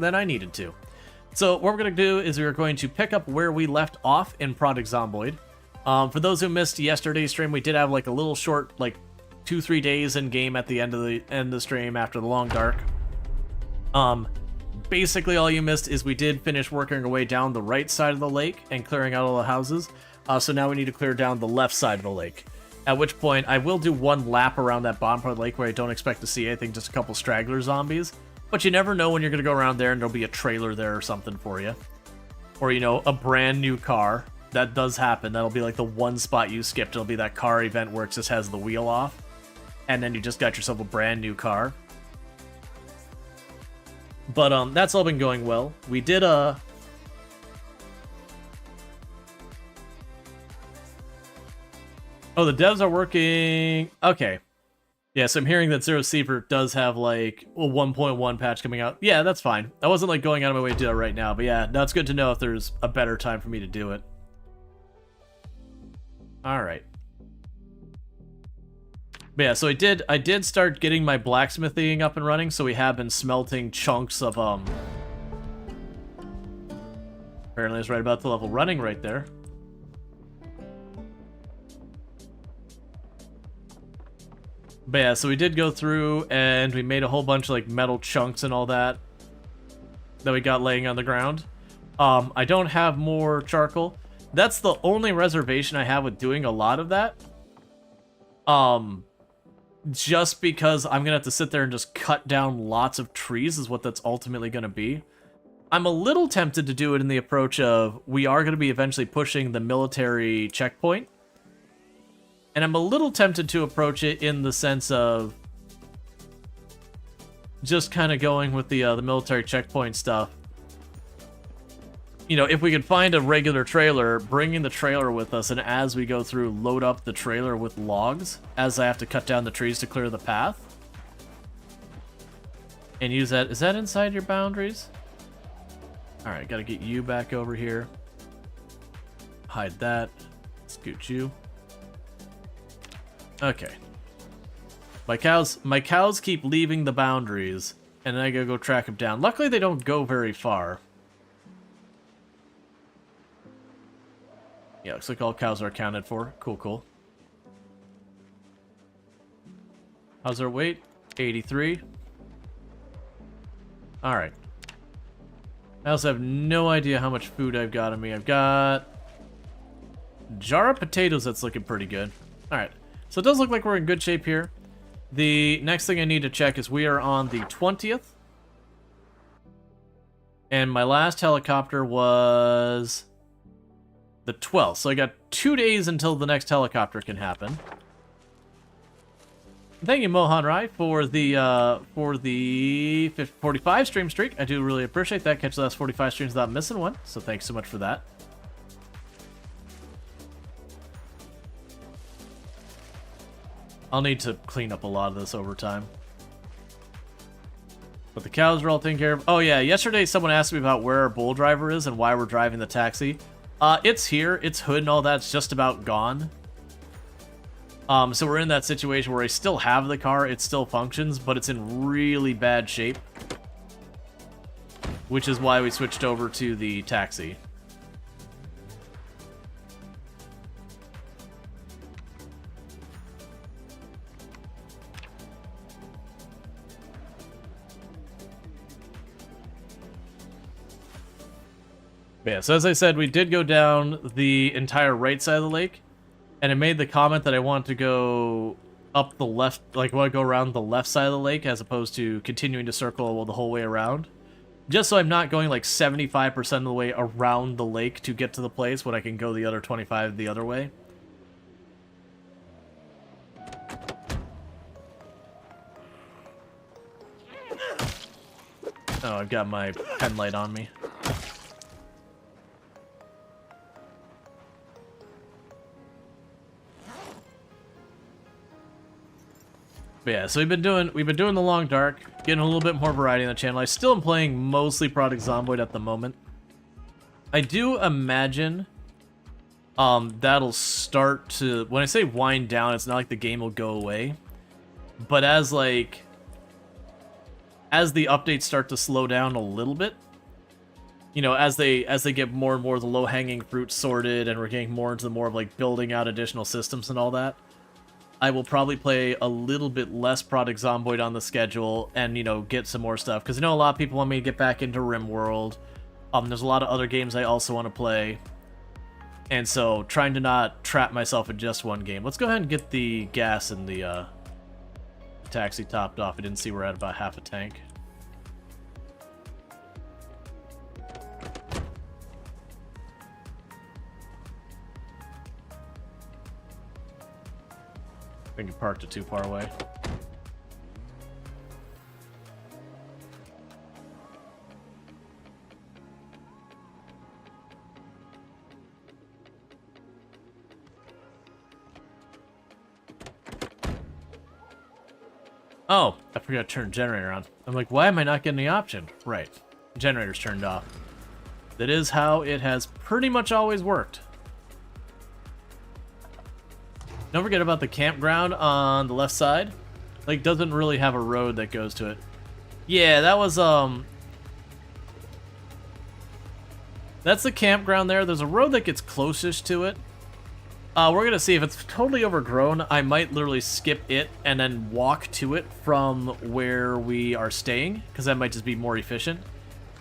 than I needed to. So what we're going to do is we're going to pick up where we left off in Project Zomboid. For those who missed yesterday's stream, we did have like a little short, like 2-3 days in game at the end of the stream after the long dark. Basically all you missed is we did finish working our way down the right side of the lake and clearing out all the houses. So now we need to clear down the left side of the lake. At which point I will do one lap around that bottom part of the lake where I don't expect to see anything, just a couple straggler zombies. But you never know when you're going to go around there and there'll be a trailer there or something for you. Or, you know, a brand new car. That does happen. That'll be like the one spot you skipped. It'll be that car event where it just has the wheel off. And then you just got yourself a brand new car. But that's all been going well. We did Oh, the devs are working. Okay. Yeah, so I'm hearing that Zero Seaver does have like a 1.1 patch coming out. Yeah, that's fine. I wasn't like going out of my way to do that right now, but yeah, that's good to know if there's a better time for me to do it. All right. But yeah, so I did start getting my blacksmithing up and running, so we have been smelting chunks of apparently it's right about the level running right there. But yeah, so we did go through and we made a whole bunch of like metal chunks and all that we got laying on the ground. I don't have more charcoal. That's the only reservation I have with doing a lot of that. Just because I'm gonna have to sit there and just cut down lots of trees is what that's ultimately gonna be. I'm a little tempted to do it in the approach of we are gonna be eventually pushing the military checkpoint. And I'm a little tempted to approach it in the sense of just kind of going with the military checkpoint stuff. You know, if we could find a regular trailer, bringing the trailer with us, and as we go through, load up the trailer with logs, as I have to cut down the trees to clear the path. And use that. Is that inside your boundaries? Alright, gotta get you back over here. Hide that. Scoot you. Okay. My cows keep leaving the boundaries, and then I gotta go track them down. Luckily, they don't go very far. Yeah, looks like all cows are accounted for. Cool, cool. How's our weight? 83. Alright. I also have no idea how much food I've got on me. I've got a jar of potatoes that's looking pretty good. Alright. So it does look like we're in good shape here. The next thing I need to check is we are on the 20th. And my last helicopter was the 12th. So I got 2 days until the next helicopter can happen. Thank you, Mohan Rai, for the 45 stream streak. I do really appreciate that. Catch the last 45 streams without missing one. So thanks so much for that. I'll need to clean up a lot of this over time. But the cows are all taken care of. Oh yeah, yesterday someone asked me about where our bull driver is and why we're driving the taxi. It's here, its hood and all that's just about gone. So we're in that situation where I still have the car, it still functions, but it's in really bad shape. Which is why we switched over to the taxi. Yeah, so as I said, we did go down the entire right side of the lake, and I made the comment that I want to go up the left, like I want to go around the left side of the lake as opposed to continuing to circle the whole way around. Just so I'm not going like 75% of the way around the lake to get to the place when I can go the other 25 the other way. Oh, I've got my pen light on me. But yeah, so we've been doing the long dark, getting a little bit more variety on the channel. I still am playing mostly Project Zomboid at the moment. I do imagine that'll start to, when I say wind down, it's not like the game will go away. But as like as the updates start to slow down a little bit, you know, as they get more and more of the low-hanging fruit sorted, and we're getting more into the more of like building out additional systems and all that, I will probably play a little bit less Project Zomboid on the schedule and, you know, get some more stuff. Because I know a lot of people want me to get back into RimWorld. There's a lot of other games I also want to play. And so, trying to not trap myself in just one game. Let's go ahead and get the gas in the taxi topped off. I didn't see we're at about half a tank. I think it parked it too far away. Oh, I forgot to turn the generator on. I'm like, why am I not getting the option? Right, generator's turned off. That is how it has pretty much always worked. Don't forget about the campground on the left side. Like, doesn't really have a road that goes to it. Yeah, that was, that's the campground there. There's a road that gets closest to it. We're gonna see if it's totally overgrown. I might literally skip it and then walk to it from where we are staying, because that might just be more efficient.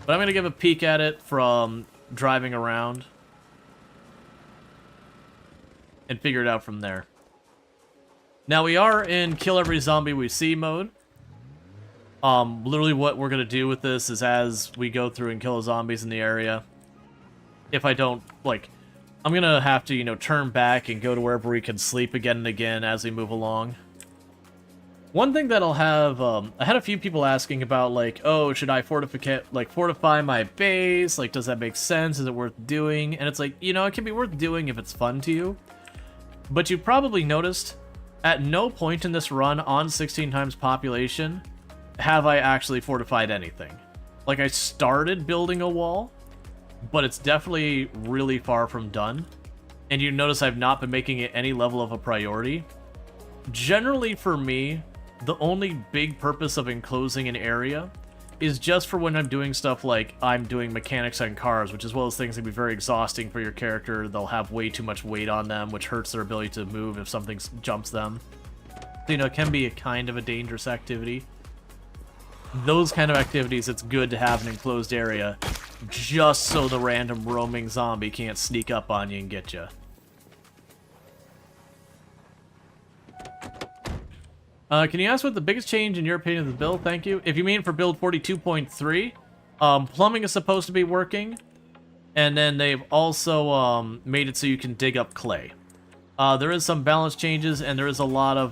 But I'm gonna give a peek at it from driving around and figure it out from there. Now we are in kill every zombie we see mode. Literally what we're gonna do with this is as we go through and kill the zombies in the area, if I don't, like, I'm gonna have to, you know, turn back and go to wherever we can sleep again and again as we move along. One thing that I'll have, I had a few people asking about, like, oh, should I fortify my base? Like, does that make sense? Is it worth doing? And it's like, you know, it can be worth doing if it's fun to you. But you probably noticed, at no point in this run on 16 times population have I actually fortified anything. Like, I started building a wall, but it's definitely really far from done. And you notice I've not been making it any level of a priority. Generally, for me, the only big purpose of enclosing an area is just for when I'm doing stuff like I'm doing mechanics on cars, which as well as things that can be very exhausting for your character. They'll have way too much weight on them, which hurts their ability to move if something jumps them. So, you know, it can be a kind of a dangerous activity. Those kind of activities, it's good to have an enclosed area, just so the random roaming zombie can't sneak up on you and get you. Can you ask what the biggest change in your opinion of the build? Thank you. If you mean for build 42.3, plumbing is supposed to be working, and then they've also made it so you can dig up clay. There is some balance changes, and there is a lot of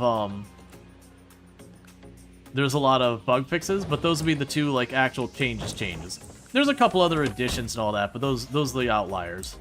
bug fixes, but those would be the two like actual changes. There's a couple other additions and all that, but those are the outliers.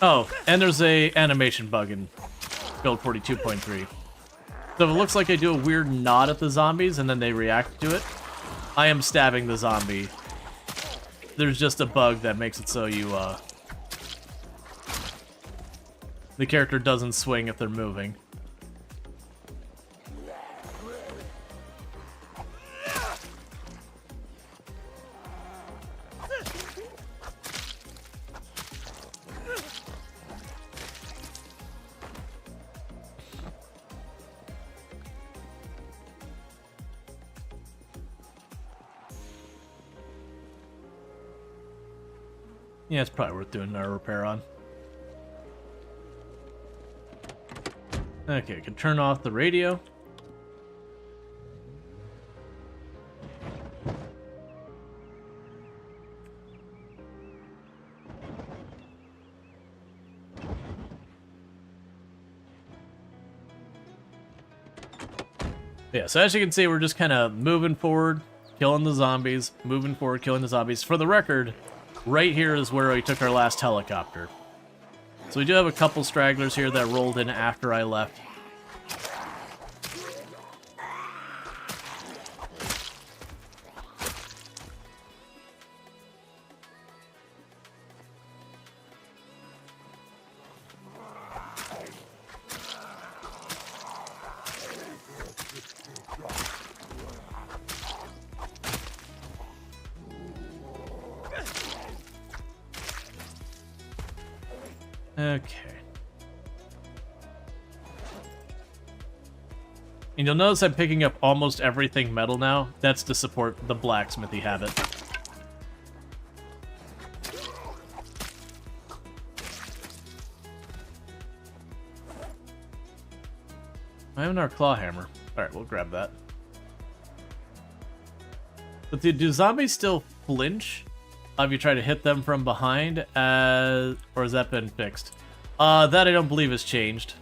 Oh, and there's a animation bug in build 42.3. So if it looks like I do a weird nod at the zombies and then they react to it, I am stabbing the zombie. There's just a bug that makes it so you, the character doesn't swing if they're moving. Yeah, it's probably worth doing a repair on. Okay, I can turn off the radio. Yeah, so as you can see, we're just kind of moving forward, killing the zombies, moving forward, killing the zombies. For the record, right here is where we took our last helicopter. So we do have a couple stragglers here that rolled in after I left. Okay. And you'll notice I'm picking up almost everything metal now. That's to support the blacksmithy habit. I have our claw hammer. Alright, we'll grab that. But do zombies still flinch if you try to hit them from behind? Or has that been fixed? That I don't believe has changed.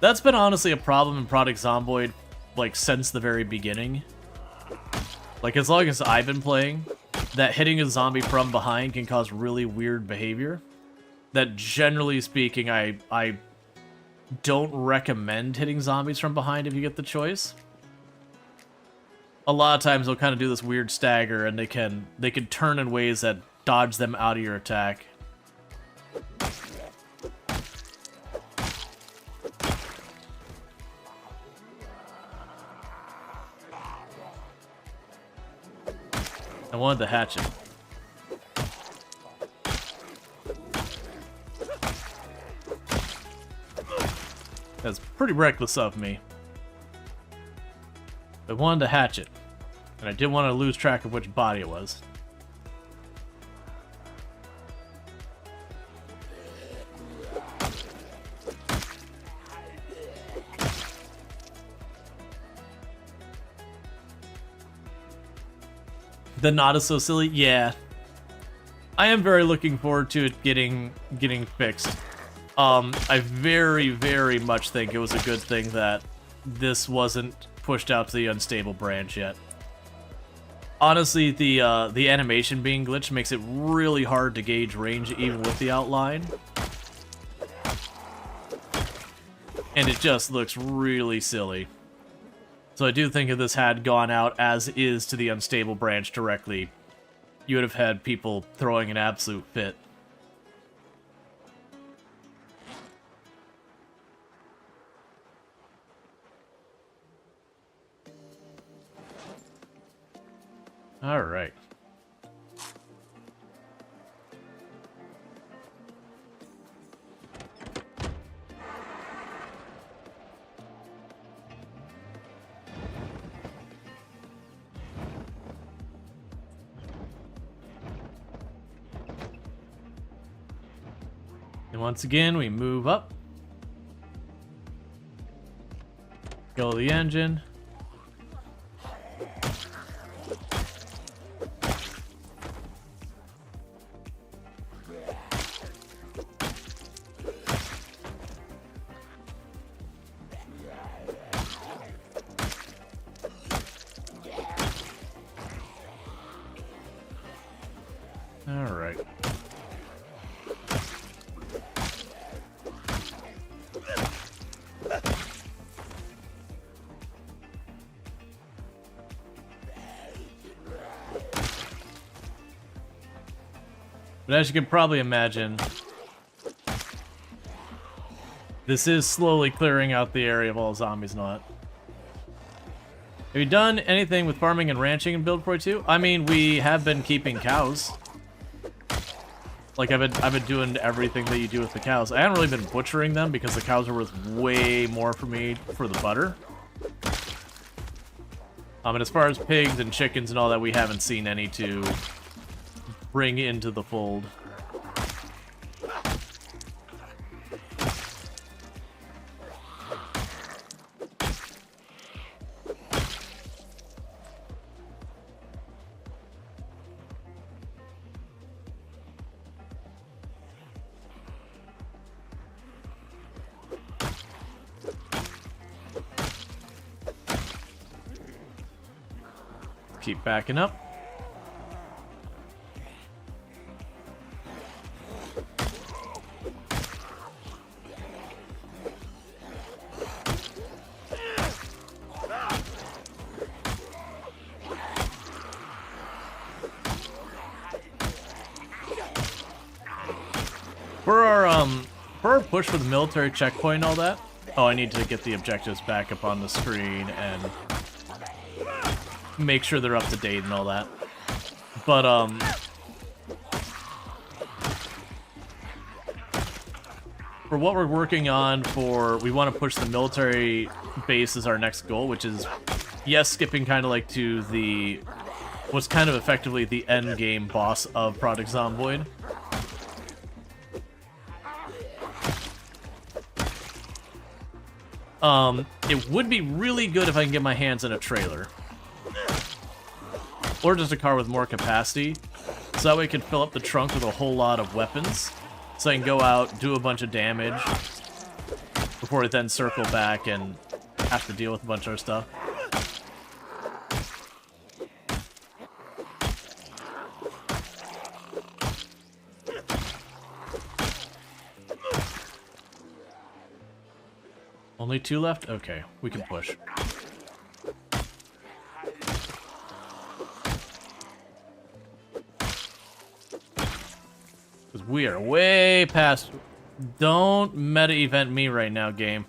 That's been honestly a problem in Project Zomboid, like, since the very beginning. Like, as long as I've been playing, that hitting a zombie from behind can cause really weird behavior. That, generally speaking, I don't recommend hitting zombies from behind if you get the choice. A lot of times they'll kind of do this weird stagger, and they can turn in ways that dodge them out of your attack. I wanted the hatchet. That's pretty reckless of me. I wanted to hatch it, and I didn't want to lose track of which body it was. The not so silly? Yeah. I am very looking forward to it getting fixed. I very, very much think it was a good thing that this wasn't pushed out to the unstable branch yet. Honestly, the animation being glitched makes it really hard to gauge range even with the outline. And it just looks really silly. So I do think if this had gone out as is to the unstable branch directly, you would have had people throwing an absolute fit. All right. And once again, we move up. Kill the engine. All right. But as you can probably imagine, this is slowly clearing out the area of all zombies not. Have you done anything with farming and ranching in Build 42? I mean, we have been keeping cows. Like, I've been doing everything that you do with the cows. I haven't really been butchering them because the cows are worth way more for me for the butter. And as far as pigs and chickens and all that, we haven't seen any to bring into the fold. Keep backing up. For our push for the military checkpoint and all that. Oh, I need to get the objectives back up on the screen and make sure they're up to date and all that. But for what we're working on we want to push the military base as our next goal, which is, yes, skipping kind of like to what's kind of effectively the end game boss of Project Zomboid. It would be really good if I can get my hands in a trailer. Or just a car with more capacity. So that way I can fill up the trunk with a whole lot of weapons. So I can go out, do a bunch of damage, before I then circle back and have to deal with a bunch of stuff. Only 2 left? Okay, we can push. Because we are way past... Don't meta-event me right now, game.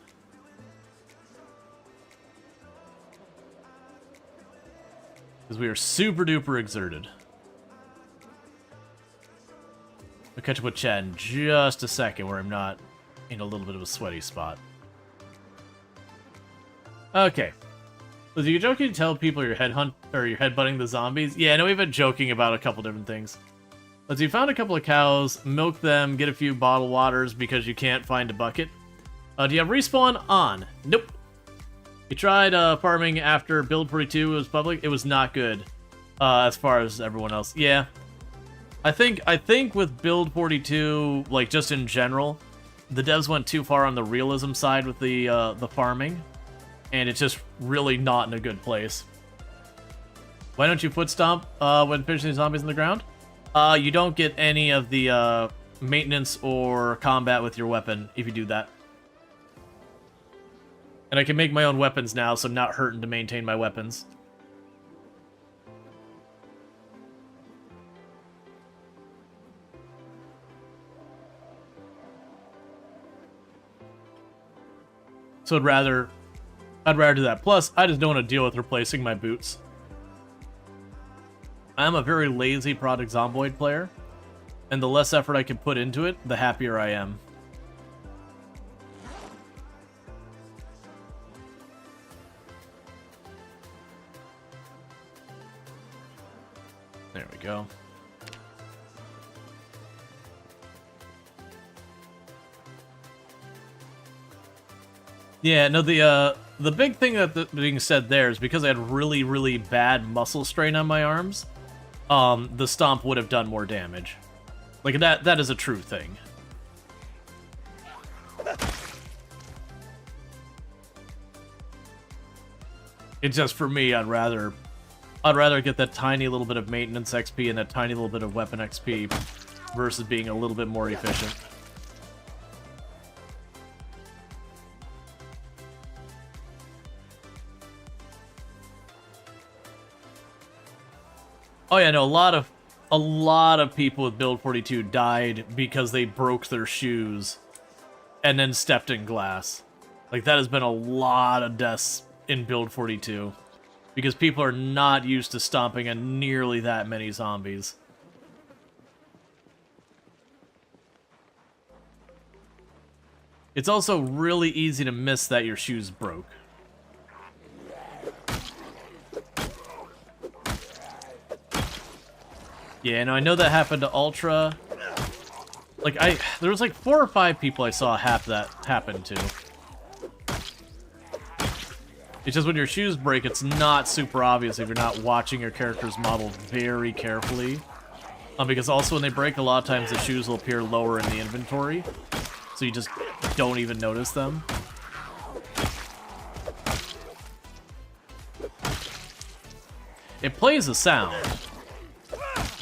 Because we are super-duper exerted. I'll catch up with Chad in just a second where I'm not in a little bit of a sweaty spot. Okay. So you're joking to tell people you're headbutting the zombies? Yeah, I know we've been joking about a couple different things. Let's see, you found a couple of cows, milk them, get a few bottled waters because you can't find a bucket. Do you have respawn on? Nope. You tried farming after Build 42 was public. It was not good, as far as everyone else. Yeah. I think with Build 42, like just in general, the devs went too far on the realism side with the farming. And it's just really not in a good place. Why don't you foot stomp when finishing zombies in the ground? You don't get any of the maintenance or combat with your weapon if you do that. And I can make my own weapons now, so I'm not hurting to maintain my weapons. So I'd rather do that. Plus, I just don't want to deal with replacing my boots. I'm a very lazy Project Zomboid player, and the less effort I can put into it, the happier I am. There we go. Yeah, no, the big thing that being said there is because I had really, really bad muscle strain on my arms, the stomp would have done more damage. Like, that is a true thing. It's just, for me, I'd rather get that tiny little bit of maintenance XP and that tiny little bit of weapon XP versus being a little bit more efficient. Oh yeah, no, a lot of people with Build 42 died because they broke their shoes and then stepped in glass. Like, that has been a lot of deaths in Build 42 because people are not used to stomping on nearly that many zombies. It's also really easy to miss that your shoes broke. Yeah, no, I know that happened to Ultra. Like, there was like 4 or 5 people I saw that happen to. It's just when your shoes break, it's not super obvious if you're not watching your character's model very carefully. Because also when they break, a lot of times the shoes will appear lower in the inventory. So you just don't even notice them. It plays a sound,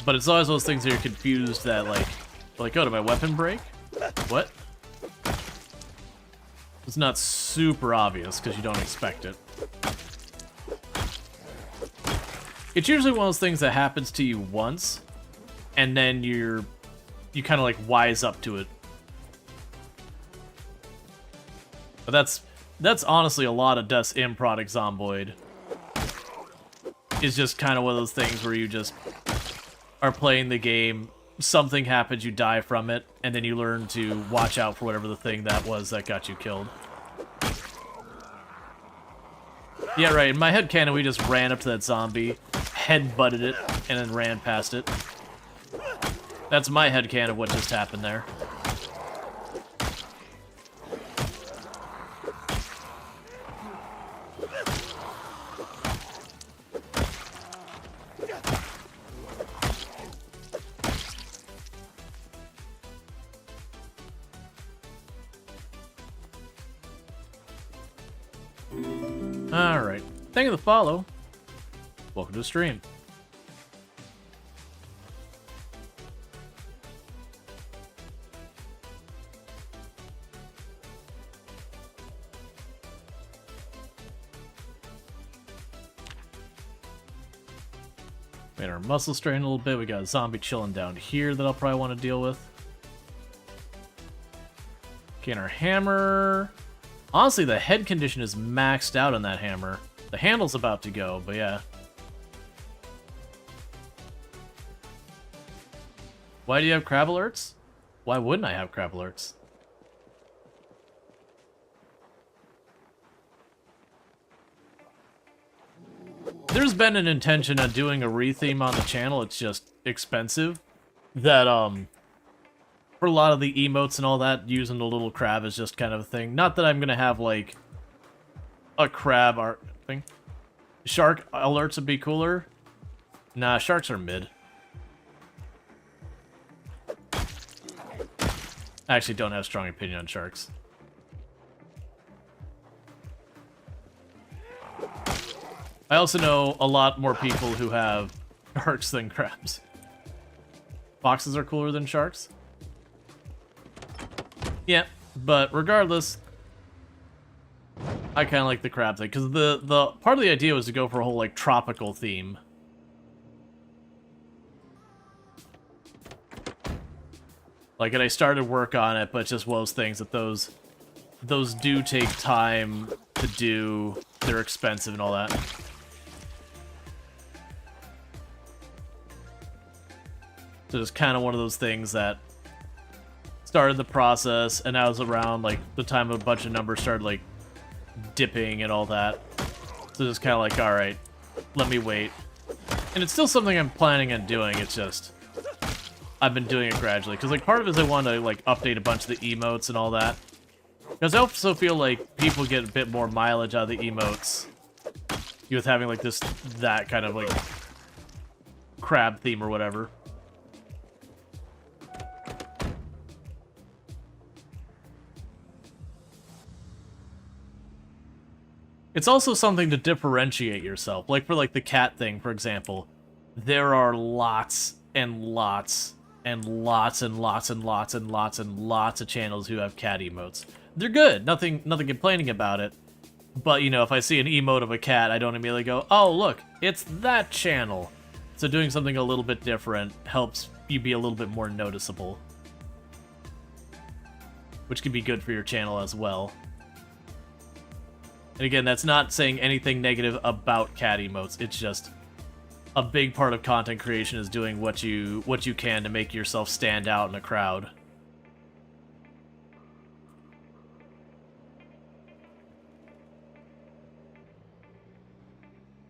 but it's always those things that you're confused that, like, oh, did my weapon break? What? It's not super obvious because you don't expect it. It's usually one of those things that happens to you once, and then you kind of like wise up to it. But that's honestly a lot of Death's End product Zomboid. It's just kind of one of those things where you just are playing the game, something happens, you die from it, and then you learn to watch out for whatever the thing that was that got you killed. Yeah, right, in my headcanon, we just ran up to that zombie, headbutted it, and then ran past it. That's my headcanon of what just happened there. Alright. Thank you for the follow. Welcome to the stream. Made our muscle strain a little bit. We got a zombie chilling down here that I'll probably want to deal with. Okay, and our hammer. Honestly, the head condition is maxed out on that hammer. The handle's about to go, but yeah. Why do you have crab alerts? Why wouldn't I have crab alerts? There's been an intention on doing a retheme on the channel. It's just expensive. That, for a lot of the emotes and all that, using the little crab is just kind of a thing. Not that I'm gonna have, like, a crab art thing. Shark alerts would be cooler. Nah, sharks are mid. I actually don't have a strong opinion on sharks. I also know a lot more people who have sharks than crabs. Foxes are cooler than sharks? Yeah, but regardless, I kind of like the crab thing, because the part of the idea was to go for a whole, like, tropical theme. Like, and I started work on it, but it's just one of those things that those do take time to do. They're expensive and all that. So it's kind of one of those things that started the process, and I was around, like, the time a bunch of numbers started, like, dipping and all that. So it's kind of like, alright, let me wait. And it's still something I'm planning on doing, it's just I've been doing it gradually. Because, like, part of it is I want to, like, update a bunch of the emotes and all that. Because I also feel like people get a bit more mileage out of the emotes with having, like, that kind of, like, crab theme or whatever. It's also something to differentiate yourself. Like, for, like, the cat thing, for example. There are lots and lots and lots and lots and lots and lots and lots of channels who have cat emotes. They're good. Nothing complaining about it. But, you know, if I see an emote of a cat, I don't immediately go, oh, look, it's that channel. So doing something a little bit different helps you be a little bit more noticeable. Which can be good for your channel as well. And again, that's not saying anything negative about cat emotes. It's just a big part of content creation is doing what you can to make yourself stand out in a crowd.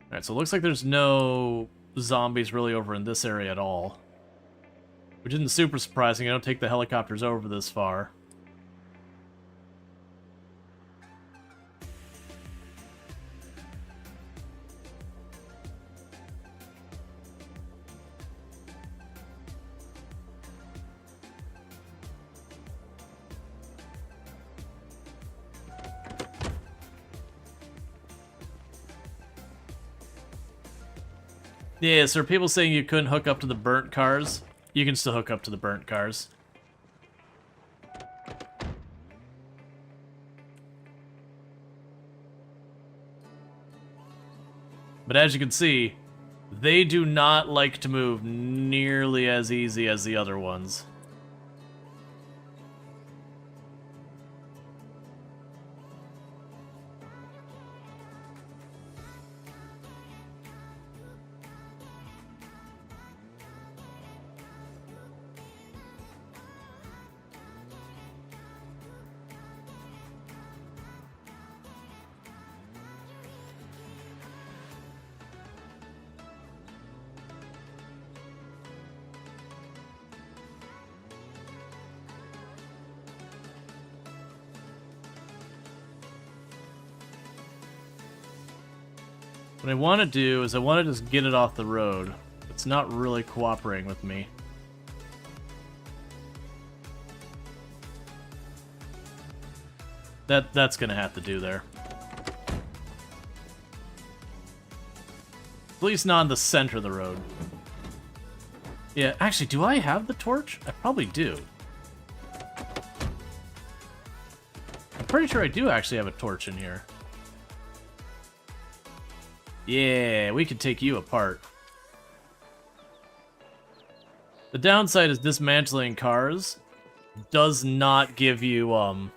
Alright, so it looks like there's no zombies really over in this area at all. Which isn't super surprising. I don't take the helicopters over this far. Yeah, so are people saying you couldn't hook up to the burnt cars? You can still hook up to the burnt cars. But as you can see, they do not like to move nearly as easy as the other ones. What I want to do is I want to just get it off the road. It's not really cooperating with me. That's gonna have to do there. At least not in the center of the road. Yeah, actually, do I have the torch? I probably do. I'm pretty sure I do actually have a torch in here. Yeah, we can take you apart. The downside is dismantling cars does not give you, welding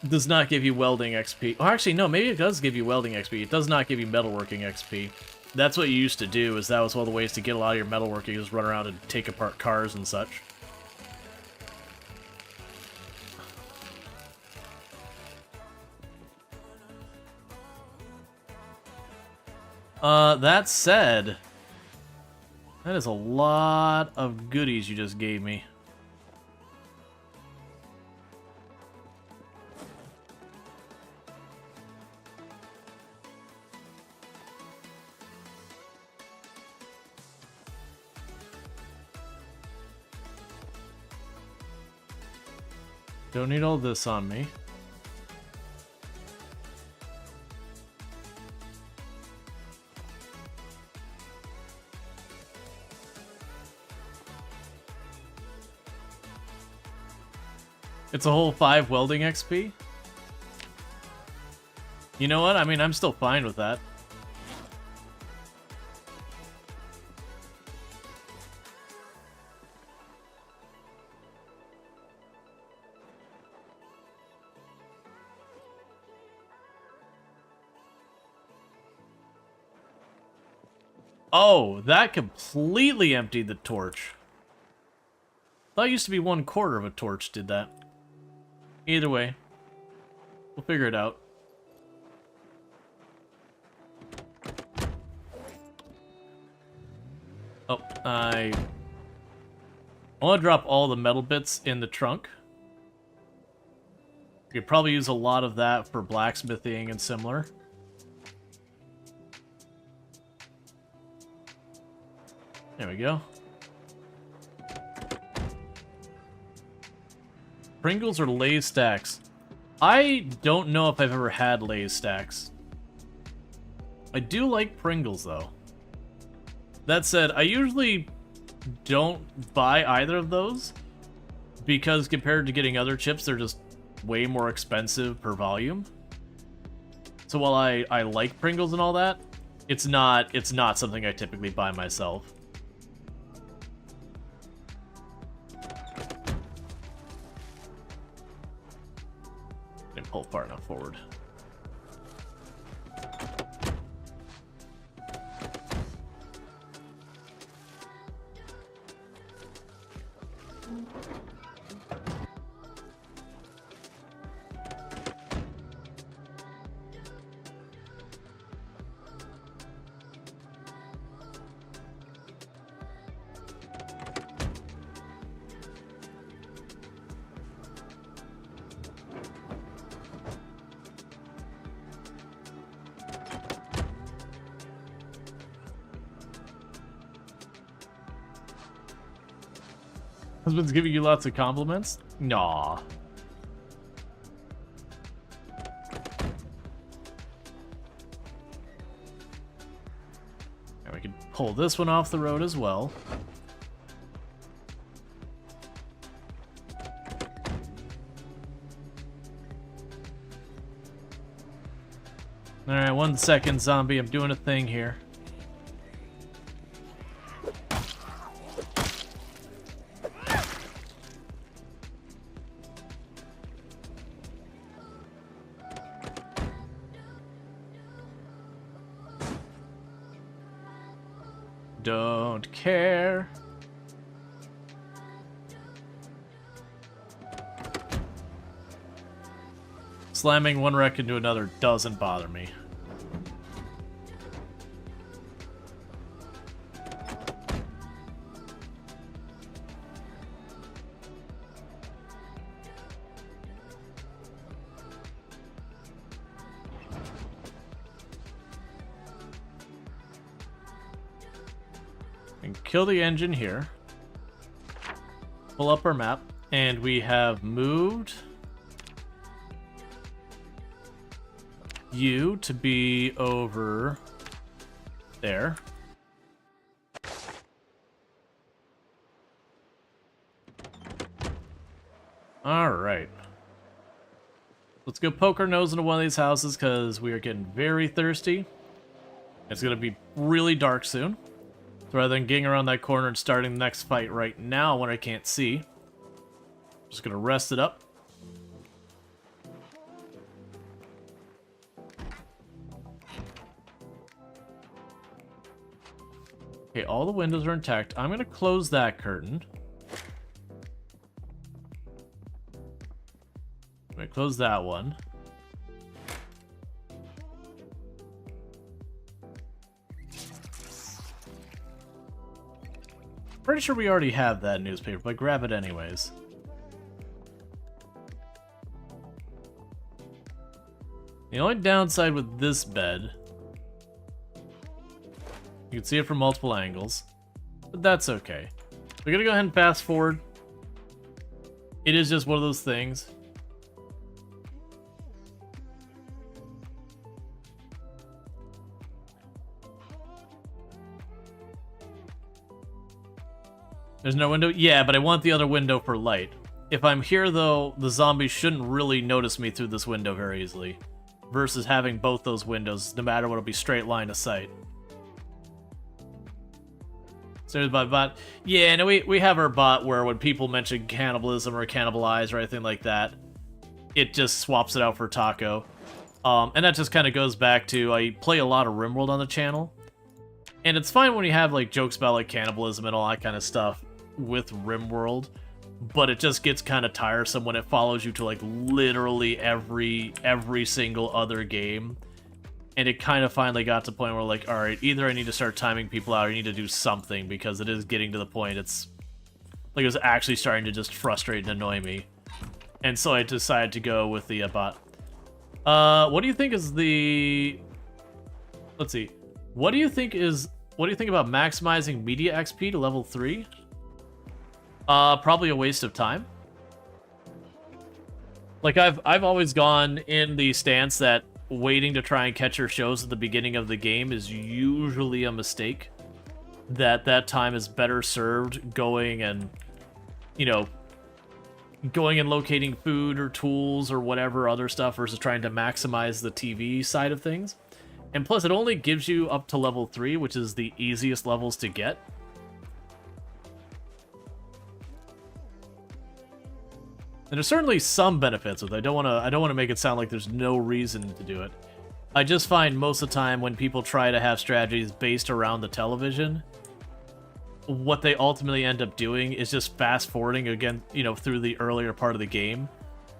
XP. Oh, actually, no, maybe it does give you welding XP. It does not give you metalworking XP. That's what you used to do, is that was one of the ways to get a lot of your metalworking, is run around and take apart cars and such. That said, that is a lot of goodies you just gave me. Don't need all this on me. It's a whole 5 welding XP? You know what? I mean, I'm still fine with that. Oh, that completely emptied the torch. Thought it used to be 1/4 of a torch did that. Either way, we'll figure it out. Oh, I want to drop all the metal bits in the trunk. You could probably use a lot of that for blacksmithing and similar. There we go. Pringles or Lay's stacks? I don't know if I've ever had Lay's stacks. I do like Pringles, though. That said, I usually don't buy either of those, because compared to getting other chips, they're just way more expensive per volume. So while I like Pringles and all that, it's not something I typically buy myself. Pull far enough forward. Husband's giving you lots of compliments? Nah. And we can pull this one off the road as well. Alright, 1 second, zombie. I'm doing a thing here. Don't care. Slamming one wreck into another doesn't bother me. And kill the engine here. Pull up our map, and we have moved you to be over there. Alright. Let's go poke our nose into one of these houses because we are getting very thirsty. It's going to be really dark soon. So rather than getting around that corner and starting the next fight right now when I can't see, I'm just going to rest it up. Okay, all the windows are intact. I'm going to close that curtain. I'm going to close that one. Pretty sure we already have that newspaper, but grab it anyways. The only downside with this bed, you can see it from multiple angles, but that's okay. We're gonna go ahead and fast forward. It is just one of those things. There's no window? Yeah, but I want the other window for light. If I'm here, though, the zombies shouldn't really notice me through this window very easily. Versus having both those windows, no matter what, it'll be straight line of sight. So there's my bot. Yeah, no, we have our bot where when people mention cannibalism or cannibalize or anything like that, it just swaps it out for taco. And that just kind of goes back to, I play a lot of RimWorld on the channel. And it's fine when you have like jokes about like cannibalism and all that kind of stuff with RimWorld, but it just gets kind of tiresome when it follows you to like literally every single other game. And it kind of finally got to the point where like, all right, either I need to start timing people out or I need to do something, because it is getting to the point it's like it was actually starting to just frustrate and annoy me. And so I decided to go with the bot. What do you think is the... Let's see. What do you think about maximizing media XP to level 3? Probably a waste of time. Like, I've always gone in the stance that waiting to try and catch your shows at the beginning of the game is usually a mistake. That time is better served going and, you know, going and locating food or tools or whatever other stuff versus trying to maximize the TV side of things. And plus, it only gives you up to level 3, which is the easiest levels to get. And there's certainly some benefits with it. I don't want to make it sound like there's no reason to do it. I just find most of the time when people try to have strategies based around the television, what they ultimately end up doing is just fast forwarding again, you know, through the earlier part of the game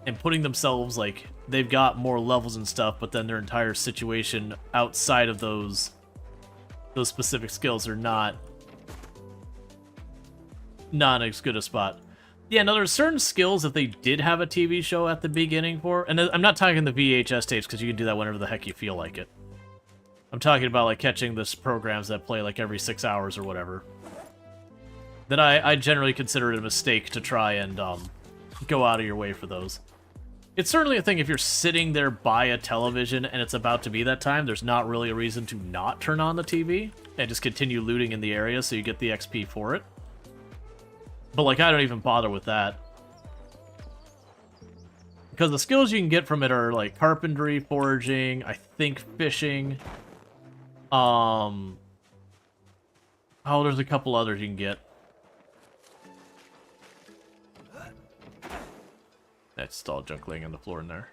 and putting themselves like they've got more levels and stuff, but then their entire situation outside of those specific skills are not as good a spot. Yeah, no, there's certain skills that they did have a TV show at the beginning for, and I'm not talking the VHS tapes because you can do that whenever the heck you feel like it. I'm talking about like catching the programs that play like every 6 hours or whatever. That I generally consider it a mistake to try and go out of your way for those. It's certainly a thing if you're sitting there by a television and it's about to be that time, there's not really a reason to not turn on the TV and just continue looting in the area so you get the XP for it. But, like, I don't even bother with that. Because the skills you can get from it are, like, carpentry, foraging, I think fishing. Oh, there's a couple others you can get. That's all junk laying on the floor in there.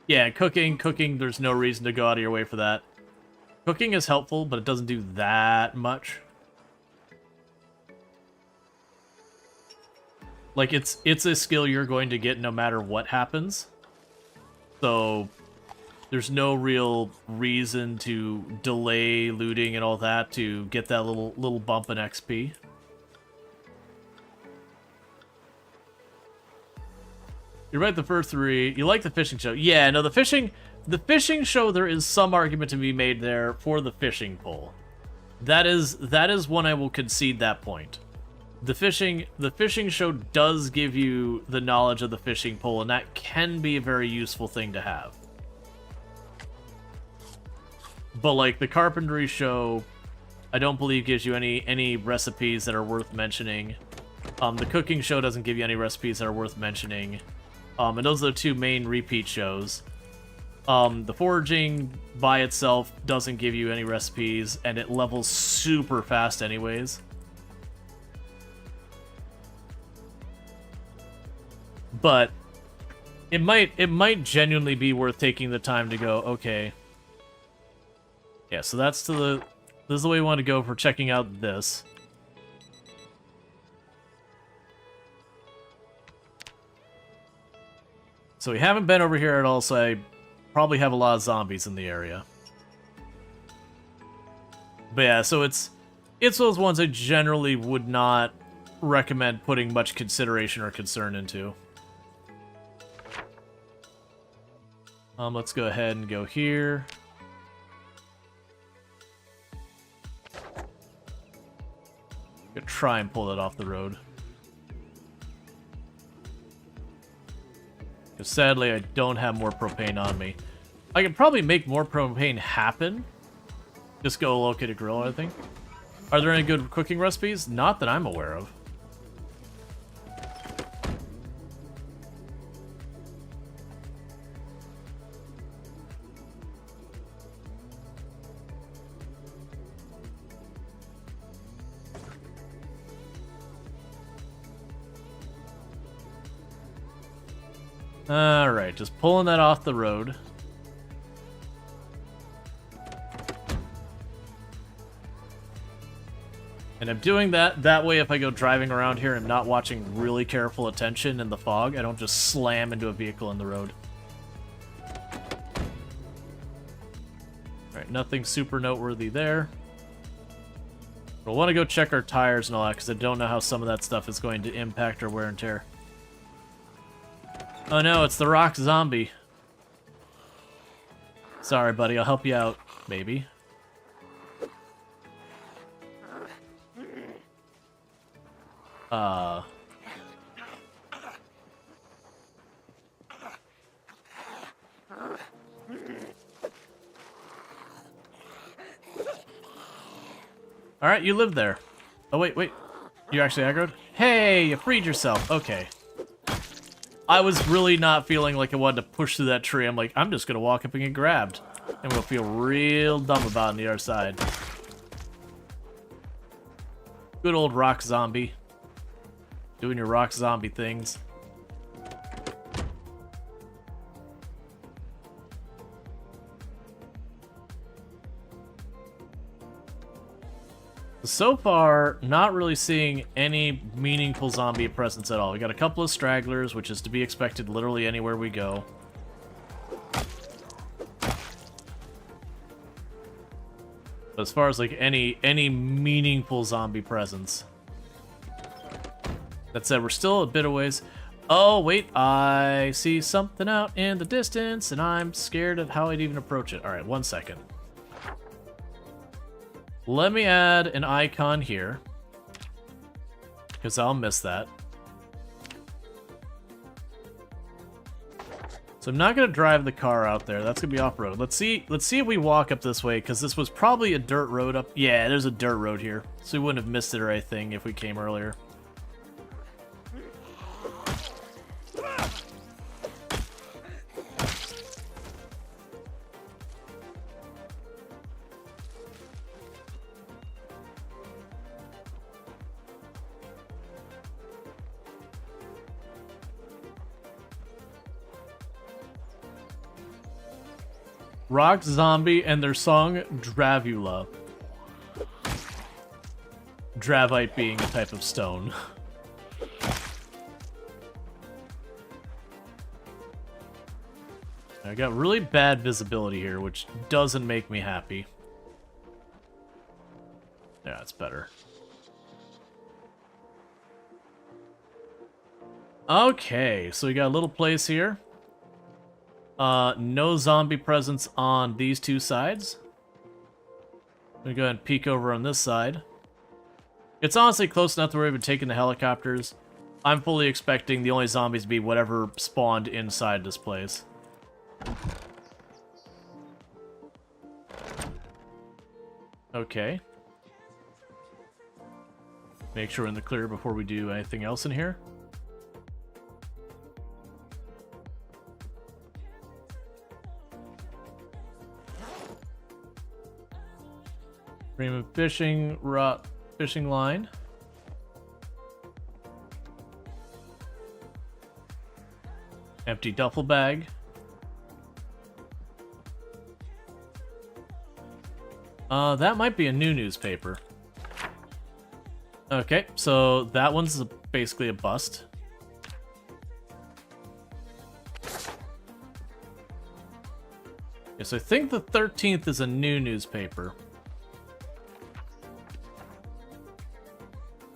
Yeah, cooking, there's no reason to go out of your way for that. Cooking is helpful, but it doesn't do that much. Like, it's a skill you're going to get no matter what happens. So, there's no real reason to delay looting and all that to get that little bump in XP. You're right, the first three. You like the fishing show. Yeah, no, the fishing show, there is some argument to be made there for the fishing pole. That is one I will concede that point. The fishing show does give you the knowledge of the fishing pole, and that can be a very useful thing to have. But, like, the carpentry show, I don't believe gives you any recipes that are worth mentioning. The cooking show doesn't give you any recipes that are worth mentioning. And those are the two main repeat shows. The foraging by itself doesn't give you any recipes, and it levels super fast anyways. But it might genuinely be worth taking the time to go, okay. Yeah, so this is the way we want to go for checking out this. So we haven't been over here at all, so I probably have a lot of zombies in the area. But yeah, so it's those ones I generally would not recommend putting much consideration or concern into. Let's go ahead and go here. Gonna try and pull that off the road. Because sadly, I don't have more propane on me. I could probably make more propane happen. Just go locate a grill, I think. Are there any good cooking recipes? Not that I'm aware of. Alright, just pulling that off the road. And I'm doing that way if I go driving around here and not watching really careful attention in the fog, I don't just slam into a vehicle in the road. Alright, nothing super noteworthy there. We'll want to go check our tires and all that, because I don't know how some of that stuff is going to impact our wear and tear. Oh no, it's the rock zombie. Sorry, buddy, I'll help you out, maybe. Alright, you live there. Oh, wait. You actually aggroed? Hey, you freed yourself. Okay. I was really not feeling like I wanted to push through that tree. I'm like, I'm just gonna walk up and get grabbed. And we'll feel real dumb about it on the other side. Good old rock zombie. Doing your rock zombie things. So far, not really seeing any meaningful zombie presence at all. We got a couple of stragglers, which is to be expected literally anywhere we go. But as far as like any meaningful zombie presence. That said, we're still a bit of ways. Oh, wait, I see something out in the distance, and I'm scared of how I'd even approach it. Alright, 1 second. Let me add an icon here, because I'll miss that. So I'm not gonna drive the car out there. That's gonna be off-road. Let's see if we walk up this way, because this was probably a dirt road up. Yeah, there's a dirt road here. So we wouldn't have missed it or anything if we came earlier. Rock Zombie and their song Dravula. Dravite being a type of stone. I got really bad visibility here, which doesn't make me happy. Yeah, it's better. Okay, so we got a little place here. No zombie presence on these two sides. I'm gonna go ahead and peek over on this side. It's honestly close enough to where we've been taking the helicopters. I'm fully expecting the only zombies to be whatever spawned inside this place. Okay. Make sure we're in the clear before we do anything else in here. Frame of fishing line. Empty duffel bag. That might be a new newspaper. Okay, so that one's basically a bust. Yeah, so I think the 13th is a new newspaper.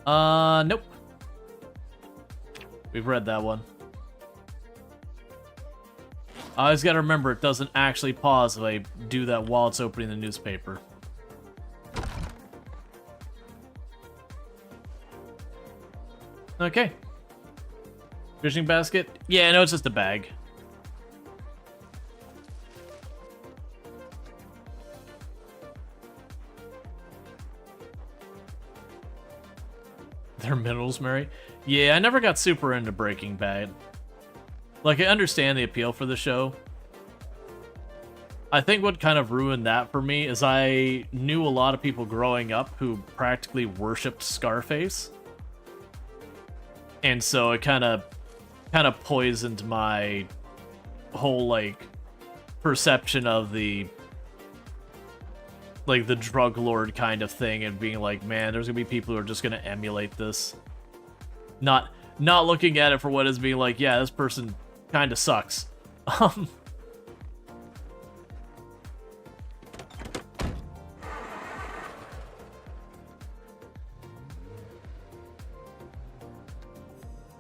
Nope. We've read that one. I always gotta remember it doesn't actually pause if I do that while it's opening the newspaper. Okay. Fishing basket? Yeah, no, it's just a bag. They're minerals, Mary? Yeah, I never got super into Breaking Bad. Like, I understand the appeal for the show. I think what kind of ruined that for me is I knew a lot of people growing up who practically worshipped Scarface. And so it kind of poisoned my whole, like, perception of the, like, the drug lord kind of thing, and being like, man, there's gonna be people who are just gonna emulate this. Not looking at it for what is, being like, yeah, this person kind of sucks.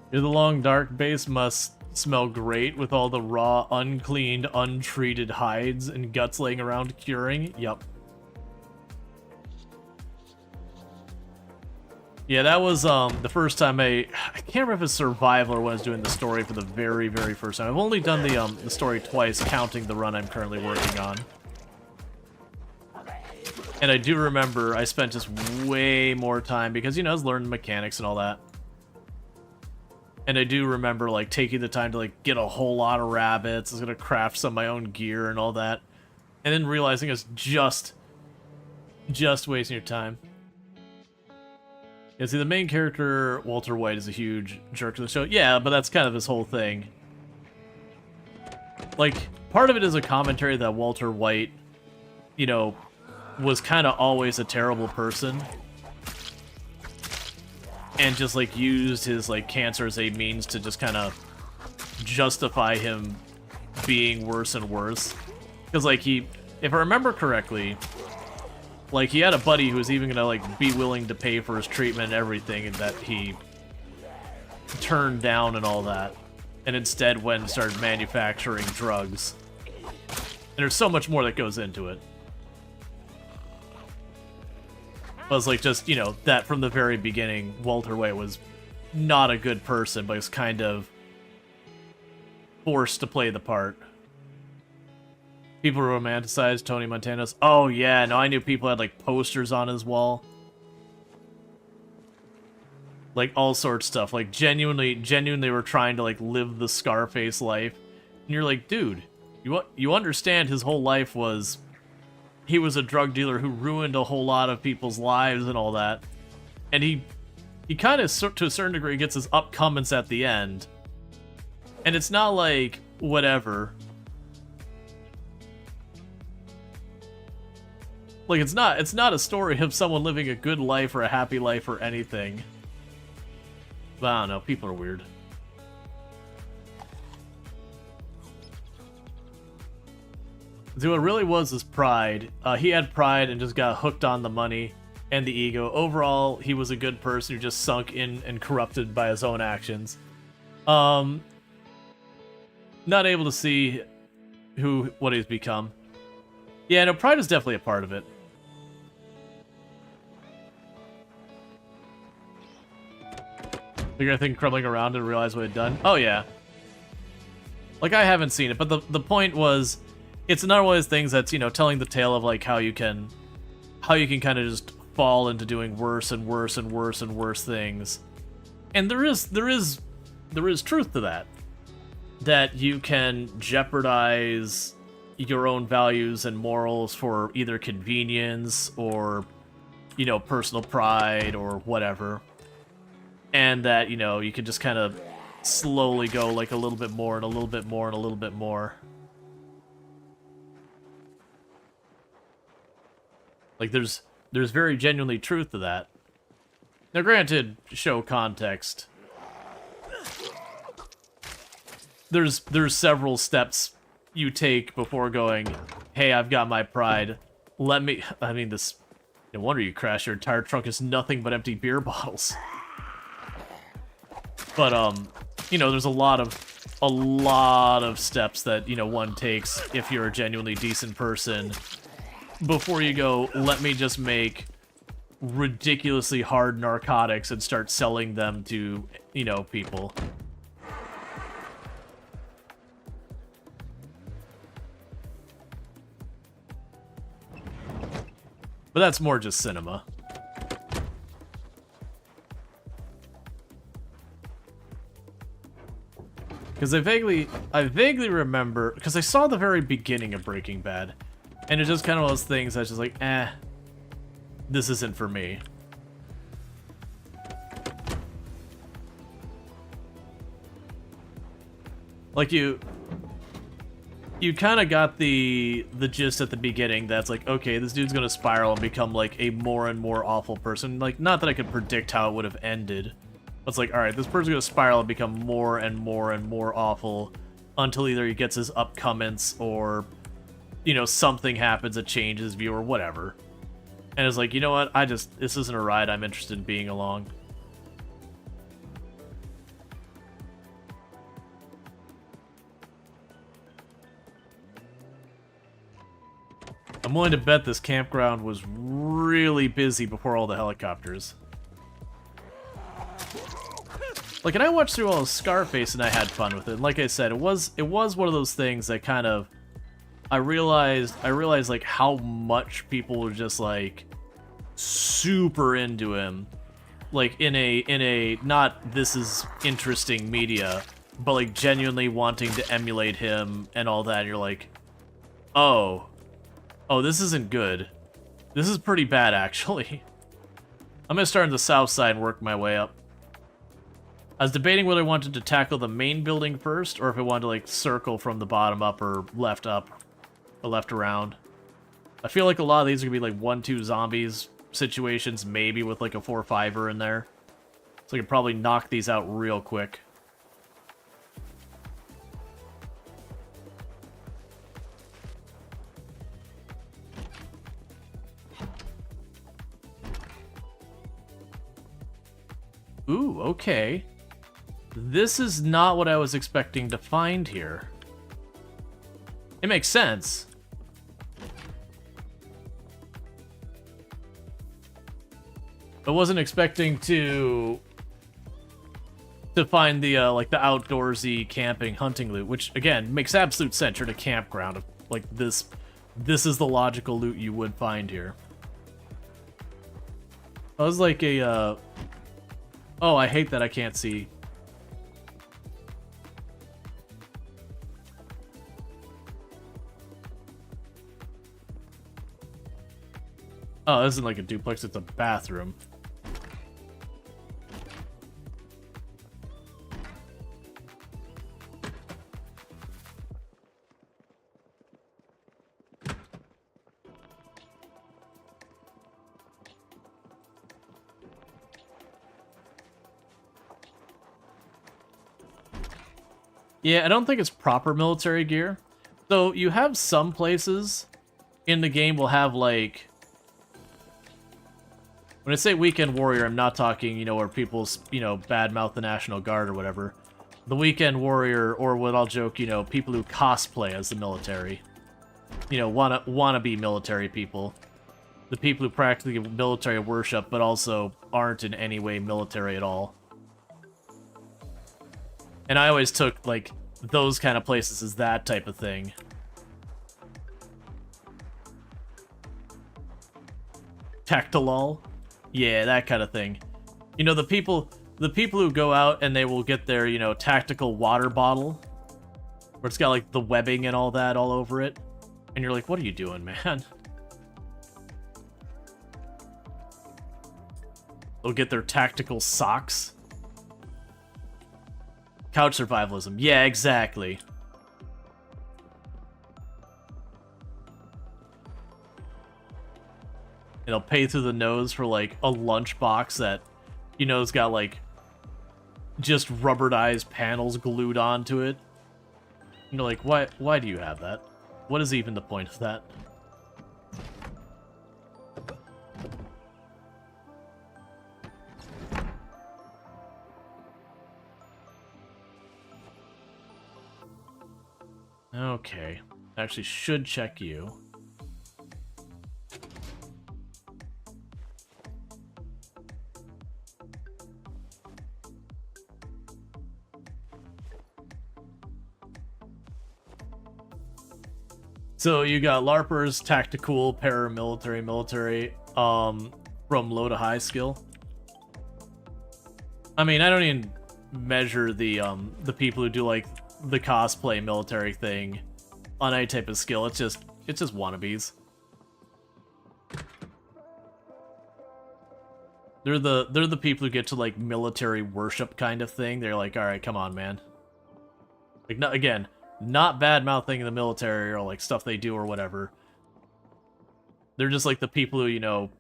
The long dark base must smell great with all the raw, uncleaned, untreated hides and guts laying around curing. Yup. Yeah, that was the first time I can't remember if it's survival or when I was doing the story for the very, very first time. I've only done the story twice, counting the run I'm currently working on. And I do remember I spent just way more time because, you know, I was learning mechanics and all that. And I do remember, like, taking the time to, like, get a whole lot of rabbits. I was gonna craft some of my own gear and all that. And then realizing it's just wasting your time. Yeah, see, the main character, Walter White, is a huge jerk to the show. Yeah, but that's kind of his whole thing. Like, part of it is a commentary that Walter White, you know, was kind of always a terrible person. And just, like, used his, like, cancer as a means to just kind of justify him being worse and worse. Because, like, if I remember correctly, like, he had a buddy who was even gonna, like, be willing to pay for his treatment and everything, and that he turned down and all that. And instead went and started manufacturing drugs. And there's so much more that goes into it. But it's like, just, you know, that from the very beginning, Walter White was not a good person, but was kind of, forced to play the part. People romanticize Tony Montana's. Oh yeah, no, I knew people had like posters on his wall. Like all sorts of stuff. Like genuinely were trying to like live the Scarface life. And you're like, dude, you understand his whole life was he was a drug dealer who ruined a whole lot of people's lives and all that. And he kind of, to a certain degree, gets his upcomings at the end. And it's not like, whatever. Like, it's not a story of someone living a good life or a happy life or anything. But I don't know, people are weird. So what really was his pride. He had pride and just got hooked on the money and the ego. Overall, he was a good person who just sunk in and corrupted by his own actions. Not able to see what he's become. Yeah, no, pride is definitely a part of it. Figure I think crumbling around and realize what it had done. Oh yeah. Like I haven't seen it, but the point was, it's another one of those things that's, you know, telling the tale of like how you can kind of just fall into doing worse and worse and worse and worse things. And there is truth to that. That you can jeopardize your own values and morals for either convenience or, you know, personal pride or whatever. And that, you know, you can just kind of slowly go like a little bit more and a little bit more and a little bit more. Like there's very genuinely truth to that. Now granted, show context. There's several steps you take before going, hey, I've got my pride. I mean, no wonder you crash. Your entire trunk is nothing but empty beer bottles. But, you know, there's a lot of steps that, you know, one takes if you're a genuinely decent person before you go, let me just make ridiculously hard narcotics and start selling them to, you know, people. But that's more just cinema. Because I vaguely remember, because I saw the very beginning of Breaking Bad, and it's just kind of one of those things that's just like, this isn't for me. Like you kind of got the gist at the beginning that's like, okay, this dude's gonna spiral and become like a more and more awful person. Like, not that I could predict how it would have ended. But it's like, alright, this person's gonna spiral and become more and more and more awful until either he gets his upcomings or, you know, something happens that changes his view or whatever. And it's like, you know what, this isn't a ride I'm interested in being along. I'm willing to bet this campground was really busy before all the helicopters. Like, and I watched through all of Scarface and I had fun with it. And like I said, it was one of those things that kind of, I realized like how much people were just like super into him, like in a not this is interesting media, but like genuinely wanting to emulate him and all that. And you're like, oh, this isn't good. This is pretty bad, actually. I'm gonna start on the south side and work my way up. I was debating whether I wanted to tackle the main building first, or if I wanted to, like, circle from the bottom up, or left around. I feel like a lot of these are gonna be, like, 1-2 zombies situations, maybe with, like, a 4-5er in there. So I could probably knock these out real quick. Ooh, okay. This is not what I was expecting to find here. It makes sense. I wasn't expecting to to find the like the outdoorsy camping hunting loot, which again makes absolute sense. You're at a campground. Like this is the logical loot you would find here. I was like a oh, I hate that I can't see. Oh, this isn't like a duplex, it's a bathroom. Yeah, I don't think it's proper military gear. So you have some places in the game will have like... When I say weekend warrior, I'm not talking, you know, where people, you know, badmouth the National Guard or whatever. The weekend warrior, or what I'll joke, you know, people who cosplay as the military. You know, wanna be military people. The people who practically military worship, but also aren't in any way military at all. And I always took, like, those kind of places as that type of thing. Tactilol? Yeah, that kind of thing. You know, the people who go out and they will get their, you know, tactical water bottle, where it's got, like, the webbing and all that all over it. And you're like, what are you doing, man? They'll get their tactical socks. Couch survivalism. Yeah, exactly. And they'll pay through the nose for, like, a lunchbox that, you know, has got, like, just rubberized panels glued onto it. And you're like, why do you have that? What is even the point of that? Okay. Actually should check you. So you got LARPers, tactical, paramilitary, military, from low to high skill. I mean, I don't even measure the people who do like the cosplay military thing on any type of skill. It's just wannabes. They're the people who get to like military worship kind of thing. They're like, all right, come on, man. Like, not again. Not bad-mouthing the military or, like, stuff they do or whatever. They're just, like, the people who, you know,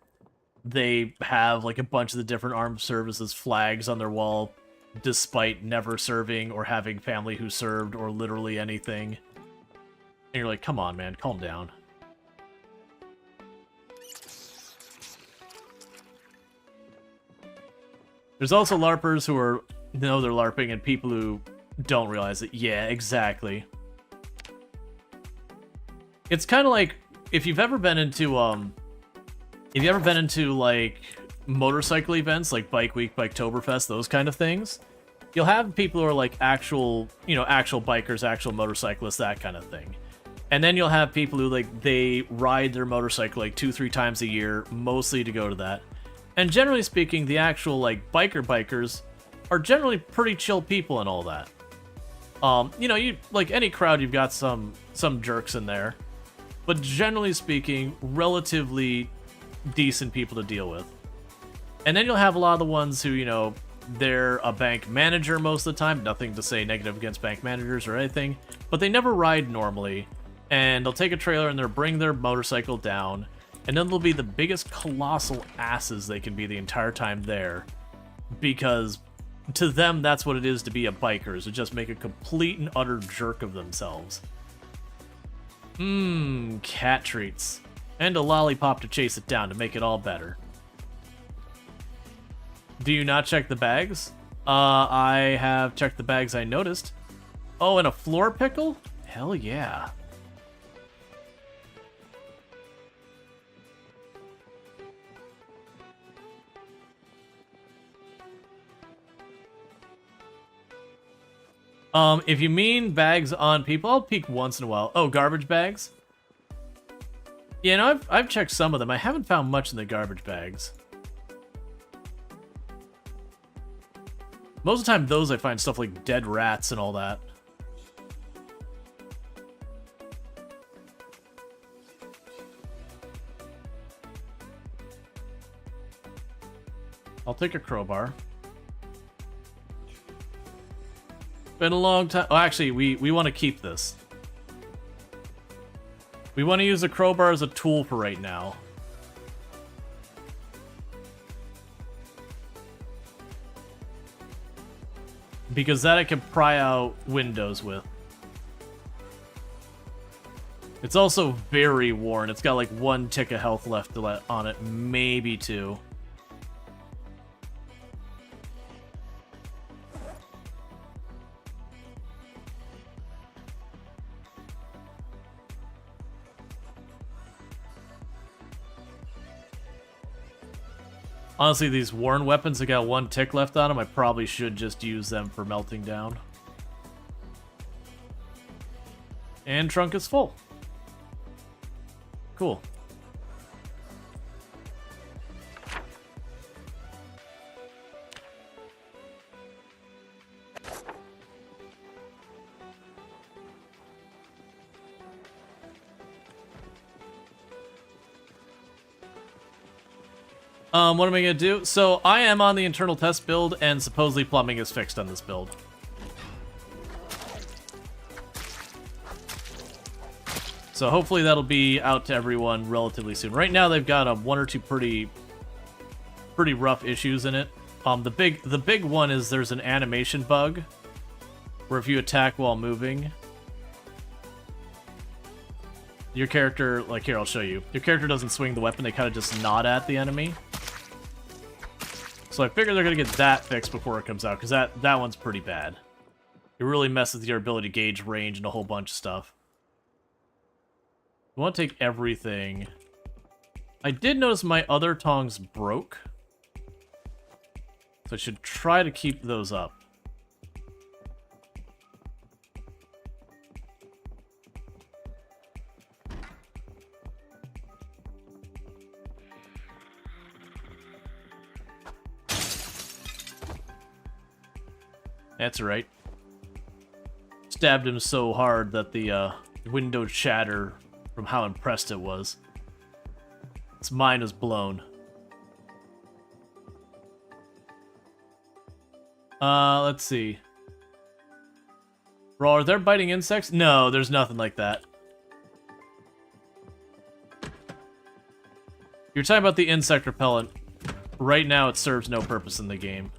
they have, like, a bunch of the different armed services flags on their wall despite never serving or having family who served or literally anything. And you're like, come on, man, calm down. There's also LARPers who are, know they're LARPing and people who don't realize it. Yeah, exactly. It's kind of like if you've ever been into like motorcycle events like Bike Week, Biketoberfest, those kind of things. You'll have people who are like actual, you know, actual bikers, actual motorcyclists, that kind of thing. And then you'll have people who like they ride their motorcycle like 2-3 times a year, mostly to go to that. And generally speaking, the actual like bikers are generally pretty chill people and all that. You know, you like any crowd, you've got some jerks in there, but generally speaking, relatively decent people to deal with. And then you'll have a lot of the ones who, you know, they're a bank manager most of the time. Nothing to say negative against bank managers or anything, but they never ride normally, and they'll take a trailer and they'll bring their motorcycle down, and then they'll be the biggest colossal asses they can be the entire time there, because to them, that's what it is to be a biker, is to just make a complete and utter jerk of themselves. Cat treats. And a lollipop to chase it down to make it all better. Do you not check the bags? I have checked the bags, I noticed. Oh, and a floor pickle? Hell yeah. If you mean bags on people, I'll peek once in a while. Oh, garbage bags? Yeah, no, I've checked some of them. I haven't found much in the garbage bags. Most of the time, those I find stuff like dead rats and all that. I'll take a crowbar. Been a long time. Oh, actually, we want to keep this. We want to use a crowbar as a tool for right now. Because that I can pry out windows with. It's also very worn. It's got like 1 tick of health left on it, maybe 2. Honestly, these worn weapons that got 1 tick left on them, I probably should just use them for melting down. And trunk is full. Cool. What am I gonna do? So, I am on the internal test build, and supposedly plumbing is fixed on this build. So hopefully that'll be out to everyone relatively soon. Right now they've got 1 or 2 pretty rough issues in it. The big one is there's an animation bug, where if you attack while moving, your character, like here, I'll show you. Your character doesn't swing the weapon, they kind of just nod at the enemy. So I figure they're going to get that fixed before it comes out, because that one's pretty bad. It really messes with your ability to gauge range and a whole bunch of stuff. I want to take everything. I did notice my other tongs broke. So I should try to keep those up. That's right. Stabbed him so hard that the window shattered from how impressed it was. Its mind was blown. Let's see. Bro, are there biting insects? No, there's nothing like that. You're talking about the insect repellent. Right now it serves no purpose in the game.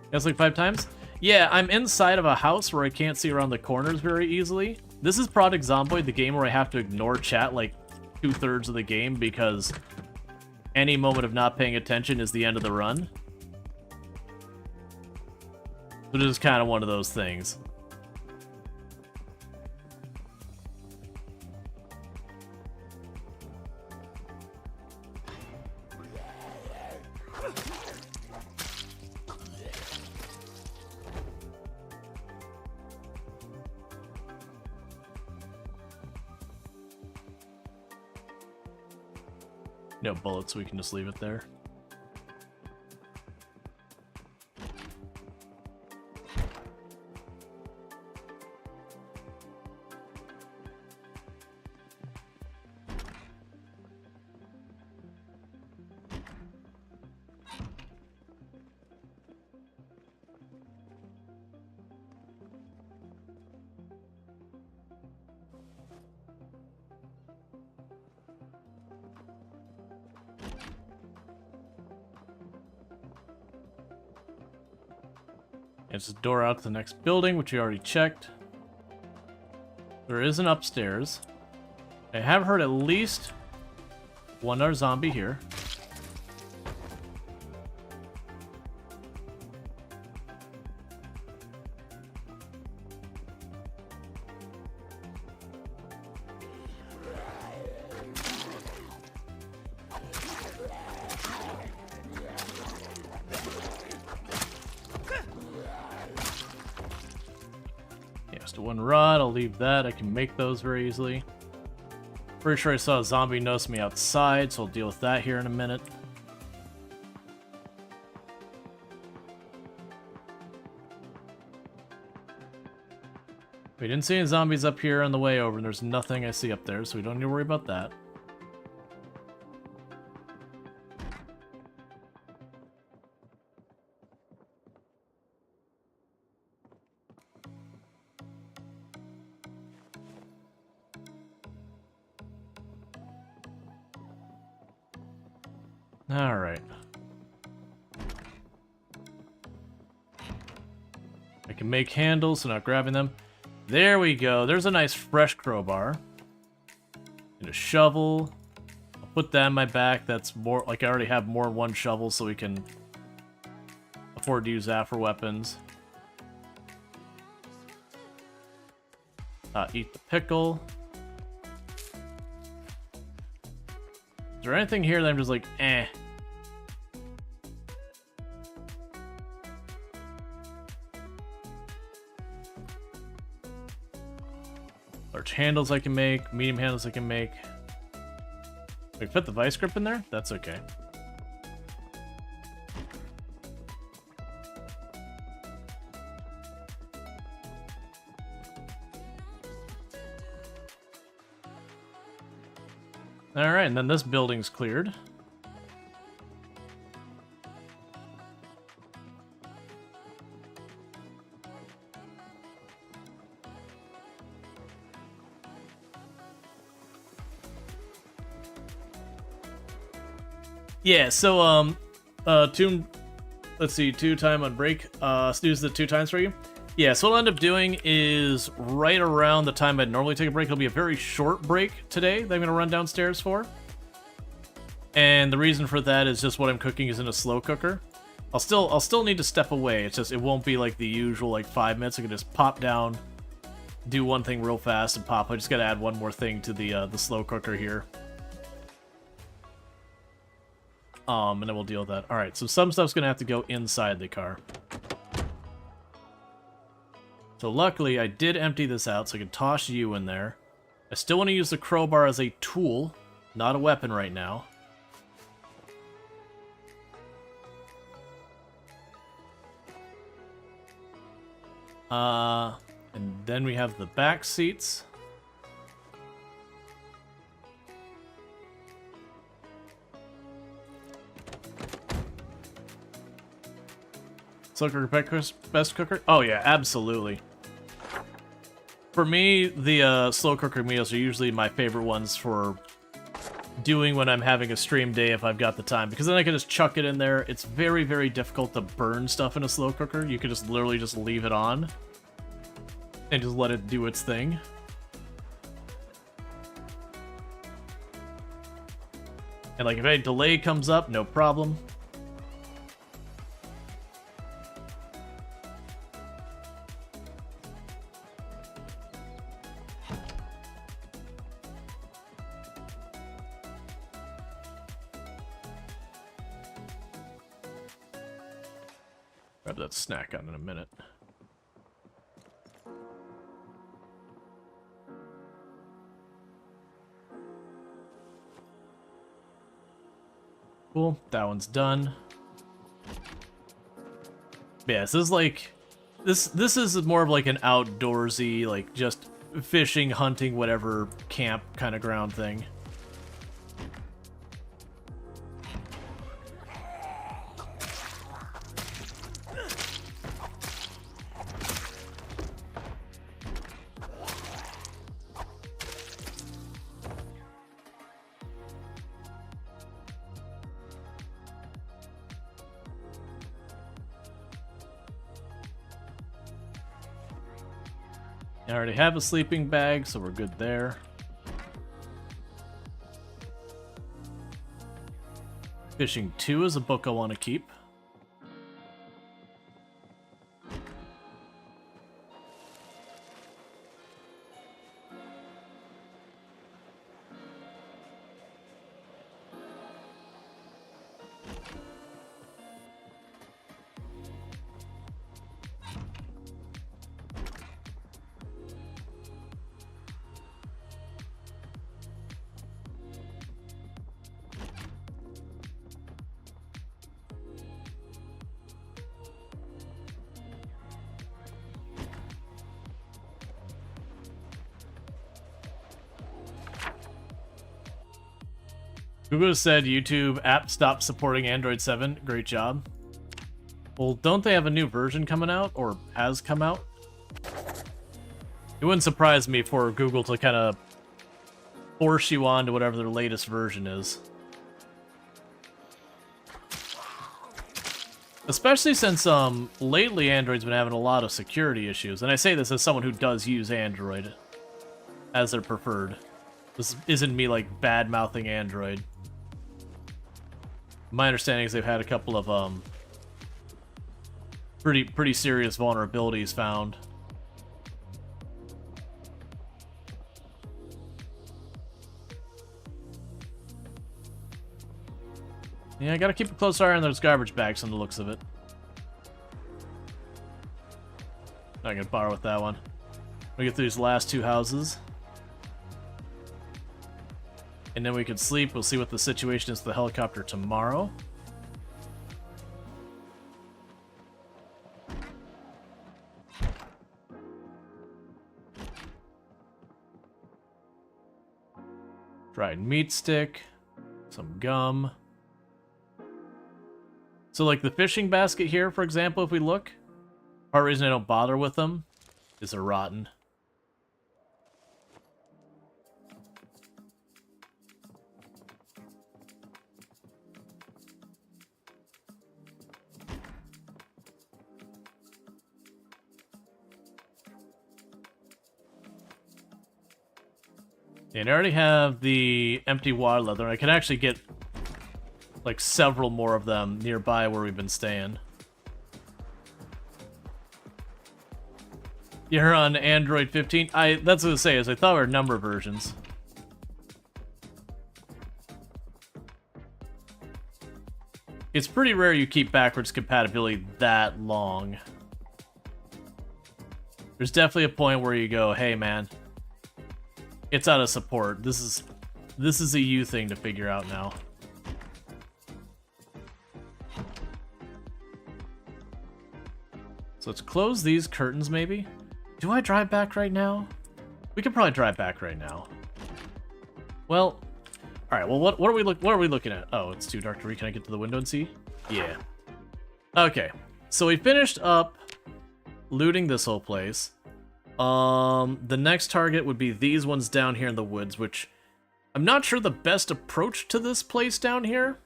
That's like 5 times? Yeah, I'm inside of a house where I can't see around the corners very easily. This is Project Zomboid, the game where I have to ignore chat like 2/3 of the game because any moment of not paying attention is the end of the run. So it is kind of one of those things. No bullets, so we can just leave it there. It's a door out to the next building, which we already checked. There is an upstairs. I have heard at least one other zombie here. Just one rod, I'll leave that. I can make those very easily. Pretty sure I saw a zombie notice me outside, so I'll deal with that here in a minute. We didn't see any zombies up here on the way over, and there's nothing I see up there, so we don't need to worry about that. Alright. I can make handles, so not grabbing them. There we go. There's a nice fresh crowbar. And a shovel. I'll put that in my back. That's more, like I already have more than one shovel, so we can afford to use that for weapons. Eat the pickle. Is there anything here that I'm just like, eh? Large handles I can make, medium handles I can make. We put the vice grip in there? That's okay. Alright, and then this building's cleared. Yeah, so, let's see, 2 time on break. Snooze the 2 times for you. Yeah, so what I'll end up doing is right around the time I'd normally take a break. It'll be a very short break today that I'm going to run downstairs for. And the reason for that is just what I'm cooking is in a slow cooker. I'll still need to step away. It's just, it won't be like the usual, like 5 minutes. I can just pop down, do one thing real fast, and pop. I just got to add one more thing to the slow cooker here. And then we'll deal with that. Alright, so some stuff's going to have to go inside the car. So luckily, I did empty this out, so I can toss you in there. I still want to use the crowbar as a tool, not a weapon right now. And then we have the back seats. Slow cooker, best cooker? Oh yeah, absolutely. For me, the slow cooker meals are usually my favorite ones for doing when I'm having a stream day if I've got the time, because then I can just chuck it in there. It's very, very difficult to burn stuff in a slow cooker. You can just literally just leave it on and just let it do its thing. And like if any delay comes up, no problem. Grab that snack out in a minute. Cool, that one's done. Yeah, this is like this is more of like an outdoorsy, like just fishing, hunting, whatever camp kind of ground thing. I already have a sleeping bag, so we're good there. Fishing 2 is a book I want to keep. Google said YouTube app stopped supporting Android 7. Great job. Well, don't they have a new version coming out, or has come out? It wouldn't surprise me for Google to kind of force you on to whatever their latest version is. Especially since, lately Android's been having a lot of security issues. And I say this as someone who does use Android as their preferred. This isn't me, like, bad-mouthing Android. My understanding is they've had a couple of, pretty serious vulnerabilities found. Yeah, I gotta keep a close eye on those garbage bags from the looks of it. Not gonna bother with that one. We get through these last two houses. And then we can sleep. We'll see what the situation is with the helicopter tomorrow. Dried meat stick. Some gum. So, like, the fishing basket here, for example, if we look, part reason I don't bother with them is they're rotten. And I already have the empty water leather. I can actually get like several more of them nearby where we've been staying. You're on Android 15? That's what I was gonna say, is I thought we were number versions. It's pretty rare you keep backwards compatibility that long. There's definitely a point where you go, hey man, it's out of support. This is a you thing to figure out now. So let's close these curtains, maybe. Do I drive back right now? We could probably drive back right now. Well, all right. Well, what are we looking at? Oh, it's too dark to read. Can I get to the window and see? Yeah. Okay. So we finished up looting this whole place. The next target would be these ones down here in the woods, which I'm not sure the best approach to this place down here.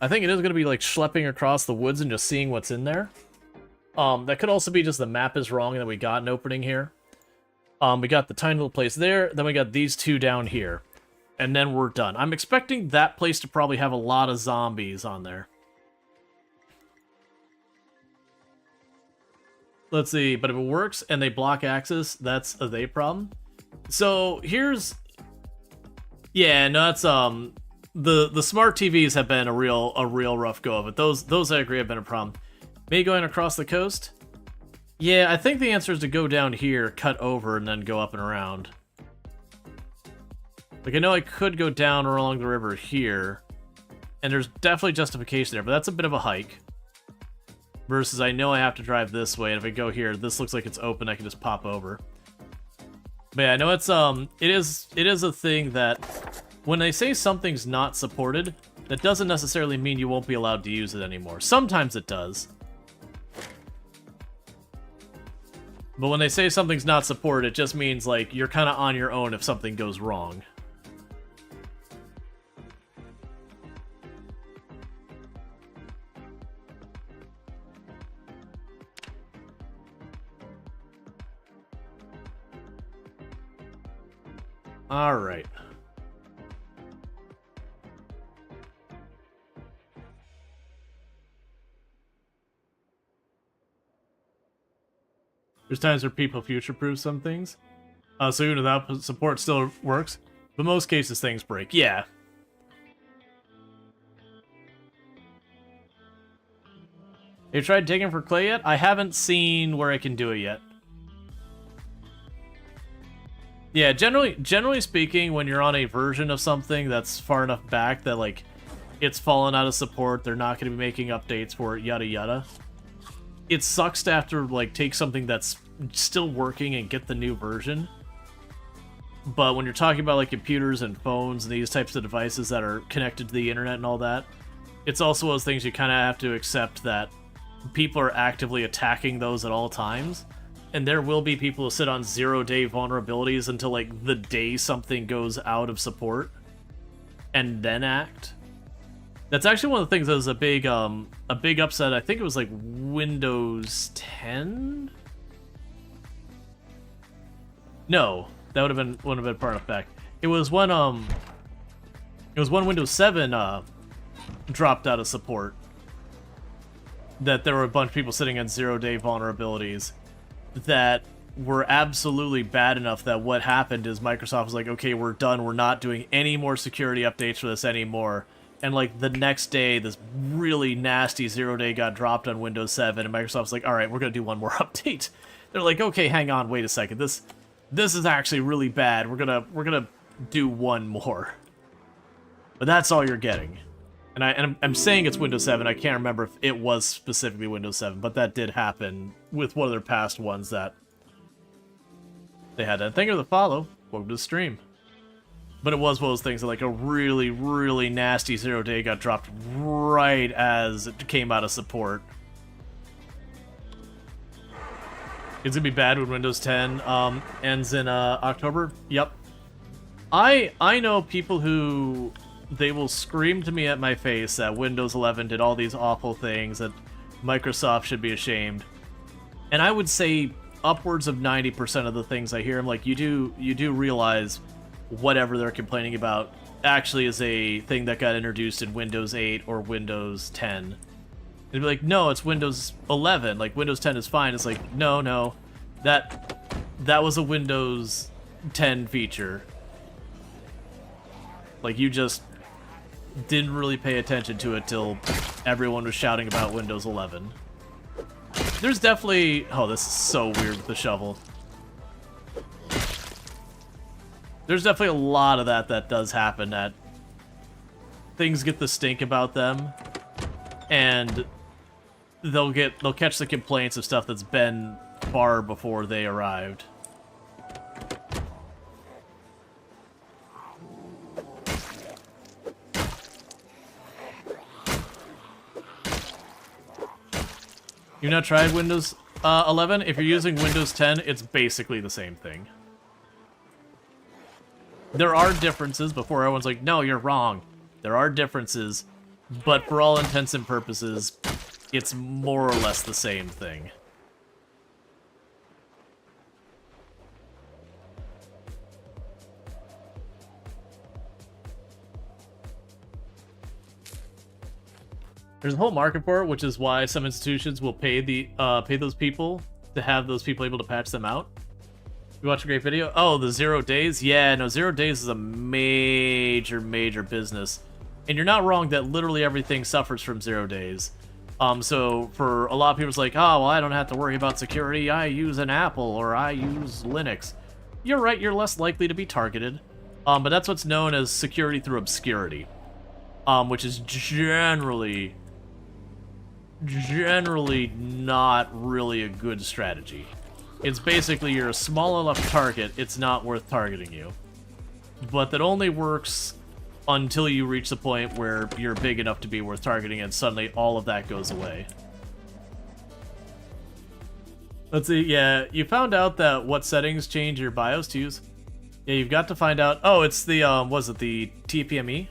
I think it is going to be like schlepping across the woods and just seeing what's in there. That could also be just the map is wrong and that we got an opening here. We got the tiny little place there, then we got these two down here. And then we're done. I'm expecting that place to probably have a lot of zombies on there. Let's see, but if it works and they block access, that's a they problem. So here's... Yeah, no, that's, the smart TVs have been a real rough go of it. Those I agree have been a problem. Maybe going across the coast? Yeah, I think the answer is to go down here, cut over, and then go up and around. Like, I know I could go down or along the river here, and there's definitely justification there, but that's a bit of a hike. Versus I know I have to drive this way, and if I go here, this looks like it's open, I can just pop over. But yeah, I know it's, it is a thing that when they say something's not supported, that doesn't necessarily mean you won't be allowed to use it anymore. Sometimes it does. But when they say something's not supported, it just means, like, you're kind of on your own if something goes wrong. Alright. There's times where people future-proof some things. So even without support still works. But most cases things break. Yeah. You tried digging for clay yet? I haven't seen where I can do it yet. Yeah, generally speaking, when you're on a version of something that's far enough back that, like, it's fallen out of support, they're not going to be making updates for it, yada yada. It sucks to have to, like, take something that's still working and get the new version. But when you're talking about like computers and phones and these types of devices that are connected to the internet and all that, it's also those things you kind of have to accept that people are actively attacking those at all times. And there will be people who sit on 0-day vulnerabilities until like the day something goes out of support and then act. That's actually one of the things that was a big upset. I think it was like Windows 10? No, that would have been part of back. It was when Windows 7 dropped out of support. That there were a bunch of people sitting on 0-day vulnerabilities that were absolutely bad enough that what happened is Microsoft was like, okay, we're done. We're not doing any more security updates for this anymore. And like the next day, this really nasty 0-day got dropped on Windows 7, and Microsoft's like, all right, we're gonna do one more update. They're like, okay, hang on, wait a second. This is actually really bad. We're gonna do one more. But that's all you're getting. And I'm saying it's Windows 7. I can't remember if it was specifically Windows 7, but that did happen with one of their past ones that they had. And thank you for the follow. Welcome to the stream. But it was one of those things that like a really, really nasty 0-day got dropped right as it came out of support. It's gonna be bad when Windows 10 ends in October. Yep. I know people who they will scream to me at my face that Windows 11 did all these awful things, that Microsoft should be ashamed. And I would say upwards of 90% of the things I hear, I'm like, you do realize whatever they're complaining about actually is a thing that got introduced in Windows 8 or Windows 10. They'd be like, no, it's Windows 11. Like, Windows 10 is fine. It's like, no. That was a Windows 10 feature. Like, you just didn't really pay attention to it till everyone was shouting about Windows 11. There's definitely... Oh, this is so weird with the shovel. There's definitely a lot of that does happen, that things get the stink about them, and they'll catch the complaints of stuff that's been far before they arrived. You've not tried Windows 11? If you're using Windows 10, it's basically the same thing. There are differences before everyone's like, no, you're wrong. There are differences, but for all intents and purposes, it's more or less the same thing. There's a whole market for it, which is why some institutions will pay those people to have those people able to patch them out. You watch a great video? Oh, the 0 days? Yeah, no, 0 days is a major business. And you're not wrong that literally everything suffers from 0 days. So for a lot of people, it's like, oh, well, I don't have to worry about security. I use an Apple or I use Linux. You're right, you're less likely to be targeted. But that's what's known as security through obscurity. Which is generally not really a good strategy. It's basically you're a small enough target, it's not worth targeting you. But that only works until you reach the point where you're big enough to be worth targeting, and suddenly all of that goes away. Let's see, yeah, you found out that what settings change your BIOS to use? Yeah, you've got to find out. Oh, it's the, was it the TPME?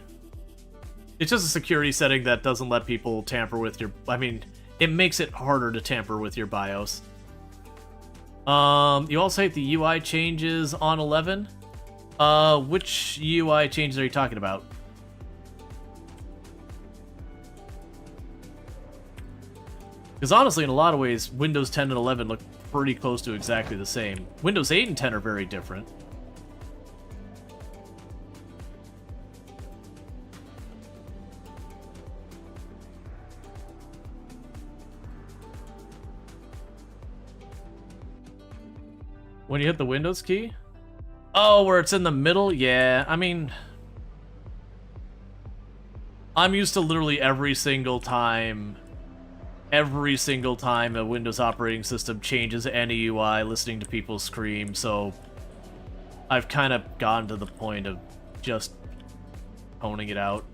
It's just a security setting that doesn't let people tamper with your... I mean, it makes it harder to tamper with your BIOS. You also hate the UI changes on 11. Which UI changes are you talking about? Because honestly, in a lot of ways, Windows 10 and 11 look pretty close to exactly the same. Windows 8 and 10 are very different. When you hit the Windows key? Oh, where it's in the middle? Yeah, I mean... I'm used to literally every single time a Windows operating system changes any UI, listening to people scream, so... I've kind of gotten to the point of just toning it out.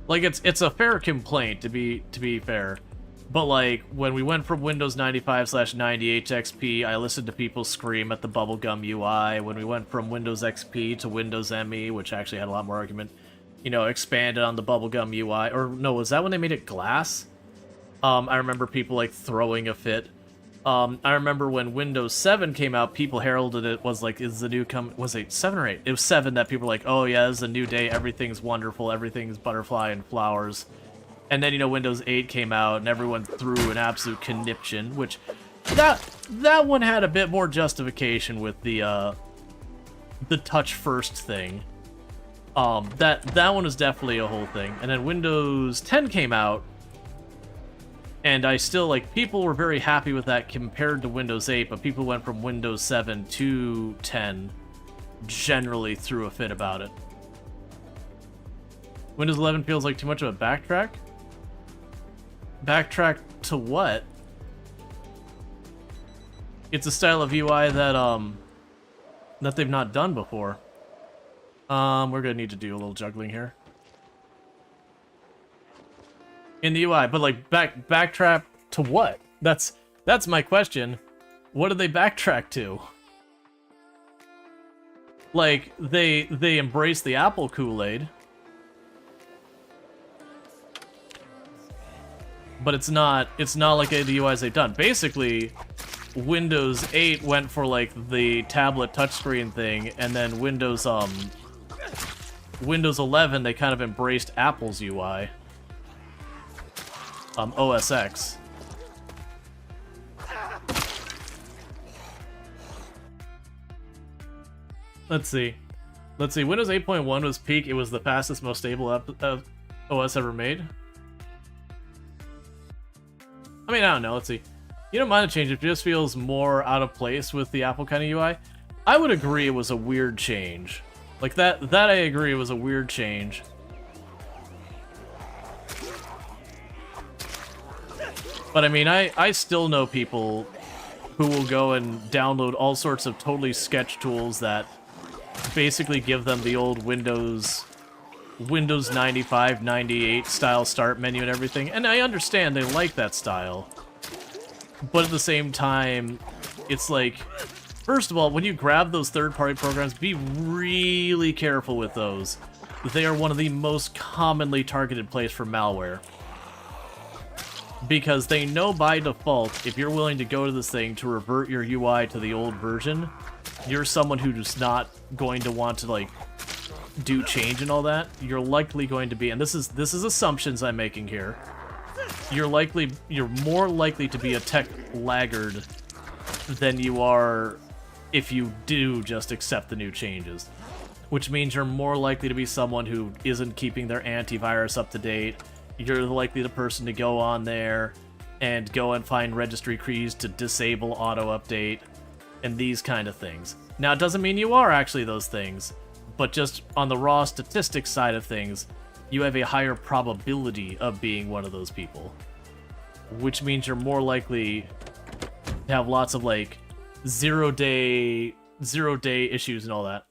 Like, it's a fair complaint, to be fair. But, like, when we went from Windows 95/98 to XP, I listened to people scream at the bubblegum UI. When we went from Windows XP to Windows ME, which actually had a lot more argument, you know, expanded on the bubblegum UI. Or, no, was that when they made it glass? I remember people, like, throwing a fit. I remember when Windows 7 came out, people heralded it, was like, is the new was it 7 or 8? It was 7 that people were like, oh yeah, this is a new day, everything's wonderful, everything's butterfly and flowers. And then, you know, Windows 8 came out, and everyone threw an absolute conniption, which, that one had a bit more justification with the touch first thing. That one was definitely a whole thing. And then Windows 10 came out, and I still, like, people were very happy with that compared to Windows 8, but people went from Windows 7 to 10, generally threw a fit about it. Windows 11 feels like too much of a backtrack? Backtrack to what? It's a style of UI that, that they've not done before. We're gonna need to do a little juggling here. In the UI, but like backtrack to what? That's my question. What did they backtrack to? Like they embrace the Apple Kool-Aid, but it's not like the UIs they've done. Basically, Windows 8 went for like the tablet touchscreen thing, and then Windows 11 they kind of embraced Apple's UI. OS X. Let's see. Windows 8.1 was peak. It was the fastest, most stable OS ever made. I mean, I don't know. Let's see. You don't mind the change. It just feels more out of place with the Apple kind of UI. I would agree it was a weird change. Like that I agree was a weird change. But I mean, I still know people who will go and download all sorts of totally sketch tools that basically give them the old Windows 95, 98 style start menu and everything. And I understand they like that style. But at the same time, it's like, first of all, when you grab those third-party programs, be really careful with those. They are one of the most commonly targeted places for malware. Because they know by default, if you're willing to go to this thing to revert your UI to the old version, you're someone who's not going to want to, like, do change and all that. You're likely going to be, and this is assumptions I'm making here, you're more likely to be a tech laggard than you are if you do just accept the new changes. Which means you're more likely to be someone who isn't keeping their antivirus up to date. You're likely the person to go on there and go and find registry keys to disable auto-update and these kind of things. Now, it doesn't mean you are actually those things, but just on the raw statistics side of things, you have a higher probability of being one of those people. Which means you're more likely to have lots of, like, zero-day issues and all that.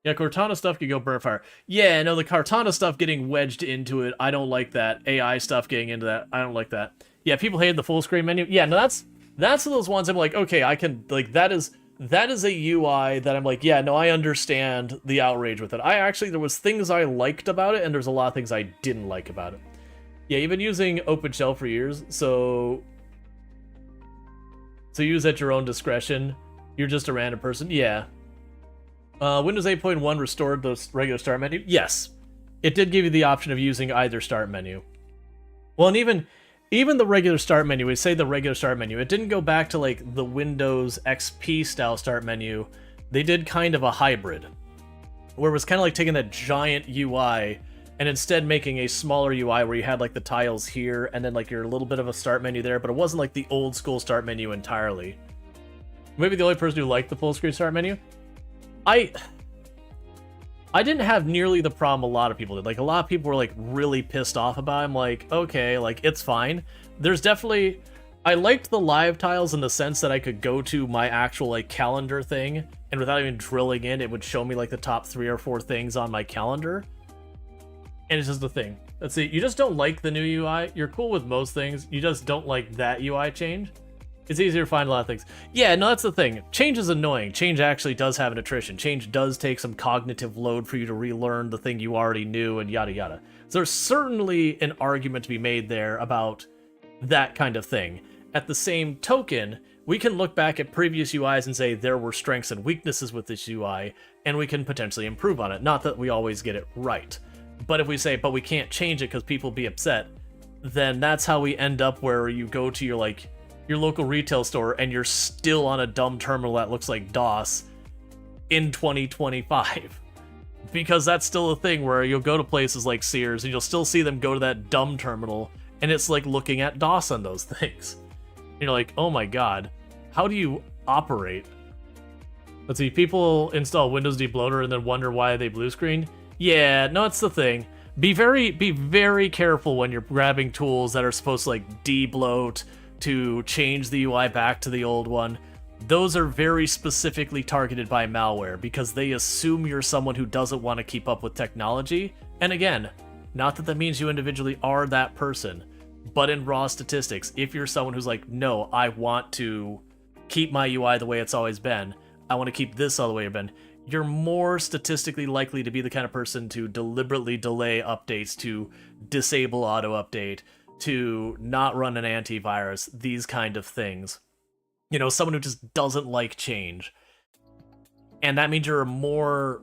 Yeah, Cortana stuff could go burn fire. Yeah, no, the Cortana stuff getting wedged into it, I don't like that. AI stuff getting into that, I don't like that. Yeah, people hated the full screen menu. Yeah, no, that's those ones I'm like, okay, I can, like, that is a UI that I'm like, yeah, no, I understand the outrage with it. There was things I liked about it, and there's a lot of things I didn't like about it. Yeah, you've been using OpenShell for years, so use at your own discretion. You're just a random person. Yeah. Windows 8.1 restored the regular start menu. Yes, it did give you the option of using either start menu. Well, and even the regular start menu, we say the regular start menu, it didn't go back to like the Windows XP style start menu. They did kind of a hybrid, where it was kind of like taking that giant UI and instead making a smaller UI where you had like the tiles here and then like your little bit of a start menu there, but it wasn't like the old school start menu entirely. Maybe the only person who liked the full screen start menu. I didn't have nearly the problem a lot of people did. Like, a lot of people were, like, really pissed off about it. I'm like, okay, like, it's fine. There's definitely... I liked the live tiles in the sense that I could go to my actual like calendar thing, and without even drilling in, it would show me like the top 3 or 4 things on my calendar. And it's just the thing. Let's see, you just don't like the new UI. You're cool with most things. You just don't like that UI change. It's easier to find a lot of things. Yeah, no, that's the thing. Change is annoying. Change actually does have an attrition. Change does take some cognitive load for you to relearn the thing you already knew and yada yada. So there's certainly an argument to be made there about that kind of thing. At the same token, we can look back at previous UIs and say there were strengths and weaknesses with this UI, and we can potentially improve on it. Not that we always get it right. But if we say, but we can't change it because people be upset, then that's how we end up where you go to your local retail store and you're still on a dumb terminal that looks like DOS in 2025. Because that's still a thing where you'll go to places like Sears and you'll still see them go to that dumb terminal, and it's like looking at DOS on those things. You're like, oh my god, how do you operate? Let's see, people install Windows debloater and then wonder why they blue screen. Yeah, no, it's the thing. Be very careful when you're grabbing tools that are supposed to like debloat to change the UI back to the old one. Those are very specifically targeted by malware because they assume you're someone who doesn't want to keep up with technology. And again, not that means you individually are that person, but in raw statistics, if you're someone who's like, no, I want to keep my UI the way it's always been, I want to keep this all the way it's been, you're more statistically likely to be the kind of person to deliberately delay updates, to disable auto-update, to not run an antivirus, these kind of things. You know, someone who just doesn't like change. And that means you're a more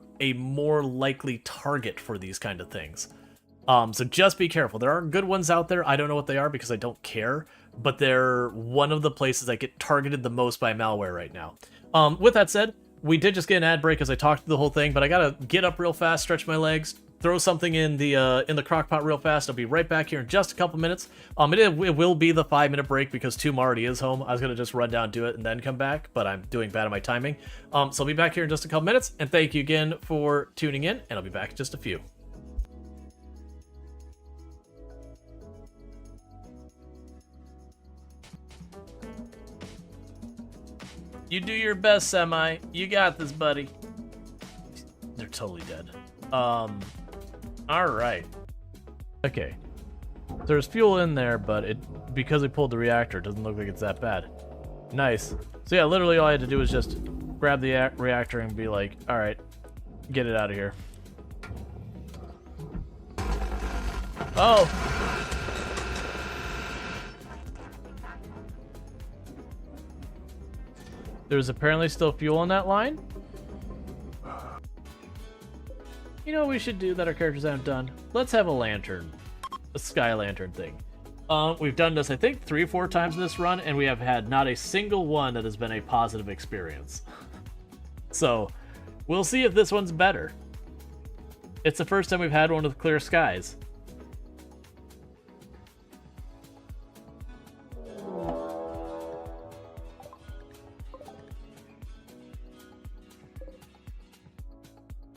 likely target for these kind of things. So just be careful. There are good ones out there. I don't know what they are because I don't care, but they're one of the places that get targeted the most by malware right now. With that said, we did just get an ad break as I talked through the whole thing, but I gotta get up real fast, stretch my legs, throw something in the crock pot real fast. I'll be right back here in just a couple minutes. It will be the 5-minute break because Tomb already is home. I was gonna just run down, do it, and then come back, but I'm doing bad at my timing. So I'll be back here in just a couple minutes, and thank you again for tuning in, and I'll be back in just a few. You do your best, Semi. You got this, buddy. They're totally dead. Alright. Okay. There's fuel in there, but because we pulled the reactor, it doesn't look like it's that bad. Nice. So yeah, literally all I had to do was just grab the reactor and be like, alright, get it out of here. Oh! There's apparently still fuel in that line. You know what we should do that our characters haven't done? Let's have a lantern. A sky lantern thing. We've done this, I think, 3 or 4 times in this run, and we have had not a single one that has been a positive experience. So, we'll see if this one's better. It's the first time we've had one with clear skies.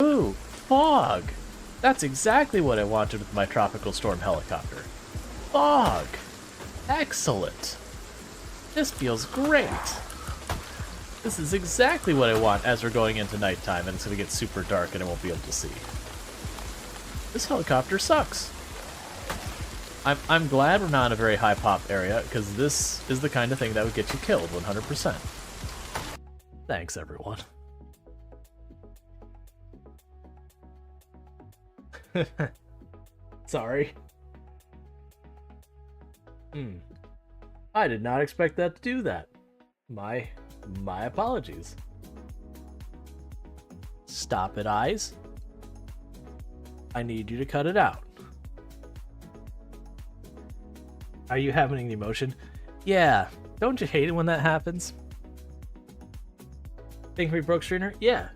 Ooh, fog! That's exactly what I wanted with my tropical storm helicopter. Fog! Excellent! This feels great! This is exactly what I want as we're going into nighttime and it's going to get super dark and I won't be able to see. This helicopter sucks! I'm glad we're not in a very high pop area, because this is the kind of thing that would get you killed 100%. Thanks, everyone. Sorry. I did not expect that to do that. My apologies. Stop it, eyes. I need you to cut it out. Are you having an emotion? Yeah. Don't you hate it when that happens? Think we broke Strainer? Yeah.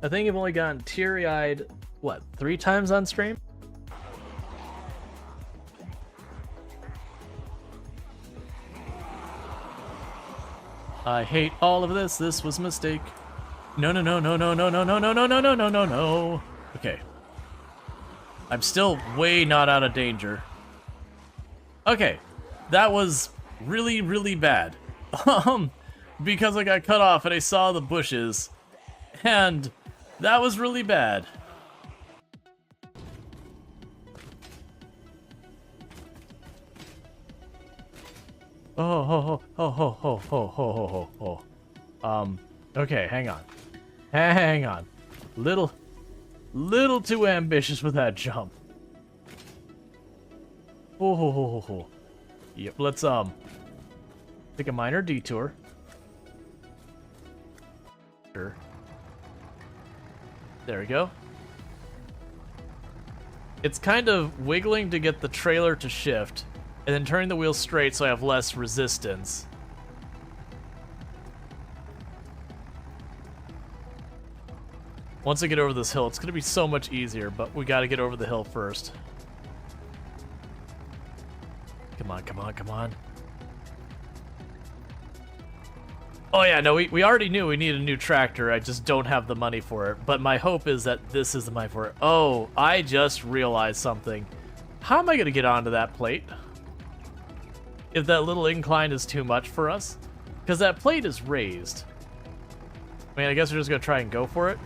I think I've only gotten teary-eyed, what, 3 times on stream? I hate all of this. This was a mistake. No, no, no, no, no, no, no, no, no, no, no, no, no, no, no. Okay. I'm still way not out of danger. Okay, that was really, really bad. Because I got cut off and I saw the bushes, and that was really bad. Okay, hang on. Hang on. Little too ambitious with that jump. Yep, let's, take a minor detour. Sure. There we go. It's kind of wiggling to get the trailer to shift, and then turning the wheel straight so I have less resistance. Once I get over this hill, it's going to be so much easier, but we got to get over the hill first. Come on, come on, come on. Oh yeah, no, we already knew we needed a new tractor. I just don't have the money for it. But my hope is that this is the money for it. Oh, I just realized something. How am I going to get onto that plate? If that little incline is too much for us? Because that plate is raised. I mean, I guess we're just going to try and go for it.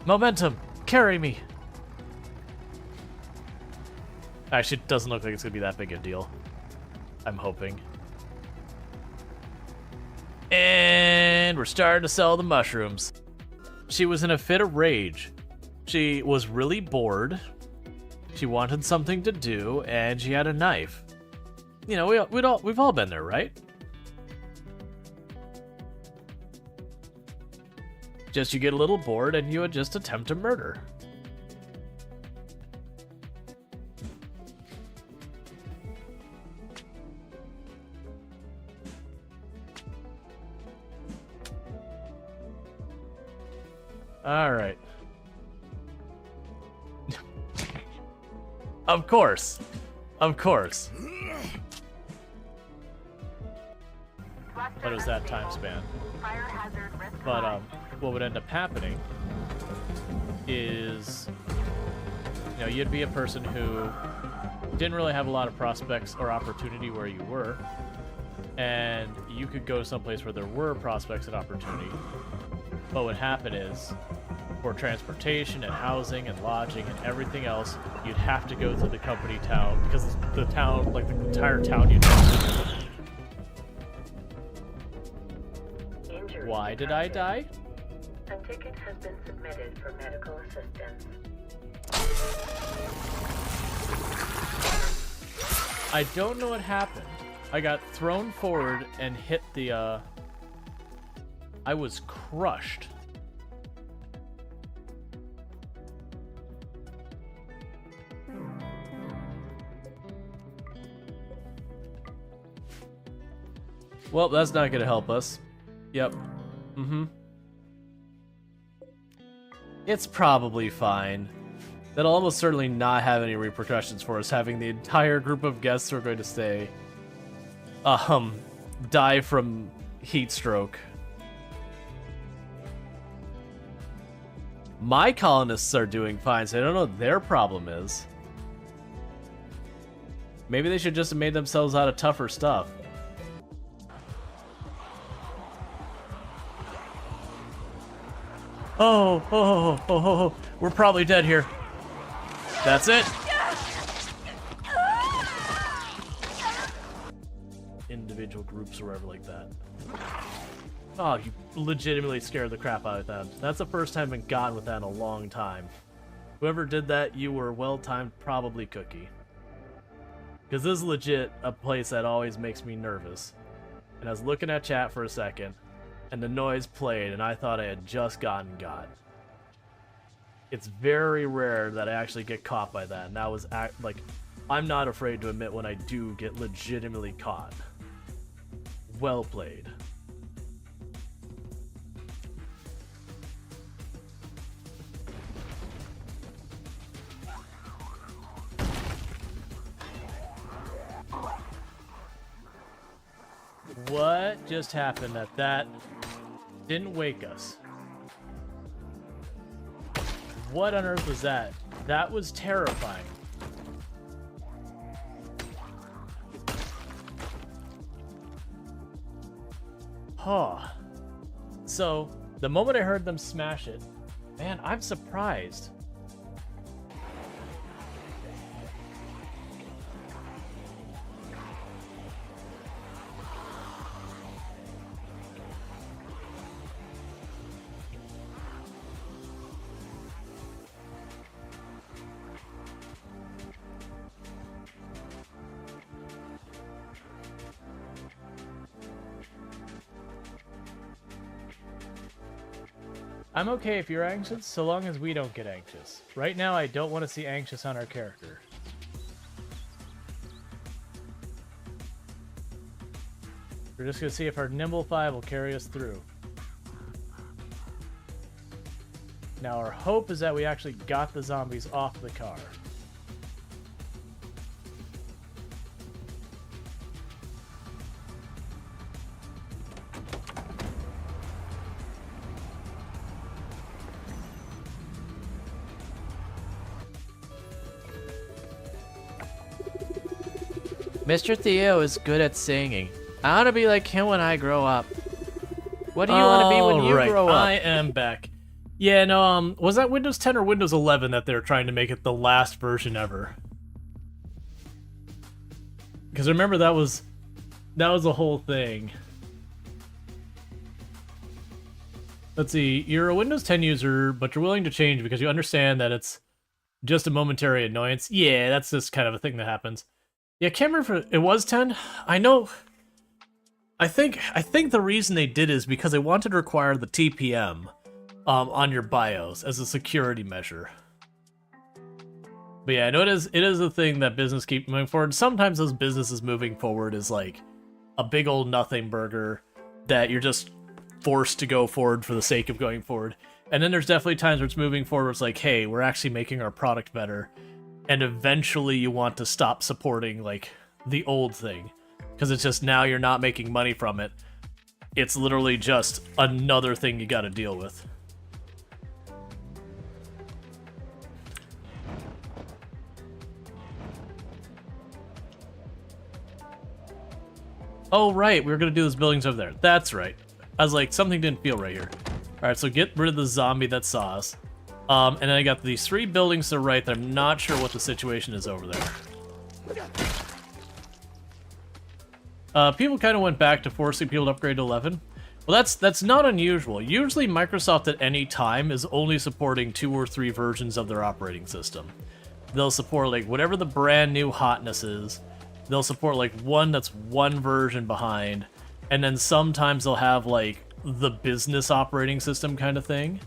Momentum, carry me. Actually, it doesn't look like it's going to be that big a deal. I'm hoping. And we're starting to sell the mushrooms. She was in a fit of rage. She was really bored. She wanted something to do, and she had a knife. You know, we've all been there, right? Just you get a little bored, and you would just attempt to murder. All right. Of course. Of course. What is that time span? But what would end up happening is, you know, you'd be a person who didn't really have a lot of prospects or opportunity where you were, and you could go someplace where there were prospects and opportunity. What would happen is, for transportation and housing and lodging and everything else, you'd have to go to the company town, because the town, like the entire town, you'd have to... Why did I die? A ticket has been submitted for medical assistance. I don't know what happened. I got thrown forward and hit the, I was crushed. Well, that's not gonna help us. Yep. It's probably fine. That'll almost certainly not have any repercussions for us, having the entire group of guests who are going to stay, die from heat stroke. My colonists are doing fine, so I don't know what their problem is. Maybe they should just have made themselves out of tougher stuff. Oh, we're probably dead here. That's it. Individual groups or whatever like that. Oh, you legitimately scared the crap out of that. That's the first time I've been gotten with that in a long time. Whoever did that, you were well-timed, probably Cookie. Because this is legit a place that always makes me nervous. And I was looking at chat for a second, and the noise played, and I thought I had just gotten got. It's very rare that I actually get caught by that, and that was like, I'm not afraid to admit when I do get legitimately caught. Well played. What just happened that didn't wake us? What on earth was that? That was terrifying. Huh. So, the moment I heard them smash it, man, I'm surprised. I'm okay if you're anxious, so long as we don't get anxious. Right now, I don't want to see anxious on our character. We're just going to see if our Nimble 5 will carry us through. Now, our hope is that we actually got the zombies off the car. Mr. Theo is good at singing. I want to be like him when I grow up. What do you want to be when you grow up? I am back. Yeah, no, was that Windows 10 or Windows 11 that they're trying to make it the last version ever? Because remember, that was the whole thing. Let's see, you're a Windows 10 user, but you're willing to change because you understand that it's just a momentary annoyance. Yeah, that's just kind of a thing that happens. Yeah, I can't remember if it was 10. I know. I think the reason they did is because they wanted to require the TPM on your BIOS as a security measure. But yeah, I know it is a thing that business keep moving forward. Sometimes those businesses moving forward is like a big old nothing burger that you're just forced to go forward for the sake of going forward. And then there's definitely times where it's moving forward where it's like, hey, we're actually making our product better. And eventually you want to stop supporting, like, the old thing. Because it's just now you're not making money from it. It's literally just another thing you gotta deal with. Oh, right, we were gonna do those buildings over there. That's right. I was like, something didn't feel right here. Alright, so get rid of the zombie that saw us. And then I got these 3 buildings to the right that I'm not sure what the situation is over there. People kind of went back to forcing people to upgrade to 11. Well, that's not unusual. Usually Microsoft at any time is only supporting 2 or 3 versions of their operating system. They'll support like whatever the brand new hotness is. They'll support like one that's one version behind. And then sometimes they'll have like the business operating system kind of thing.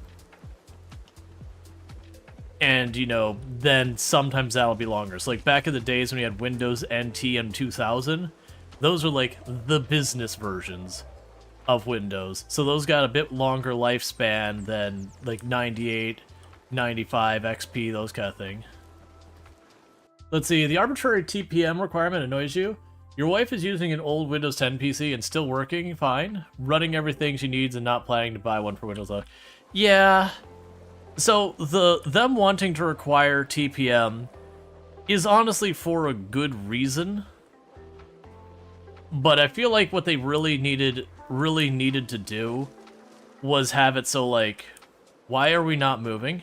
And, you know, then sometimes that'll be longer. So, like, back in the days when we had Windows NT and 2000, those were, like, the business versions of Windows. So those got a bit longer lifespan than, like, 98, 95, XP, those kind of thing. Let's see, the arbitrary TPM requirement annoys you. Your wife is using an old Windows 10 PC and still working fine, running everything she needs and not planning to buy one for Windows 11. Yeah... So, them wanting to require TPM is honestly for a good reason. But I feel like what they really needed to do was have it so, like, why are we not moving?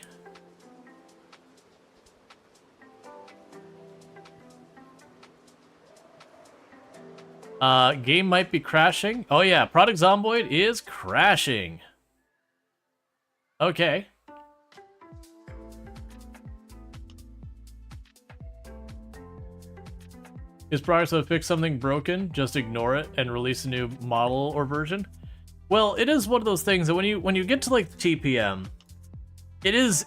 Game might be crashing. Oh yeah, Product Zomboid is crashing. Okay. Is progress to fix something broken, just ignore it and release a new model or version? Well, it is one of those things that when you get to like TPM, it is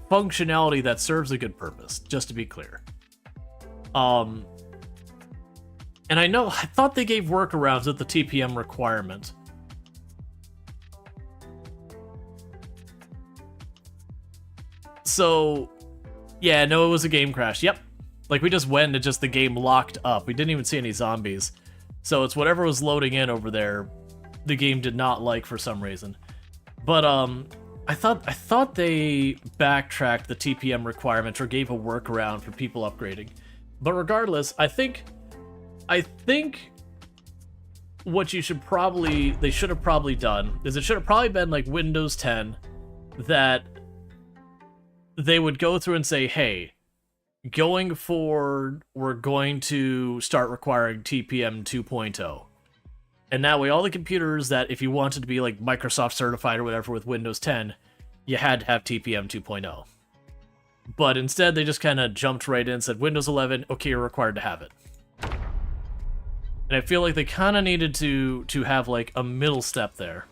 functionality that serves a good purpose, just to be clear. And I thought they gave workarounds at the TPM requirement. So, yeah, no, it was a game crash. Yep. Like, we just went and just the game locked up. We didn't even see any zombies. So it's whatever was loading in over there, the game did not like for some reason. But, I thought they backtracked the TPM requirement or gave a workaround for people upgrading. But regardless, I think what you should probably, they should have probably done, is it should have probably been like Windows 10 that they would go through and say, hey, going forward, we're going to start requiring TPM 2.0. And that way, all the computers that, if you wanted to be like Microsoft certified or whatever with Windows 10, you had to have TPM 2.0. But instead, they just kind of jumped right in and said, Windows 11, okay, you're required to have it. And I feel like they kind of needed to have like a middle step there.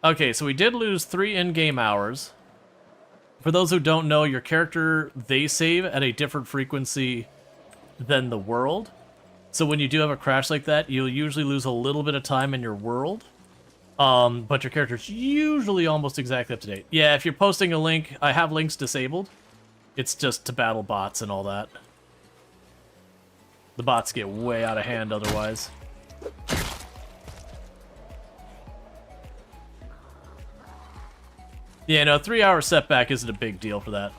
Okay, so we did lose 3 in-game hours. For those who don't know, your character, they save at a different frequency than the world. So when you do have a crash like that, you'll usually lose a little bit of time in your world. But your character's usually almost exactly up to date. Yeah, if you're posting a link, I have links disabled. It's just to battle bots and all that. The bots get way out of hand otherwise. Yeah, no, 3-hour setback isn't a big deal for that.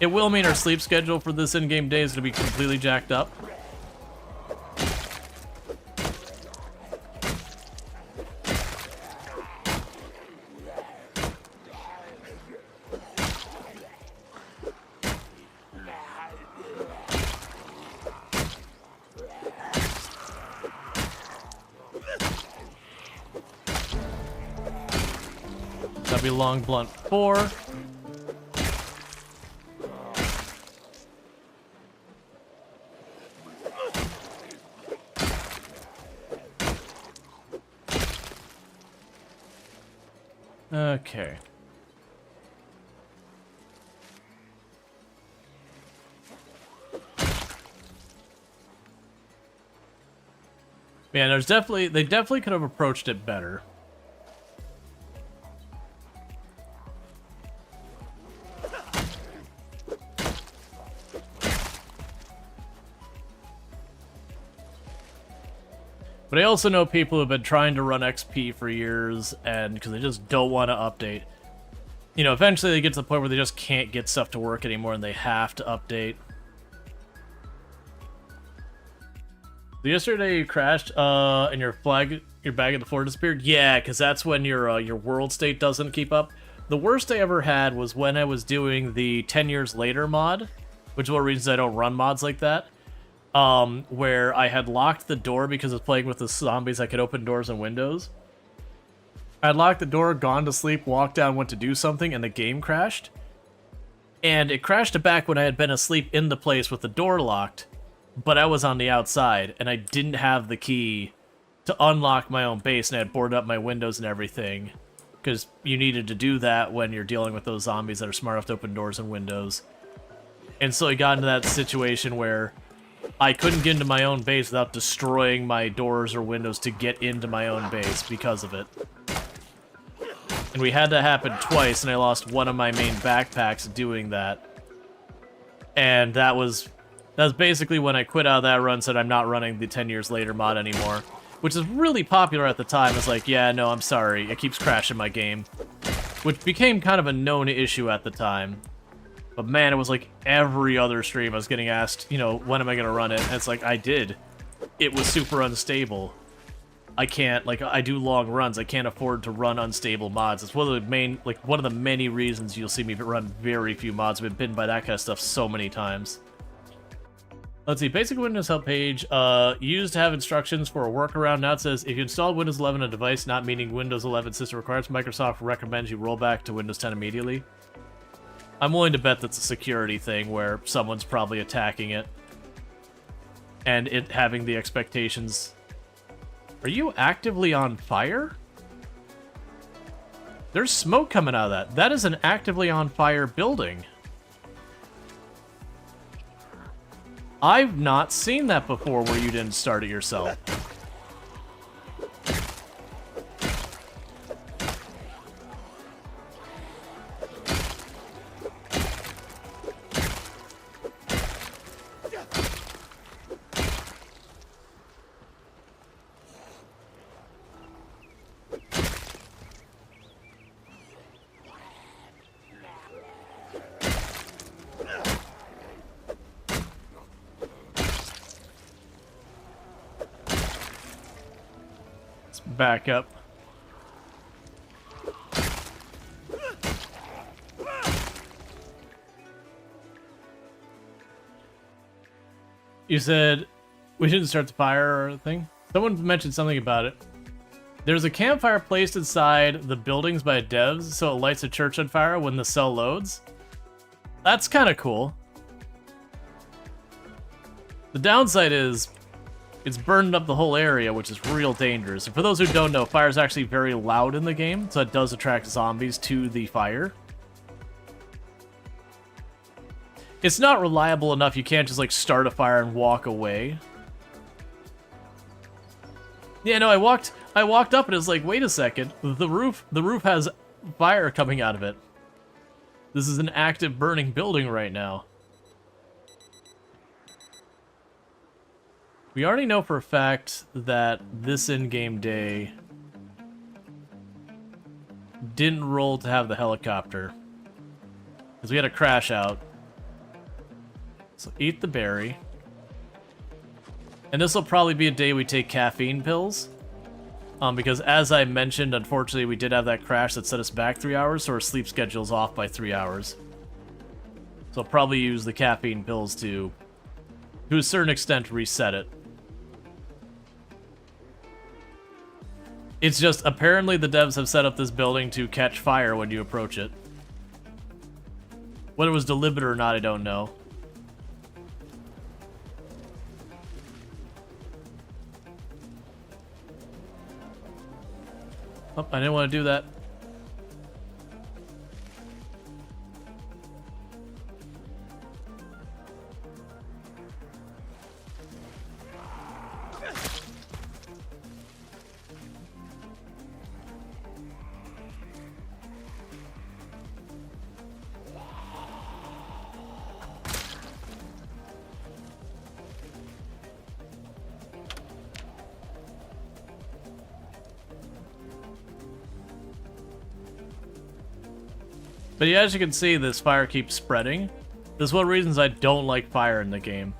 It will mean our sleep schedule for this in-game day is going to be completely jacked up. That'll be long blunt 4. Okay. Man, there's definitely, they definitely could have approached it better. But I also know people who've been trying to run XP for years, and because they just don't want to update. You know, eventually they get to the point where they just can't get stuff to work anymore, and they have to update. So yesterday you crashed, and your bag of the floor disappeared? Yeah, because that's when your world state doesn't keep up. The worst I ever had was when I was doing the 10 years later mod, which is one of the reasons I don't run mods like that. Where I had locked the door because I was playing with the zombies. I could open doors and windows. I had locked the door, gone to sleep, walked down, went to do something, and the game crashed. And it crashed back when I had been asleep in the place with the door locked, but I was on the outside, and I didn't have the key to unlock my own base, and I had boarded up my windows and everything. Because you needed to do that when you're dealing with those zombies that are smart enough to open doors and windows. And so I got into that situation where I couldn't get into my own base without destroying my doors or windows to get into my own base because of it. And we had that happen twice, and I lost one of my main backpacks doing that. And that was basically when I quit out of that run, said I'm not running the 10 years later mod anymore. Which is really popular at the time. It's like, yeah, no, I'm sorry. It keeps crashing my game. Which became kind of a known issue at the time. But man, it was like every other stream I was getting asked, you know, when am I going to run it? And it's like, I did. It was super unstable. I can't, like, I do long runs. I can't afford to run unstable mods. It's one of the main, like, one of the many reasons you'll see me run very few mods. I've been bitten by that kind of stuff so many times. Let's see, basic Windows help page, used to have instructions for a workaround. Now it says, if you install Windows 11 on a device not meeting Windows 11 system requirements, Microsoft recommends you roll back to Windows 10 immediately. I'm willing to bet that's a security thing where someone's probably attacking it. And it having the expectations. Are you actively on fire? There's smoke coming out of that. That is an actively on fire building. I've not seen that before where you didn't start it yourself. back up. You said we shouldn't start the fire or thing? Someone mentioned something about it. There's a campfire placed inside the buildings by devs, so it lights a church on fire when the cell loads. That's kind of cool. The downside is it's burned up the whole area, which is real dangerous. And for those who don't know, fire is actually very loud in the game, so it does attract zombies to the fire. It's not reliable enough. You can't just like start a fire and walk away. Yeah, no, I walked up and it was like, wait a second, the roof has fire coming out of it. This is an active burning building right now. We already know for a fact that this in-game day didn't roll to have the helicopter, because we had a crash out. So eat the berry. And this will probably be a day we take caffeine pills. Because as I mentioned, unfortunately, we did have that crash that set us back 3 hours, so our sleep schedule's off by 3 hours. So I'll probably use the caffeine pills to a certain extent, reset it. It's just, apparently the devs have set up this building to catch fire when you approach it. Whether it was deliberate or not, I don't know. Oh, I didn't want to do that. But yeah, as you can see, this fire keeps spreading. This is one of the reasons I don't like fire in the game.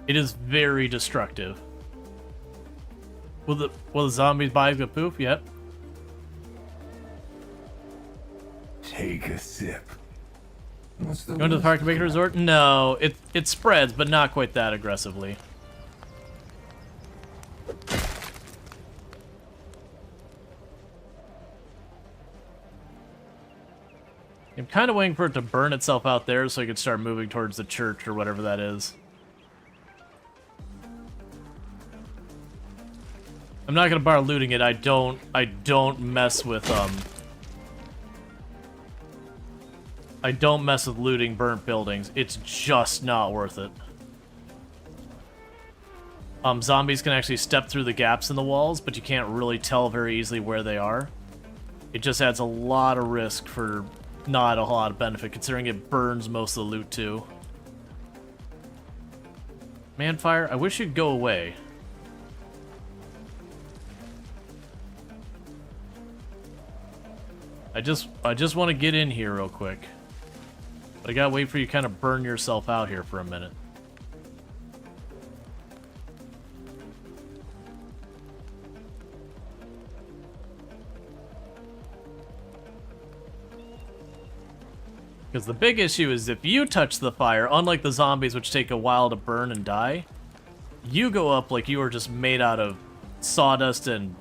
It is very destructive. Will the zombies' bodies go poof? Yep. Take a sip. Going to the park to make a resort? No, it spreads, but not quite that aggressively. I'm kind of waiting for it to burn itself out there so I can start moving towards the church or whatever that is. I'm not gonna bother looting it. I don't mess with I don't mess with looting burnt buildings. It's just not worth it. Zombies can actually step through the gaps in the walls, but you can't really tell very easily where they are. It just adds a lot of risk for not a whole lot of benefit, considering it burns most of the loot too. Manfire, I wish you'd go away. I just want to get in here real quick. But I gotta wait for you to kind of burn yourself out here for a minute. Because the big issue is if you touch the fire, unlike the zombies which take a while to burn and die, you go up like you were just made out of sawdust and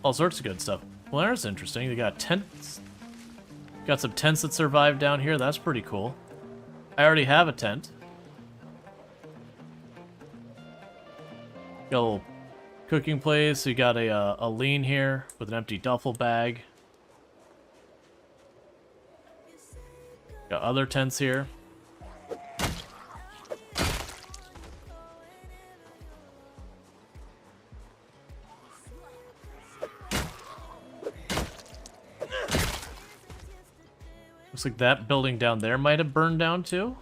all sorts of good stuff. Well, that's interesting. They got tents. Got some tents that survived down here. That's pretty cool. I already have a tent. Got a little cooking place. We got a lean here with an empty duffel bag. Got other tents here. Looks like that building down there might have burned down too.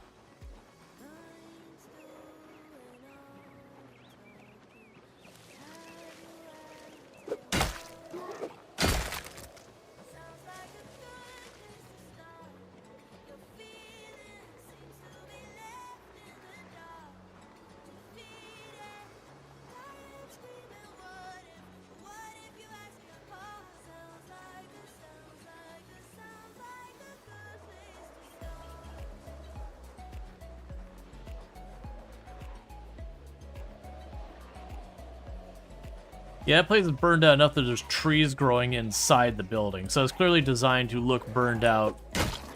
Yeah, that place is burned out enough that there's trees growing inside the building, so it's clearly designed to look burned out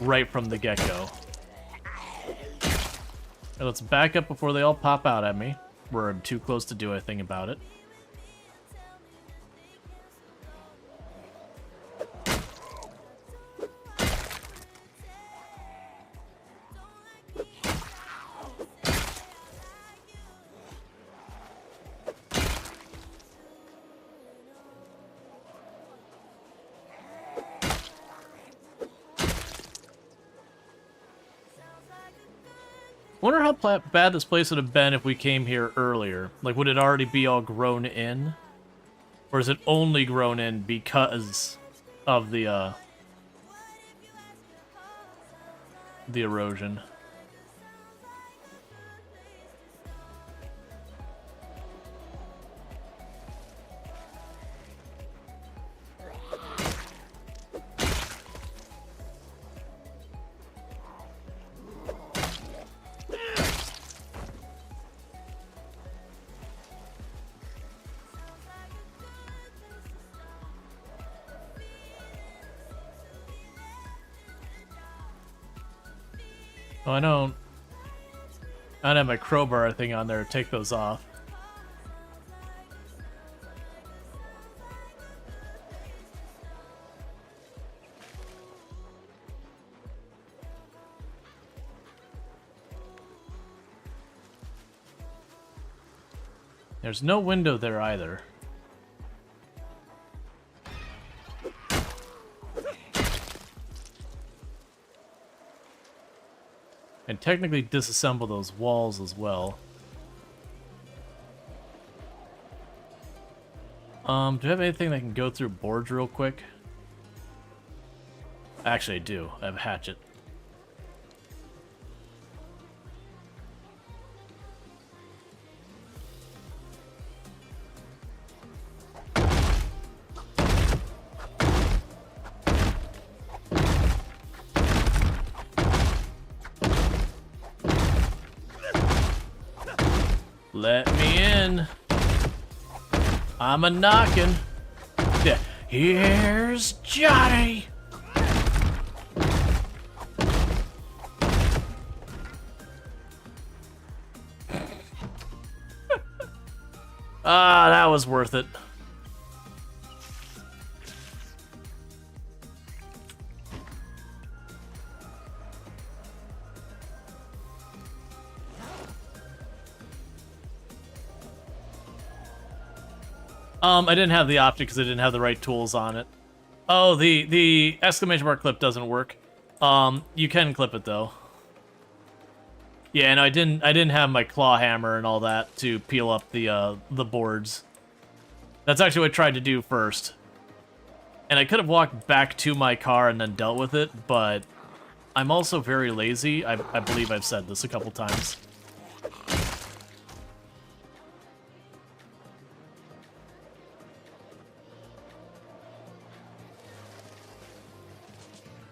right from the get-go. Let's back up before they all pop out at me. We're too close to do anything about it. Wonder how bad this place would have been if we came here earlier. Like, would it already be all grown in? Or is it only grown in because of the erosion? Oh, I don't have my crowbar thing on there to take those off. There's no window there either. And technically disassemble those walls as well. Do I have anything that can go through boards real quick? Actually, I do. I have a hatchet. Let me in. I'm a knocking. Yeah. Here's Johnny. Ah, that was worth it. I didn't have the option because I didn't have the right tools on it. Oh, the exclamation mark clip doesn't work. You can clip it though. Yeah, no, I didn't have my claw hammer and all that to peel up the boards. That's actually what I tried to do first. And I could have walked back to my car and then dealt with it, but I'm also very lazy. I believe I've said this a couple times.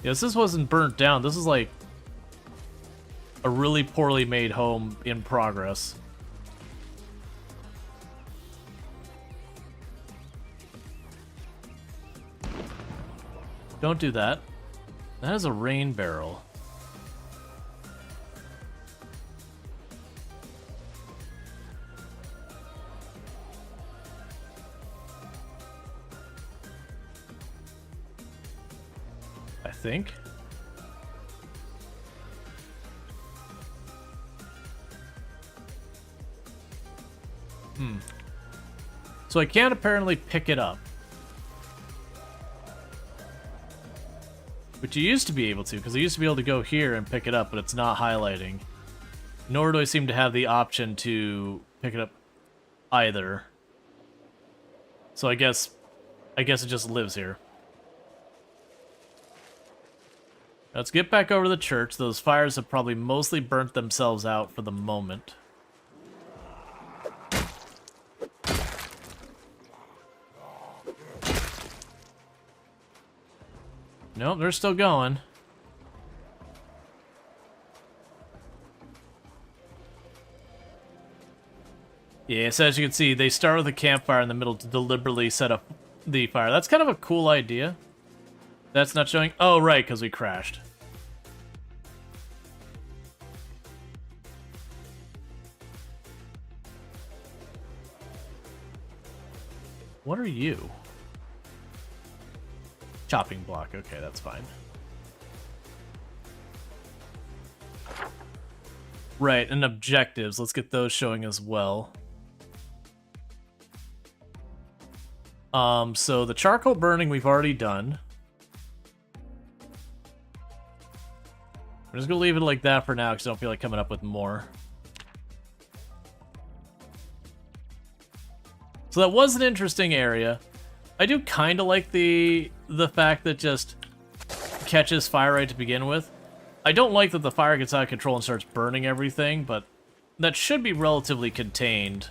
Yes, this wasn't burnt down. This is like a really poorly made home in progress. Don't do that. That is a rain barrel. I think. So I can't apparently pick it up. Which you used to be able to, because I used to be able to go here and pick it up, but it's not highlighting. Nor do I seem to have the option to pick it up either. So I guess it just lives here. Let's get back over to the church. Those fires have probably mostly burnt themselves out for the moment. Nope, they're still going. Yeah, so as you can see, they start with a campfire in the middle to deliberately set up the fire. That's kind of a cool idea. That's not showing... Oh, right, because we crashed. What are you? Chopping block. Okay, that's fine. Right, and objectives. Let's get those showing as well. So the charcoal burning we've already done. I'm just gonna leave it like that for now because I don't feel like coming up with more. So that was an interesting area. I do kind of like the fact that just catches fire right to begin with. I don't like that the fire gets out of control and starts burning everything, but that should be relatively contained.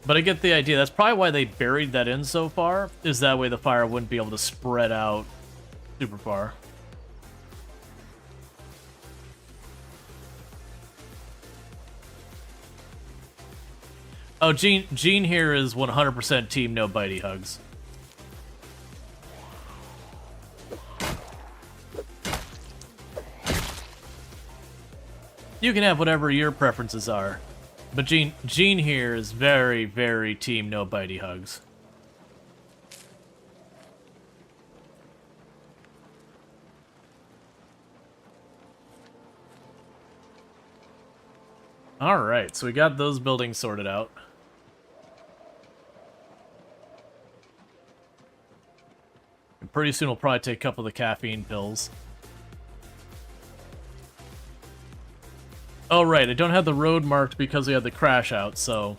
But I get the idea. That's probably why they buried that in so far, is that way the fire wouldn't be able to spread out super far. Oh, Gene here is 100% team no bitey hugs. You can have whatever your preferences are. But Gene here is very, very team no bitey hugs. Alright, so we got those buildings sorted out. And pretty soon we'll probably take a couple of the caffeine pills. Oh, right, I don't have the road marked because we had the crash out, so...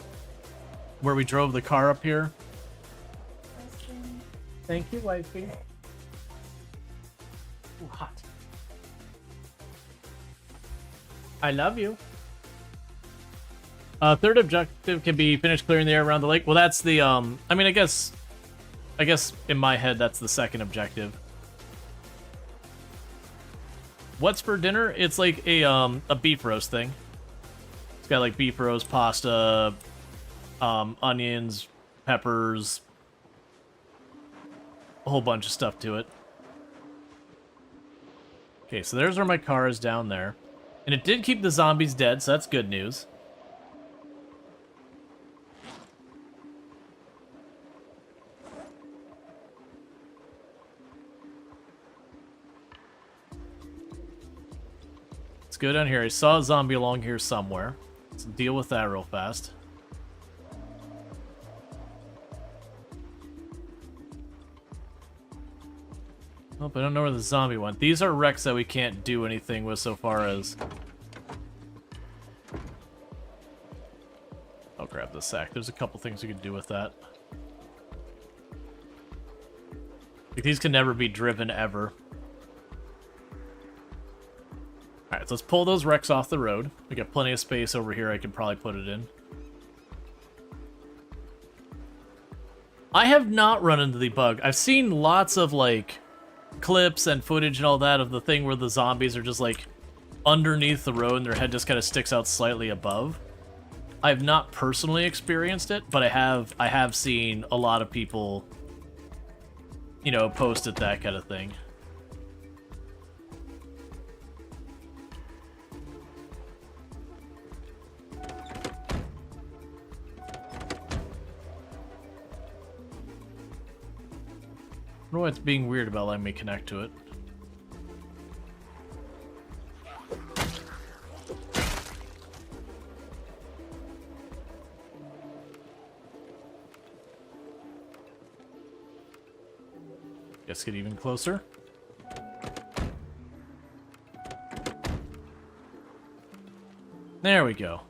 Where we drove the car up here. Thank you, wifey. Ooh, hot. I love you. Third objective can be finished clearing the air around the lake. Well, that's the, I mean, I guess in my head, that's the second objective. What's for dinner? It's like a beef roast thing. It's got like beef roast, pasta, onions, peppers, a whole bunch of stuff to it. Okay, so there's where my car is down there. And it did keep the zombies dead, so that's good news. Let's go down here. I saw a zombie along here somewhere. Let's deal with that real fast. Oh, I don't know where the zombie went. These are wrecks that we can't do anything with so far as... I'll grab the sack. There's a couple things we can do with that. Like, these can never be driven ever. Alright, so let's pull those wrecks off the road. We got plenty of space over here I could probably put it in. I have not run into the bug. I've seen lots of, like, clips and footage and all that of the thing where the zombies are just, like, underneath the road and their head just kind of sticks out slightly above. I have not personally experienced it, but I have seen a lot of people, you know, post at that kind of thing. I don't know what's being weird about letting me connect to it. Guess get even closer. There we go.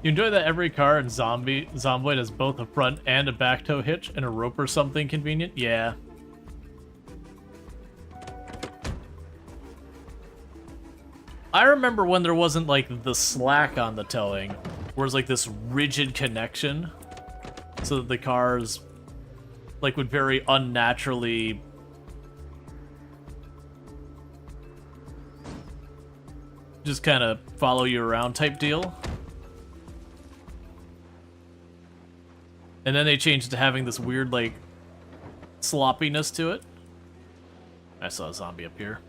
You enjoy that every car in Zomboid has both a front and a back tow hitch and a rope or something convenient? Yeah. I remember when there wasn't, like, the slack on the towing, where it's like this rigid connection, so that the cars, like, would very unnaturally just kind of follow you around type deal. And then they changed to having this weird, like, sloppiness to it. I saw a zombie up here.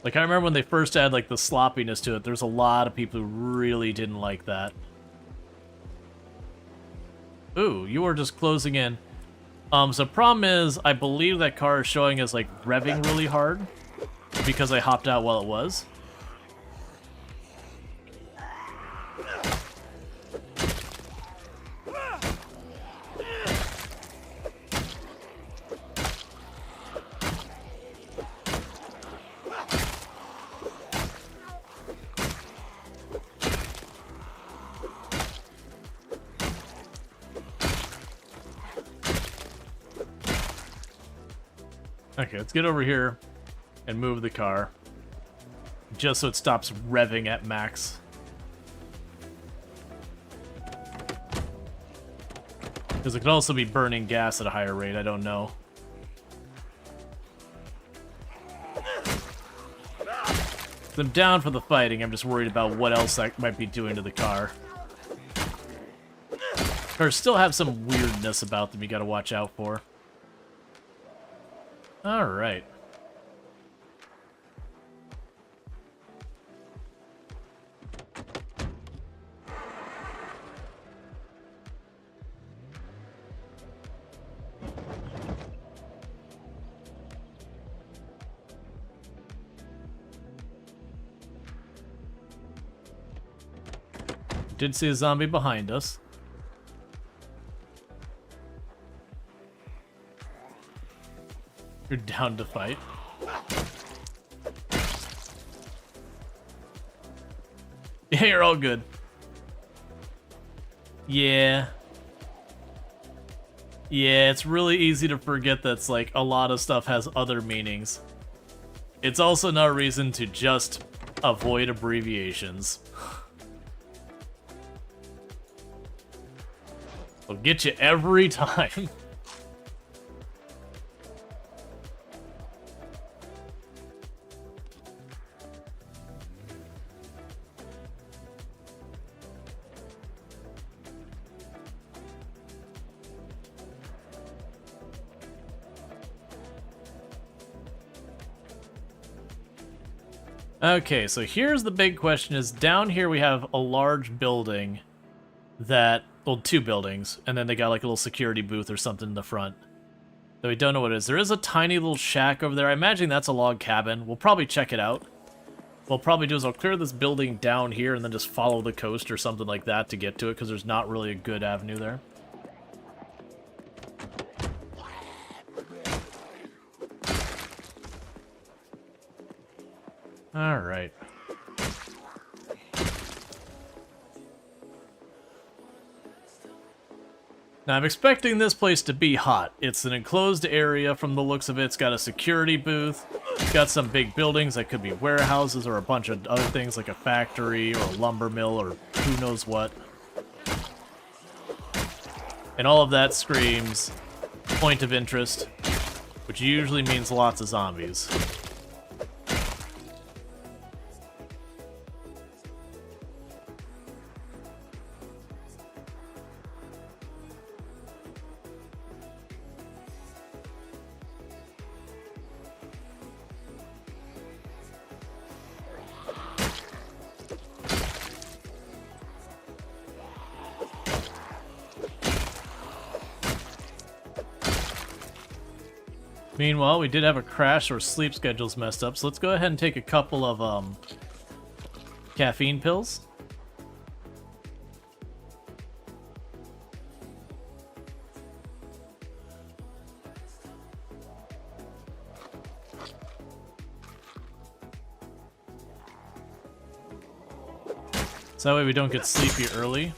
Like, I remember when they first had, like, the sloppiness to it, there's a lot of people who really didn't like that. Ooh, you are just closing in. So problem is, I believe that car is showing as, like, revving really hard, because I hopped out while it was. Okay, let's get over here and move the car, just so it stops revving at max. Because it could also be burning gas at a higher rate, I don't know. I'm down for the fighting, I'm just worried about what else that might be doing to the car. Cars still have some weirdness about them you gotta watch out for. Alright. Did see a zombie behind us. You're down to fight. Yeah, you're all good. Yeah. Yeah, it's really easy to forget that's like a lot of stuff has other meanings. It's also no reason to just avoid abbreviations. They'll get you every time. Okay, so here's the big question is, down here we have a large building that, well, two buildings, and then they got like a little security booth or something in the front that we don't know what it is. There is a tiny little shack over there. I imagine that's a log cabin. We'll probably check it out. What we'll probably do is I'll clear this building down here and then just follow the coast or something like that to get to it, because there's not really a good avenue there. Alright. Now, I'm expecting this place to be hot. It's an enclosed area from the looks of it. It's got a security booth. It's got some big buildings that could be warehouses or a bunch of other things like a factory or a lumber mill or who knows what. And all of that screams point of interest, which usually means lots of zombies. Meanwhile, we did have a crash or sleep schedules messed up, so let's go ahead and take a couple of caffeine pills. So that way we don't get sleepy early.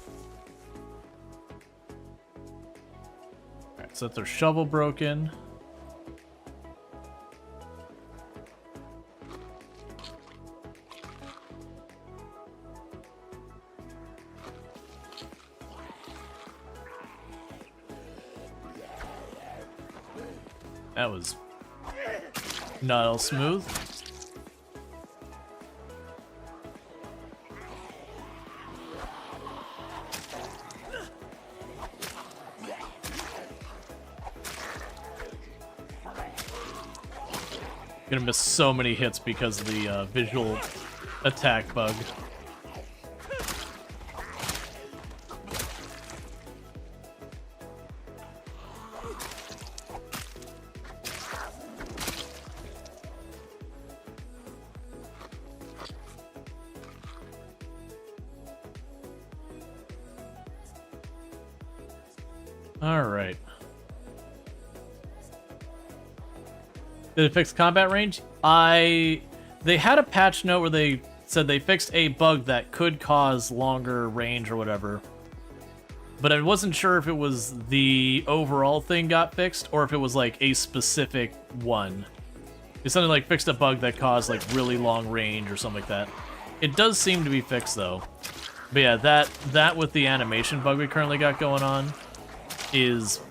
Alright, so that's our shovel broken. That was not all smooth. Gonna miss so many hits because of the visual attack bug. Alright. Did it fix combat range? They had a patch note where they said they fixed a bug that could cause longer range or whatever. But I wasn't sure if it was the overall thing got fixed or if it was like a specific one. It's something like fixed a bug that caused like really long range or something like that. It does seem to be fixed though. But yeah, that with the animation bug we currently got going on is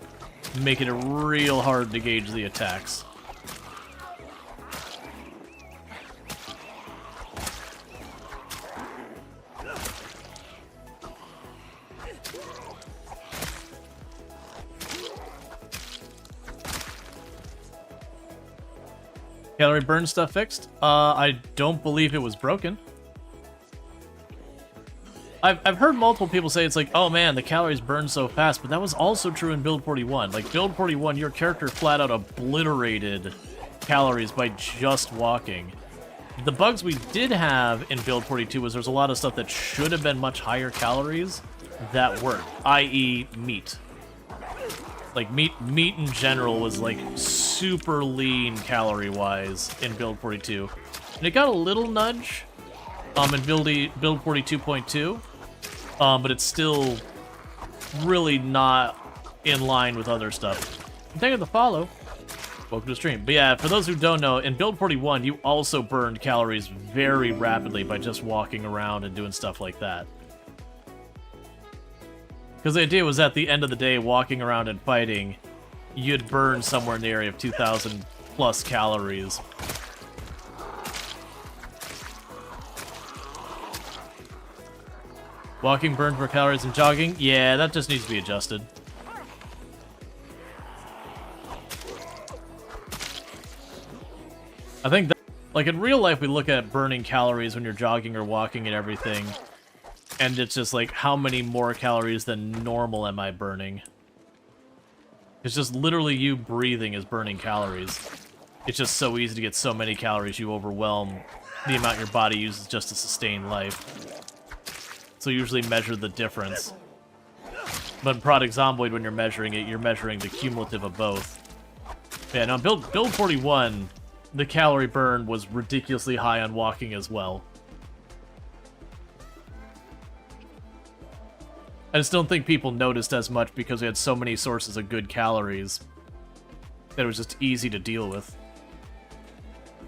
making it real hard to gauge the attacks. Calorie burn stuff fixed? I don't believe it was broken. I've heard multiple people say it's like, oh man, the calories burn so fast, but that was also true in Build 41. Like, Build 41, your character flat out obliterated calories by just walking. The bugs we did have in Build 42 was there's a lot of stuff that should have been much higher calories that worked, i.e. meat. Like, meat in general was, like, super lean calorie-wise in Build 42. And it got a little nudge in Build 42.2, but it's still really not in line with other stuff. Thank you for the follow. Welcome to the stream. But yeah, for those who don't know, in Build 41, you also burned calories very rapidly by just walking around and doing stuff like that. Because the idea was at the end of the day, walking around and fighting, you'd burn somewhere in the area of 2,000 plus calories. Walking burns more calories than jogging? Yeah, that just needs to be adjusted. I think that, like, in real life, we look at burning calories when you're jogging or walking and everything. And it's just like, how many more calories than normal am I burning? It's just literally you breathing is burning calories. It's just so easy to get so many calories you overwhelm the amount your body uses just to sustain life. So usually measure the difference. But in Product Zomboid, when you're measuring it, you're measuring the cumulative of both. Yeah, now Build 41, the calorie burn was ridiculously high on walking as well. I just don't think people noticed as much because we had so many sources of good calories that it was just easy to deal with.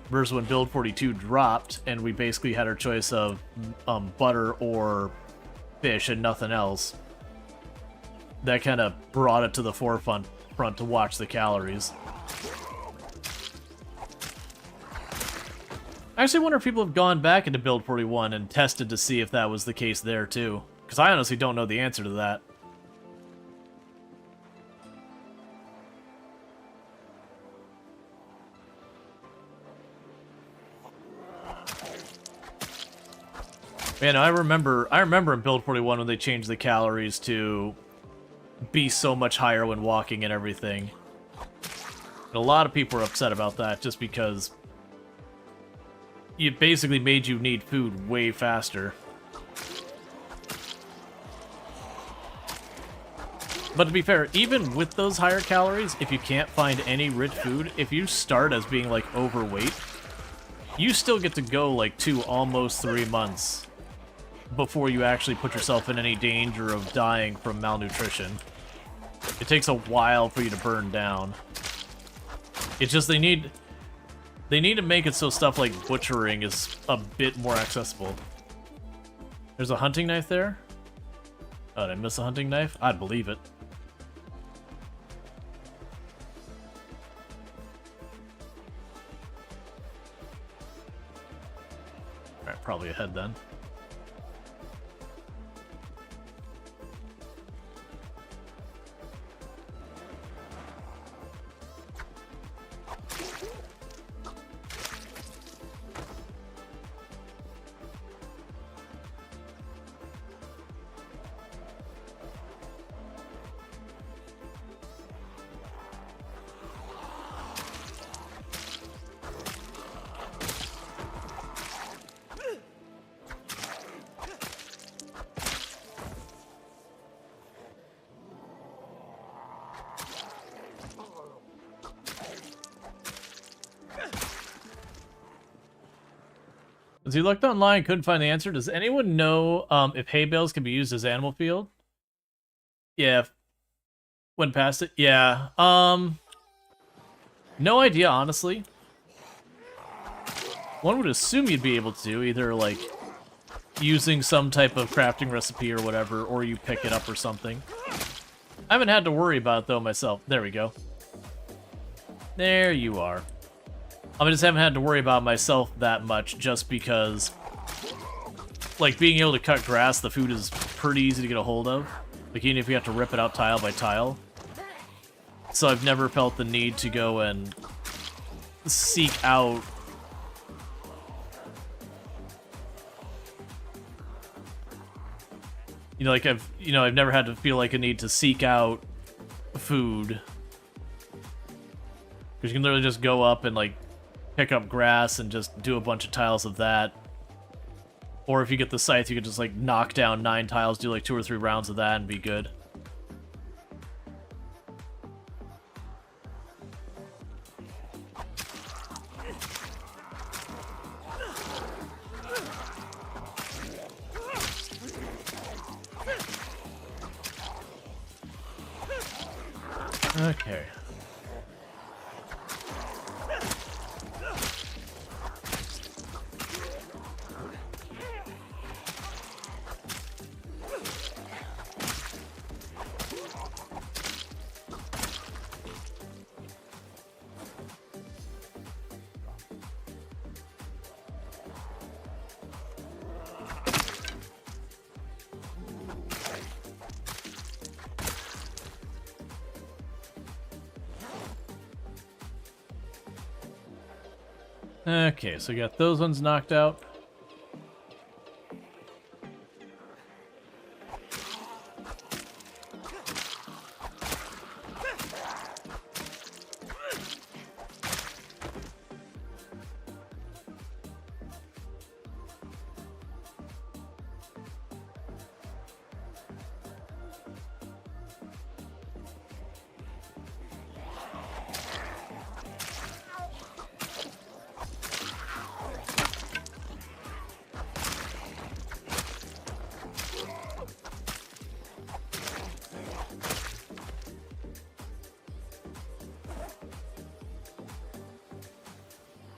Versus when Build 42 dropped and we basically had our choice of butter or fish and nothing else. That kind of brought it to the forefront to watch the calories. I actually wonder if people have gone back into Build 41 and tested to see if that was the case there too. Because I honestly don't know the answer to that. Man, I remember in Build 41 when they changed the calories to be so much higher when walking and everything. And a lot of people were upset about that just because it basically made you need food way faster. But to be fair, even with those higher calories, if you can't find any rich food, if you start as being, like, overweight, you still get to go, like, 2, almost 3 months before you actually put yourself in any danger of dying from malnutrition. It takes a while for you to burn down. It's just they need to make it so stuff like butchering is a bit more accessible. There's a hunting knife there? Oh, did I miss a hunting knife? I'd believe it. Alright, probably ahead then. As he looked online, couldn't find the answer. Does anyone know if hay bales can be used as animal feed? Yeah. Went past it? Yeah. No idea, honestly. One would assume you'd be able to, either, like, using some type of crafting recipe or whatever, or you pick it up or something. I haven't had to worry about it, though, myself. There we go. There you are. I just haven't had to worry about myself that much, just because, like, being able to cut grass, the food is pretty easy to get a hold of. Like, even if you have to rip it out tile by tile. So I've never felt the need to go and seek out... You know, like, I've never had to feel like a need to seek out food. Because you can literally just go up and, like, pick up grass and just do a bunch of tiles of that. Or if you get the scythe, you can just, like, knock down 9 tiles, do, like, 2 or 3 rounds of that and be good. Okay. Okay, so we got those ones knocked out.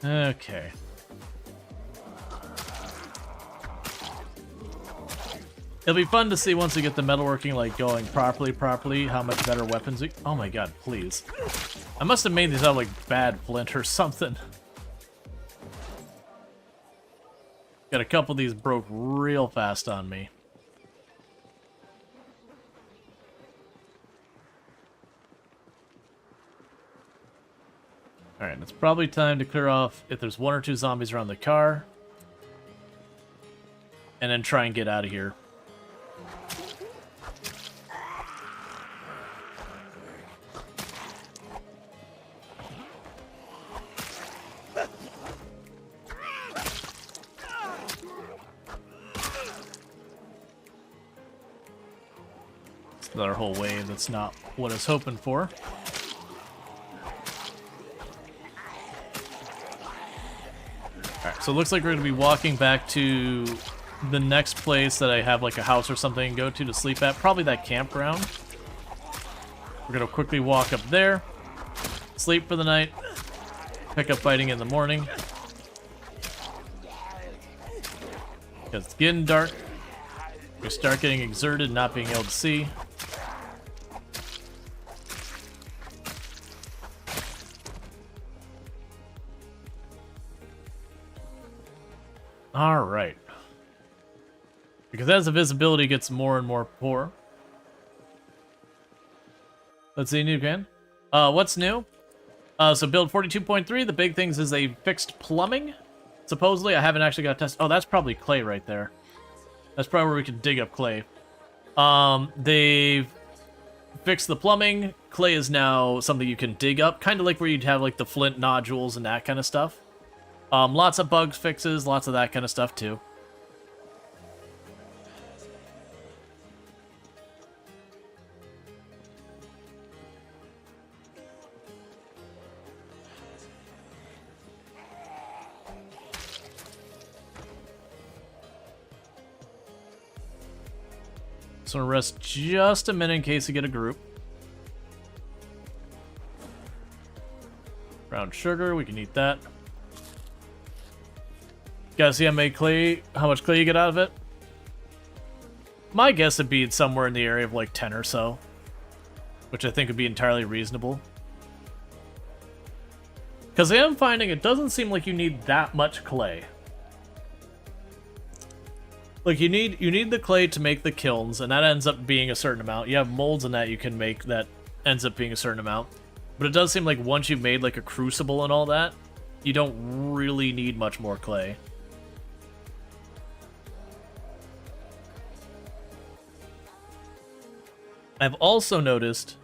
Okay. It'll be fun to see once we get the metalworking, like, going properly, how much better weapons we... Oh my god, please. I must have made these out of, like, bad flint or something. Got a couple of these broke real fast on me. Alright, it's probably time to clear off if there's 1 or 2 zombies around the car. And then try and get out of here. It's another whole wave that's not what I was hoping for. Alright, so it looks like we're going to be walking back to the next place that I have like a house or something to go to sleep at, probably that campground. We're gonna quickly walk up there, sleep for the night, pick up fighting in the morning. Because it's getting dark. We start getting exerted, not being able to see. Alright. Because as the visibility gets more and more poor. Let's see, new can. What's new? So build 42.3, the big things is they fixed plumbing. Supposedly, I haven't actually got to test. Oh, that's probably clay right there. That's probably where we can dig up clay. They've fixed the plumbing. Clay is now something you can dig up, kind of like where you'd have like the flint nodules and that kind of stuff. Lots of bugs fixes, lots of that kind of stuff too. So I'm gonna rest just a minute in case we get a group. Brown sugar, we can eat that. Gotta see how much clay you get out of it. My guess would be somewhere in the area of like 10 or so, which I think would be entirely reasonable. Because I am finding it doesn't seem like you need that much clay. Like you need the clay to make the kilns, and that ends up being a certain amount. You have molds in that you can make that ends up being a certain amount. But it does seem like once you've made like a crucible and all that, you don't really need much more clay. I've also noticed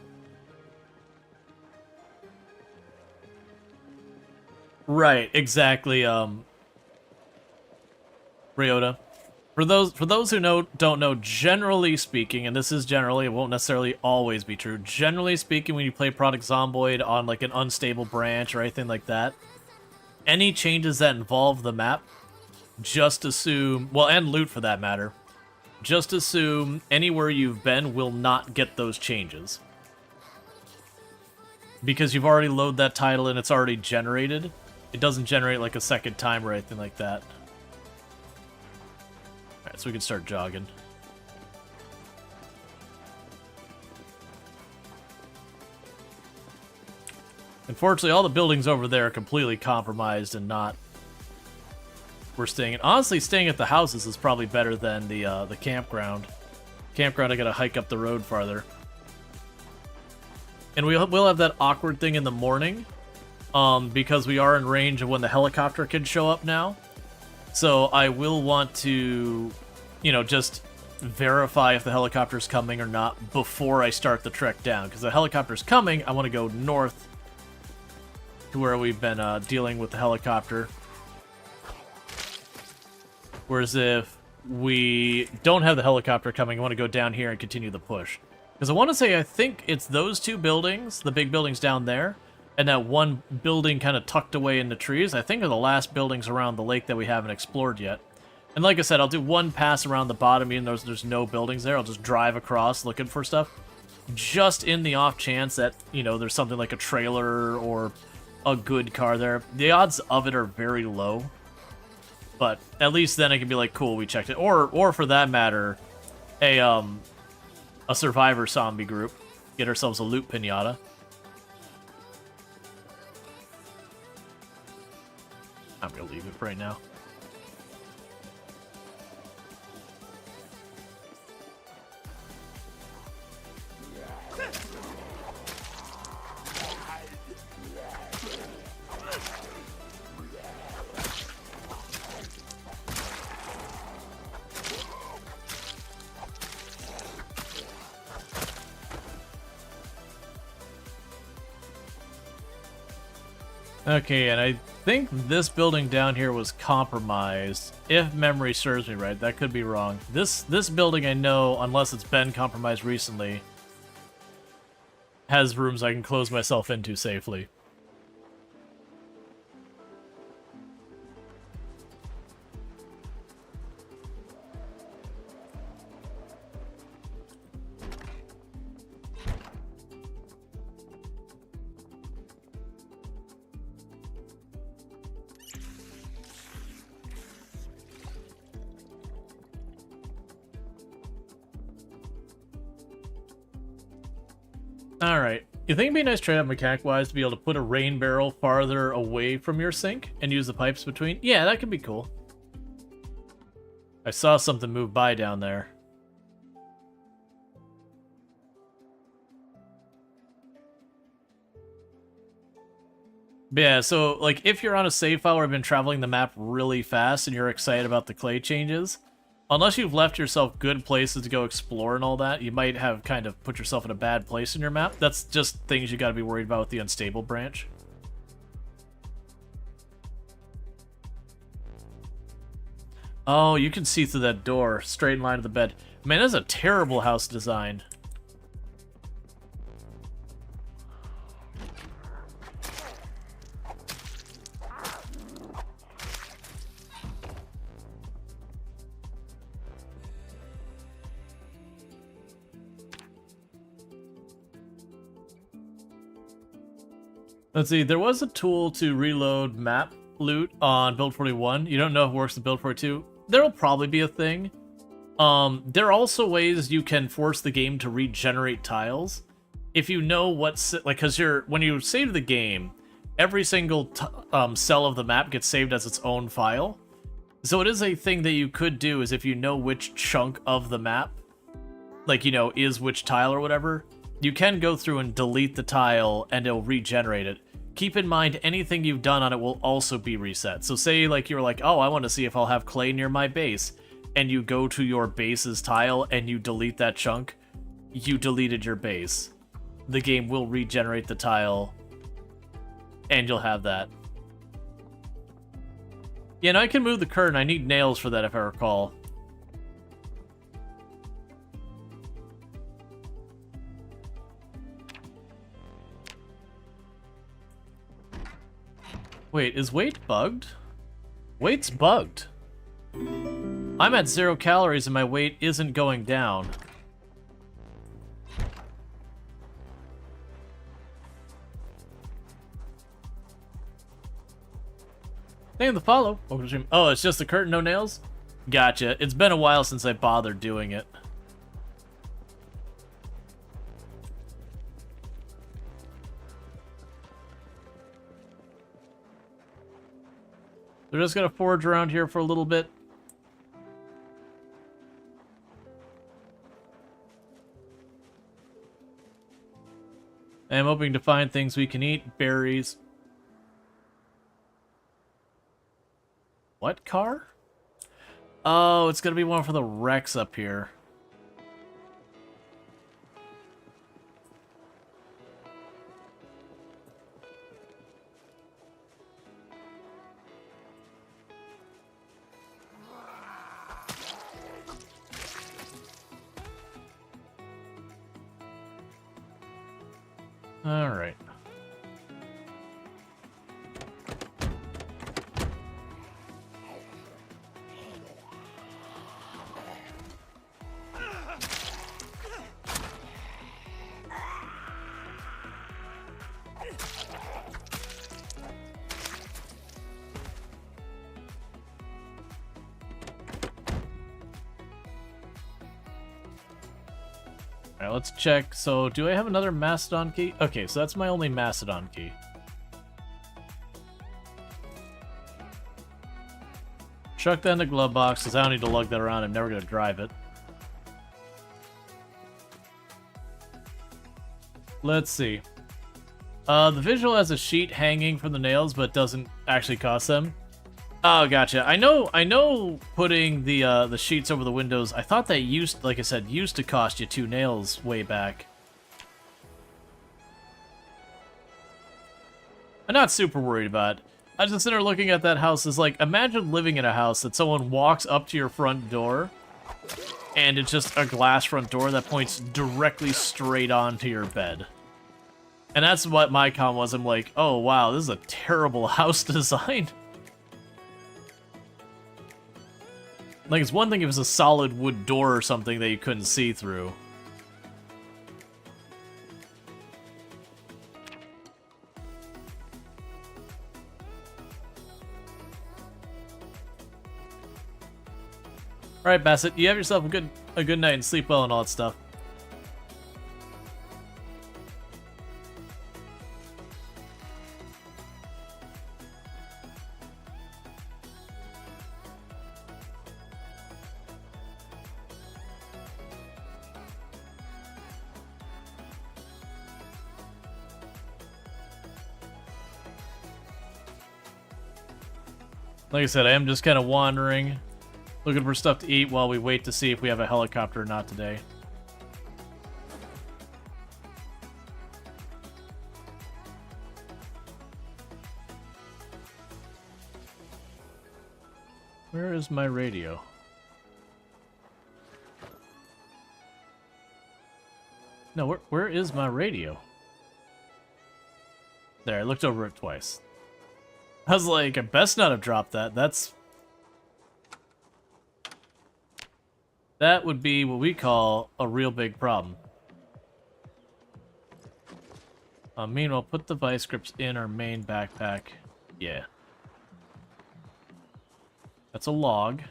right, exactly, Ryota. For those who don't know, generally speaking, and this is generally, it won't necessarily always be true, generally speaking, when you play Product Zomboid on like an unstable branch or anything like that, any changes that involve the map, just assume, well, and loot for that matter, just assume anywhere you've been will not get those changes. Because you've already loaded that title and it's already generated. It doesn't generate like a second time or anything like that. Alright, so we can start jogging. Unfortunately, all the buildings over there are completely compromised and not... We're staying... Honestly, staying at the houses is probably better than the campground. Campground, I gotta hike up the road farther. And we'll have that awkward thing in the morning, because we are in range of when the helicopter can show up now. So I will want to, you know, just verify if the helicopter's coming or not before I start the trek down. Because the helicopter's coming, I want to go north to where we've been dealing with the helicopter. Whereas if we don't have the helicopter coming, I want to go down here and continue the push. Because I want to say, I think it's those two buildings, the big buildings down there, and that one building kind of tucked away in the trees, I think are the last buildings around the lake that we haven't explored yet. And like I said, I'll do one pass around the bottom, even though there's no buildings there. I'll just drive across looking for stuff. Just in the off chance that, you know, there's something like a trailer or a good car there. The odds of it are very low. But at least then I can be like, cool, we checked it. Or for that matter, a survivor zombie group. Get ourselves a loot pinata. I'm gonna leave it for right now. Okay, and I think this building down here was compromised, if memory serves me right. That could be wrong. This building, I know, unless it's been compromised recently, has rooms I can close myself into safely. Alright. You think it'd be a nice trade-off mechanic-wise to be able to put a rain barrel farther away from your sink and use the pipes between? Yeah, that could be cool. I saw something move by down there. But yeah, so, like, if you're on a save file or have been traveling the map really fast and you're excited about the clay changes, unless you've left yourself good places to go explore and all that, you might have kind of put yourself in a bad place in your map. That's just things you gotta be worried about with the unstable branch. Oh, you can see through that door, straight in line to the bed. Man, that's a terrible house design. Let's see, there was a tool to reload map loot on build 41. You don't know if it works in build 42. There'll probably be a thing. There are also ways you can force the game to regenerate tiles. If you know what's, like, because when you save the game, every single cell of the map gets saved as its own file. So it is a thing that you could do, is if you know which chunk of the map, like, you know, is which tile or whatever, you can go through and delete the tile and it'll regenerate it. Keep in mind, anything you've done on it will also be reset. So say, like, you're like, oh, I want to see if I'll have clay near my base, and you go to your base's tile and you delete that chunk, you deleted your base. The game will regenerate the tile, and you'll have that. Yeah, and I can move the curtain. I need nails for that, if I recall. Wait, is weight bugged? Weight's bugged. I'm at 0 calories and my weight isn't going down. Thank you for the follow. Oh, it's just the curtain, no nails? Gotcha. It's been a while since I bothered doing it. They're just gonna forage around here for a little bit. I'm hoping to find things we can eat. Berries. What car? Oh, it's gonna be one for the Rex up here. All right. Alright, let's check. So, do I have another Mastodon key? Okay, so that's my only Mastodon key. Chuck that in the glove box, because I don't need to lug that around. I'm never going to drive it. Let's see. The visual has a sheet hanging from the nails, but doesn't actually cost them. Oh, gotcha. I know putting the sheets over the windows, I thought that used, like I said, used to cost you 2 nails way back. I'm not super worried about it. I just consider looking at that house as like, imagine living in a house that someone walks up to your front door, and it's just a glass front door that points directly straight onto your bed. And that's what my comment was. I'm like, oh wow, this is a terrible house design. Like, it's one thing if it's a solid wood door or something that you couldn't see through. Alright, Bassett, you have yourself a good night and sleep well and all that stuff. Like I said, I am just kind of wandering, looking for stuff to eat while we wait to see if we have a helicopter or not today. Where is my radio? No, where is my radio? There, I looked over it twice. I was like, I best not have dropped that. That would be what we call a real big problem. Meanwhile, put the vice grips in our main backpack. Yeah. That's a log.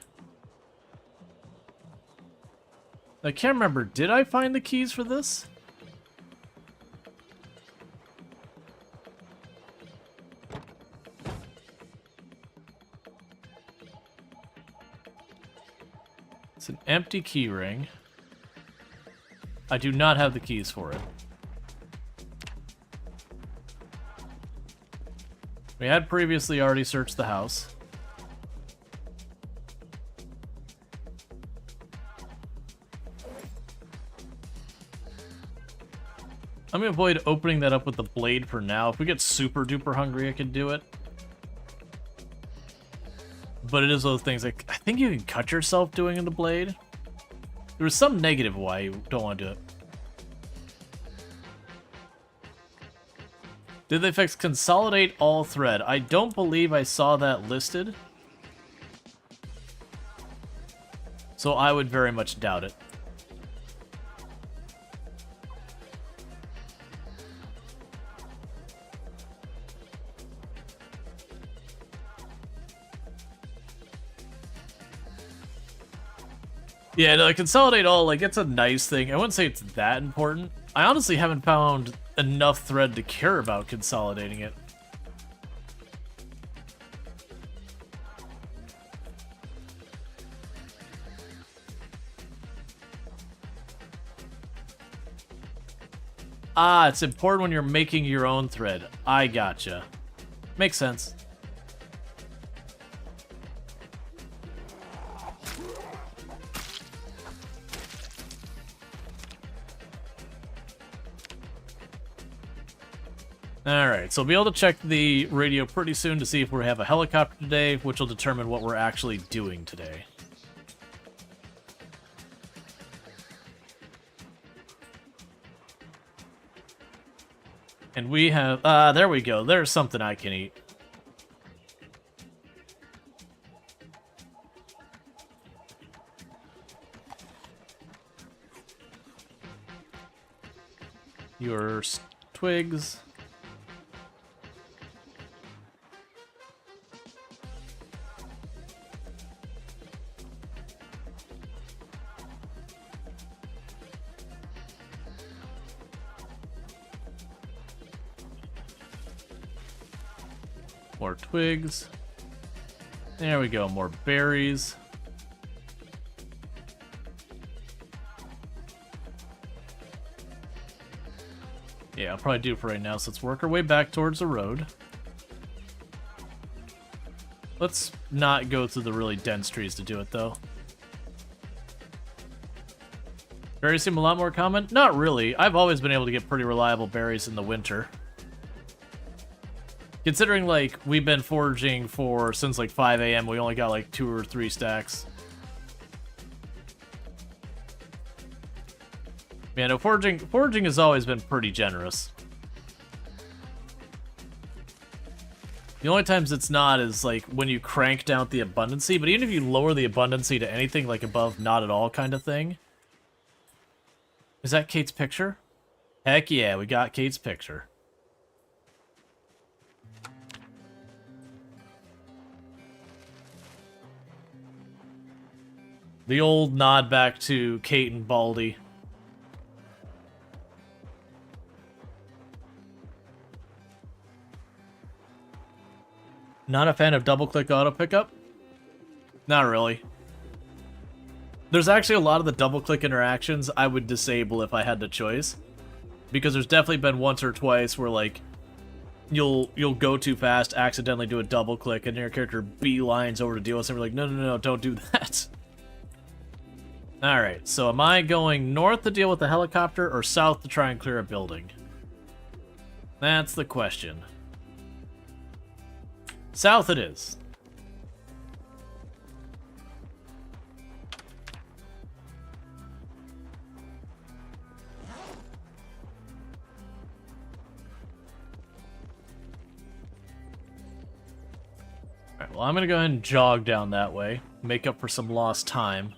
I can't remember, did I find the keys for this? It's an empty key ring. I do not have the keys for it. We had previously already searched the house. I'm gonna avoid opening that up with the blade for now. If we get super duper hungry, I can do it. But it is those things like, I think you can cut yourself doing in the blade. There was some negative why you don't want to do it. Did they fix consolidate all thread? I don't believe I saw that listed. So I would very much doubt it. Yeah, no, consolidate all, like, it's a nice thing. I wouldn't say it's that important. I honestly haven't found enough thread to care about consolidating it. Ah, it's important when you're making your own thread. I gotcha. Makes sense. Alright, so we'll be able to check the radio pretty soon to see if we have a helicopter today, which will determine what we're actually doing today. And we have... there we go. There's something I can eat. Your twigs... More twigs. There we go, more berries. Yeah, I'll probably do it for right now, so let's work our way back towards the road. Let's not go through the really dense trees to do it, though. Berries seem a lot more common? Not really. I've always been able to get pretty reliable berries in the winter. Considering, like, we've been foraging since, like, 5 a.m., we only got, like, 2 or 3 stacks. Yeah, no, foraging has always been pretty generous. The only times it's not is, like, when you crank down the abundancy, but even if you lower the abundancy to anything, like, above not at all kind of thing. Is that Kate's picture? Heck yeah, we got Kate's picture. The old nod back to Kate and Baldy. Not a fan of double-click auto pickup? Not really. There's actually a lot of the double-click interactions I would disable if I had the choice. Because there's definitely been once or twice where, like, you'll go too fast, accidentally do a double click, and your character beelines over to deal with something. Like, no, don't do that. Alright, so am I going north to deal with the helicopter, or south to try and clear a building? That's the question. South it is. Alright, well, I'm gonna go ahead and jog down that way, make up for some lost time.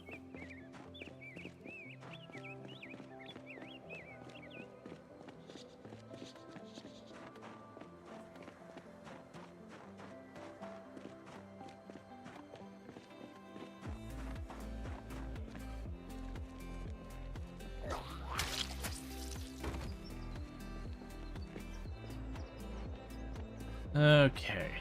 Okay.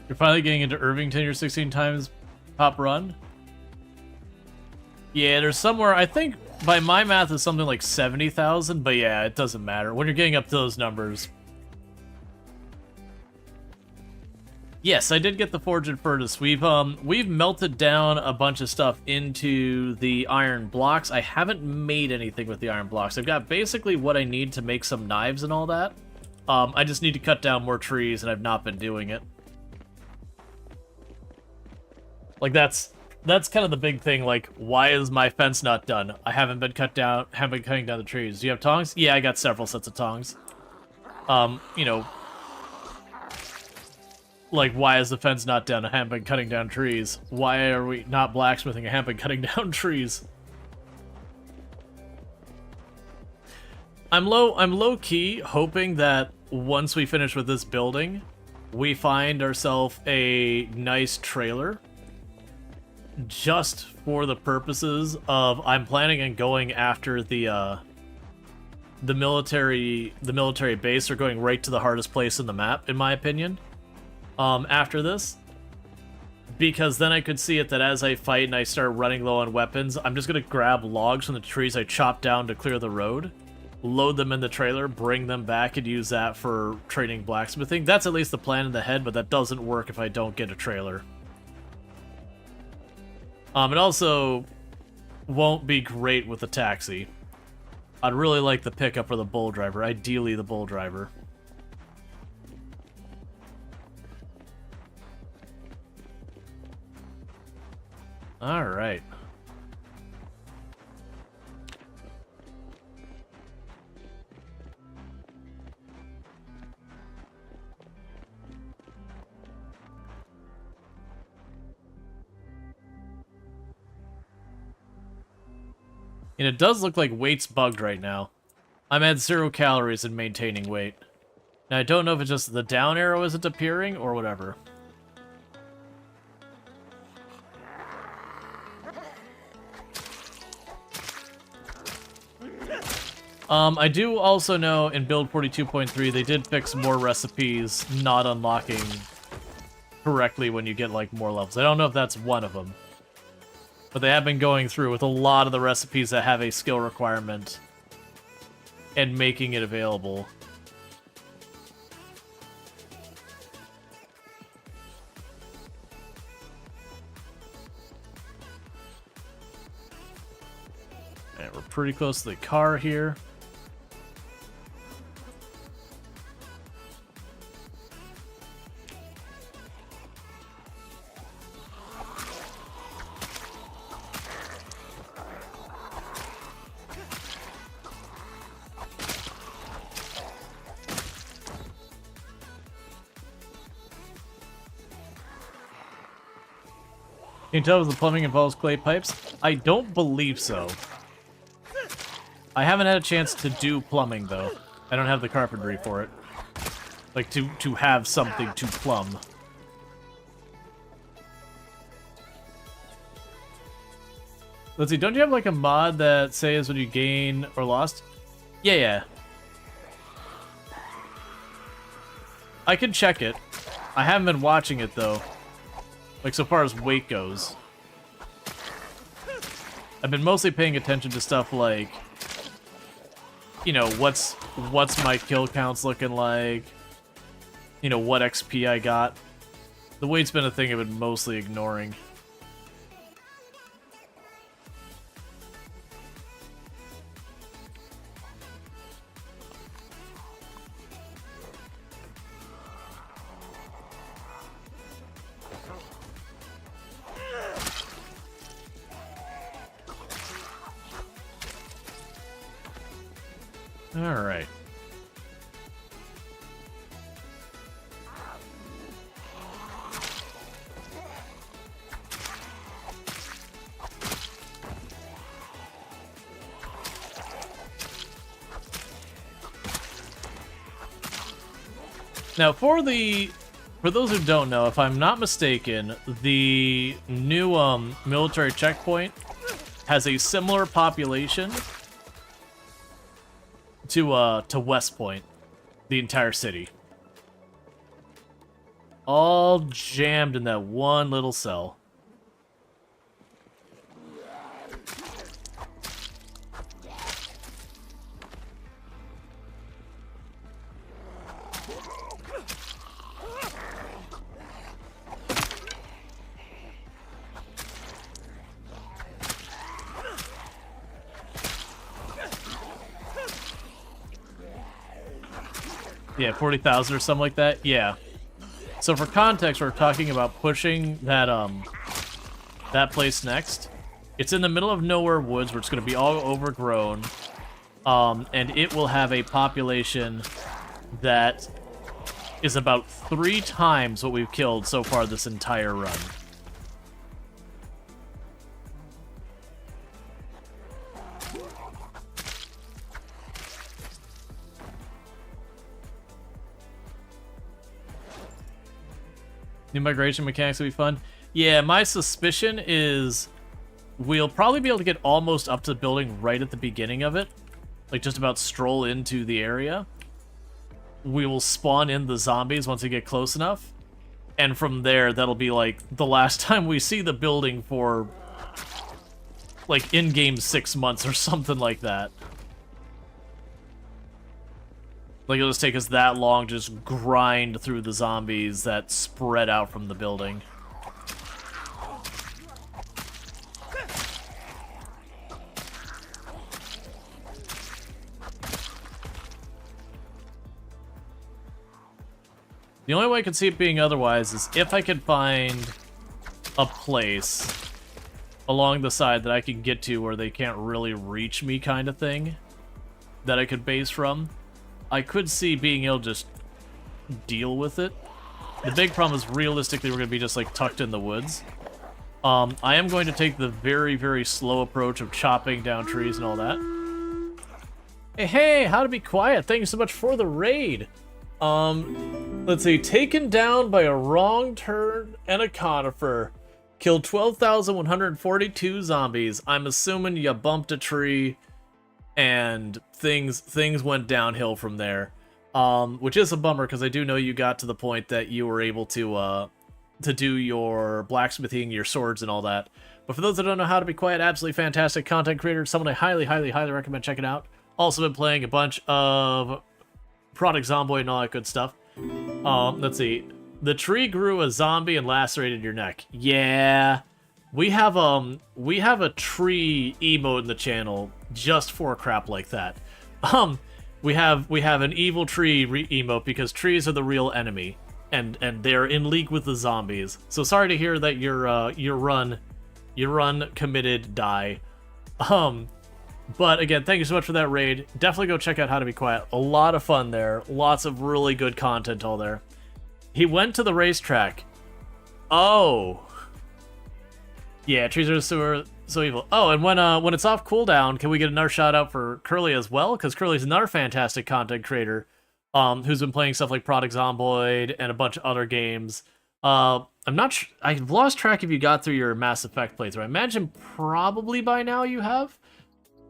You're finally getting into Irvington, your 16 times pop run? Yeah, there's somewhere, I think, by my math, is something like 70,000, but yeah, it doesn't matter. When you're getting up to those numbers. Yes, I did get the Forged Furnace. We've melted down a bunch of stuff into the iron blocks. I haven't made anything with the iron blocks. I've got basically what I need to make some knives and all that. I just need to cut down more trees, and I've not been doing it. Like, that's kind of the big thing. Like, why is my fence not done? I haven't been cutting down the trees. Do you have tongs? Yeah, I got several sets of tongs. You know, like, why is the fence not done? I haven't been cutting down trees. Why are we not blacksmithing? I haven't been cutting down trees. I'm low key hoping that once we finish with this building, we find ourselves a nice trailer. Just for the purposes of, I'm planning on going after the military base, or going right to the hardest place in the map, in my opinion. After this, because then I could see it that as I fight and I start running low on weapons, I'm just gonna grab logs from the trees I chopped down to clear the road, load them in the trailer, bring them back, and use that for training blacksmithing. That's at least the plan in the head, but that doesn't work if I don't get a trailer. It also won't be great with the taxi. I'd really like the pickup or the bull driver, ideally the bull driver. Alright. And it does look like weight's bugged right now. I'm at 0 calories in maintaining weight. Now, I don't know if it's just the down arrow isn't appearing or whatever. I do also know in build 42.3 they did fix more recipes not unlocking correctly when you get like more levels. I don't know if that's one of them. But they have been going through with a lot of the recipes that have a skill requirement and making it available. And we're pretty close to the car here. Can you tell if the plumbing involves clay pipes? I don't believe so. I haven't had a chance to do plumbing, though. I don't have the carpentry for it. Like, to have something to plumb. Let's see, don't you have, like, a mod that says when you gain or lost? Yeah. I can check it. I haven't been watching it, though. Like, so far as weight goes. I've been mostly paying attention to stuff like, you know, what's my kill counts looking like, you know, what XP I got. The weight's been a thing I've been mostly ignoring. All right. Now, for those who don't know, if I'm not mistaken, the new military checkpoint has a similar population to West Point, the entire city. All jammed in that one little cell. Yeah, 40,000 or something like that. Yeah. So for context, we're talking about pushing that that place next. It's in the middle of nowhere woods where it's going to be all overgrown, and it will have a population that is about 3 times what we've killed so far this entire run. New migration mechanics will be fun. Yeah, my suspicion is we'll probably be able to get almost up to the building right at the beginning of it. Like, just about stroll into the area. We will spawn in the zombies once we get close enough. And from there, that'll be, like, the last time we see the building for, like, in-game 6 months or something like that. Like, it'll just take us that long to just grind through the zombies that spread out from the building. The only way I can see it being otherwise is if I could find a place along the side that I can get to where they can't really reach me kind of thing that I could base from. I could see being able to just deal with it. The big problem is realistically we're going to be just like tucked in the woods. I am going to take the very, very slow approach of chopping down trees and all that. Hey, how to be quiet. Thank you so much for the raid. Let's see. Taken down by a wrong turn and a conifer. Killed 12,142 zombies. I'm assuming you bumped a tree and things went downhill from there, which is a bummer because I do know you got to the point that you were able to do your blacksmithing, your swords, and all that. But for those that don't know how to be quiet, absolutely fantastic content creator, someone I highly, highly, highly recommend checking out. Also been playing a bunch of Product Zomboid and all that good stuff. Let's see. The tree grew a zombie and lacerated your neck. Yeah. We have a tree emote in the channel just for crap like that. We have an evil tree emote because trees are the real enemy, and they're in league with the zombies. So sorry to hear that your run committed die. But again, thank you so much for that raid. Definitely go check out How to Be Quiet. A lot of fun there. Lots of really good content all there. He went to the racetrack. Oh. Yeah, trees are so evil. Oh, and when it's off cooldown, can we get another shout out for Curly as well? Because Curly's another fantastic content creator, who's been playing stuff like Product Zomboid and a bunch of other games. I'm not I've lost track if you got through your Mass Effect playthrough. I imagine probably by now you have.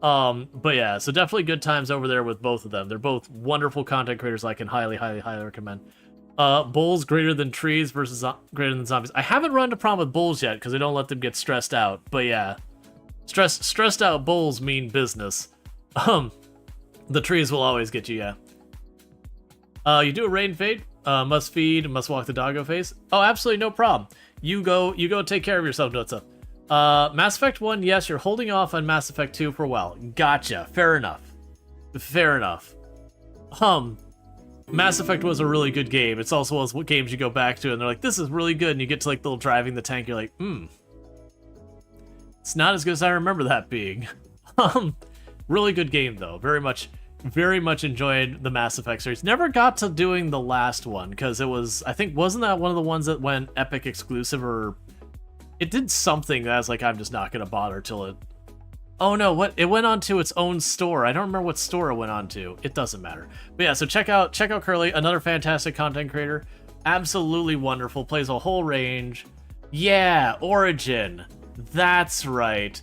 But yeah, so definitely good times over there with both of them. They're both wonderful content creators I can highly, highly, highly recommend. Bulls greater than trees versus greater than zombies. I haven't run into a problem with bulls yet because I don't let them get stressed out. But yeah, Stressed out bulls mean business. The trees will always get you, yeah. You do a rain fade. Must feed, must walk the doggo face. Oh, absolutely no problem. You go take care of yourself, Notsa. Mass Effect 1, yes, you're holding off on Mass Effect 2 for a while. Gotcha. Fair enough. Fair enough. Mass Effect was a really good game. It's also one of those games you go back to and they're like, this is really good, and you get to like the little driving the tank, you're like, it's not as good as I remember that being. Really good game though. Very much enjoyed the Mass Effect series. Never got to doing the last one because it was, I think, wasn't that one of the ones that went Epic exclusive, or it did something that I was like, I'm just not gonna bother till it. Oh no, what? It went onto its own store. I don't remember what store it went onto. It doesn't matter. But yeah, so check out Curly, another fantastic content creator. Absolutely wonderful. Plays a whole range. Yeah, Origin. That's right.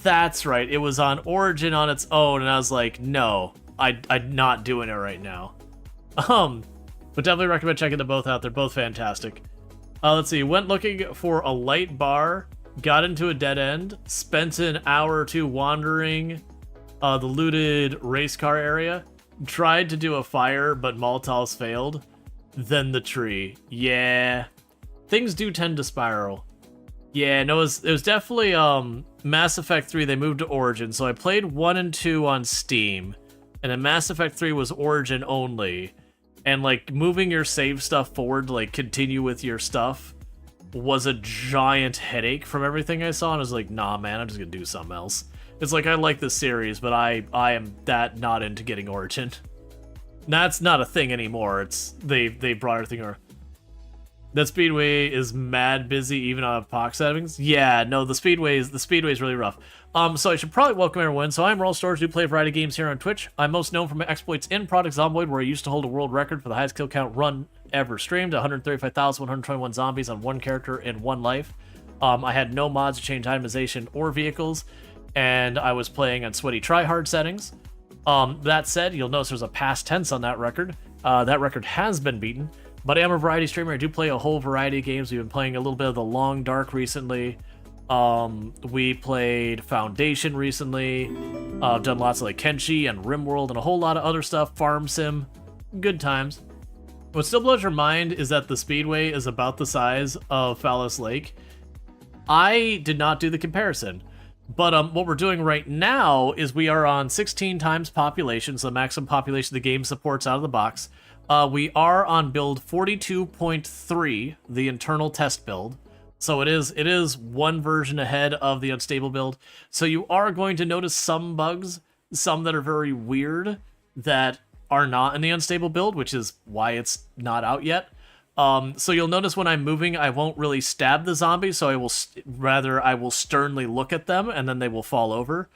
That's right. It was on Origin on its own, and I was like, no, I'm not doing it right now. But definitely recommend checking them both out. They're both fantastic. Let's see. Went looking for a light bar. Got into a dead end, spent an hour or two wandering the looted race car area, tried to do a fire, but Molotovs failed. Then the tree. Yeah. Things do tend to spiral. Yeah, no, it was definitely Mass Effect 3, they moved to Origin, so I played 1 and 2 on Steam, and then Mass Effect 3 was Origin only, and like moving your save stuff forward to like continue with your stuff was a giant headache from everything I saw, and I was like, nah, man, I'm just gonna do something else. It's like, I like this series, but I am that not into getting Origin. That's not a thing anymore. It's they brought everything over. That Speedway is mad busy even on POC settings. Yeah, no, the Speedway is really rough. So I should probably welcome everyone. So I'm Rual, Storge, do play a variety of games here on Twitch. I'm most known for my exploits in Project Zomboid, where I used to hold a world record for the highest kill count run ever streamed, 135,121 zombies on one character in one life. I had no mods to change itemization or vehicles, and I was playing on sweaty tryhard settings. That said, you'll notice there's a past tense on that record. That record has been beaten. But I am a variety streamer. I do play a whole variety of games. We've been playing a little bit of The Long Dark recently. We played Foundation recently. Done lots of like Kenshi and RimWorld and a whole lot of other stuff. Farm Sim. Good times. What still blows your mind is that the Speedway is about the size of Phallus Lake. I did not do the comparison. But what we're doing right now is we are on 16 times population, so the maximum population the game supports out of the box. We are on build 42.3, the internal test build. So it is one version ahead of the unstable build. So you are going to notice some bugs, some that are very weird, that are not in the unstable build, which is why it's not out yet. So you'll notice when I'm moving, I won't really stab the zombies, so I will sternly look at them, and then they will fall over.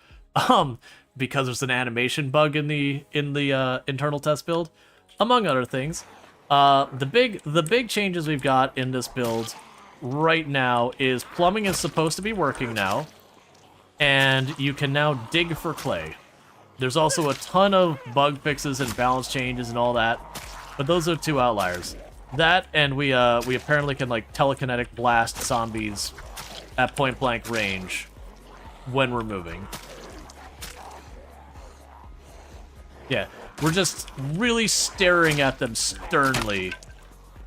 Because there's an animation bug in the internal test build. Among other things, the big changes we've got in this build right now is plumbing is supposed to be working now, and you can now dig for clay. There's also a ton of bug fixes and balance changes and all that, but those are two outliers. That, and we apparently can like telekinetic blast zombies at point blank range when we're moving. Yeah. We're just really staring at them sternly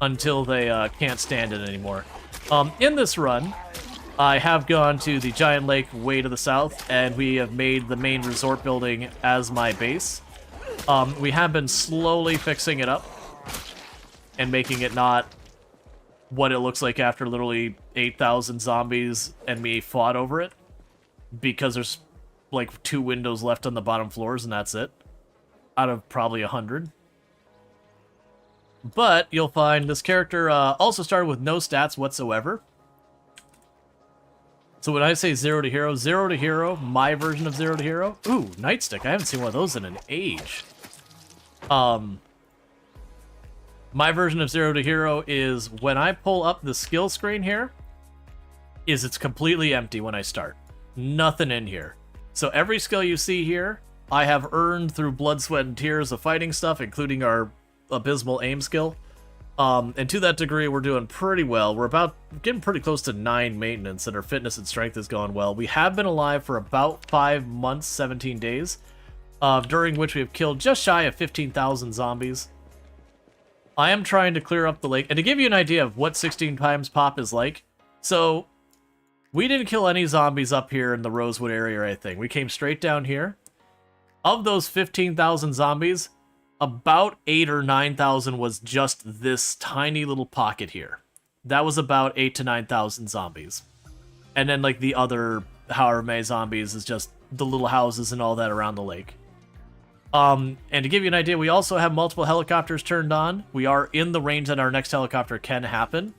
until they can't stand it anymore. In this run, I have gone to the giant lake way to the south, and we have made the main resort building as my base. We have been slowly fixing it up and making it not what it looks like after literally 8,000 zombies and me fought over it, because there's like 2 windows left on the bottom floors, and that's it. Out of probably 100. But you'll find this character also started with no stats whatsoever. So when I say 0 to hero, my version of 0 to hero. Ooh, Nightstick. I haven't seen one of those in an age. My version of 0 to hero is when I pull up the skill screen here, it's completely empty when I start. Nothing in here. So every skill you see here, I have earned through blood, sweat, and tears of fighting stuff, including our abysmal aim skill. And to that degree, we're doing pretty well. We're getting pretty close to 9 maintenance, and our fitness and strength is going well. We have been alive for about 5 months, 17 days, during which we have killed just shy of 15,000 zombies. I am trying to clear up the lake, and to give you an idea of what 16 times pop is like, so we didn't kill any zombies up here in the Rosewood area or anything. We came straight down here. Of those 15,000 zombies, about 8 or 9,000 was just this tiny little pocket here. That was about 8 to 9,000 zombies. And then, like, the other however many zombies is just the little houses and all that around the lake. And to give you an idea, we also have multiple helicopters turned on. We are in the range that our next helicopter can happen.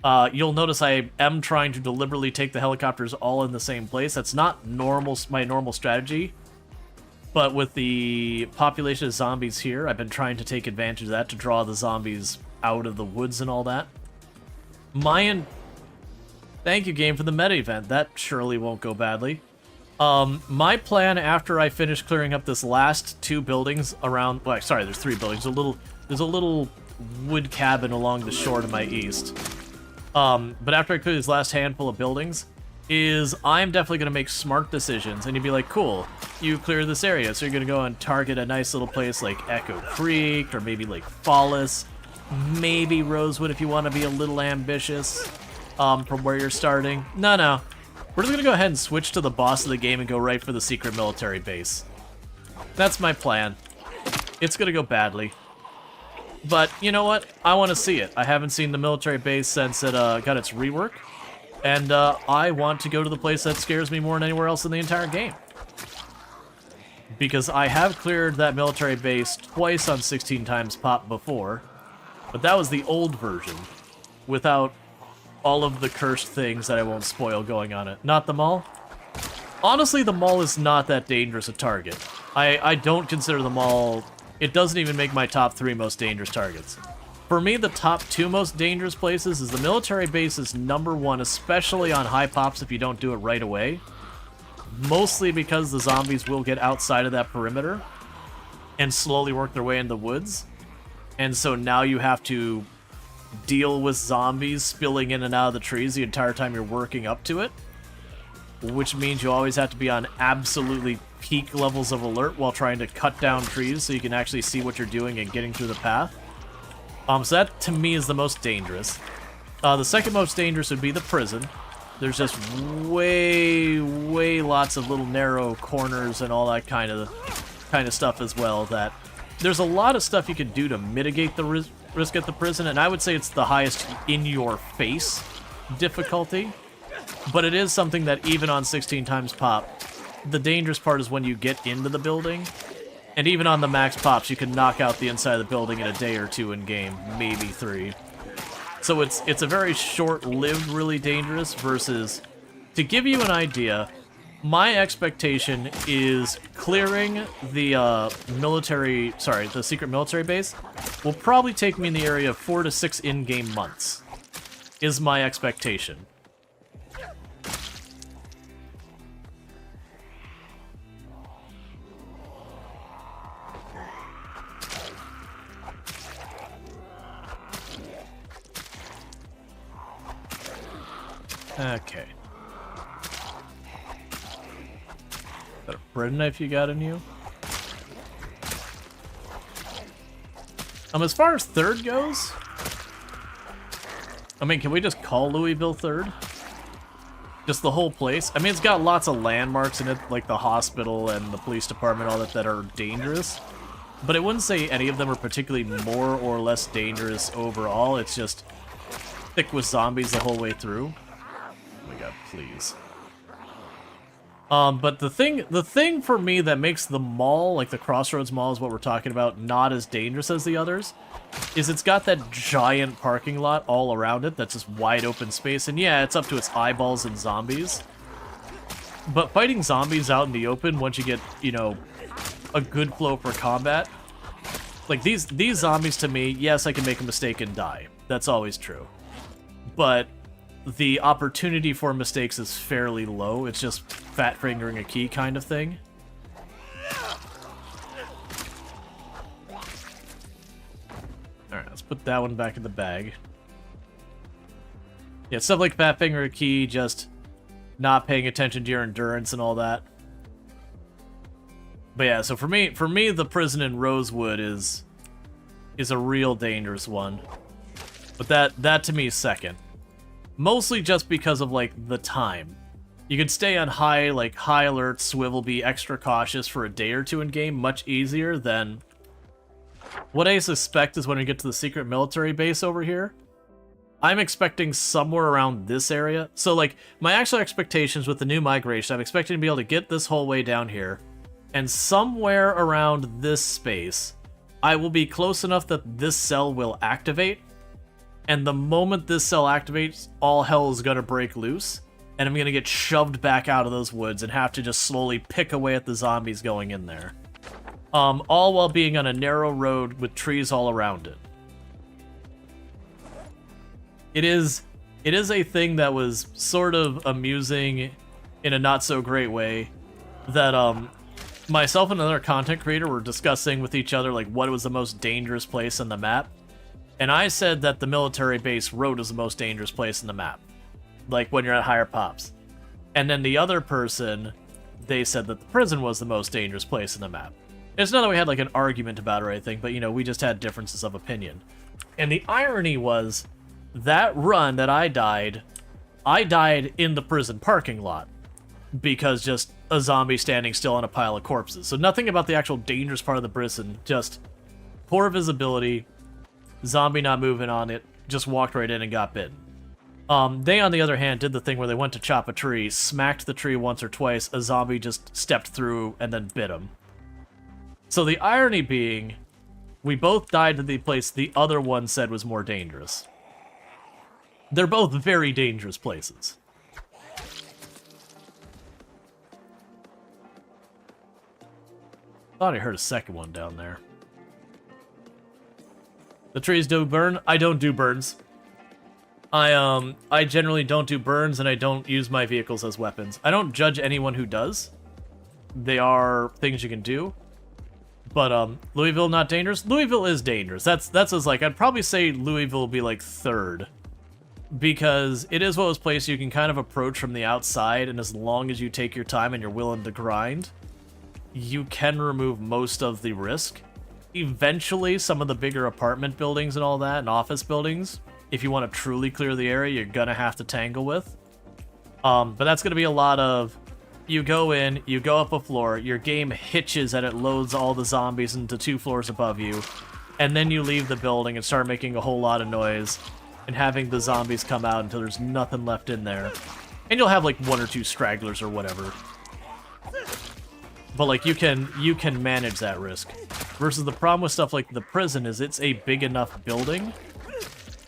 You'll notice I am trying to deliberately take the helicopters all in the same place. That's not my normal strategy. But with the population of zombies here, I've been trying to take advantage of that to draw the zombies out of the woods and all that. Thank you, game, for the meta event. That surely won't go badly. My plan after I finish clearing up this last 2 buildings around... Well, sorry, there's 3 buildings. There's a little wood cabin along the shore to my east. But after I clear this last handful of buildings, I'm definitely going to make smart decisions. And you'd be like, cool, you clear this area, so you're going to go and target a nice little place like Echo Creek, or maybe Lake Fallis, maybe Rosewood if you want to be a little ambitious from where you're starting. No. We're just going to go ahead and switch to the boss of the game and go right for the secret military base. That's my plan. It's going to go badly. But you know what? I want to see it. I haven't seen the military base since it got its rework. And I want to go to the place that scares me more than anywhere else in the entire game. Because I have cleared that military base twice on 16 times pop before. But that was the old version. Without all of the cursed things that I won't spoil going on it. Not the mall? Honestly, the mall is not that dangerous a target. I don't consider the mall... It doesn't even make my top 3 most dangerous targets. For me, the top 2 most dangerous places is the military base is number 1, especially on high pops if you don't do it right away. Mostly because the zombies will get outside of that perimeter and slowly work their way in the woods. And so now you have to deal with zombies spilling in and out of the trees the entire time you're working up to it. Which means you always have to be on absolutely peak levels of alert while trying to cut down trees so you can actually see what you're doing and getting through the path. So that, to me, is the most dangerous. The second most dangerous would be the prison. There's just way lots of little narrow corners and all that kind of stuff as well. That there's a lot of stuff you can do to mitigate the risk at the prison, and I would say it's the highest in-your-face difficulty. But it is something that even on 16 times pop, the dangerous part is when you get into the building. And even on the max pops, you can knock out the inside of the building in a day or 2 in game, maybe 3. So it's a very short-lived, really dangerous versus... To give you an idea, my expectation is clearing the the secret military base will probably take me in the area of 4 to 6 in-game months, is my expectation. Okay. Is that a bread knife you got in you? As far as 3rd goes, I mean, can we just call Louisville 3rd? Just the whole place? I mean, it's got lots of landmarks in it, like the hospital and the police department, all that are dangerous. But I wouldn't say any of them are particularly more or less dangerous overall. It's just thick with zombies the whole way through. Oh my god, please. But the thing for me that makes the mall, like the Crossroads Mall is what we're talking about, not as dangerous as the others, is it's got that giant parking lot all around it that's just wide open space, and yeah, it's up to its eyeballs in zombies. But fighting zombies out in the open, once you get, you know, a good flow for combat, like these zombies to me, yes, I can make a mistake and die. That's always true. But the opportunity for mistakes is fairly low. It's just fat fingering a key kind of thing. Alright, let's put that one back in the bag. Yeah, stuff like Fat Finger Key, just not paying attention to your endurance and all that. But yeah, so for me, the prison in Rosewood is a real dangerous one. But that to me is second. Mostly just because of, like, the time. You can stay on high alert, swivel, be extra cautious for a day or two in game, much easier than... What I suspect is when we get to the secret military base over here, I'm expecting somewhere around this area. So, like, my actual expectations with the new migration, I'm expecting to be able to get this whole way down here, and somewhere around this space, I will be close enough that this cell will activate, and the moment this cell activates, all hell is gonna break loose, and I'm gonna get shoved back out of those woods and have to just slowly pick away at the zombies going in there. All while being on a narrow road with trees all around it. It is a thing that was sort of amusing in a not so great way that myself and another content creator were discussing with each other like what was the most dangerous place on the map. And I said that the military base road is the most dangerous place in the map. Like when you're at higher pops. And then the other person, they said that the prison was the most dangerous place in the map. It's not that we had like an argument about it or anything, but you know, we just had differences of opinion. And the irony was, that run that I died in the prison parking lot. Because just a zombie standing still on a pile of corpses. So nothing about the actual dangerous part of the prison, just poor visibility, zombie not moving on it, just walked right in and got bitten. They, on the other hand, did the thing where they went to chop a tree, smacked the tree once or twice, a zombie just stepped through and then bit him. So the irony being, we both died to the place the other one said was more dangerous. They're both very dangerous places. Thought I heard a second one down there. The trees do burn? I don't do burns. I generally don't do burns, and I don't use my vehicles as weapons. I don't judge anyone who does. They are things you can do. But, Louisville not dangerous? Louisville is dangerous. That's as, like, I'd probably say Louisville will be, like, third. Because it is one of those places you can kind of approach from the outside, and as long as you take your time and you're willing to grind, you can remove most of the risk. Eventually, some of the bigger apartment buildings and all that, and office buildings, if you want to truly clear the area, you're gonna have to tangle with. But that's gonna be a lot of, you go in, you go up a floor, your game hitches and it loads all the zombies into 2 floors above you, and then you leave the building and start making a whole lot of noise, and having the zombies come out until there's nothing left in there. And you'll have like 1 or 2 stragglers or whatever. But like you can manage that risk. Versus the problem with stuff like the prison is it's a big enough building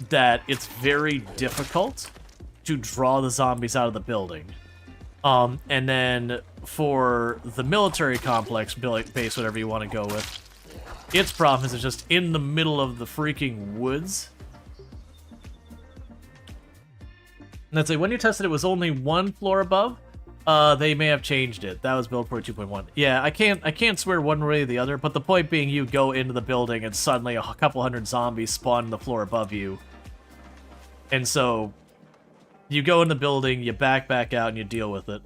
that it's very difficult to draw the zombies out of the building. And then for the military complex, base, whatever you want to go with, its problem is it's just in the middle of the freaking woods. And let's say when you tested it was only 1 floor above. They may have changed it. That was build port 2.1. Yeah, I can't swear one way or the other, but the point being you go into the building and suddenly a couple hundred zombies spawn on the floor above you. And so you go in the building, you back out, and you deal with it.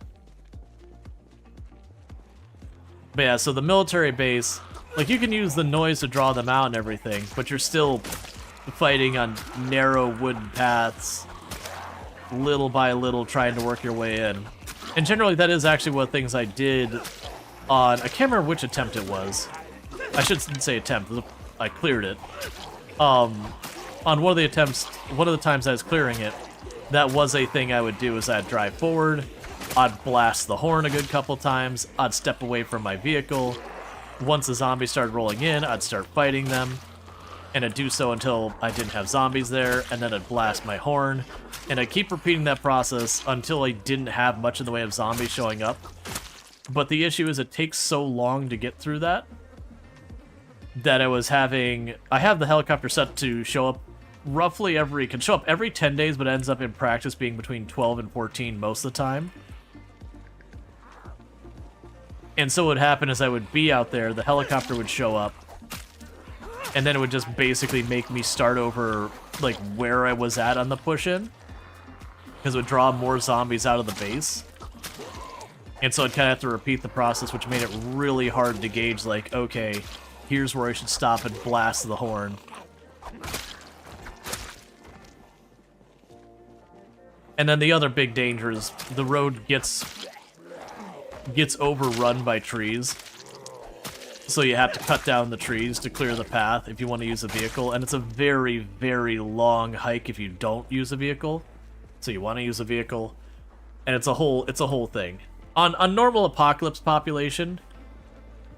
But yeah, so the military base, like you can use the noise to draw them out and everything, but you're still fighting on narrow wooden paths, little by little trying to work your way in. And generally, that is actually what things I did on... I can't remember which attempt it was. I shouldn't say attempt. I cleared it. On one of the attempts, one of the times I was clearing it, that was a thing I would do is I'd drive forward, I'd blast the horn a good couple times, I'd step away from my vehicle. Once the zombies started rolling in, I'd start fighting them. And I'd do so until I didn't have zombies there, and then I'd blast my horn. And I'd keep repeating that process until I didn't have much in the way of zombies showing up. But the issue is it takes so long to get through that I have the helicopter set to show up roughly can show up every 10 days, but ends up in practice being between 12 and 14 most of the time. And so what would happen is I would be out there, the helicopter would show up, and then it would just basically make me start over, like, where I was at on the push-in, because it would draw more zombies out of the base. And so I'd kind of have to repeat the process, which made it really hard to gauge, like, okay, here's where I should stop and blast the horn. And then the other big danger is the road gets overrun by trees. So you have to cut down the trees to clear the path if you want to use a vehicle. And it's a very, very long hike if you don't use a vehicle. So you want to use a vehicle. And it's a whole thing. On normal apocalypse population,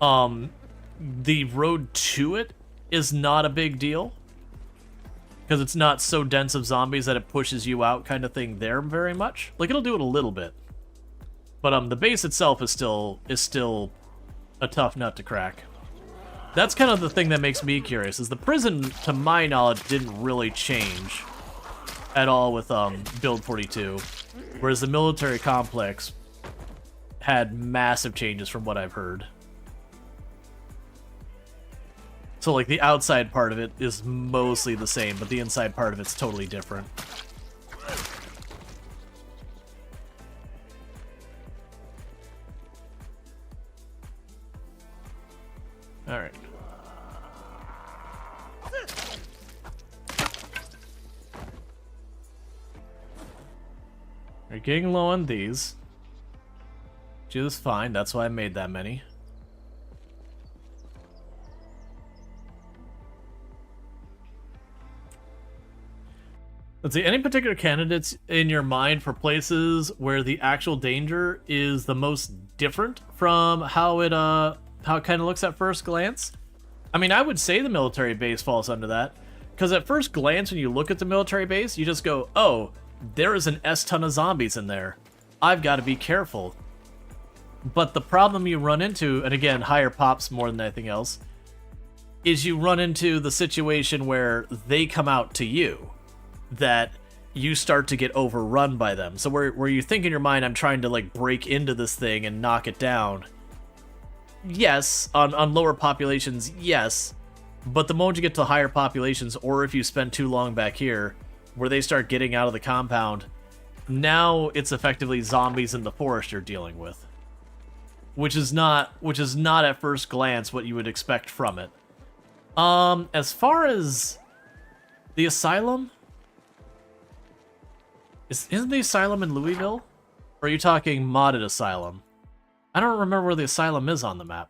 the road to it is not a big deal. Because it's not so dense of zombies that it pushes you out kind of thing there very much. Like, it'll do it a little bit. But the base itself is still a tough nut to crack. That's kind of the thing that makes me curious, is the prison, to my knowledge, didn't really change at all with Build 42. Whereas the military complex had massive changes from what I've heard. So, like, the outside part of it is mostly the same, but the inside part of it's totally different. Alright. We're getting low on these. Which is fine, that's why I made that many. Let's see, any particular candidates in your mind for places where the actual danger is the most different from how it kind of looks at first glance? I mean, I would say the military base falls under that. Because at first glance, when you look at the military base, you just go, oh, there is an S-ton of zombies in there. I've got to be careful. But the problem you run into, and again, higher pops more than anything else, is you run into the situation where they come out to you. That you start to get overrun by them. So where you think in your mind, I'm trying to like break into this thing and knock it down. Yes, on lower populations, yes. But the moment you get to higher populations, or if you spend too long back here, where they start getting out of the compound, now it's effectively zombies in the forest you're dealing with. Which is not at first glance what you would expect from it. As far as the asylum, isn't the asylum in Louisville? Or are you talking modded asylum? I don't remember where the asylum is on the map.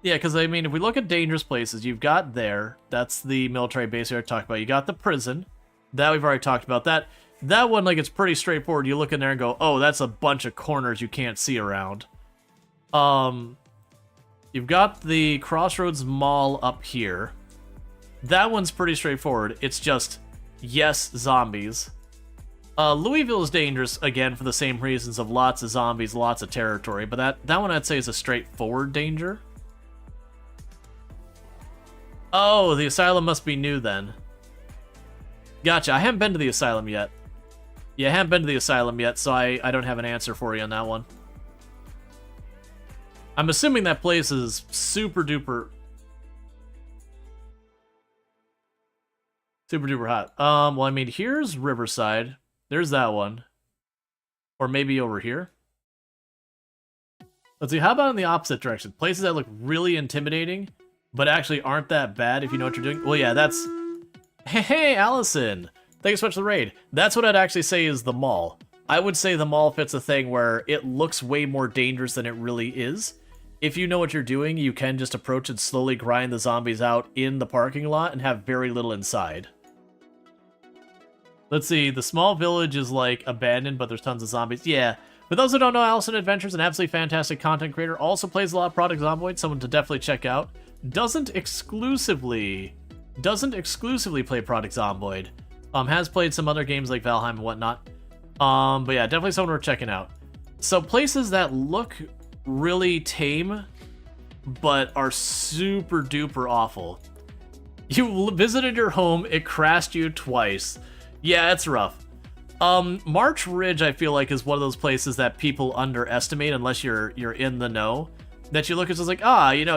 Yeah, because I mean, if we look at dangerous places, you've got there. That's the military base we already talked about. You got the prison. That we've already talked about. That one, like, it's pretty straightforward. You look in there and go, oh, that's a bunch of corners you can't see around. You've got the Crossroads Mall up here. That one's pretty straightforward. It's just, yes, zombies. Louisville is dangerous, again, for the same reasons of lots of zombies, lots of territory. But that one I'd say is a straightforward danger. Oh, the asylum must be new then. Gotcha, I haven't been to the asylum yet. Yeah, I haven't been to the asylum yet, so I don't have an answer for you on that one. I'm assuming that place is super duper hot. Well, I mean, here's Riverside. There's that one. Or maybe over here. Let's see, how about in the opposite direction? Places that look really intimidating, but actually aren't that bad if you know what you're doing. Well, yeah, that's... Hey, Allison! Thanks so much for the raid. That's what I'd actually say is the mall. I would say the mall fits a thing where it looks way more dangerous than it really is. If you know what you're doing, you can just approach and slowly grind the zombies out in the parking lot and have very little inside. Let's see, the small village is like abandoned, but there's tons of zombies. Yeah, for those who don't know, Allison Adventures, an absolutely fantastic content creator, also plays a lot of Product Zomboid, someone to definitely check out. Doesn't exclusively play Product Zomboid. Has played some other games like Valheim and whatnot. But yeah, definitely someone we're checking out. So places that look really tame, but are super duper awful. You visited your home, it crashed you twice. Yeah, it's rough. March Ridge, I feel like, is one of those places that people underestimate unless you're in the know. That you look at, it's like, you know,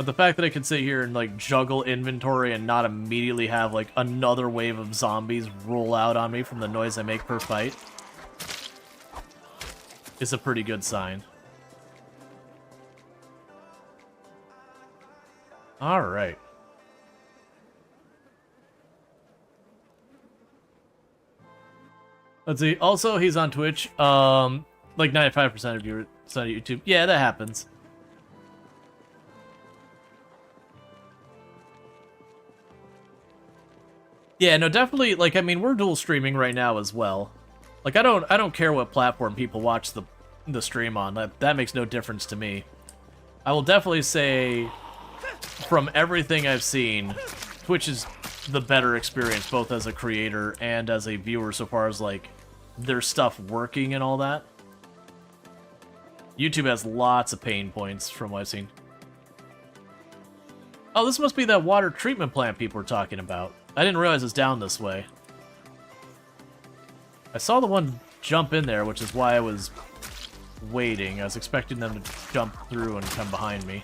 But the fact that I can sit here and like juggle inventory and not immediately have like another wave of zombies roll out on me from the noise I make per fight is a pretty good sign. All right. Let's see. Also, he's on Twitch. Like 95% of viewers on YouTube. Yeah, that happens. Yeah, no, definitely. Like, I mean, we're dual streaming right now as well. Like, I don't care what platform people watch the stream on. That makes no difference to me. I will definitely say, from everything I've seen, Twitch is the better experience, both as a creator and as a viewer, so far as like their stuff working and all that. YouTube has lots of pain points from what I've seen. Oh, this must be that water treatment plant people were talking about. I didn't realize it's down this way. I saw the one jump in there, which is why I was waiting. I was expecting them to jump through and come behind me.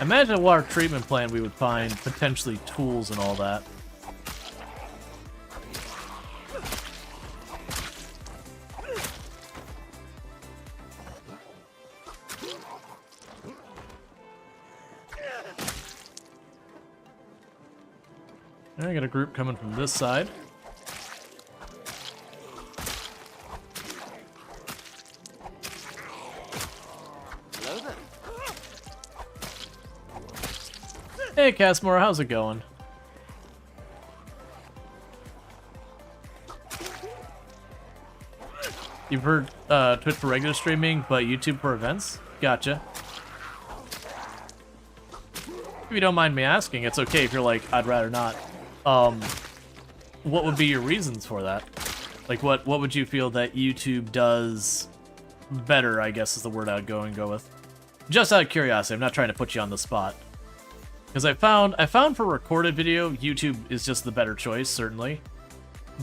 Imagine a water treatment plant we would find potentially tools and all that. I got a group coming from this side. Hey, Casmore, how's it going? You've heard Twitch for regular streaming, but YouTube for events? Gotcha. If you don't mind me asking, it's okay if you're like, I'd rather not. What would be your reasons for that? Like, what would you feel that YouTube does better, I guess is the word I'd go with. Just out of curiosity, I'm not trying to put you on the spot. Because I found for recorded video, YouTube is just the better choice, certainly.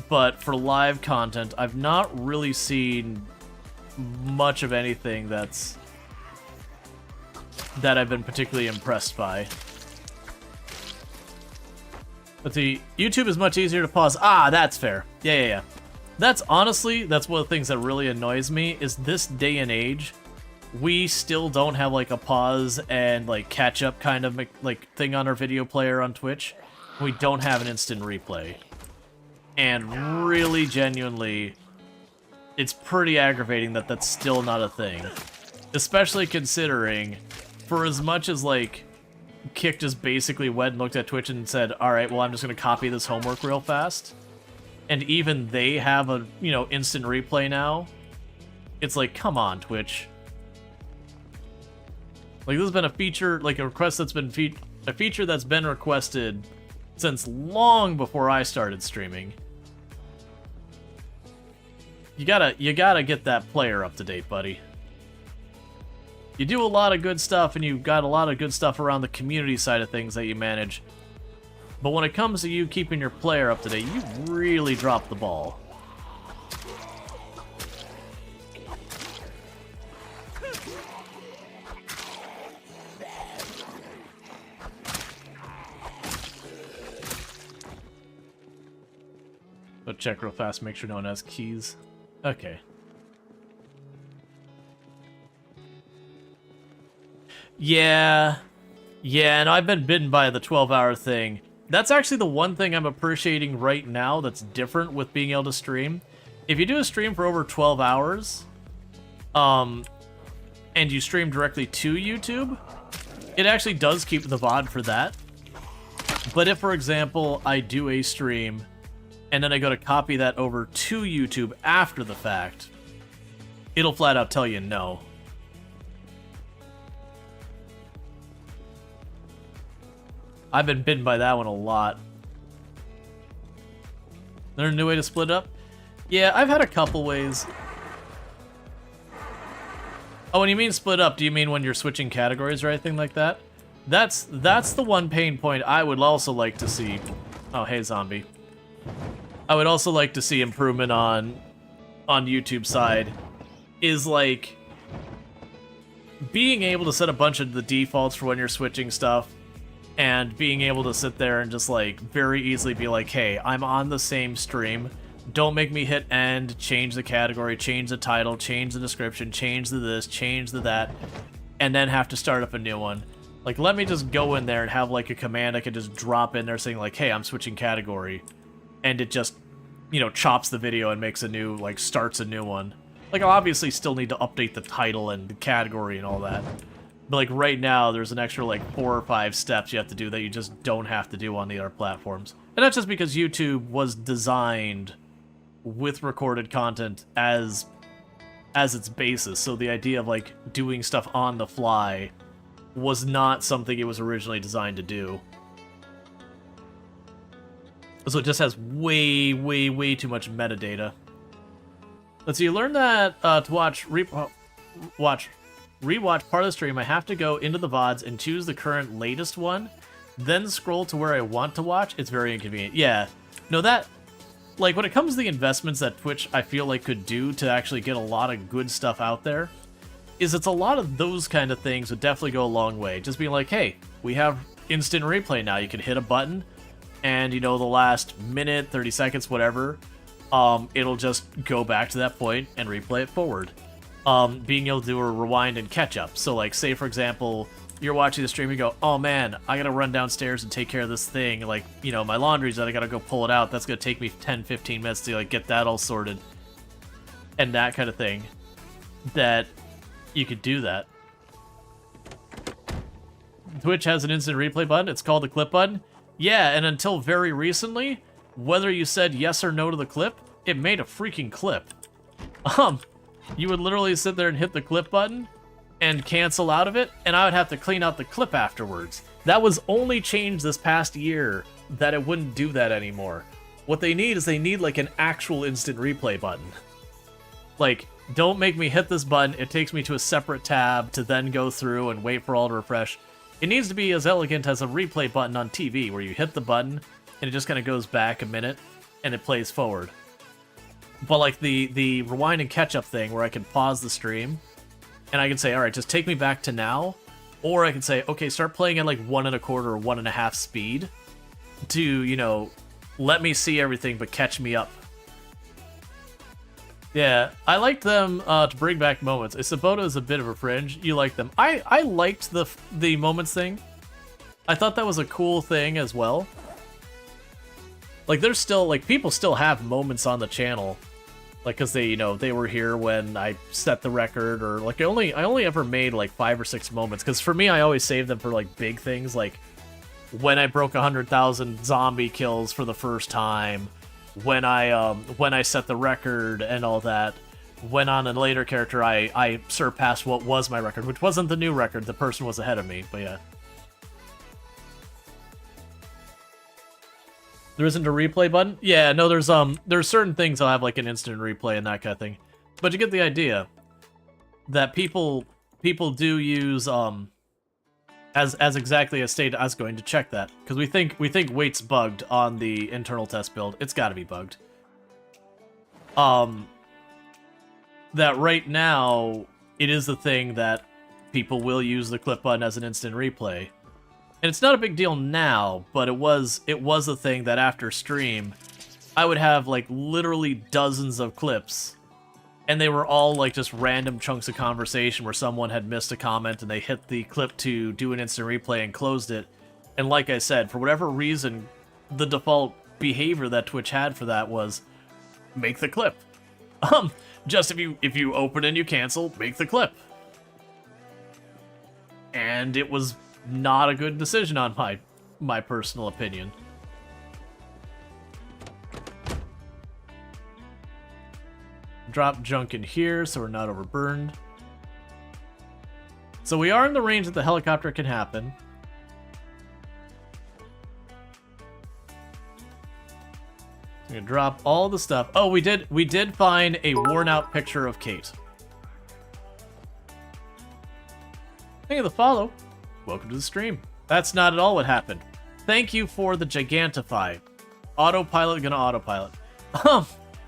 But for live content, I've not really seen much of anything that I've been particularly impressed by. Let's see, YouTube is much easier to pause. Ah, that's fair. Yeah. That's honestly, that's one of the things that really annoys me, is this day and age, we still don't have like a pause and like catch up kind of like thing on our video player on Twitch. We don't have an instant replay. And really, genuinely, it's pretty aggravating that that's still not a thing. Especially considering, for as much as like, Kick just basically went and looked at Twitch and said, alright, well I'm just gonna copy this homework real fast. And even they have a, instant replay now. It's like, come on, Twitch. Like, this has been a feature, like a request that's been a feature that's been requested since long before I started streaming. You gotta get that player up to date, buddy. You do a lot of good stuff, and you've got a lot of good stuff around the community side of things that you manage. But when it comes to you keeping your player up to date, you really drop the ball. But check real fast, make sure no one has keys. Okay. Yeah, and I've been bitten by the 12-hour thing. That's actually the one thing I'm appreciating right now that's different with being able to stream. If you do a stream for over 12 hours, and you stream directly to YouTube, it actually does keep the VOD for that. But if, for example, I do a stream, and then I go to copy that over to YouTube after the fact, it'll flat out tell you no. I've been bitten by that one a lot. There's a new way to split up? Yeah, I've had a couple ways. Oh, when you mean split up, do you mean when you're switching categories or anything like that? That's the one pain point I would also like to see. Oh, hey, zombie. I would also like to see improvement on YouTube side is like being able to set a bunch of the defaults for when you're switching stuff and being able to sit there and just like very easily be like, hey, I'm on the same stream. Don't make me hit end, change the category, change the title, change the description, change the this, change the that, and then have to start up a new one. Like, let me just go in there and have like a command I can just drop in there saying like, hey, I'm switching category. And it just, you know, chops the video and makes a new, like, starts a new one. Like, I'll obviously still need to update the title and the category and all that. But, like, right now, there's an extra, like, 4 or 5 steps you have to do that you just don't have to do on the other platforms. And that's just because YouTube was designed with recorded content as its basis. So the idea of, like, doing stuff on the fly was not something it was originally designed to do. So it just has way, way, way too much metadata. Let's see, you learn that to rewatch part of the stream, I have to go into the VODs and choose the current latest one, then scroll to where I want to watch. It's very inconvenient. Yeah, no, that, like, when it comes to the investments that Twitch, I feel like, could do to actually get a lot of good stuff out there, is it's a lot of those kind of things would definitely go a long way. Just being like, hey, we have instant replay now. You can hit a button, and, you know, the last minute, 30 seconds, whatever, it'll just go back to that point and replay it forward. Being able to do a rewind and catch up. So, like, say, for example, you're watching the stream and you go, oh, man, I gotta run downstairs and take care of this thing. Like, you know, my laundry's out, I gotta go pull it out. That's gonna take me 10, 15 minutes to, like, get that all sorted. And that kind of thing. That you could do that. Twitch has an instant replay button. It's called the clip button. Yeah, and until very recently, whether you said yes or no to the clip, it made a freaking clip. You would literally sit there and hit the clip button and cancel out of it, and I would have to clean out the clip afterwards. That was only changed this past year that it wouldn't do that anymore. What they need is they need like an actual instant replay button. Like, don't make me hit this button, it takes me to a separate tab to then go through and wait for all to refresh. It needs to be as elegant as a replay button on TV, where you hit the button, and it just kind of goes back a minute, and it plays forward. But like the rewind and catch-up thing, where I can pause the stream, and I can say, alright, just take me back to now, or I can say, okay, start playing at like 1 1/4 or 1.5 speed, to, you know, let me see everything, but catch me up. Yeah, I liked them to bring back moments. Sabota is a bit of a fringe. You like them. I liked the moments thing. I thought that was a cool thing as well. Like, there's still, like, people still have moments on the channel. Like, because they, you know, they were here when I set the record, or, like, I only ever made, like, 5 or 6 moments. Because for me, I always save them for, like, big things, like when I broke 100,000 zombie kills for the first time, when I set the record and all that, when on a later character I surpassed what was my record, which wasn't the new record, the person was ahead of me, but yeah. There isn't a replay button? Yeah, no, there's certain things I'll have like an instant replay and that kind of thing. But you get the idea that people do use as exactly as stated. I was going to check that because we think weight's bugged on the internal test build. It's got to be bugged. That right now it is the thing that people will use the clip button as an instant replay. And it's not a big deal now, but it was a thing that after stream, I would have like literally dozens of clips, and they were all like just random chunks of conversation where someone had missed a comment and they hit the clip to do an instant replay and closed it. And like I said, for whatever reason, the default behavior that Twitch had for that was make the clip. Just if you open and you cancel, make the clip. And it was not a good decision on my personal opinion. Drop junk in here so we're not overburned. So we are in the range that the helicopter can happen. I'm gonna drop all the stuff. Oh, we did find a worn out picture of Kate. Thank you for the follow. Welcome to the stream. That's not at all what happened. Thank you for the Gigantify. Autopilot gonna autopilot. But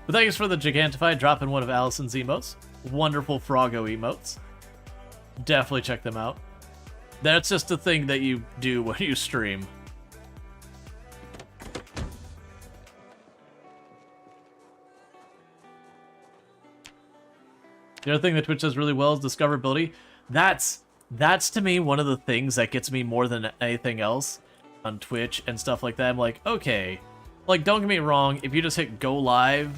thanks for the Gigantify. Drop in one of Allison's emotes. Wonderful Froggo emotes. Definitely check them out. That's just a thing that you do when you stream. The other thing that Twitch does really well is discoverability. That's to me one of the things that gets me more than anything else on Twitch and stuff like that. I'm like, okay, like, don't get me wrong, if you just hit go live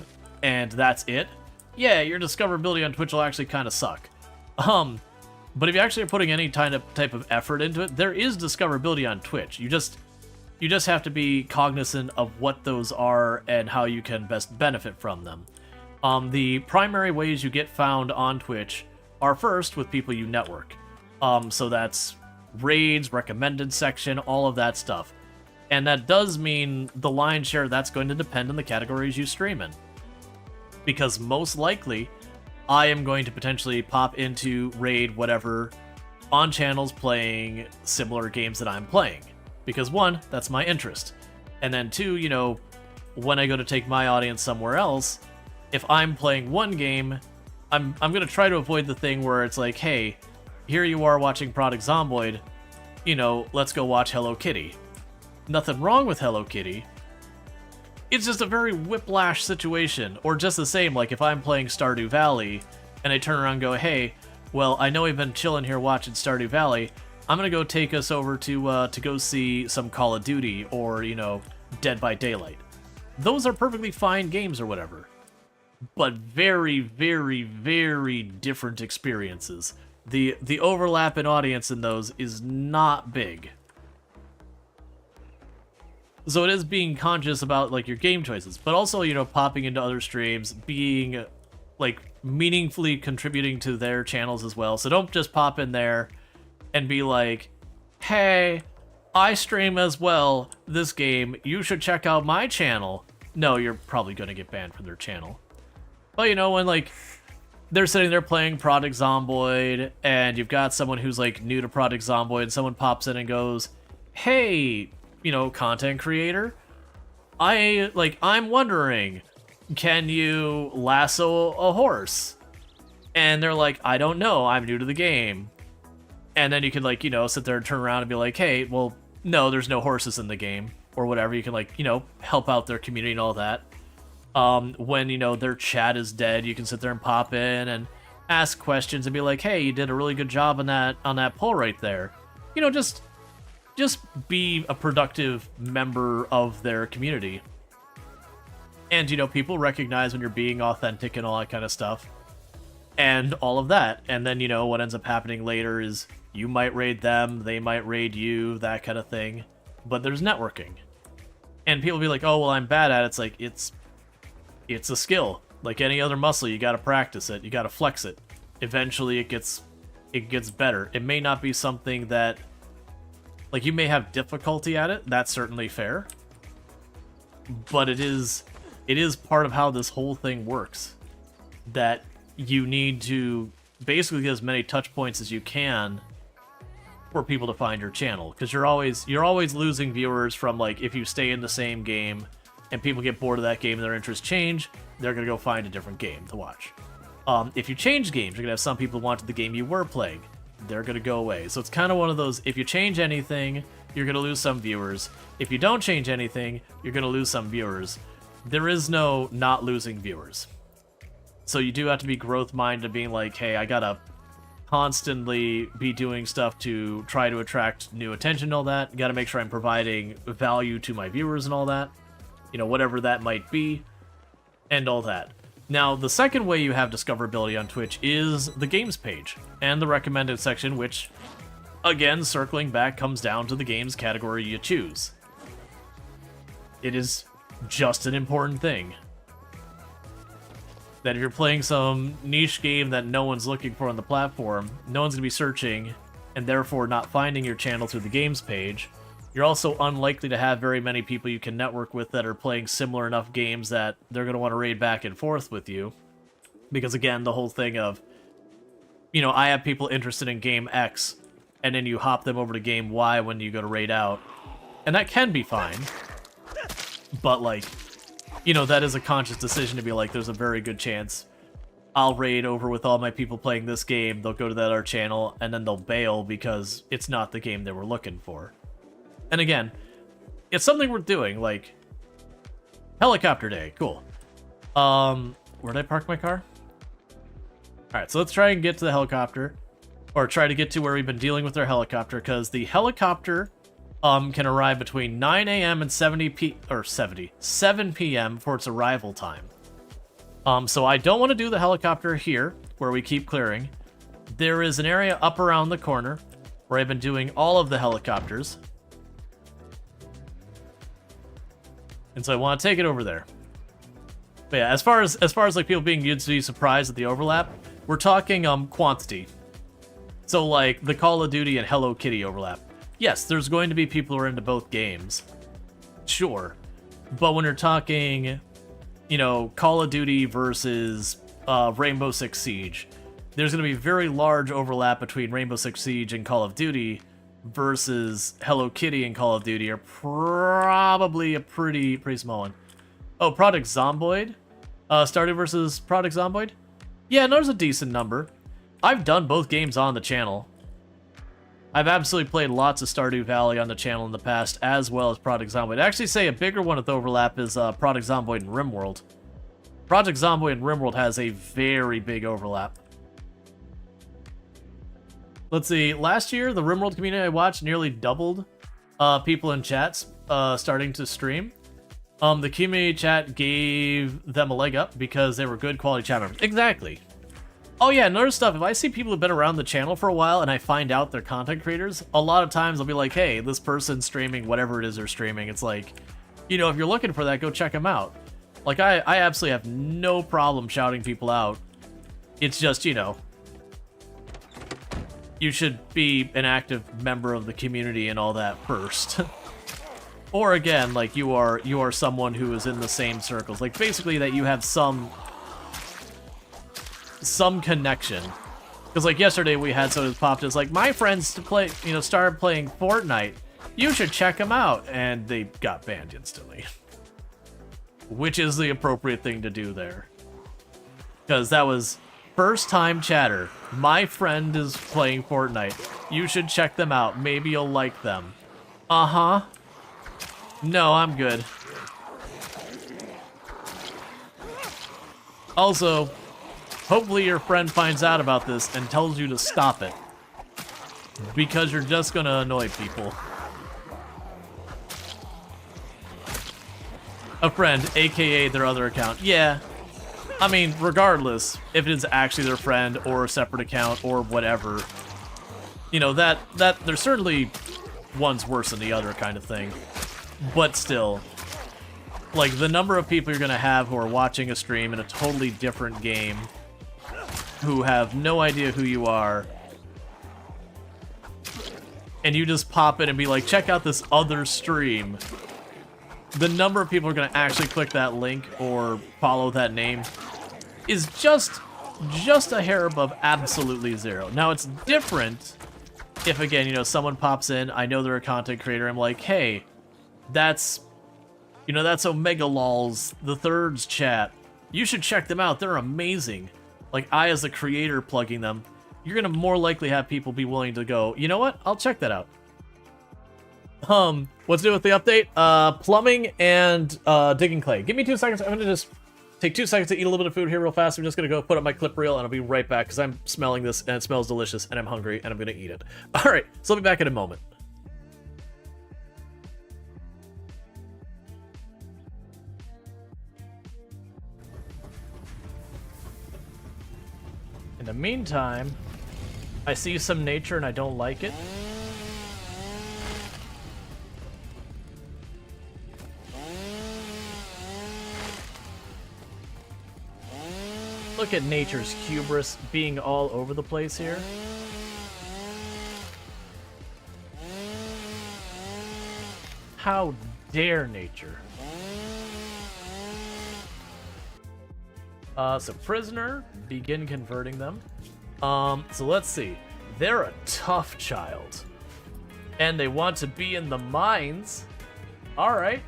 and that's it, yeah, your discoverability on Twitch will actually kind of suck. But if you actually are putting any type of effort into it, there is discoverability on Twitch. You just have to be cognizant of what those are and how you can best benefit from them. The primary ways you get found on Twitch are first with people you network. So that's raids, recommended section, all of that stuff. And that does mean the lion's share of that's going to depend on the categories you stream in. Because most likely, I am going to potentially pop into raid whatever on channels playing similar games that I'm playing. Because one, that's my interest. And then two, you know, when I go to take my audience somewhere else, if I'm playing one game, I'm going to try to avoid the thing where it's like, hey, here you are watching Product Zomboid, you know, let's go watch Hello Kitty. Nothing wrong with Hello Kitty. It's just a very whiplash situation. Or just the same, like if I'm playing Stardew Valley, and I turn around and go, hey, well, I know we've been chilling here watching Stardew Valley, I'm going to go take us over to go see some Call of Duty, or, you know, Dead by Daylight. Those are perfectly fine games or whatever. But very, very, very different experiences. The overlap in audience in those is not big. So it is being conscious about, like, your game choices, but also, you know, popping into other streams, being, like, meaningfully contributing to their channels as well. So don't just pop in there and be like, hey, I stream as well this game, you should check out my channel. No, you're probably going to get banned from their channel. But, you know, when, like, they're sitting there playing Product Zomboid, and you've got someone who's, like, new to Product Zomboid, and someone pops in and goes, hey, you know, content creator, I'm wondering, can you lasso a horse? And they're like, I don't know, I'm new to the game. And then you can, like, you know, sit there and turn around and be like, hey, well, no, there's no horses in the game, or whatever. You can, like, you know, help out their community and all that. When, you know, their chat is dead, you can sit there and pop in and ask questions and be like, hey, you did a really good job on that poll right there. You know, just be a productive member of their community. And, you know, people recognize when you're being authentic and all that kind of stuff. And all of that. And then, you know, what ends up happening later is you might raid them, they might raid you, that kind of thing. But there's networking. And people be like, oh, well, I'm bad at it. It's like, it's a skill. Like any other muscle, you gotta practice it, you gotta flex it. Eventually it gets better. It may not be something that, like, you may have difficulty at it, that's certainly fair. But it is part of how this whole thing works. That you need to basically get as many touch points as you can for people to find your channel. Because you're always losing viewers from, like, if you stay in the same game and people get bored of that game and their interests change, they're going to go find a different game to watch. If you change games, you're going to have some people who wanted the game you were playing. They're going to go away. So it's kind of one of those, if you change anything, you're going to lose some viewers. If you don't change anything, you're going to lose some viewers. There is no not losing viewers. So you do have to be growth-minded, being like, hey, I got to constantly be doing stuff to try to attract new attention and all that. Got to make sure I'm providing value to my viewers and all that. You know, whatever that might be, and all that. Now, the second way you have discoverability on Twitch is the games page, and the recommended section, which, again, circling back, comes down to the games category you choose. It is just an important thing. That if you're playing some niche game that no one's looking for on the platform, no one's going to be searching, and therefore not finding your channel through the games page. You're also unlikely to have very many people you can network with that are playing similar enough games that they're going to want to raid back and forth with you. Because, again, the whole thing of, you know, I have people interested in game X, and then you hop them over to game Y when you go to raid out. And that can be fine. But, like, you know, that is a conscious decision to be like, there's a very good chance I'll raid over with all my people playing this game, they'll go to that other channel, and then they'll bail because it's not the game they were looking for. And again, it's something worth doing, like, helicopter day, cool. Where did I park my car? Alright, so let's try and get to the helicopter, or try to get to where we've been dealing with our helicopter, because the helicopter can arrive between 9 a.m. and 7 p.m. for its arrival time. So I don't want to do the helicopter here, where we keep clearing. There is an area up around the corner where I've been doing all of the helicopters. And so I want to take it over there. But yeah, as far as like people being used to be surprised at the overlap, we're talking quantity. So like the Call of Duty and Hello Kitty overlap. Yes, there's going to be people who are into both games. Sure. But when you're talking, you know, Call of Duty versus Rainbow Six Siege, there's going to be very large overlap between Rainbow Six Siege and Call of Duty versus Hello Kitty and Call of Duty are probably a pretty small one. Oh, Project Zomboid? Stardew versus Project Zomboid? Yeah, there's a decent number. I've done both games on the channel. I've absolutely played lots of Stardew Valley on the channel in the past, as well as Project Zomboid. I'd actually say a bigger one with overlap is Project Zomboid and RimWorld. Project Zomboid and RimWorld has a very big overlap. Let's see, last year, the RimWorld community I watched nearly doubled people in chats starting to stream. The community chat gave them a leg up because they were good quality chat members. Exactly. Oh yeah, another stuff, if I see people who've been around the channel for a while and I find out they're content creators, a lot of times I'll be like, hey, this person's streaming whatever it is they're streaming. It's like, you know, if you're looking for that, go check them out. Like, I absolutely have no problem shouting people out. It's just, you know, you should be an active member of the community and all that first. Or again, like, you are someone who is in the same circles. Like, basically that you have some connection. Because like yesterday we had someone who popped as like, my friends to play, you know, started playing Fortnite. You should check them out. And they got banned instantly. Which is the appropriate thing to do there. Because that was first time chatter. My friend is playing Fortnite. You should check them out. Maybe you'll like them. Uh-huh. No, I'm good. Also, hopefully your friend finds out about this and tells you to stop it. Because you're just gonna annoy people. A friend, aka their other account. Yeah. I mean, regardless, if it is actually their friend or a separate account or whatever, you know, that there's certainly one's worse than the other kind of thing. But still, like, the number of people you're gonna have who are watching a stream in a totally different game, who have no idea who you are, and you just pop in and be like, check out this other stream. The number of people who are gonna actually click that link or follow that name is just a hair above absolutely zero. Now, it's different if, again, you know, someone pops in, I know they're a content creator, I'm like, hey, that's, you know, that's Omega Lols, the Third's chat. You should check them out. They're amazing. Like, I, as a creator, plugging them, you're gonna more likely have people be willing to go, you know what? I'll check that out. What's new with the update? Plumbing and digging clay. Give me 2 seconds. I'm gonna just take 2 seconds to eat a little bit of food here real fast. I'm just gonna go put up my clip reel and I'll be right back because I'm smelling this and it smells delicious and I'm hungry and I'm gonna eat it. All right, so I'll be back in a moment. In the meantime, I see some nature and I don't like it. Look at nature's hubris being all over the place here. How dare nature? So prisoner, begin converting them. So let's see. They're a tough child. And they want to be in the mines. Alright.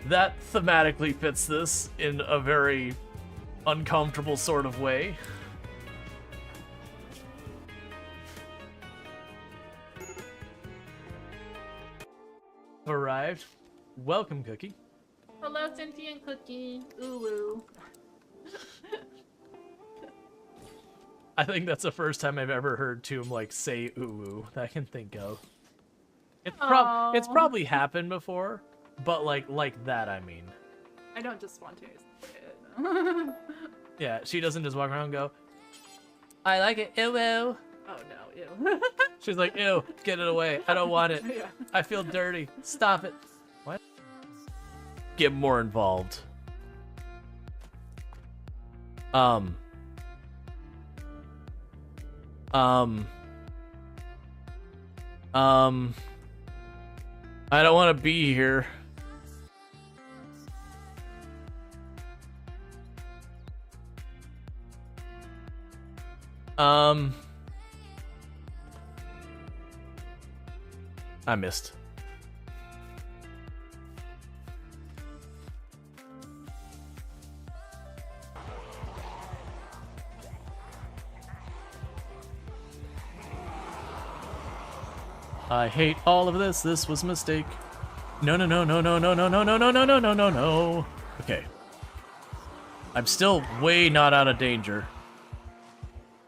That thematically fits this in a very uncomfortable sort of way. Arrived. Welcome, Cookie. Hello, sentient cookie. Ooh woo. I think that's the first time I've ever heard Tomb like say ooh ooh that I can think of. It's probably happened before, but like that I mean. I don't just spontaneously say it. Yeah, she doesn't just walk around and go, I like it, ew ew. Oh no, ew. She's like, ew, get it away. I don't want it. Yeah. I feel dirty. Stop it. What? Get more involved. I don't want to be here. I missed. I hate all of this. This was a mistake. No, no, no, no, no, no, no, no, no, no, no, no, no, no, no. Okay. I'm still way not out of danger.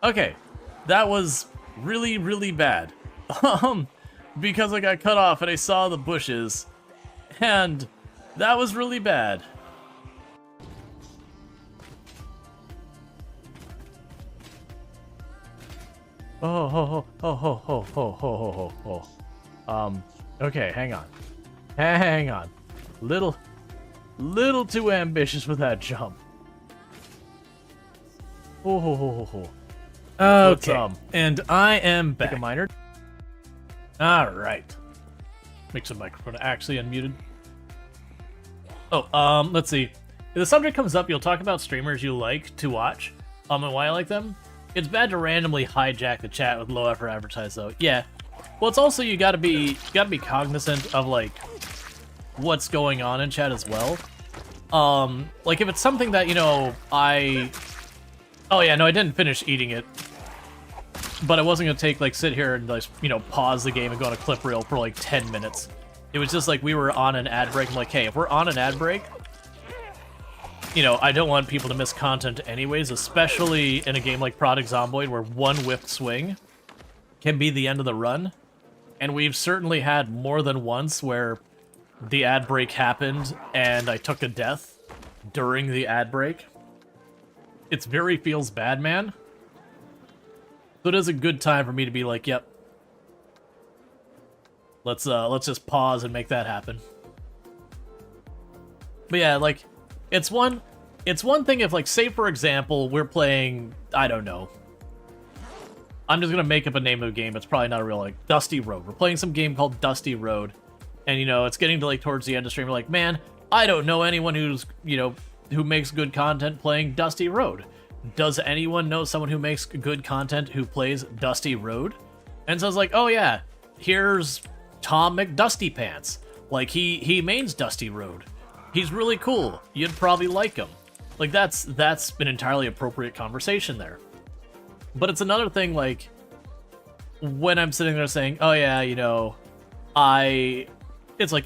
Okay. That was really, really bad. Because I got cut off and I saw the bushes. And that was really bad. Oh, ho, ho, ho, ho, ho, ho, ho, ho, ho. Okay, hang on. Hang on. Little too ambitious with that jump. Oh, ho, ho, ho, ho. Okay, and I am back. A minor. All right. Make sure the microphone actually unmuted. Oh, let's see. If the subject comes up, you'll talk about streamers you like to watch, and why I like them. It's bad to randomly hijack the chat with low effort advertise, though. Yeah. Well, it's also you gotta be cognizant of like what's going on in chat as well. Like if it's something that oh yeah, no, I didn't finish eating it, but I wasn't gonna sit here and pause the game and go on a clip reel for like 10 minutes. It was just like we were on an ad break. I'm like, hey, if we're on an ad break, I don't want people to miss content anyways, especially in a game like Product Zomboid where one whiffed swing can be the end of the run. And we've certainly had more than once where the ad break happened and I took a death during the ad break. It's very feels bad, man. So it is a good time for me to be like, yep. Let's just pause and make that happen. But yeah, it's one thing if, say, for example, we're playing, I don't know. I'm just gonna make up a name of a game. It's probably not a real, Dusty Road. We're playing some game called Dusty Road. And, it's getting to, towards the end of the stream. We're like, man, I don't know anyone who's, who makes good content playing Dusty Road. Does anyone know someone who makes good content who plays Dusty Road? And so I was like, oh yeah, here's Tom McDusty Pants. He mains Dusty Road. He's really cool. You'd probably like him. That's an entirely appropriate conversation there. But it's another thing, when I'm sitting there saying, oh yeah, I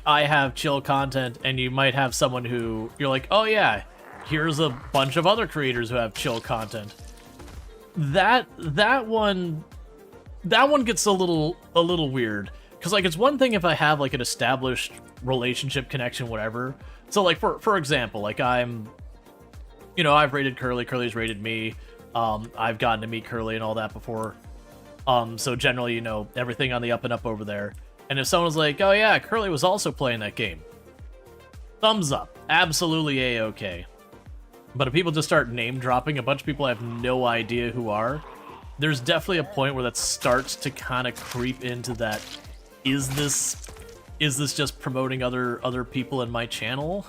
have chill content, and you might have someone who, you're like, oh yeah, here's a bunch of other creators who have chill content. That one gets a little weird. Because, it's one thing if I have, an established relationship, connection, whatever. So, for example, I'm... I've rated Curly, Curly's rated me. I've gotten to meet Curly and all that before. So generally, everything on the up and up over there. And if someone's like, oh yeah, Curly was also playing that game. Thumbs up. Absolutely A-okay. But if people just start name-dropping a bunch of people I have no idea who are, there's definitely a point where that starts to kind of creep into that, is this just promoting other people in my channel?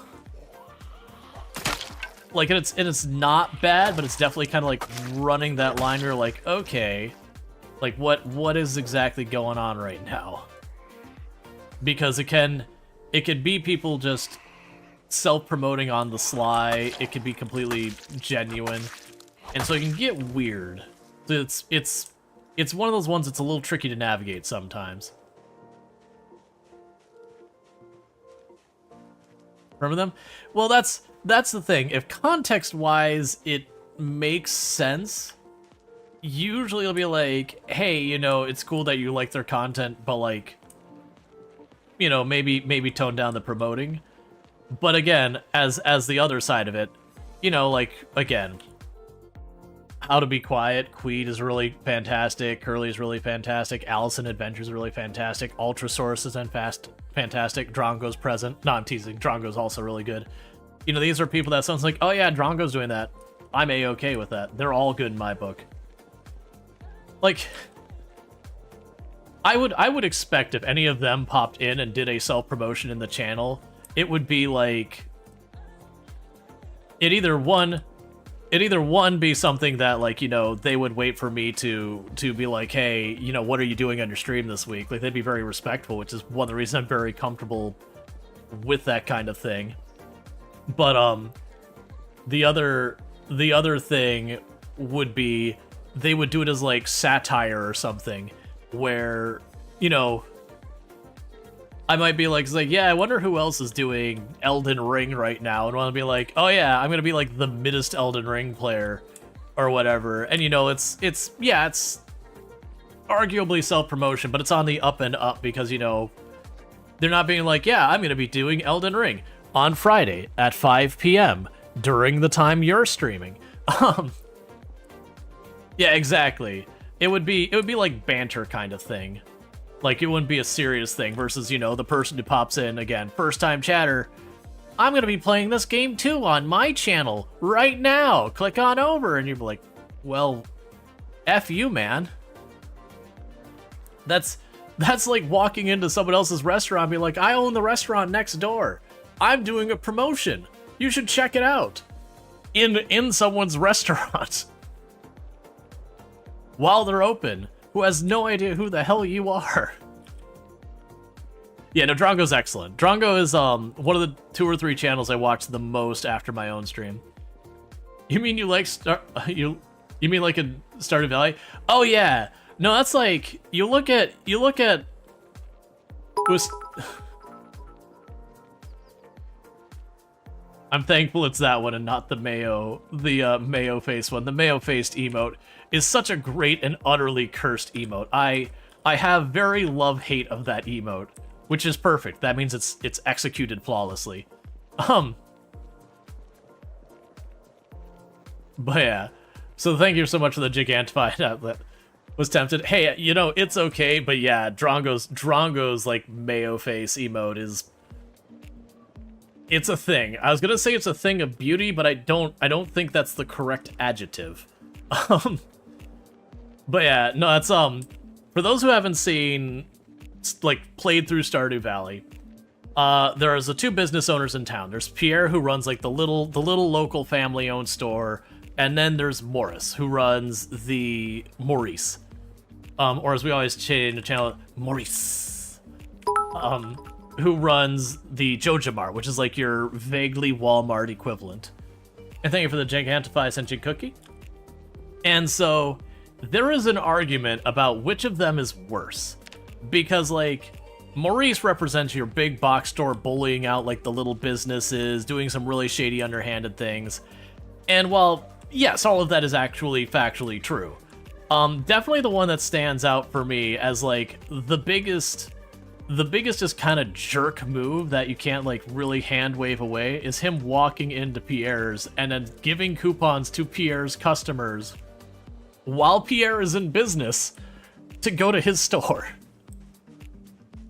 like, and it's not bad, but it's definitely kind of like running that line where you're like, okay, like what is exactly going on right now? Because it could be people just self-promoting on the sly. It could be completely genuine, and so it can get weird. So it's one of those ones that's a little tricky to navigate sometimes. Remember them? Well, that's the thing. If context-wise it makes sense, usually it'll be like, hey, you know, it's cool that you like their content, but like, you know, maybe tone down the promoting. But again, as the other side of it, you know, like, again, How to Be Quiet, Queed is really fantastic, Curly is really fantastic, Allison Adventures is really fantastic, Ultrasource is fantastic, Drongo's present. No, I'm teasing. Drongo's also really good. You know, these are people that sounds like, oh yeah, Drongo's doing that. I'm A-okay with that. They're all good in my book. Like, I would expect if any of them popped in and did a self-promotion in the channel, it would be like, it either one be something that, like, you know, they would wait for me to be like, hey, you know, what are you doing on your stream this week? Like, they'd be very respectful, which is one of the reasons I'm very comfortable with that kind of thing. But the other thing would be they would do it as like satire or something, where, you know, I might be like, yeah, I wonder who else is doing Elden Ring right now, and want to be like, oh yeah, I'm gonna be like the middest Elden Ring player, or whatever. And you know, it's arguably self-promotion, but it's on the up and up, because, you know, they're not being like, yeah, I'm gonna be doing Elden Ring on Friday at 5 p.m. during the time you're streaming. Yeah, exactly. It would be like banter kind of thing. Like, it wouldn't be a serious thing versus, you know, the person who pops in, again, first time chatter, I'm gonna be playing this game too on my channel right now. Click on over, and you'd be like, well, F you, man. That's like walking into someone else's restaurant and be like, I own the restaurant next door. I'm doing a promotion. You should check it out. In someone's restaurant. While they're open, who has no idea who the hell you are. Yeah, no, Drongo's excellent. Drongo is one of the 2 or 3 channels I watch the most after my own stream. You mean you like you mean like in Stardew Valley? Oh yeah. No, that's like you look at I'm thankful it's that one and not the mayo face one. The mayo-faced emote is such a great and utterly cursed emote. I have very love-hate of that emote, which is perfect. That means it's executed flawlessly. But yeah. So thank you so much for the Gigantified outlet. Was tempted. Hey, you know, it's okay, but yeah, Drongo's like mayo face emote is, it's a thing. I was gonna say it's a thing of beauty, but I don't think that's the correct adjective. But yeah, no, that's for those who haven't seen, like, played through Stardew Valley, there's the 2 business owners in town. There's Pierre, who runs like the little local family-owned store, and then there's Morris, who runs the Maurice, or as we always change the channel, Maurice, who runs the Jojamart, which is like your vaguely Walmart equivalent. And thank you for the Gigantify sentient cookie. And so there is an argument about which of them is worse, because like Maurice represents your big box store bullying out like the little businesses, doing some really shady underhanded things. And while yes, all of that is actually factually true, definitely the one that stands out for me as like the biggest just kind of jerk move that you can't like really hand wave away is him walking into Pierre's and then giving coupons to Pierre's customers while Pierre is in business to go to his store.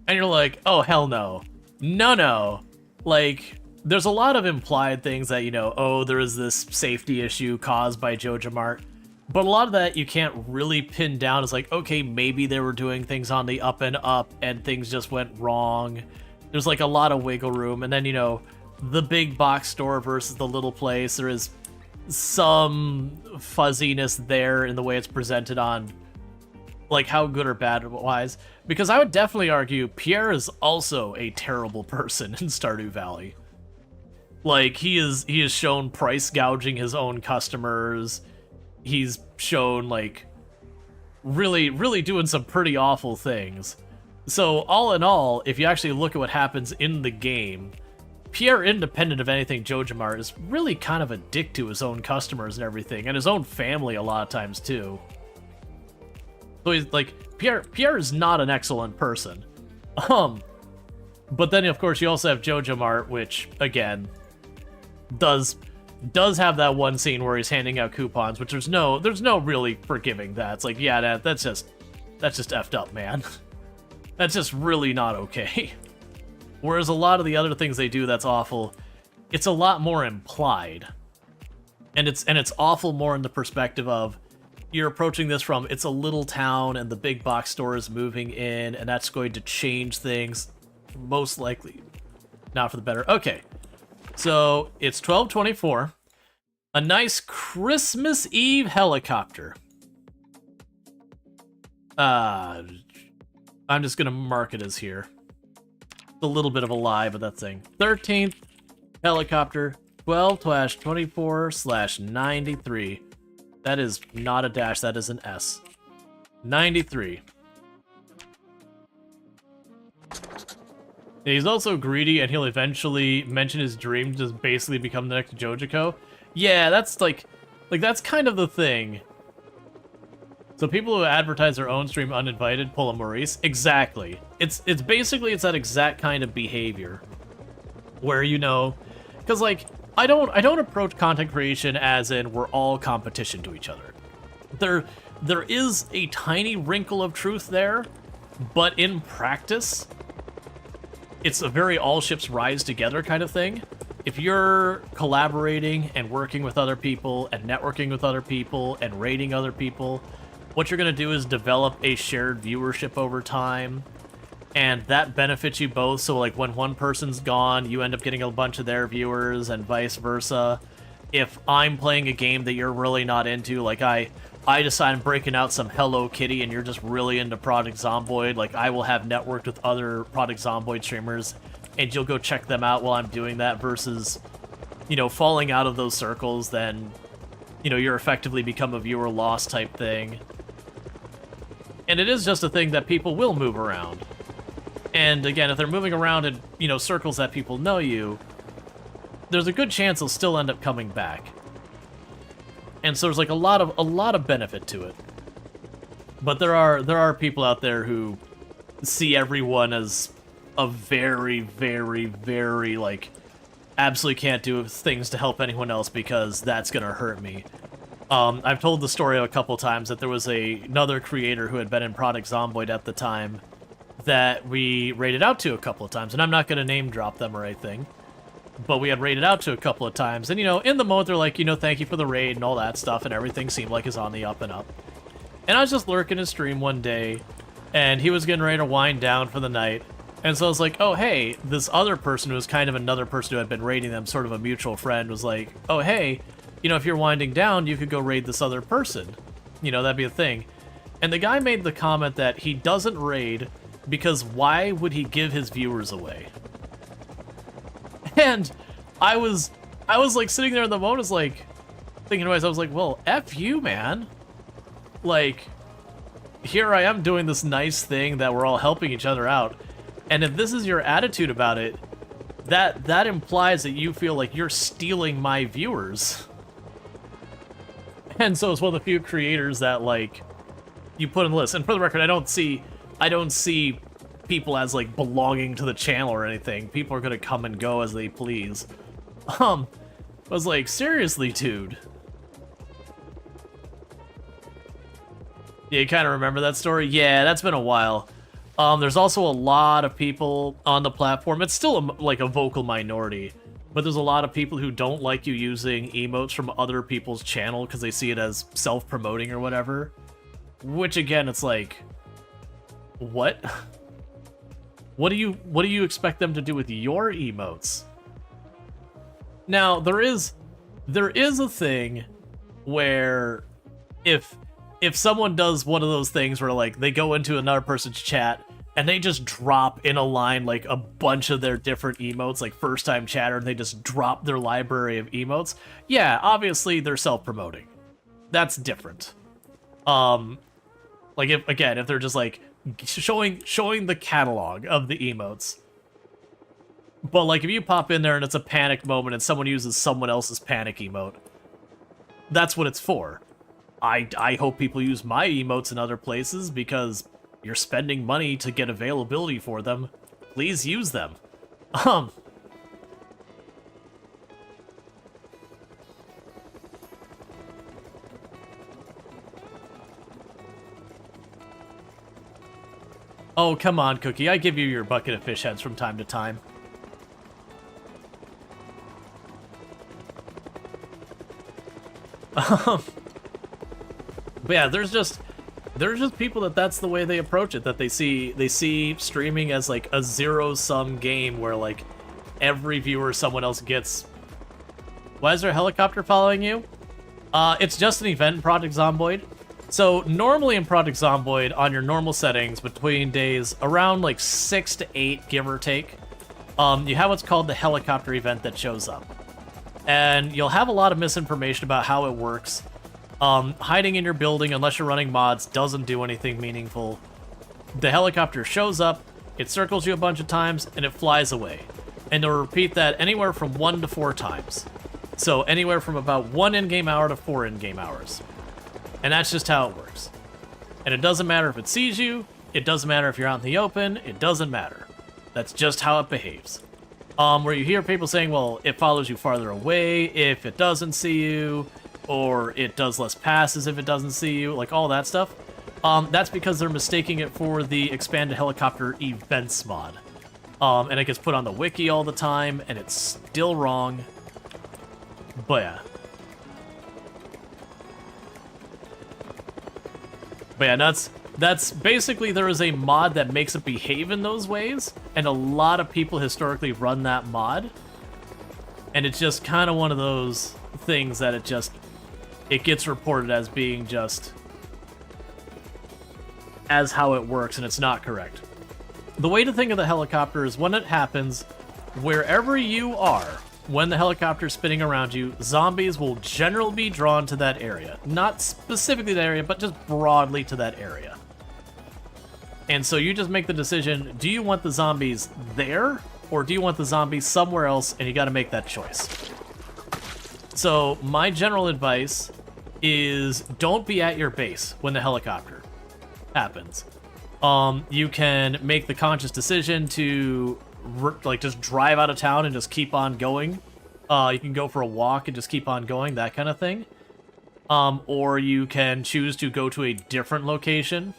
And you're like, oh, hell no. No. Like, there's a lot of implied things that, you know, oh, there is this safety issue caused by Jojamart. But a lot of that you can't really pin down as like, okay, maybe they were doing things on the up and up and things just went wrong. There's like a lot of wiggle room. And then, you know, the big box store versus the little place. There is some fuzziness there in the way it's presented on, like, how good or bad wise. Because I would definitely argue Pierre is also a terrible person in Stardew Valley. Like, he is shown price gouging his own customers. He's shown, like, really doing some pretty awful things. So, all in all, if you actually look at what happens in the game, Pierre, independent of anything Jojimar, is really kind of a dick to his own customers and everything, and his own family a lot of times, too. So he's, like, Pierre is not an excellent person. But then, of course, you also have Jojimar, which, again, does have that one scene where he's handing out coupons, which there's no really forgiving that. It's like, yeah, that's just effed up, man. That's just really not okay. Whereas a lot of the other things they do that's awful, it's a lot more implied. And it's awful more in the perspective of, you're approaching this from, it's a little town and the big box store is moving in, and that's going to change things, most likely. Not for the better. Okay. So, it's 12:24. A nice Christmas Eve helicopter. I'm just gonna mark it as here. It's a little bit of a lie, but that thing. 13th helicopter, 12/24/93. That is not a dash, that is an S. 93. He's also greedy, and he'll eventually mention his dream to basically become the next Jojiko. Yeah, that's like that's kind of the thing. So people who advertise their own stream uninvited pull a Maurice. Exactly. It's basically that exact kind of behavior, where, you know, because like I don't approach content creation as in we're all competition to each other. There is a tiny wrinkle of truth there, but in practice, it's a very all ships rise together kind of thing. If you're collaborating and working with other people and networking with other people and raiding other people, what you're going to do is develop a shared viewership over time, and that benefits you both. So like when one person's gone, you end up getting a bunch of their viewers and vice versa. If I'm playing a game that you're really not into, like I decide I'm breaking out some Hello Kitty and you're just really into Project Zomboid, like I will have networked with other Project Zomboid streamers and you'll go check them out while I'm doing that, versus, you know, falling out of those circles, then, you know, you're effectively become a viewer loss type thing. And it is just a thing that people will move around. And again, if they're moving around in, you know, circles that people know you, there's a good chance they'll still end up coming back. And so there's like a lot of benefit to it. But there are people out there who see everyone as a very, very, very, like, absolutely can't do things to help anyone else because that's gonna hurt me. I've told the story a couple times that there was another creator who had been in Project Zomboid at the time that we raided out to a couple of times, and I'm not gonna name drop them or anything, but we had raided out to a couple of times, and, you know, in the moment they're like, you know, thank you for the raid and all that stuff, and everything seemed like it's on the up and up. And I was just lurking his stream one day, and he was getting ready to wind down for the night, and so I was like, oh, hey, this other person who was kind of another person who had been raiding them, sort of a mutual friend, was like, oh, hey, you know, if you're winding down, you could go raid this other person. You know, that'd be a thing. And the guy made the comment that he doesn't raid because why would he give his viewers away? And I was like sitting there in the moment, I was like thinking to myself, I was like, well, F you, man. Like, here I am doing this nice thing that we're all helping each other out. And if this is your attitude about it, that implies that you feel like you're stealing my viewers. And so it's one of the few creators that, like, you put in the list. And for the record, I don't see people as, like, belonging to the channel or anything. People are gonna come and go as they please. I was like, seriously, dude. Yeah, you kind of remember that story? Yeah, that's been a while. There's also a lot of people on the platform. It's still like a vocal minority, but there's a lot of people who don't like you using emotes from other people's channel because they see it as self-promoting or whatever. Which, again, it's like, what? What do you expect them to do with your emotes? Now, there is a thing where if someone does one of those things where like they go into another person's chat and they just drop in a line like a bunch of their different emotes, like first time chatter, and they just drop their library of emotes, yeah, obviously they're self-promoting. That's different. Like if they're just like showing the catalog of the emotes. But like if you pop in there and it's a panic moment and someone uses someone else's panic emote, that's what it's for. I hope people use my emotes in other places because you're spending money to get availability for them. Please use them. Oh, come on, Cookie. I give you your bucket of fish heads from time to time. But yeah, there's just people that's the way they approach it, that they see streaming as like a zero-sum game where like every viewer someone else gets. Why is there a helicopter following you? It's just an event in Project Zomboid. So normally in Project Zomboid, on your normal settings between days around like 6 to 8, give or take, you have what's called the helicopter event that shows up. And you'll have a lot of misinformation about how it works. Hiding in your building, unless you're running mods, doesn't do anything meaningful. The helicopter shows up, it circles you a bunch of times, and it flies away. And it'll repeat that anywhere from 1 to 4 times. So anywhere from about 1 in-game hour to 4 in-game hours. And that's just how it works. And it doesn't matter if it sees you, it doesn't matter if you're out in the open, it doesn't matter. That's just how it behaves. Where you hear people saying, well, it follows you farther away if it doesn't see you, or it does less passes if it doesn't see you, like all that stuff. That's because they're mistaking it for the expanded helicopter events mod. And it gets put on the wiki all the time, and it's still wrong. But yeah. But yeah, that's basically, there is a mod that makes it behave in those ways, and a lot of people historically run that mod. And it's just kind of one of those things that it gets reported as being just as how it works, and it's not correct. The way to think of the helicopter is when it happens, wherever you are, when the helicopter's spinning around you, zombies will generally be drawn to that area. Not specifically that area, but just broadly to that area. And so you just make the decision, do you want the zombies there, or do you want the zombies somewhere else, and you gotta make that choice. So my general advice is don't be at your base when the helicopter happens. You can make the conscious decision to like just drive out of town and just keep on going. You can go for a walk and just keep on going, that kind of thing. Or you can choose to go to a different location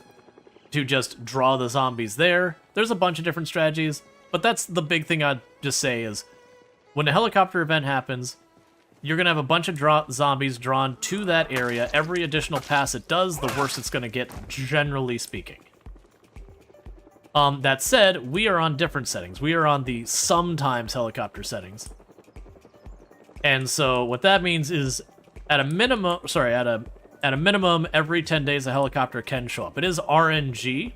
to just draw the zombies there. There's a bunch of different strategies, but that's the big thing I'd just say is when the helicopter event happens, you're going to have a bunch of zombies drawn to that area. Every additional pass it does, the worse it's going to get, generally speaking. That said, we are on different settings. We are on the sometimes helicopter settings. And so what that means is at a minimum, every 10 days a helicopter can show up. It is RNG.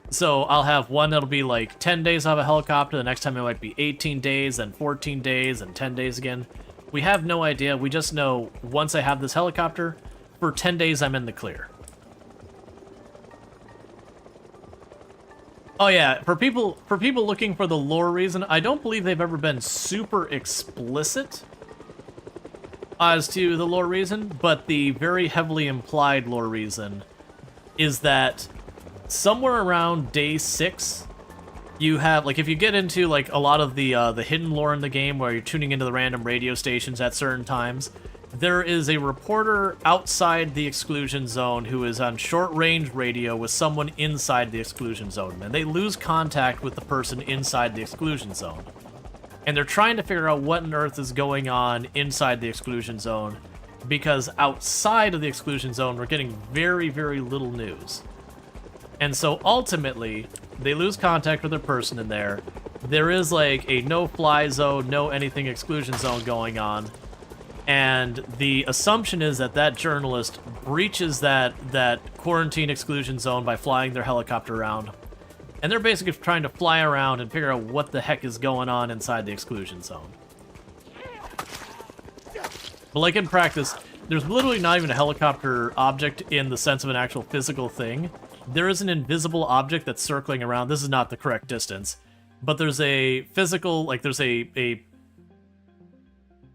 So I'll have one that'll be like 10 days of a helicopter, the next time it might be 18 days, then 14 days, and 10 days again. We have no idea. We just know once I have this helicopter, for 10 days I'm in the clear. Oh yeah, for people looking for the lore reason, I don't believe they've ever been super explicit as to the lore reason, but the very heavily implied lore reason is that somewhere around day 6, you have, like, if you get into, like, a lot of the hidden lore in the game where you're tuning into the random radio stations at certain times, there is a reporter outside the exclusion zone who is on short-range radio with someone inside the exclusion zone, and they lose contact with the person inside the exclusion zone. And they're trying to figure out what on earth is going on inside the exclusion zone, because outside of the exclusion zone, we're getting very, very little news. And so ultimately, they lose contact with their person in there, there is like a no-fly zone, no anything exclusion zone going on. And the assumption is that that journalist breaches that quarantine exclusion zone by flying their helicopter around. And they're basically trying to fly around and figure out what the heck is going on inside the exclusion zone. But like in practice, there's literally not even a helicopter object in the sense of an actual physical thing. There is an invisible object that's circling around. This is not the correct distance. But there's a physical, like there's a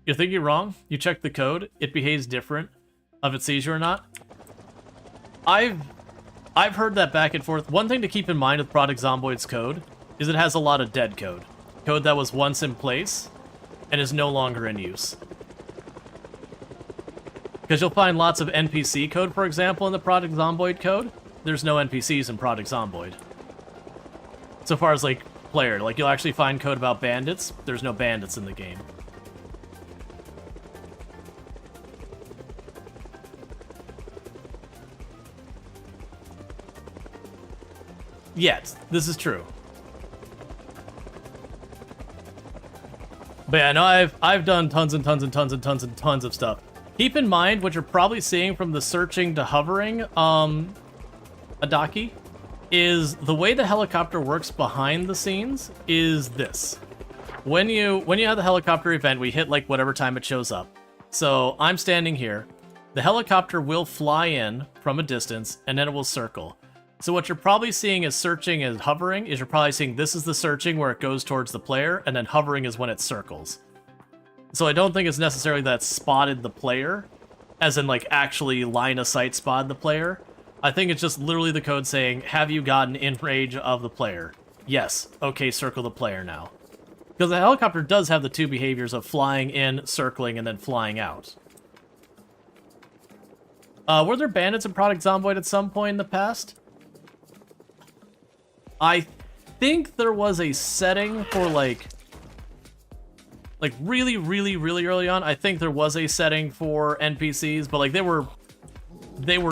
you think you're wrong? You check the code, it behaves different if it sees you or not. I've heard that back and forth. One thing to keep in mind with Product Zomboid's code is it has a lot of dead code. Code that was once in place and is no longer in use. Because you'll find lots of NPC code, for example, in the Product Zomboid code. There's no NPCs in Product Zomboid. So far as, like, player. Like, you'll actually find code about bandits. There's no bandits in the game. Yet, this is true. But yeah, no, I've done tons and tons and tons and tons and tons of stuff. Keep in mind what you're probably seeing from the searching to hovering, Adaki, is the way the helicopter works behind the scenes is this. When you have the helicopter event, we hit like whatever time it shows up. So I'm standing here. The helicopter will fly in from a distance, and then it will circle. So what you're probably seeing as searching and hovering is you're probably seeing this is the searching where it goes towards the player, and then hovering is when it circles. So I don't think it's necessarily that spotted the player, as in like actually line of sight spotted the player. I think it's just literally the code saying, have you gotten in range of the player? Yes. Okay, circle the player now. Because the helicopter does have the two behaviors of flying in, circling, and then flying out. Were there bandits in Product Zomboid at some point in the past? I think there was a setting for like really, really, really early on. I think there was a setting for NPCs, but like they were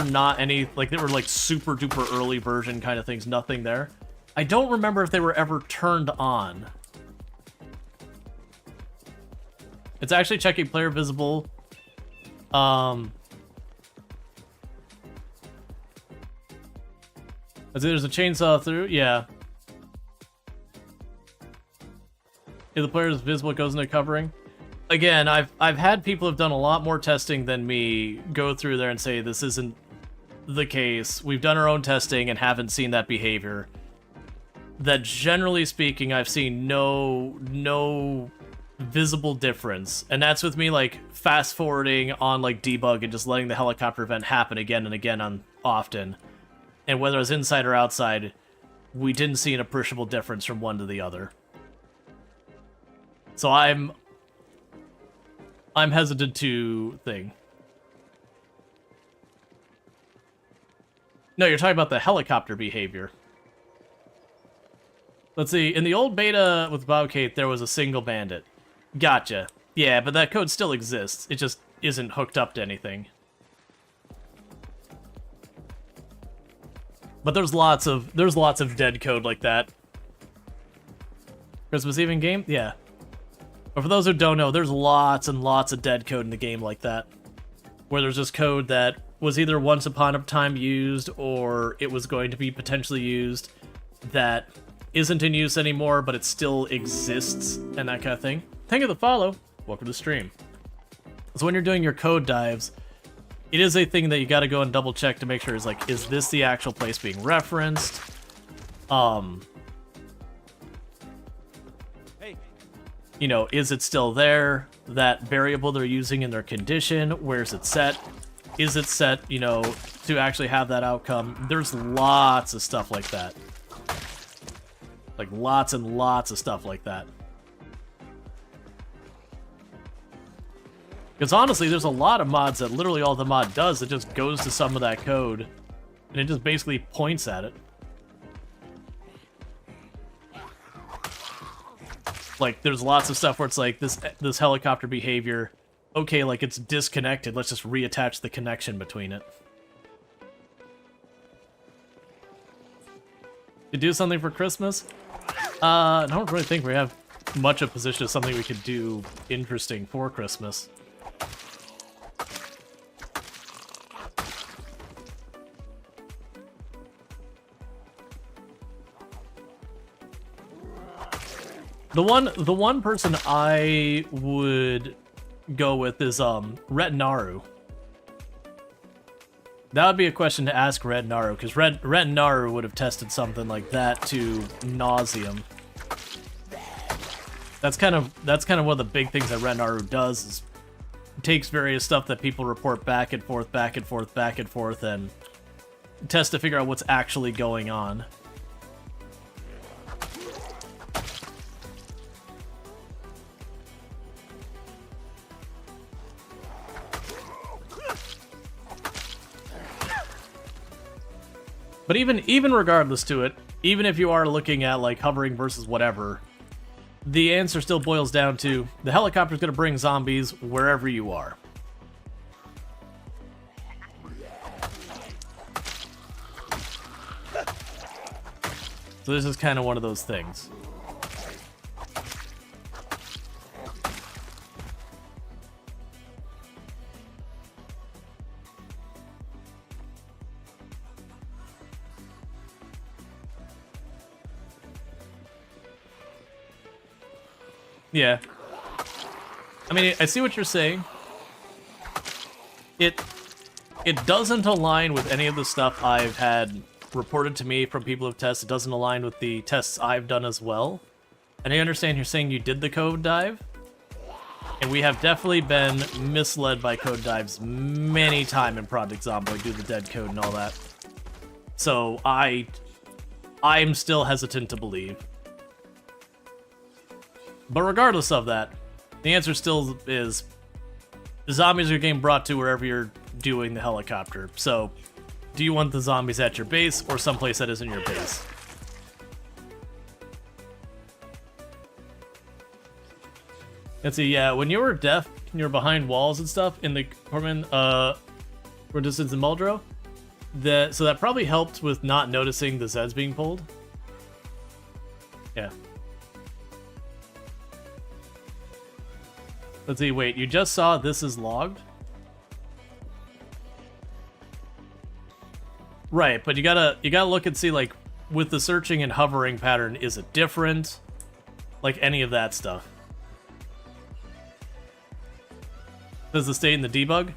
not any, like they were like super duper early version kind of things, nothing there. I don't remember if they were ever turned on. It's actually checking player visible. There's a chainsaw through, yeah. If the player is visible, it goes into covering. Again, I've had people who've done a lot more testing than me go through there and say this isn't the case. We've done our own testing and haven't seen that behavior. That generally speaking, I've seen no visible difference. And that's with me like fast forwarding on like debug and just letting the helicopter event happen again and again on often. And whether it was inside or outside, we didn't see an appreciable difference from one to the other. So I'm hesitant to think. No, you're talking about the helicopter behavior. Let's see, in the old beta with Bobcat, there was a single bandit. Gotcha. Yeah, but that code still exists. It just isn't hooked up to anything. But there's lots of dead code like that. Christmas Eve in game? Yeah. But for those who don't know, there's lots and lots of dead code in the game like that. Where there's just code that was either once upon a time used or it was going to be potentially used that isn't in use anymore, but it still exists and that kind of thing. Thank you for the follow. Welcome to the stream. So when you're doing your code dives, it is a thing that you got to go and double check to make sure is like, is this the actual place being referenced? You know, is it still there? That variable they're using in their condition, where's it set? Is it set, you know, to actually have that outcome? There's lots of stuff like that. Like lots and lots of stuff like that. Because honestly, there's a lot of mods that literally all the mod does, it just goes to some of that code, and it just basically points at it. Like, there's lots of stuff where it's like, this helicopter behavior, okay, like it's disconnected, let's just reattach the connection between it. To do something for Christmas? I don't really think we have much of a position of something we could do interesting for Christmas. The one person I would go with is Retinaru. That would be a question to ask Retinaru, because Retinaru would have tested something like that to nauseam. That's kind of one of the big things that Retinaru does, is takes various stuff that people report back and forth, and tests to figure out what's actually going on. But even regardless to it, even if you are looking at like hovering versus whatever, the answer still boils down to the helicopter's going to bring zombies wherever you are. So this is kind of one of those things. Yeah. I mean, I see what you're saying. It doesn't align with any of the stuff I've had reported to me from people who've tested. It doesn't align with the tests I've done as well. And I understand you're saying you did the code dive. And we have definitely been misled by code dives many times in Project Zomboid, do the dead code and all that. So I'm still hesitant to believe. But regardless of that, the answer still is the zombies are getting brought to wherever you're doing the helicopter. So, do you want the zombies at your base or someplace that isn't your base? Let's see, yeah, when you were deaf and you were behind walls and stuff in the apartment, for distance in Muldrow, so that probably helped with not noticing the Zeds being pulled. Yeah. Let's see, wait, you just saw this is logged? Right, but you gotta look and see, like, with the searching and hovering pattern, is it different? Like, any of that stuff. Does it stay in the debug?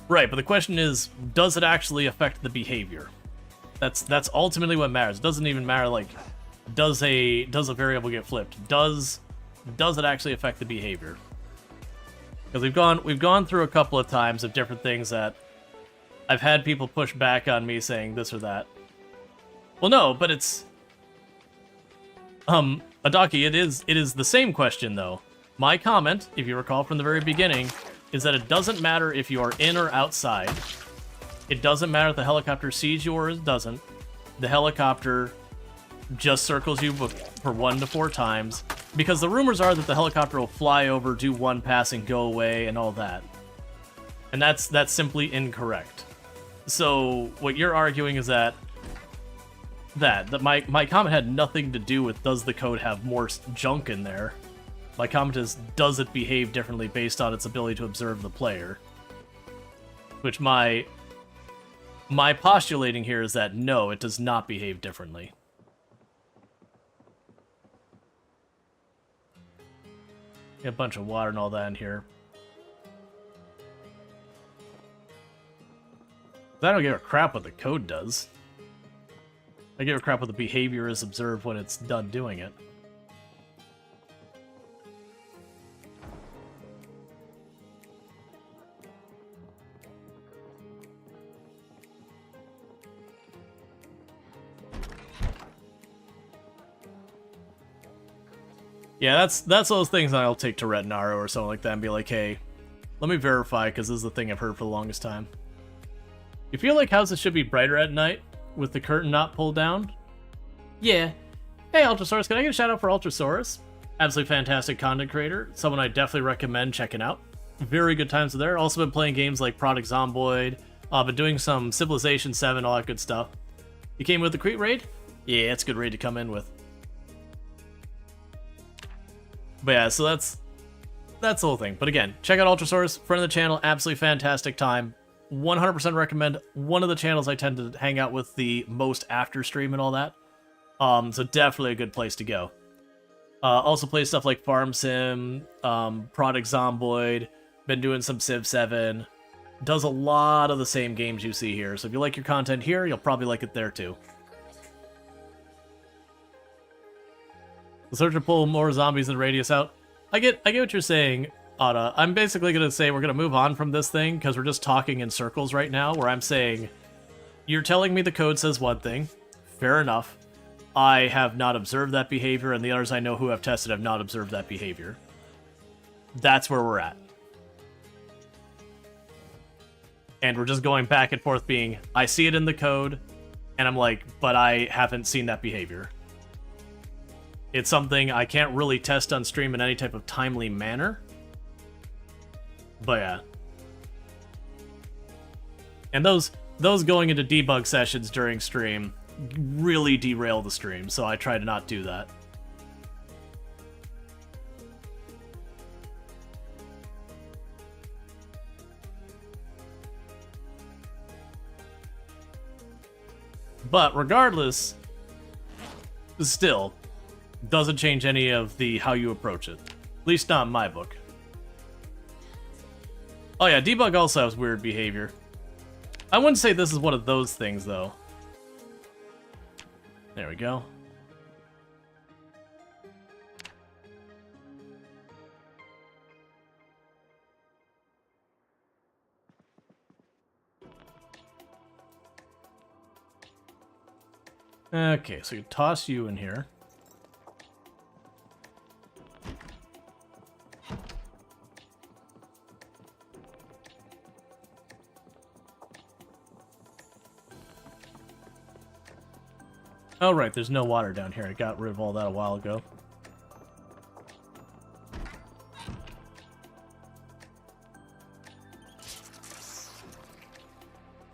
Right, but the question is, does it actually affect the behavior? That's ultimately what matters. It doesn't even matter, like, does a variable get flipped? Does it actually affect the behavior? Because we've gone through a couple of times of different things that I've had people push back on me saying this or that. Well, no, but it's Adaki, it is the same question though. My comment, if you recall from the very beginning, is that it doesn't matter if you are in or outside. It doesn't matter if the helicopter sees you or it doesn't. The helicopter just circles you for 1 to 4 times. Because the rumors are that the helicopter will fly over, do one pass, and go away, and all that. And that's simply incorrect. So what you're arguing is that my comment had nothing to do with does the code have more junk in there. My comment is, does it behave differently based on its ability to observe the player? Which my postulating here is that no, it does not behave differently. A bunch of water and all that in here. I don't give a crap what the code does. I give a crap what the behavior is observed when it's done doing it. Yeah, that's those things I'll take to Retinaru or something like that and be like, hey, let me verify, because this is the thing I've heard for the longest time. You feel like houses should be brighter at night with the curtain not pulled down? Yeah. Hey, Ultrasaurus, can I get a shout out for Ultrasaurus? Absolutely fantastic content creator. Someone I definitely recommend checking out. Very good times there. Also been playing games like Project Zomboid. Been doing some Civilization 7, all that good stuff. You came with the Crete raid? Yeah, it's a good raid to come in with. But yeah, so that's the whole thing. But again, check out Ultrasource, friend of the channel, absolutely fantastic time. 100% recommend. One of the channels I tend to hang out with the most after stream and all that. So definitely a good place to go. Also plays stuff like Farm Sim, Product Zomboid, been doing some Civ 7. Does a lot of the same games you see here. So if you like your content here, you'll probably like it there too. The search to pull more zombies and radius out. I get what you're saying, Ada. I'm basically going to say we're going to move on from this thing because we're just talking in circles right now, where I'm saying, you're telling me the code says one thing. Fair enough. I have not observed that behavior, and the others I know who have tested have not observed that behavior. That's where we're at. And we're just going back and forth being, I see it in the code, and I'm like, but I haven't seen that behavior. It's something I can't really test on stream in any type of timely manner. But yeah. And those going into debug sessions during stream really derail the stream, so I try to not do that. But regardless, still doesn't change any of the how you approach it. At least not in my book. Oh yeah, debug also has weird behavior. I wouldn't say this is one of those things though. There we go. Okay, so you toss you in here. Oh right, there's no water down here. I got rid of all that a while ago.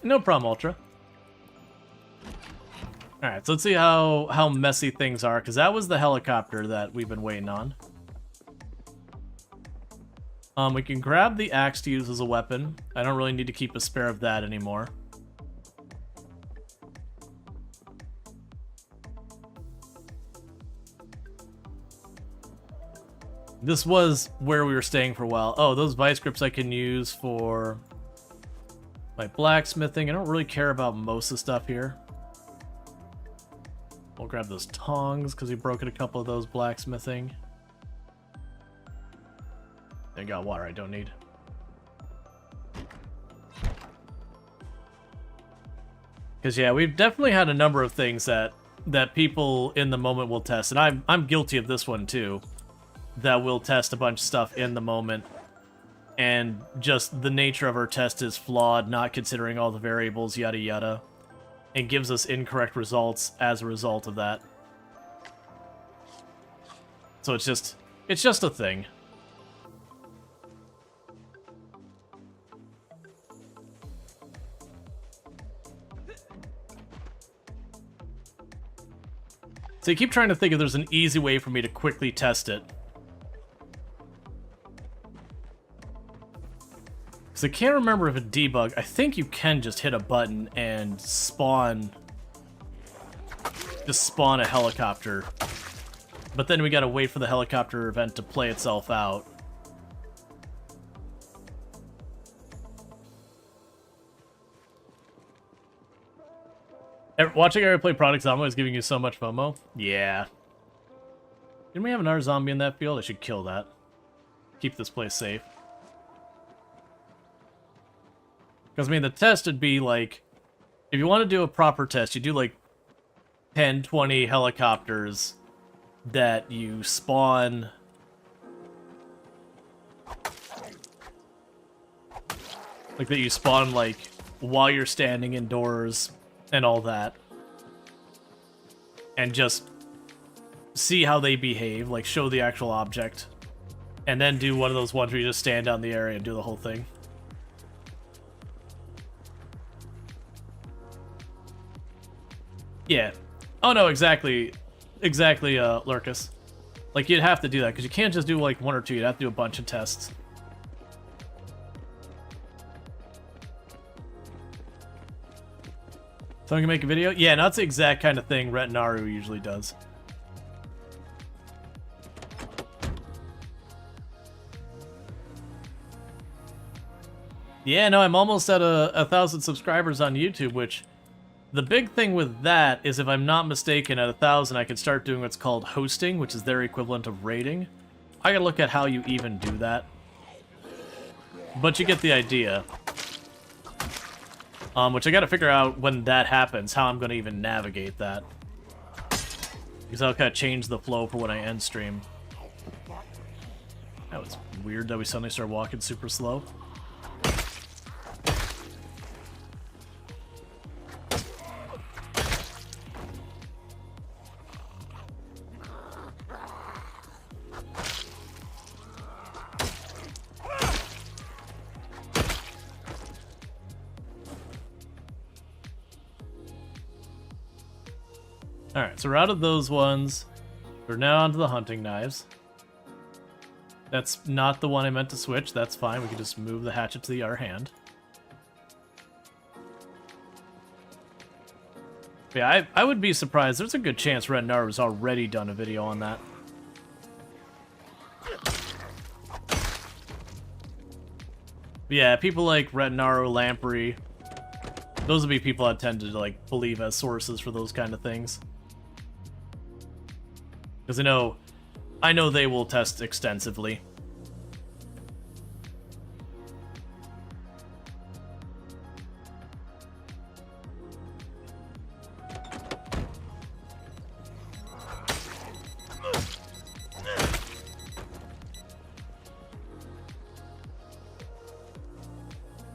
No problem, Ultra. Alright, so let's see how messy things are, because that was the helicopter that we've been waiting on. We can grab the axe to use as a weapon. I don't really need to keep a spare of that anymore. This was where we were staying for a while. Oh, those vice grips I can use for my blacksmithing. I don't really care about most of the stuff here. We'll grab those tongs because we broke a couple of those blacksmithing. I got water I don't need. Because yeah, we've definitely had a number of things that people in the moment will test, and I'm guilty of this one too. That will test a bunch of stuff in the moment, and just the nature of our test is flawed, not considering all the variables, yada yada, and gives us incorrect results as a result of that. So it's just a thing. So you keep trying to think if there's an easy way for me to quickly test it. Because I can't remember if a debug, I think you can just hit a button and spawn a helicopter. But then we gotta wait for the helicopter event to play itself out. Watching everyone play Product Zomboid is giving you so much FOMO. Yeah. Didn't we have another zombie in that field? I should kill that. Keep this place safe. Because, I mean, the test would be, like, if you want to do a proper test, you do, like, 10, 20 helicopters that you spawn. Like, that you spawn, like, while you're standing indoors and all that. And just see how they behave, like, show the actual object. And then do one of those ones where you just stand down the area and do the whole thing. Yeah. Oh no, exactly, Lurkus. Like, you'd have to do that, because you can't just do, like, 1 or 2. You'd have to do a bunch of tests. Someone can make a video? Yeah, no, that's the exact kind of thing Retinaru usually does. Yeah, no, I'm almost at 1,000 subscribers on YouTube, which... The big thing with that is, if I'm not mistaken, at 1,000 I can start doing what's called hosting, which is their equivalent of rating. I gotta look at how you even do that. But you get the idea. Which I gotta figure out when that happens, how I'm gonna even navigate that. Because that'll kind of change the flow for when I end stream. That was weird that we suddenly started walking super slow. Alright, so we're out of those ones. We're now onto the hunting knives. That's not the one I meant to switch. That's fine. We can just move the hatchet to the other hand. Yeah, I would be surprised. There's a good chance Retinaru's already done a video on that. Yeah, people like Retinaru, Lamprey, those would be people I tend to like believe as sources for those kind of things. Because I know they will test extensively.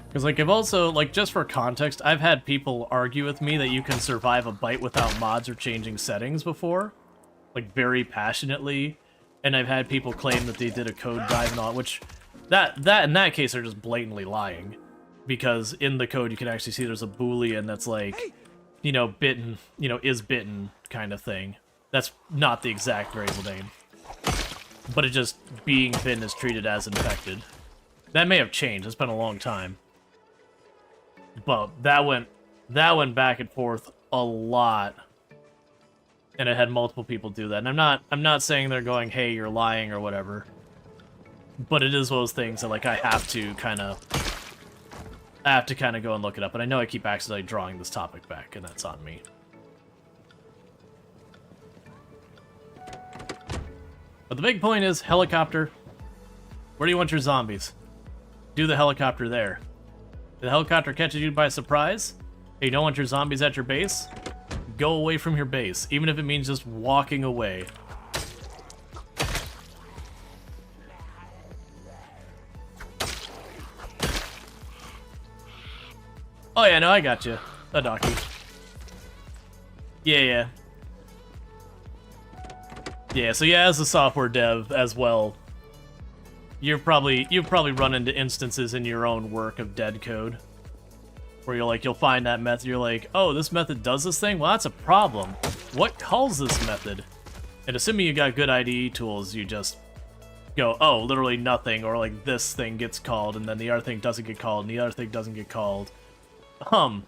Because, like, I've also, like, just for context, I've had people argue with me that you can survive a bite without mods or changing settings before. Like, very passionately. And I've had people claim that they did a code dive and all, which, that in that case, are just blatantly lying. Because in the code, you can actually see there's a boolean that's like, you know, bitten, you know, is bitten kind of thing. That's not the exact variable name. But it just, being bitten is treated as infected. That may have changed, it's been a long time. But that went back and forth a lot, and it had multiple people do that. And I'm not saying they're going, hey, you're lying or whatever, but it is one of those things that like I have to kind of go and look it up. And I know I keep accidentally drawing this topic back, and that's on me. But the big point is helicopter. Where do you want your zombies? Do the helicopter there. If the helicopter catches you by surprise, and you don't want your zombies at your base, go away from your base, even if it means just walking away. Oh yeah, no, I got you. A donkey. Yeah. Yeah, so yeah, as a software dev as well, you've probably run into instances in your own work of dead code where you'll find that method, you're like, oh, this method does this thing? Well, that's a problem. What calls this method? And assuming you got good IDE tools, you just go, oh, literally nothing, or like this thing gets called, and then the other thing doesn't get called, and the other thing doesn't get called. But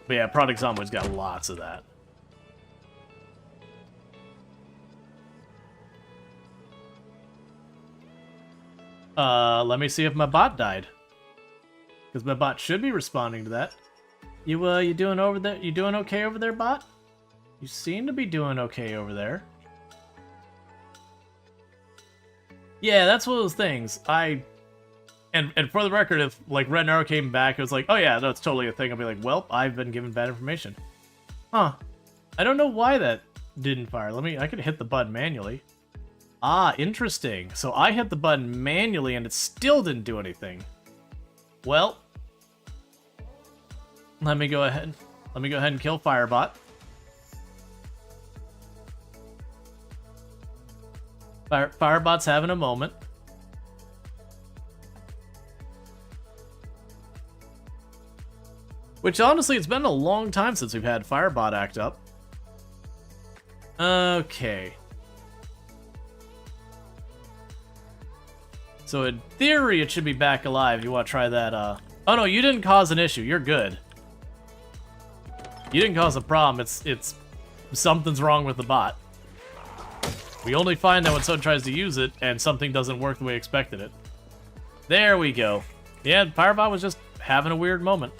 yeah, Product Zomboid's got lots of that. Let me see if my bot died. Because my bot should be responding to that. You doing over there? You doing okay over there, bot? You seem to be doing okay over there. Yeah, that's one of those things. And for the record, if like Retinaru came back, it was like, oh yeah, that's totally a thing. I'll be like, well, I've been given bad information. Huh. I don't know why that didn't fire. I could hit the button manually. Ah, interesting. So I hit the button manually and it still didn't do anything. Well, let me go ahead and kill Firebot. Firebot's having a moment. Which honestly, it's been a long time since we've had Firebot act up. Okay. So in theory, it should be back alive. You want to try that, Oh no, you didn't cause an issue. You're good. You didn't cause a problem. It's... Something's wrong with the bot. We only find that when someone tries to use it, and something doesn't work the way we expected it. There we go. Yeah, Firebot was just having a weird moment.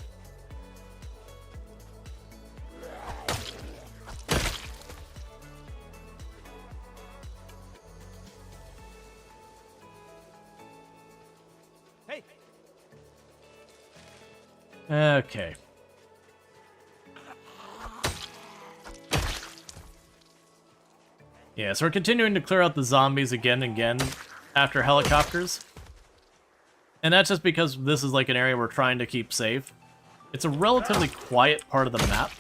Okay. Yeah, so we're continuing to clear out the zombies again and again after helicopters. And that's just because this is like an area we're trying to keep safe. It's a relatively quiet part of the map.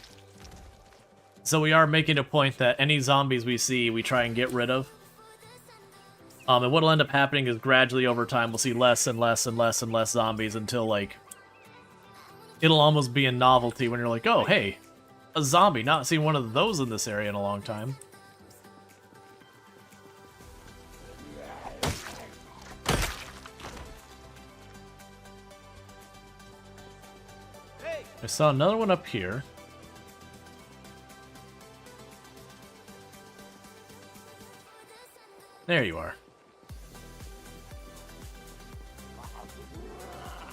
So we are making a point that any zombies we see, we try and get rid of. And what'll end up happening is gradually over time, we'll see less and less and less and less zombies until, like, it'll almost be a novelty when you're like, oh, hey, a zombie. Not seen one of those in this area in a long time. I saw another one up here. There you are.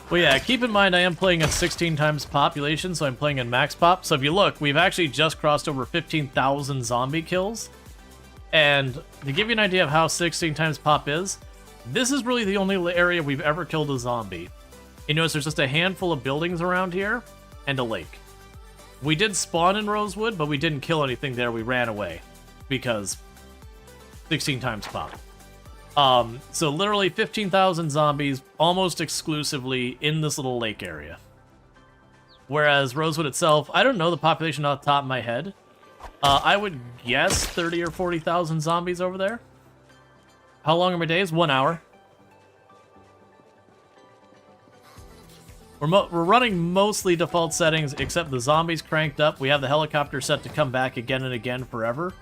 Well, yeah, keep in mind I am playing at 16 times population, so I'm playing in max pop. So if you look, we've actually just crossed over 15,000 zombie kills. And to give you an idea of how 16 times pop is, this is really the only area we've ever killed a zombie. You notice there's just a handful of buildings around here, and a lake. We did spawn in Rosewood, but we didn't kill anything there. We ran away because 16 times pop. So literally 15,000 zombies almost exclusively in this little lake area. Whereas Rosewood itself, I don't know the population off the top of my head. I would guess 30 or 40,000 zombies over there. How long are my days? 1 hour. We're running mostly default settings, except the zombies cranked up. We have the helicopter set to come back again and again forever.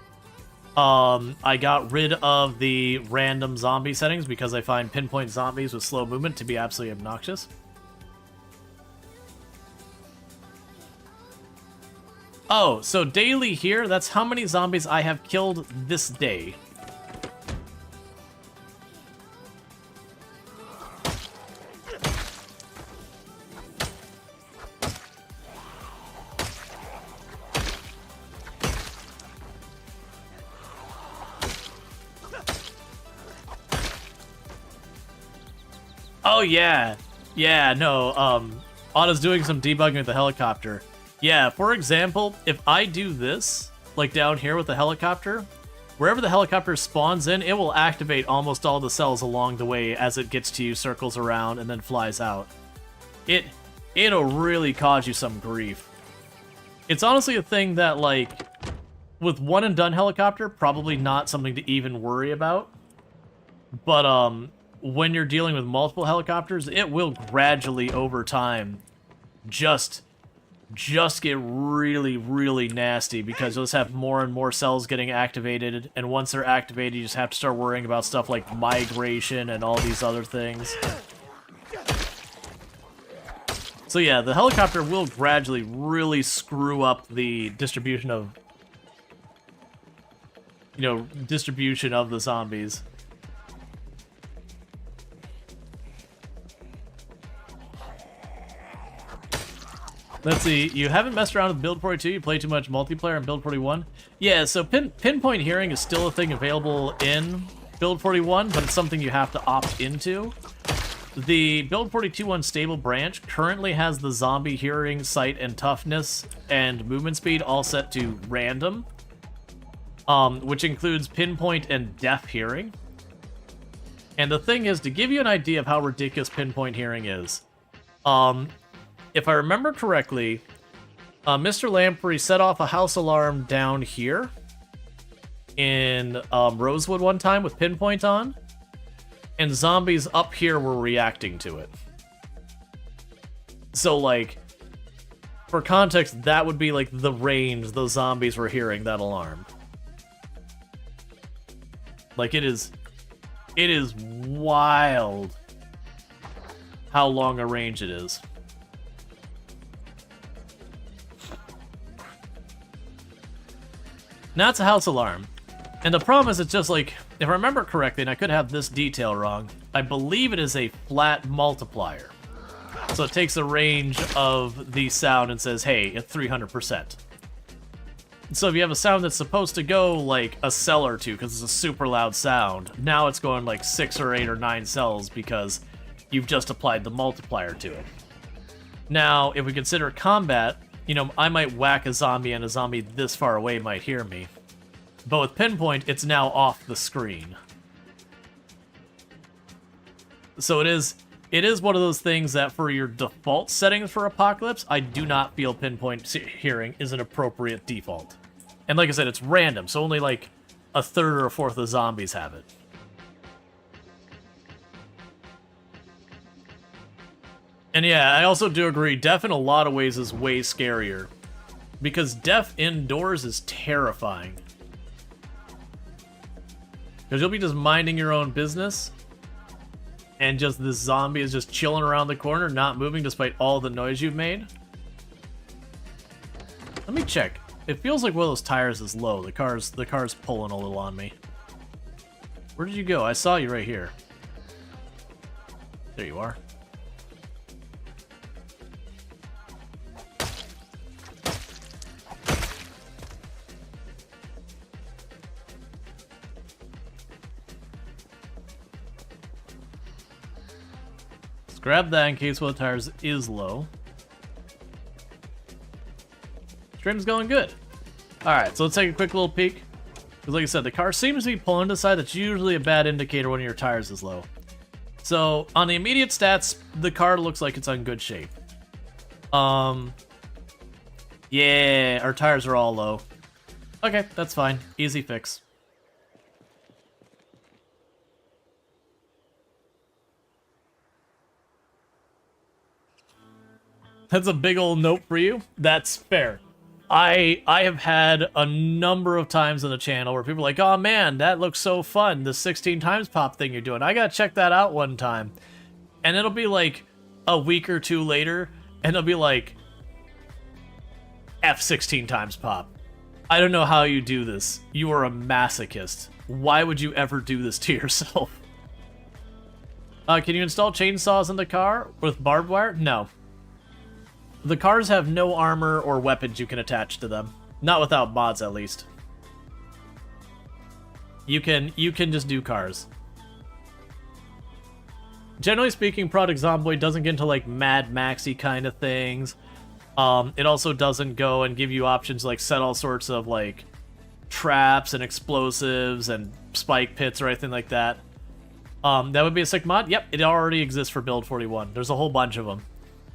I got rid of the random zombie settings because I find pinpoint zombies with slow movement to be absolutely obnoxious. Oh, so daily here, that's how many zombies I have killed this day. Oh, yeah. Yeah, no, Anna's doing some debugging with the helicopter. Yeah, for example, if I do this, like down here with the helicopter, wherever the helicopter spawns in, it will activate almost all the cells along the way as it gets to you, circles around, and then flies out. It'll really cause you some grief. It's honestly a thing that, like, with one and done helicopter, probably not something to even worry about. But, when you're dealing with multiple helicopters, it will gradually, over time, just get really, really nasty because you'll just have more and more cells getting activated, and once they're activated, you just have to start worrying about stuff like migration and all these other things. So yeah, the helicopter will gradually really screw up the distribution of, distribution of the zombies. Let's see, you haven't messed around with Build 42, you play too much multiplayer in Build 41? Yeah, so pinpoint hearing is still a thing available in Build 41, but it's something you have to opt into. The Build 42 Unstable branch currently has the zombie hearing, sight, and toughness, and movement speed all set to random, which includes pinpoint and deaf hearing. And the thing is, to give you an idea of how ridiculous pinpoint hearing is, if I remember correctly, Mr. Lamprey set off a house alarm down here in Rosewood one time with pinpoint on, and zombies up here were reacting to it. So, like, for context, that would be, like, the range those zombies were hearing that alarm. Like, it is It is wild how long a range it is. Now it's a house alarm. And the problem is it's just like, if I remember correctly, and I could have this detail wrong, I believe it is a flat multiplier. So it takes the range of the sound and says, hey, it's 300%. So if you have a sound that's supposed to go like a cell or two because it's a super loud sound, now it's going like 6 or 8 or 9 cells because you've just applied the multiplier to it. Now, if we consider combat, you know, I might whack a zombie and a zombie this far away might hear me. But with pinpoint, it's now off the screen. So it is one of those things that for your default settings for Apocalypse, I do not feel pinpoint hearing is an appropriate default. And like I said, it's random, so only like a third or a fourth of zombies have it. And yeah, I also do agree, deaf in a lot of ways is way scarier. Because deaf indoors is terrifying. Because you'll be just minding your own business, and just this zombie is just chilling around the corner, not moving despite all the noise you've made. Let me check. It feels like one of those tires is low. The car's pulling a little on me. Where did you go? I saw you right here. There you are. Let's grab that in case one of the tires is low. Stream's going good. Alright, so let's take a quick little peek. Because like I said, the car seems to be pulling to the side. That's usually a bad indicator when your tires is low. So, on the immediate stats, the car looks like it's in good shape. Yeah, our tires are all low. Okay, that's fine. Easy fix. That's a big old note for you. That's fair. I have had a number of times on the channel where people are like, oh man, that looks so fun, the 16 times pop thing you're doing. I gotta check that out one time. And it'll be like a week or two later, and it'll be like F16 times pop. I don't know how you do this. You are a masochist. Why would you ever do this to yourself? Can you install chainsaws in the car with barbed wire? No. The cars have no armor or weapons you can attach to them. Not without mods, at least. You can just do cars. Generally speaking, Project Zomboid doesn't get into like Mad Maxy kind of things. It also doesn't go and give you options like set all sorts of like traps and explosives and spike pits or anything like that. That would be a sick mod. Yep, it already exists for Build 41. There's a whole bunch of them.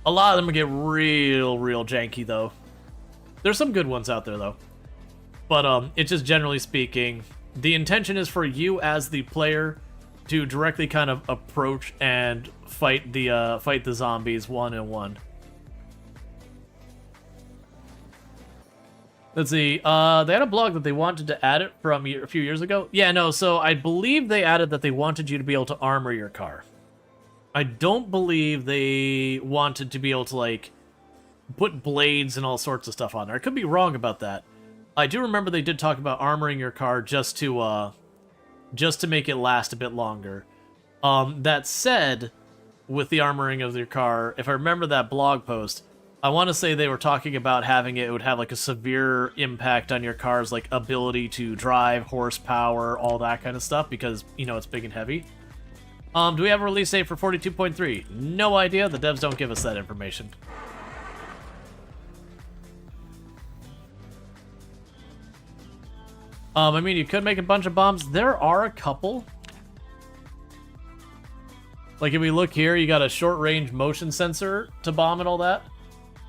A lot of them get real janky, though. There's some good ones out there, though. But, it's just generally speaking, the intention is for you as the player to directly kind of approach and fight the zombies one-on-one. Let's see, they had a blog that they wanted to add it from a few years ago. Yeah, no, so I believe they added that they wanted you to be able to armor your car. I don't believe they wanted to be able to, like, put blades and all sorts of stuff on there. I could be wrong about that. I do remember they did talk about armoring your car just to make it last a bit longer. That said, with the armoring of your car, if I remember that blog post, I want to say they were talking about having it would have, like, a severe impact on your car's, like, ability to drive, horsepower, all that kind of stuff, because, you know, it's big and heavy. Do we have a release date for 42.3? No idea. The devs don't give us that information. I mean, you could make a bunch of bombs. There are a couple. Like, if we look here, you got a short-range motion sensor to bomb and all that.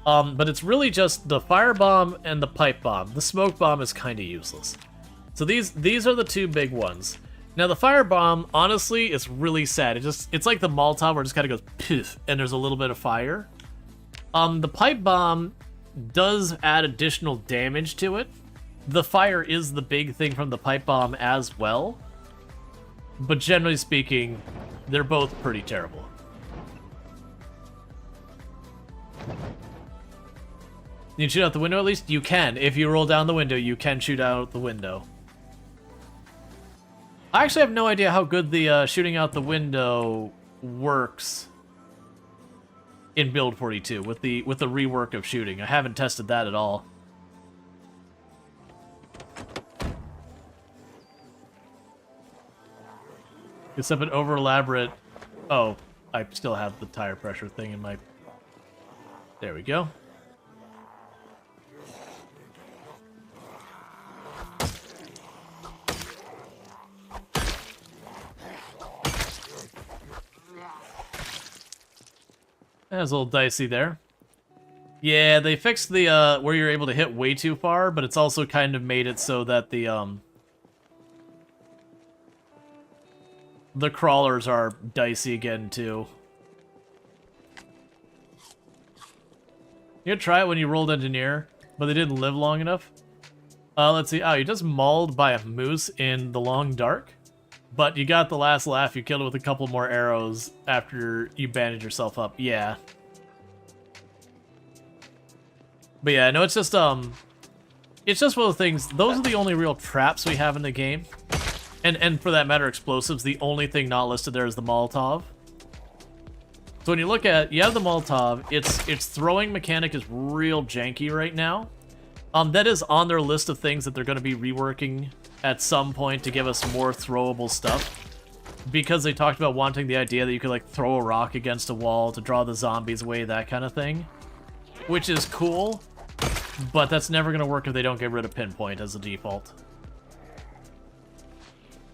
But it's really just the fire bomb and the pipe bomb. The smoke bomb is kind of useless. So these are the two big ones. Now, the firebomb, honestly, is really sad. It's like the Molotov where it just kind of goes poof, and there's a little bit of fire. The pipe bomb does add additional damage to it. The fire is the big thing from the pipe bomb as well. But generally speaking, they're both pretty terrible. You can shoot out the window at least? You can. If you roll down the window, you can shoot out the window. I actually have no idea how good the shooting out the window works in build 42 with the rework of shooting. I haven't tested that at all. Except an over elaborate. Oh, I still have the tire pressure thing in my. There we go. That's a little dicey there. Yeah, they fixed the where you're able to hit way too far, but it's also kind of made it so that the crawlers are dicey again too. You could try it when you rolled engineer, but they didn't live long enough. Let's see. Oh, you just mauled by a moose in the long dark, but you got the last laugh. You killed it with a couple more arrows after you bandaged yourself up. Yeah. But yeah, no, it's just one of the things. Those are the only real traps we have in the game. And for that matter, explosives. The only thing not listed there is the Molotov. So when you look at, you have the Molotov, its throwing mechanic is real janky right now. That is on their list of things that they're going to be reworking at some point to give us more throwable stuff. Because they talked about wanting the idea that you could like throw a rock against a wall to draw the zombies away, that kind of thing. Which is cool, but that's never going to work if they don't get rid of pinpoint as a default.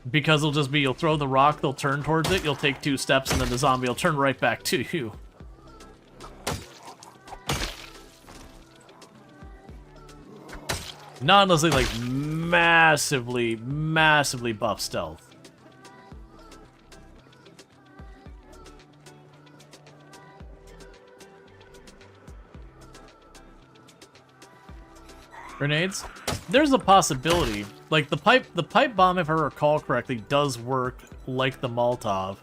Because it'll just be, you'll throw the rock, they'll turn towards it, you'll take 2 steps, and then the zombie will turn right back to you. Not unless they, like, massively buff stealth. Grenades? There's a possibility. Like, the pipe bomb, if I recall correctly, does work like the Molotov.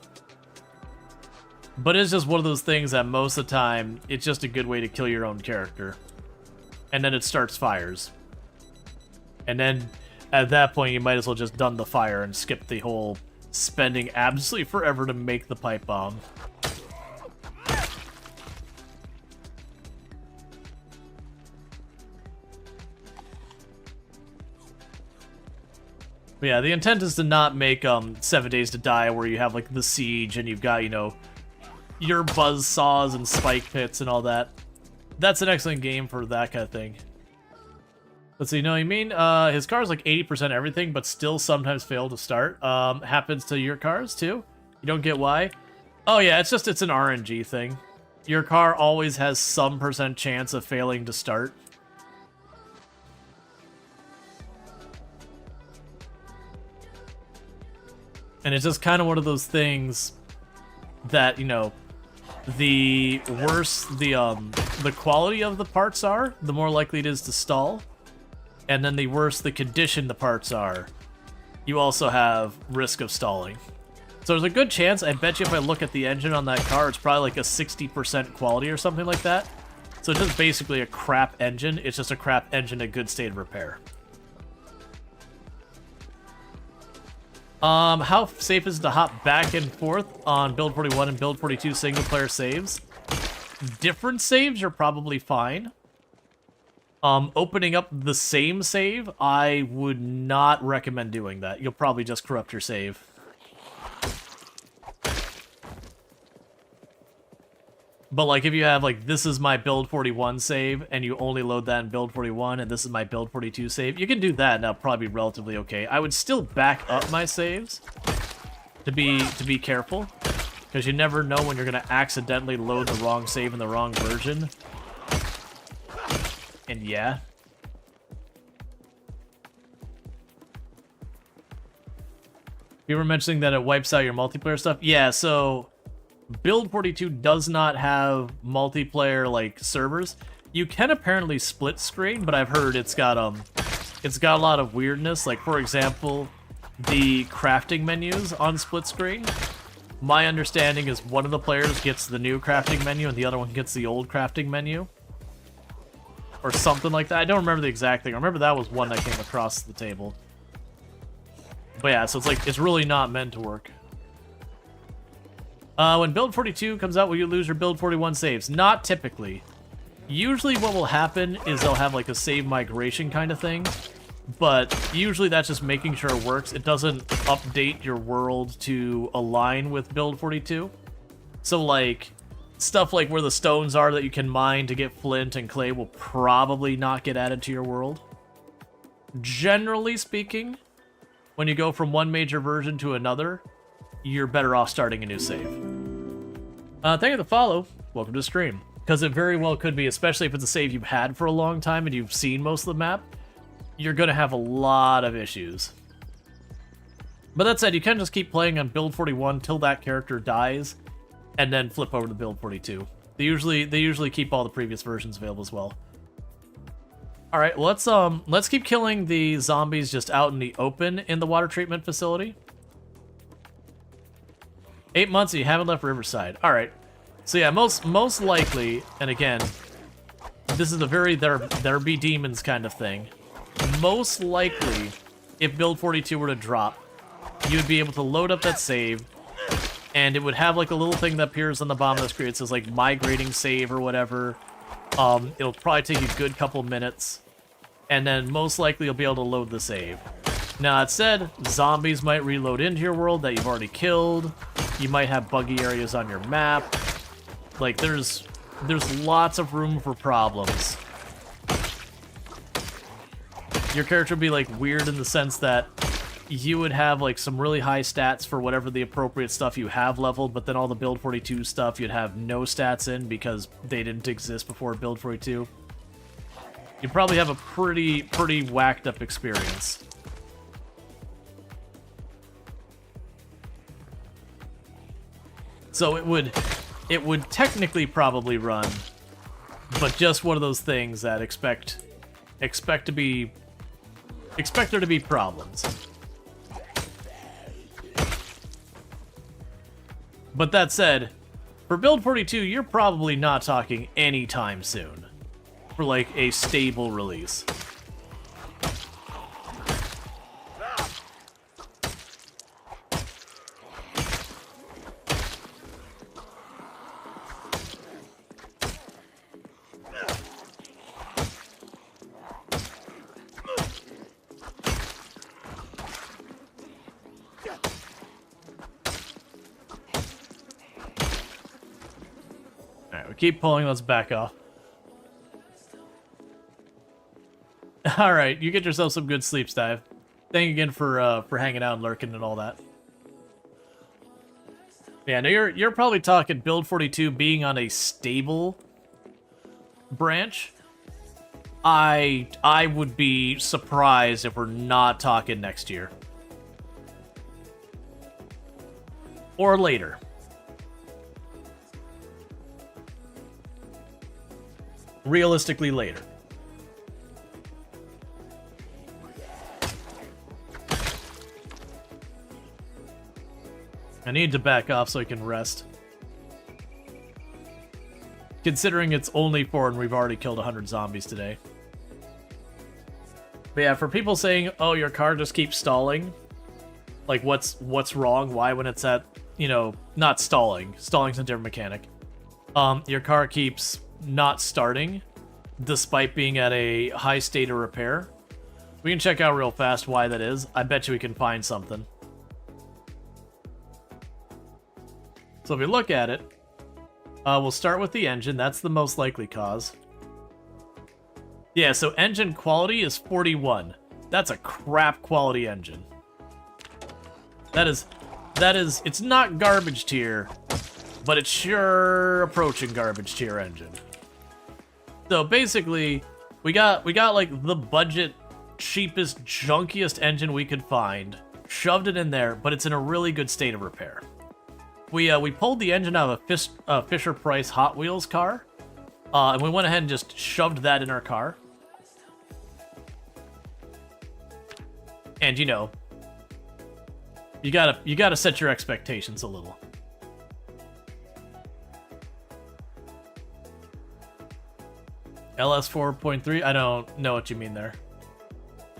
But it's just one of those things that most of the time, it's just a good way to kill your own character. And then it starts fires. And then, at that point, you might as well just done the fire and skip the whole spending absolutely forever to make the pipe bomb. But yeah, the intent is to not make 7 Days to Die where you have like the siege and you've got, you know, your buzz saws and spike pits and all that. That's an excellent game for that kind of thing. Let's see, no, you mean his car's like 80% everything, but still sometimes fail to start. Happens to your cars too. You don't get why? Oh yeah, it's an RNG thing. Your car always has some % chance of failing to start. And it's just kind of one of those things that, you know, the worse the quality of the parts are, the more likely it is to stall. And then the worse the condition the parts are, you also have risk of stalling. So there's a good chance, I bet you if I look at the engine on that car, it's probably like a 60% quality or something like that. So it's just basically a crap engine. It's just a crap engine in good state of repair. How safe is it to hop back and forth on Build 41 and Build 42 single-player saves? Different saves are probably fine. Opening up the same save, I would not recommend doing that. You'll probably just corrupt your save. But like if you have like, this is my Build 41 save, and you only load that in Build 41, and this is my Build 42 save, you can do that and that'll probably be relatively okay. I would still back up my saves to be careful, because you never know when you're gonna accidentally load the wrong save in the wrong version. And yeah. You were mentioning that it wipes out your multiplayer stuff? Yeah, so Build 42 does not have multiplayer like servers. You can apparently split screen, but I've heard it's got a lot of weirdness. Like for example, the crafting menus on split screen. My understanding is one of the players gets the new crafting menu and the other one gets the old crafting menu. Or something like that. I don't remember the exact thing. I remember that was one that came across the table. But yeah, so it's like, it's really not meant to work. When build 42 comes out, will you lose your build 41 saves? Not typically. Usually what will happen is they'll have like a save migration kind of thing. But usually that's just making sure it works. It doesn't update your world to align with build 42. So like, stuff like where the stones are that you can mine to get flint and clay will probably not get added to your world. Generally speaking, when you go from one major version to another, you're better off starting a new save. Thank you for the follow. Welcome to the stream. Because it very well could be, especially if it's a save you've had for a long time and you've seen most of the map, you're going to have a lot of issues. But that said, you can just keep playing on build 41 till that character dies, and then flip over to build 42. They usually keep all the previous versions available as well. All right, let's keep killing the zombies just out in the open in the water treatment facility. 8 months and you haven't left Riverside. All right. So yeah, most likely, and again, this is a very there be demons kind of thing. Most likely, if build 42 were to drop, you'd be able to load up that save, and it would have like a little thing that appears on the bottom of the screen. It says like migrating save or whatever. It'll probably take you a good couple minutes, and then most likely you'll be able to load the save. Now, that said, zombies might reload into your world that you've already killed. You might have buggy areas on your map. Like, there's lots of room for problems. Your character would be, like, weird in the sense that you would have, like, some really high stats for whatever the appropriate stuff you have leveled, but then all the build 42 stuff you'd have no stats in because they didn't exist before build 42. You'd probably have a pretty whacked up experience. So it would technically probably run, but just one of those things that expect there to be problems. But that said, for build 42, you're probably not talking anytime soon for like a stable release. Keep pulling, let's back off. Alright, you get yourself some good sleep, Steve. Thank you again for hanging out and lurking and all that. Yeah, no, you're probably talking build 42 being on a stable branch. I would be surprised if we're not talking next year. Or later. Realistically later. I need to back off so I can rest. Considering it's only 4 and we've already killed 100 zombies today. But yeah, for people saying, oh, your car just keeps stalling. Like, what's wrong? Why when it's at, you know, not stalling. Stalling's a different mechanic. Your car keeps not starting despite being at a high state of repair. We can check out real fast why that is. I bet you we can find something. So if we look at it, we'll start with the engine. That's the most likely cause. Yeah, so engine quality is 41. That's a crap quality engine. That is, it's not garbage tier, but it's sure approaching garbage tier engine. So basically, we got like the budget, cheapest, junkiest engine we could find, shoved it in there, but it's in a really good state of repair. We pulled the engine out of a Fisher-Price Hot Wheels car, and we went ahead and just shoved that in our car. And, you know, You gotta set your expectations a little. LS 4.3? I don't know what you mean there.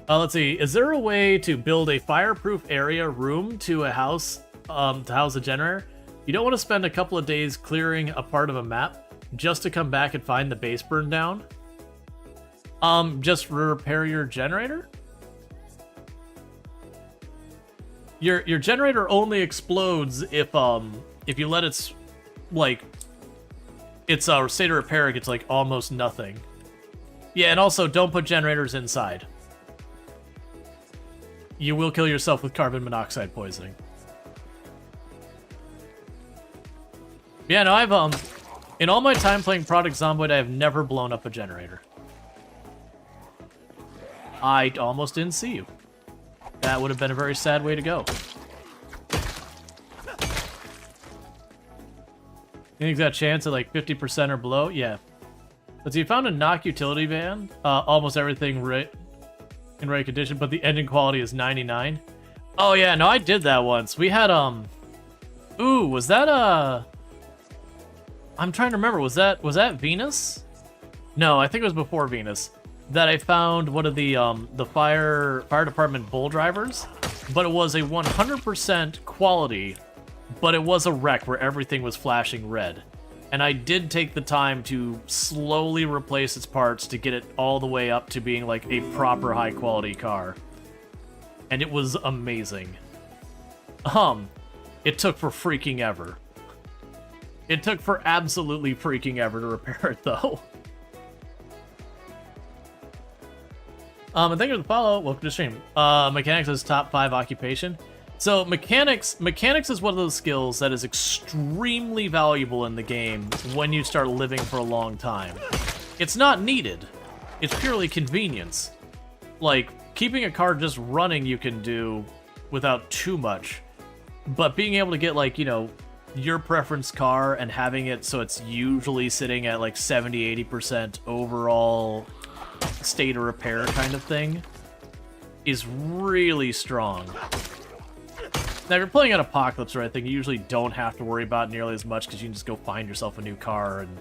Let's see. Is there a way to build a fireproof area room to a house to house a generator? You don't want to spend a couple of days clearing a part of a map just to come back and find the base burned down? Just repair your generator? Your generator only explodes if you let its like its state of repair gets like almost nothing. Yeah, and also don't put generators inside. You will kill yourself with carbon monoxide poisoning. Yeah, no, I've in all my time playing Product Zomboid, I have never blown up a generator. I almost didn't see you. That would have been a very sad way to go. You think that chance at like 50% or below? Yeah. But so you found a knock utility van. Almost everything in right condition, but the engine quality is 99. Oh yeah, no, I did that once. We had ooh, was that I'm trying to remember. Was that Venus? No, I think it was before Venus. That I found one of the fire department bull drivers, but it was a 100% quality, but it was a wreck where everything was flashing red. And I did take the time to slowly replace its parts to get it all the way up to being like a proper high quality car. And it was amazing. It took for freaking ever. It took for absolutely freaking ever to repair it though. And thank you for the follow. Welcome to the stream. Mechanics is top 5 occupation. So mechanics is one of those skills that is extremely valuable in the game when you start living for a long time. It's not needed. It's purely convenience. Like, keeping a car just running you can do without too much. But being able to get, like, you know, your preference car and having it so it's usually sitting at like 70-80% overall state of repair kind of thing is really strong. Now, if you're playing on Apocalypse or anything, you usually don't have to worry about it nearly as much because you can just go find yourself a new car and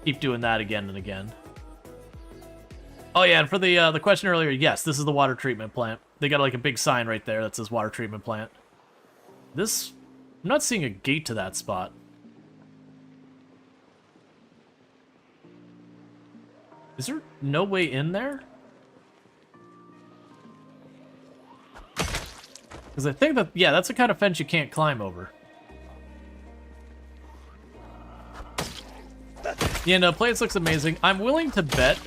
keep doing that again and again. Oh yeah, and for the question earlier, yes, this is the water treatment plant. They got like a big sign right there that says water treatment plant. This, I'm not seeing a gate to that spot. Is there no way in there? Because I think that, yeah, that's the kind of fence you can't climb over. Yeah, no, place looks amazing. I'm willing to bet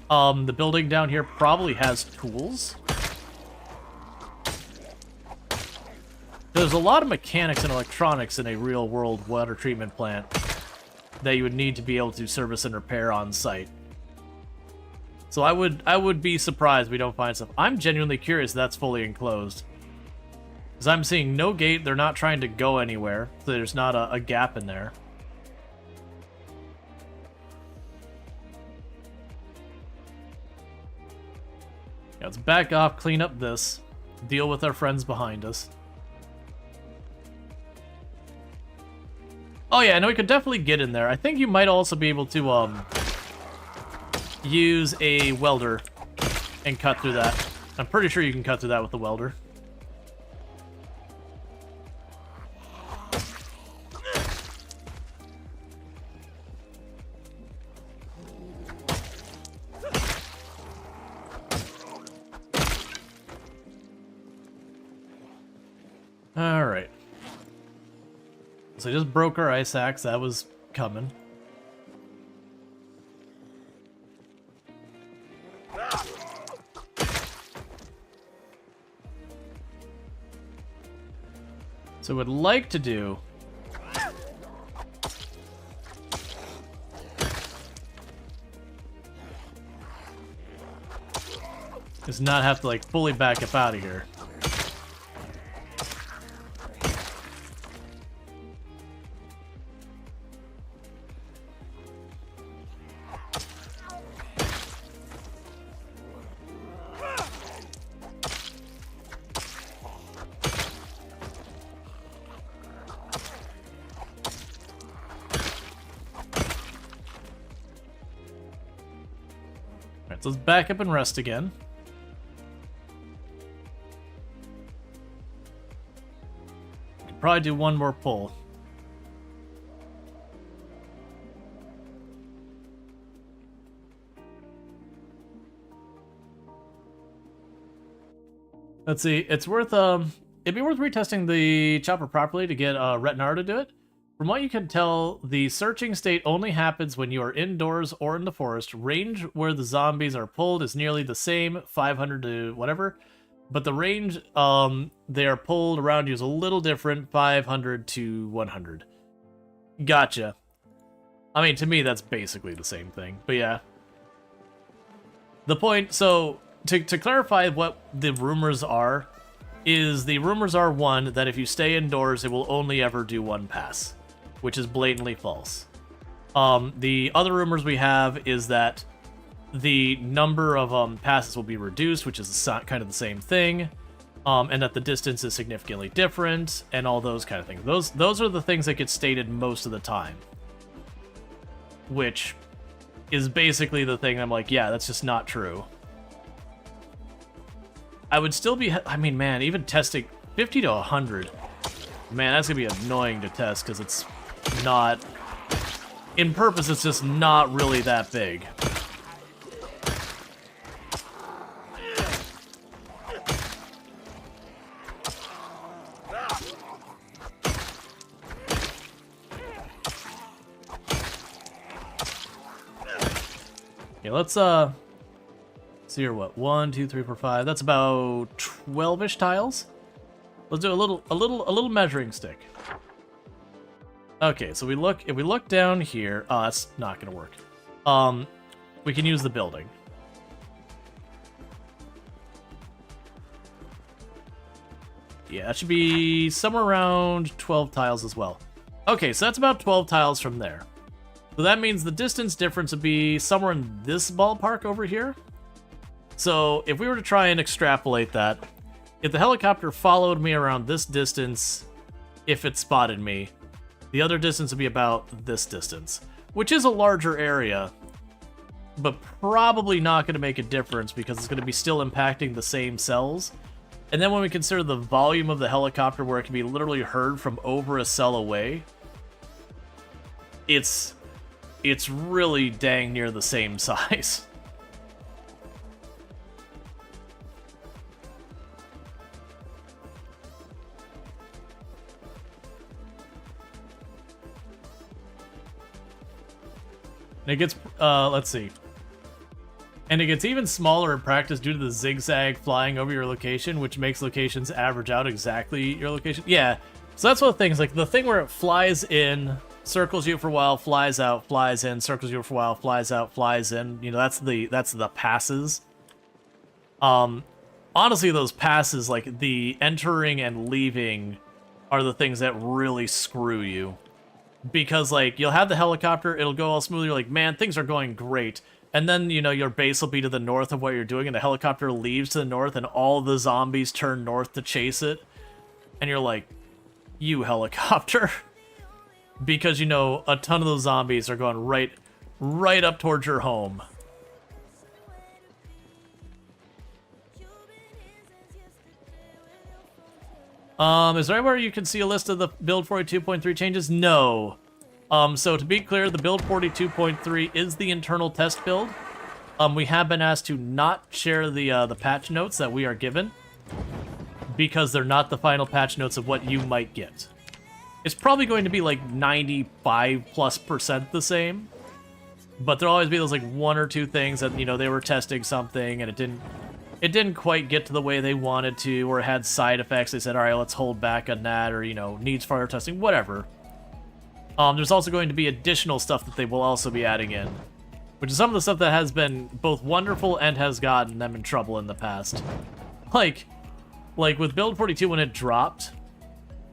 the building down here probably has tools. There's a lot of mechanics and electronics in a real-world water treatment plant that you would need to be able to service and repair on site. So I would be surprised if we don't find stuff. I'm genuinely curious if that's fully enclosed. Because I'm seeing no gate, they're not trying to go anywhere, so there's not a gap in there. Yeah, let's back off, clean up this, deal with our friends behind us. Oh yeah, no, we could definitely get in there. I think you might also be able to use a welder and cut through that. I'm pretty sure you can cut through that with the welder. Alright. So I just broke our ice axe, that was coming. So what I'd like to do is not have to like fully back up out of here. Alright, so let's back up and rest again. Could probably do one more pull. Let's see, it's worth, it'd be worth retesting the chopper properly to get Retinar to do it. From what you can tell, the searching state only happens when you are indoors or in the forest. Range where the zombies are pulled is nearly the same, 500 to whatever, but the range they are pulled around you is a little different, 500 to 100. Gotcha. I mean, to me, that's basically the same thing, but yeah. The point, so... To clarify what the rumors are, is the rumors are, one, that if you stay indoors, it will only ever do one pass, which is blatantly false. The other rumors we have is that the number of passes will be reduced, which is kind of the same thing, and that the distance is significantly different, and all those kind of things. Those are the things that get stated most of the time, which is basically the thing I'm like, yeah, that's just not true. I would still be, I mean, man, even testing 50 to 100, man, that's gonna be annoying to test because it's not, in purpose, it's just not really that big. Okay, let's, see here, what? 1, 2, 3, 4, 5. That's about 12-ish tiles. Let's do a little measuring stick. Okay, so if we look down here, oh, that's not gonna work. We can use the building. Yeah, that should be somewhere around 12 tiles as well. Okay, so that's about 12 tiles from there. So that means the distance difference would be somewhere in this ballpark over here. So if we were to try and extrapolate that, if the helicopter followed me around this distance, if it spotted me, the other distance would be about this distance, which is a larger area, but probably not going to make a difference because it's going to be still impacting the same cells. And then when we consider the volume of the helicopter where it can be literally heard from over a cell away, it's really dang near the same size. And it gets, let's see. And it gets even smaller in practice due to the zigzag flying over your location, which makes locations average out exactly your location. Yeah, so that's one of the things, like the thing where it flies in, circles you for a while, flies out, flies in, circles you for a while, flies out, flies in. You know, that's the passes. Honestly, those passes, like the entering and leaving, are the things that really screw you. Because, like, you'll have the helicopter, it'll go all smooth, you're like, man, things are going great. And then, you know, your base will be to the north of what you're doing, and the helicopter leaves to the north, and all the zombies turn north to chase it. And you're like, you helicopter. Because, you know, a ton of those zombies are going right up towards your home. Is there anywhere you can see a list of the build 42.3 changes? No. So to be clear, the build 42.3 is the internal test build. We have been asked to not share the patch notes that we are given because they're not the final patch notes of what you might get. It's probably going to be like 95+% the same, but there'll always be those like one or two things that, you know, they were testing something and it didn't quite get to the way they wanted to, or it had side effects. They said, all right, let's hold back on that, or, you know, needs further testing, whatever. There's also going to be additional stuff that they will also be adding in, which is some of the stuff that has been both wonderful and has gotten them in trouble in the past. Like with Build 42 when it dropped,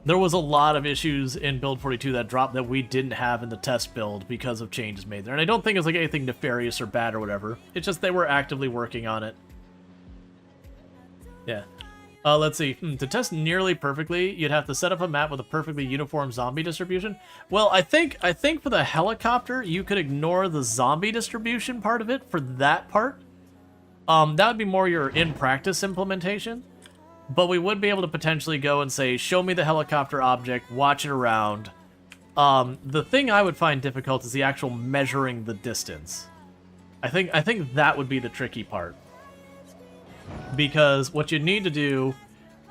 there was a lot of issues in Build 42 that dropped that we didn't have in the test build because of changes made there. And I don't think it's like anything nefarious or bad or whatever. It's just they were actively working on it. Yeah. Let's see. To test nearly perfectly, you'd have to set up a map with a perfectly uniform zombie distribution. Well, I think for the helicopter, you could ignore the zombie distribution part of it for that part. That would be more your in-practice implementation. But we would be able to potentially go and say, show me the helicopter object, watch it around. The thing I would find difficult is the actual measuring the distance. I think that would be the tricky part. Because what you need to do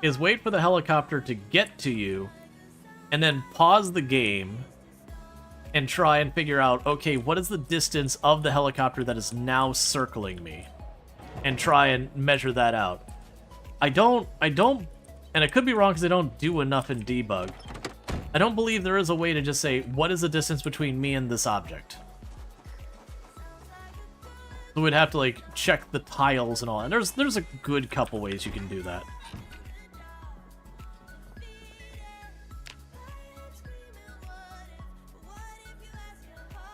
is wait for the helicopter to get to you, and then pause the game and try and figure out, okay, what is the distance of the helicopter that is now circling me? And try and measure that out. I don't, and I could be wrong because I don't do enough in debug. I don't believe there is a way to just say, what is the distance between me and this object? So we'd have to, like, check the tiles and all, and there's a good couple ways you can do that.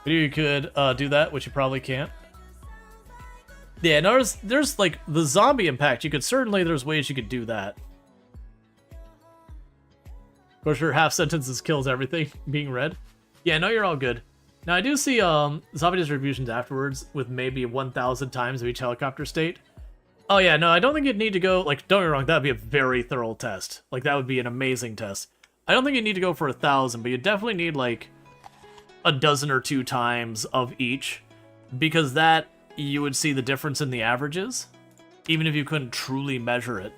But you could do that, which you probably can't. Yeah, no, there's like the zombie impact. You could certainly, there's ways you could do that. Of course, your half sentences kills everything being read. Yeah, no, you're all good. Now I do see zombie distributions afterwards with maybe 1,000 times of each helicopter state. Oh yeah, no, I don't think you'd need to go, like, don't get me wrong, that'd be a very thorough test. Like, that would be an amazing test. I don't think you need to go for 1,000, but you definitely need like a dozen or two times of each, because that you would see the difference in the averages, even if you couldn't truly measure it.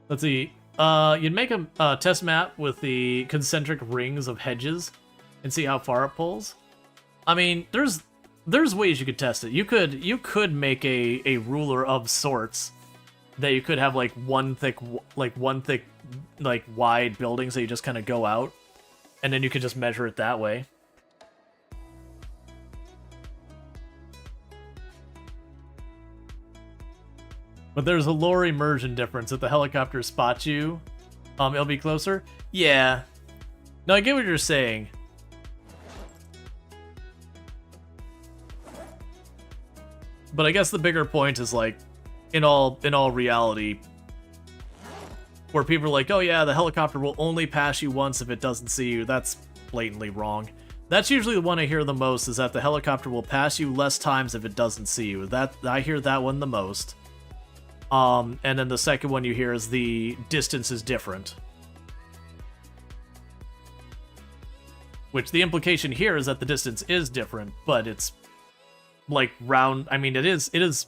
Let's see. You'd make a test map with the concentric rings of hedges and see how far it pulls. I mean, there's ways you could test it. You could make a ruler of sorts that you could have like one thick like wide buildings that you just kind of go out, and then you could just measure it that way. But there's a lore immersion difference. If the helicopter spots you, it'll be closer. Yeah. No, I get what you're saying. But I guess the bigger point is, like, in all reality, where people are like, oh yeah, the helicopter will only pass you once if it doesn't see you. That's blatantly wrong. That's usually the one I hear the most, is that the helicopter will pass you less times if it doesn't see you. I hear that one the most. And then the second one you hear is the distance is different. Which the implication here is that the distance is different, but it's like round. I mean, it is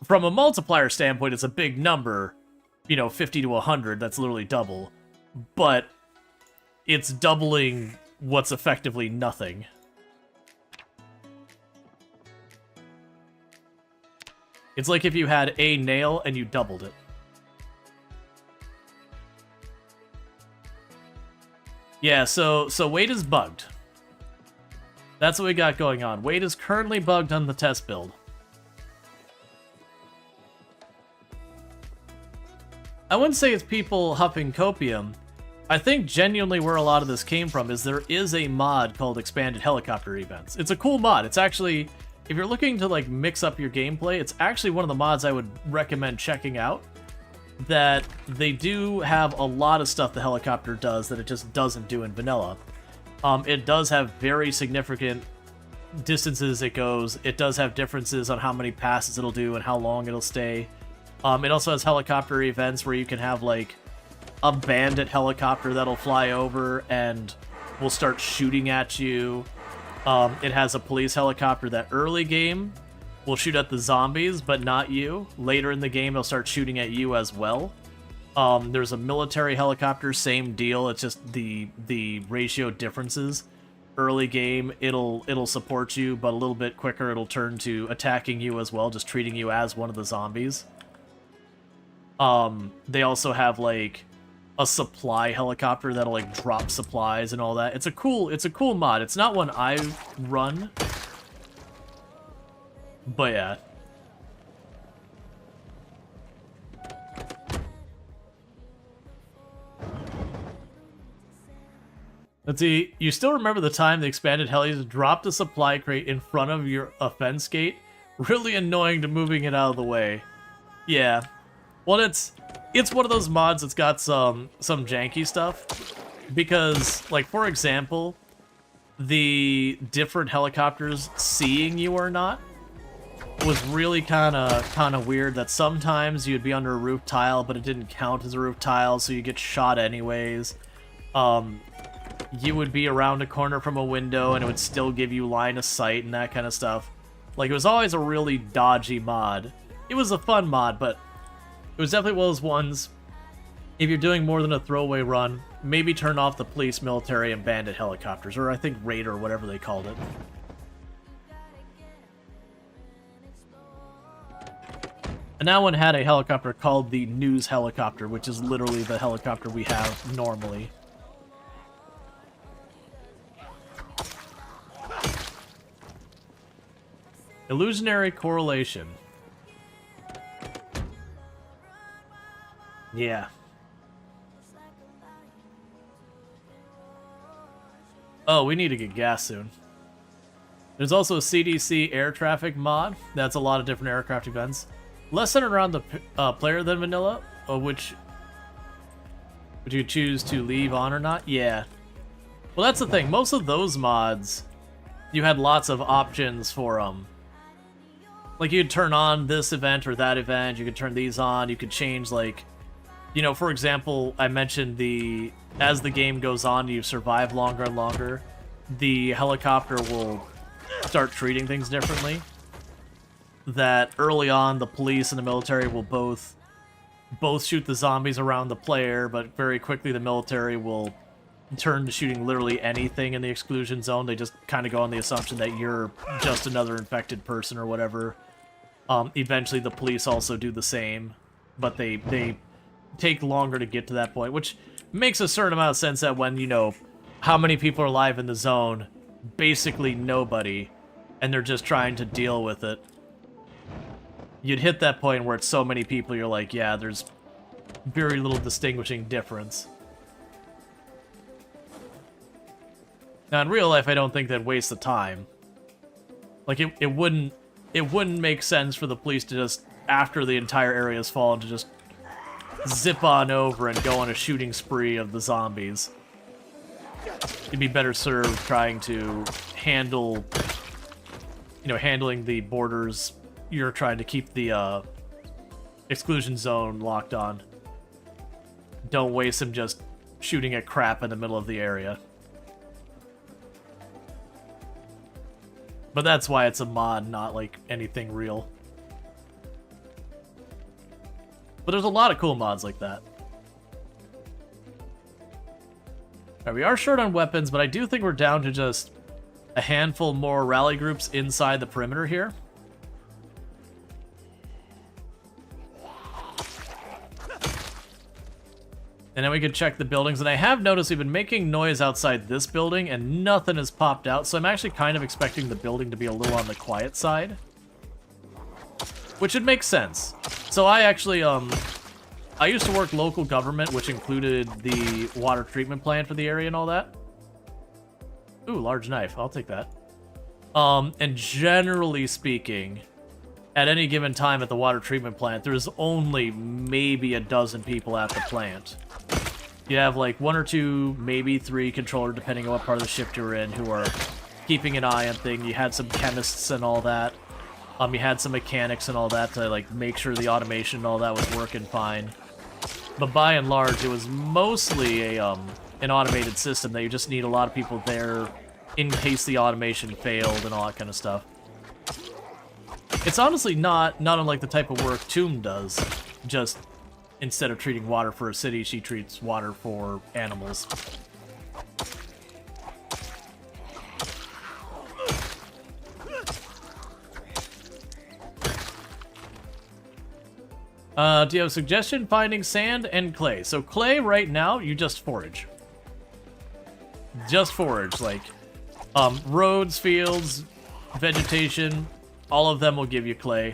from a multiplier standpoint, it's a big number, 50 to 100. That's literally double, but it's doubling what's effectively nothing. It's like if you had a nail and you doubled it. Yeah, so weight is bugged. That's what we got going on. Weight is currently bugged on the test build. I wouldn't say it's people huffing copium. I think genuinely where a lot of this came from is there is a mod called Expanded Helicopter Events. It's a cool mod. It's actually, if you're looking to like mix up your gameplay, it's actually one of the mods I would recommend checking out. That they do have a lot of stuff the helicopter does that it just doesn't do in vanilla. It does have very significant distances it goes. It does have differences on how many passes it'll do and how long it'll stay. It also has helicopter events where you can have like a bandit helicopter that'll fly over and will start shooting at you. It has a police helicopter that early game will shoot at the zombies, but not you. Later in the game, it'll start shooting at you as well. There's a military helicopter, same deal. It's just the ratio differences. Early game, it'll support you, but a little bit quicker, it'll turn to attacking you as well, just treating you as one of the zombies. They also have like a supply helicopter that'll like drop supplies and all that. It's a cool mod. It's not one I've run, but yeah. Let's see, you still remember the time the expanded helis dropped a supply crate in front of your fence gate? Really annoying to moving it out of the way. Yeah. Well, it's one of those mods that's got some janky stuff. Because, like, for example, the different helicopters seeing you or not was really kind of weird that sometimes you'd be under a roof tile, but it didn't count as a roof tile, so you get shot anyways. You would be around a corner from a window, and it would still give you line of sight and that kind of stuff. Like, it was always a really dodgy mod. It was a fun mod, but it was definitely one of those ones, if you're doing more than a throwaway run, maybe turn off the police, military, and bandit helicopters, or I think Raider, or whatever they called it. And that one had a helicopter called the News Helicopter, which is literally the helicopter we have normally. Illusionary correlation. Yeah. Oh, we need to get gas soon. There's also a CDC air traffic mod. That's a lot of different aircraft events. Less centered around the player than vanilla, which would you choose to leave on or not? Yeah. Well, that's the thing. Most of those mods, you had lots of options for them. Like, you could turn on this event or that event, you could turn these on, you could change, like, you know, for example, I mentioned as the game goes on, you survive longer and longer, the helicopter will start treating things differently. That early on, the police and the military will both shoot the zombies around the player, but very quickly the military will turn to shooting literally anything in the exclusion zone. They just kind of go on the assumption that you're just another infected person or whatever. Eventually the police also do the same, but they take longer to get to that point, which makes a certain amount of sense that when, you know, how many people are alive in the zone? Basically nobody, and they're just trying to deal with it. You'd hit that point where it's so many people, you're like, yeah, there's very little distinguishing difference. Now, in real life, I don't think that'd waste the time. Like, it wouldn't make sense for the police to just, after the entire area has fallen, to just zip on over and go on a shooting spree of the zombies. You'd be better served trying to handle, you know, handling the borders. You're trying to keep the exclusion zone locked on. Don't waste them just shooting at crap in the middle of the area. But that's why it's a mod, not like anything real. But there's a lot of cool mods like that. Alright, we are short on weapons, but I do think we're down to just a handful more rally groups inside the perimeter here. And then we can check the buildings, and I have noticed we've been making noise outside this building, and nothing has popped out, so I'm actually kind of expecting the building to be a little on the quiet side. Which would make sense. So I actually, I used to work local government, which included the water treatment plant for the area and all that. Ooh, large knife, I'll take that. And generally speaking, at any given time at the water treatment plant, there's only maybe a dozen people at the plant. You have like 1 or 2, maybe 3 controllers, depending on what part of the shift you're in, who are keeping an eye on things. You had some chemists and all that. You had some mechanics and all that to like make sure the automation and all that was working fine. But by and large, it was mostly a an automated system that you just need a lot of people there in case the automation failed and all that kind of stuff. It's honestly not unlike the type of work Tomb does. Just instead of treating water for a city, she treats water for animals. Do you have a suggestion? Finding sand and clay. So clay right now, you just forage. Just forage, like roads, fields, vegetation, all of them will give you clay.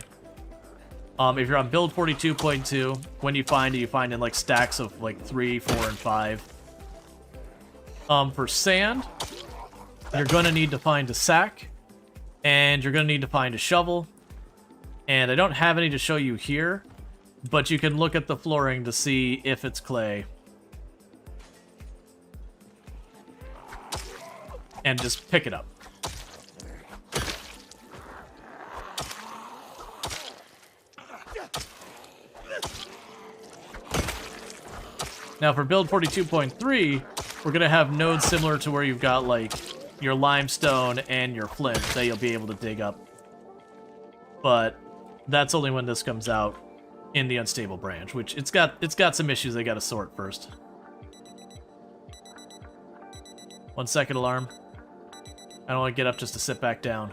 If you're on build 42.2, when you find it, you find in like stacks of like 3, 4, and 5. For sand, you're gonna need to find a sack, and you're gonna need to find a shovel. And I don't have any to show you here, but you can look at the flooring to see if it's clay. And just pick it up. Now for build 42.3, we're going to have nodes similar to where you've got like your limestone and your flint that you'll be able to dig up. But that's only when this comes out in the unstable branch, which it's got some issues they got to sort first. 1 second alarm. I don't want to get up just to sit back down.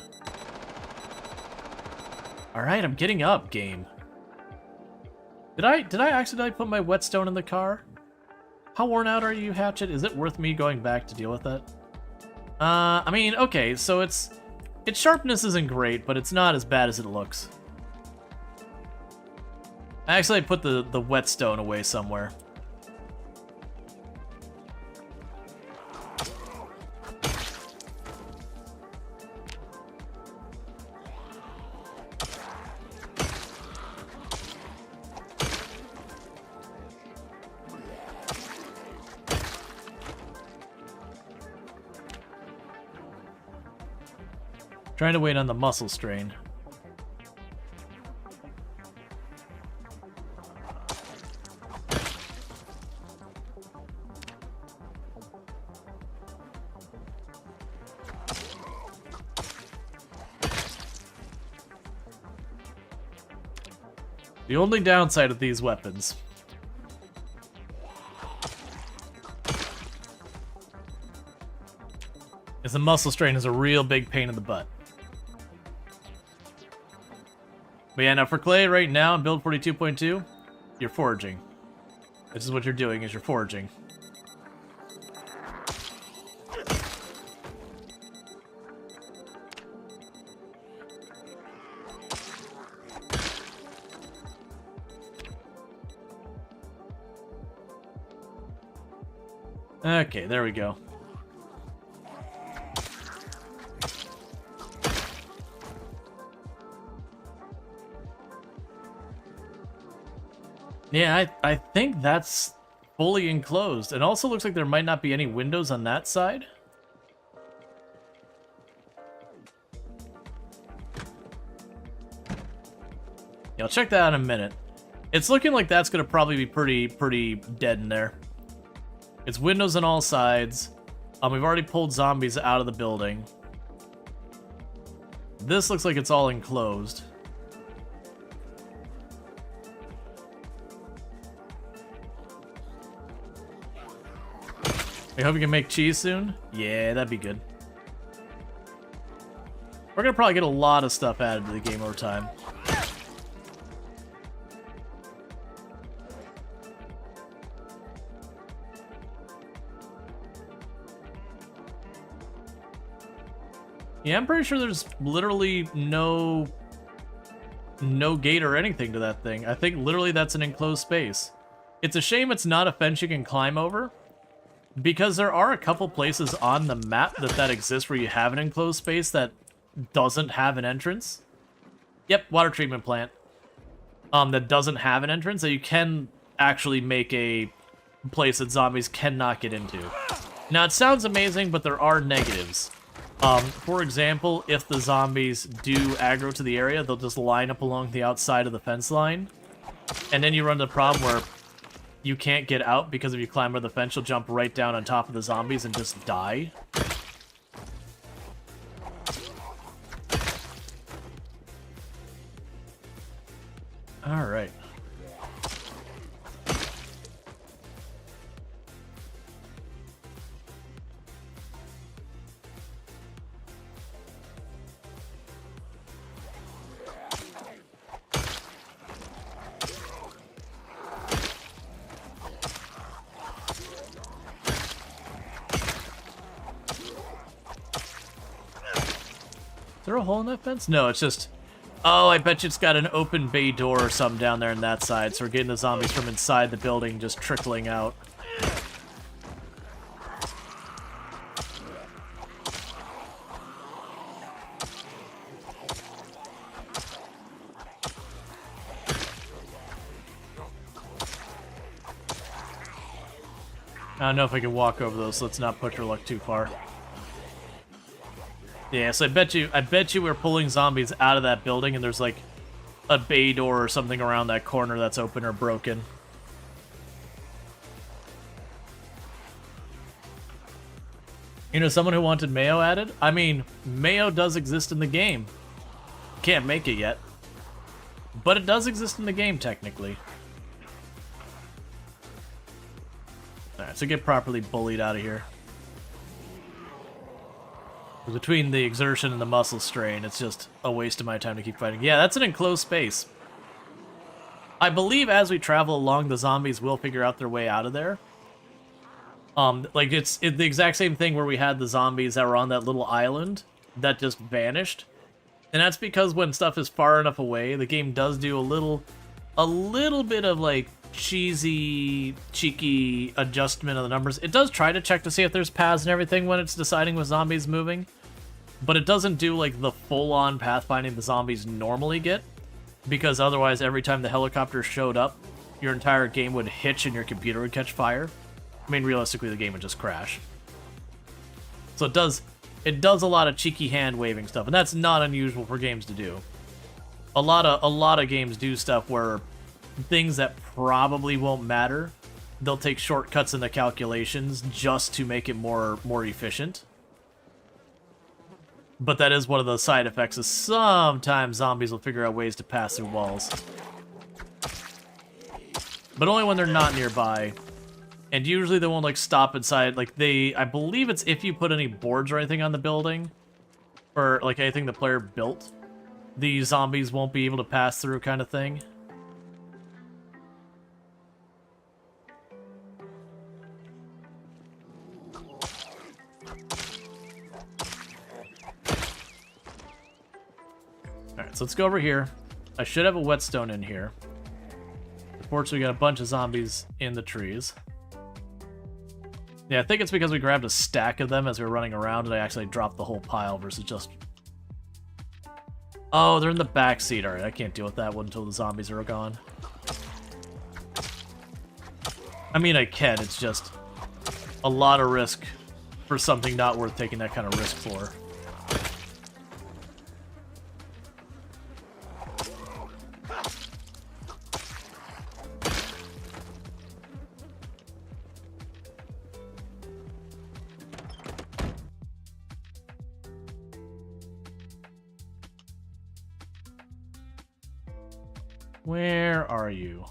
All right, I'm getting up, game. Did I accidentally put my whetstone in the car? How worn out are you, Hatchet? Is it worth me going back to deal with that? I mean, okay, so its sharpness isn't great, but it's not as bad as it looks. I actually put the whetstone away somewhere. Trying to wait on the muscle strain. The only downside of these weapons is the muscle strain is a real big pain in the butt. But yeah, now for clay right now in build 42.2, you're foraging. This is what you're doing, is you're foraging. Okay, there we go. Yeah, I think that's fully enclosed. It also looks like there might not be any windows on that side. Yeah, I'll check that out in a minute. It's looking like that's going to probably be pretty dead in there. It's windows on all sides. We've already pulled zombies out of the building. This looks like it's all enclosed. I hope we can make cheese soon. Yeah, that'd be good. We're gonna probably get a lot of stuff added to the game over time. Yeah, I'm pretty sure there's literally no gate or anything to that thing. I think literally that's an enclosed space. It's a shame it's not a fence you can climb over, because there are a couple places on the map that exists where you have an enclosed space that doesn't have an entrance. Yep, water treatment plant. That doesn't have an entrance, that you can actually make a place that zombies cannot get into. Now, it sounds amazing, but there are negatives. For example, if the zombies do aggro to the area, they'll just line up along the outside of the fence line. And then you run the problem where you can't get out because if you climb over the fence, you'll jump right down on top of the zombies and just die. Alright. Is there a hole in that fence? No, it's just... Oh, I bet you it's got an open bay door or something down there on that side, so we're getting the zombies from inside the building just trickling out. I don't know if I can walk over those, so let's not push our luck too far. Yeah, so I bet you we're pulling zombies out of that building and there's like a bay door or something around that corner that's open or broken. You know, someone who wanted mayo added? I mean, mayo does exist in the game. Can't make it yet. But it does exist in the game, technically. Alright, so get properly bullied out of here. Between the exertion and the muscle strain, it's just a waste of my time to keep fighting. Yeah, that's an enclosed space. I believe as we travel along, the zombies will figure out their way out of there. Like, it's the exact same thing where we had the zombies that were on that little island that just vanished. And that's because when stuff is far enough away, the game does do a little bit of, like, cheesy, cheeky adjustment of the numbers. It does try to check to see if there's paths and everything when it's deciding with zombies moving. But it doesn't do, like, the full-on pathfinding the zombies normally get. Because otherwise, every time the helicopter showed up, your entire game would hitch and your computer would catch fire. I mean, realistically, the game would just crash. So it does a lot of cheeky hand-waving stuff, and that's not unusual for games to do. A lot of games do stuff where things that probably won't matter, they'll take shortcuts in the calculations just to make it more efficient. But that is one of the side effects, is sometimes zombies will figure out ways to pass through walls. But only when they're not nearby. And usually they won't, like, stop inside. Like, I believe it's if you put any boards or anything on the building, or, like, anything the player built, the zombies won't be able to pass through, kind of thing. Alright, so let's go over here. I should have a whetstone in here. Unfortunately, we got a bunch of zombies in the trees. Yeah, I think it's because we grabbed a stack of them as we were running around, and I actually dropped the whole pile versus just... Oh, they're in the back seat. Alright, I can't deal with that one until the zombies are gone. I mean, I can. It's just a lot of risk for something not worth taking that kind of risk for. Where are you?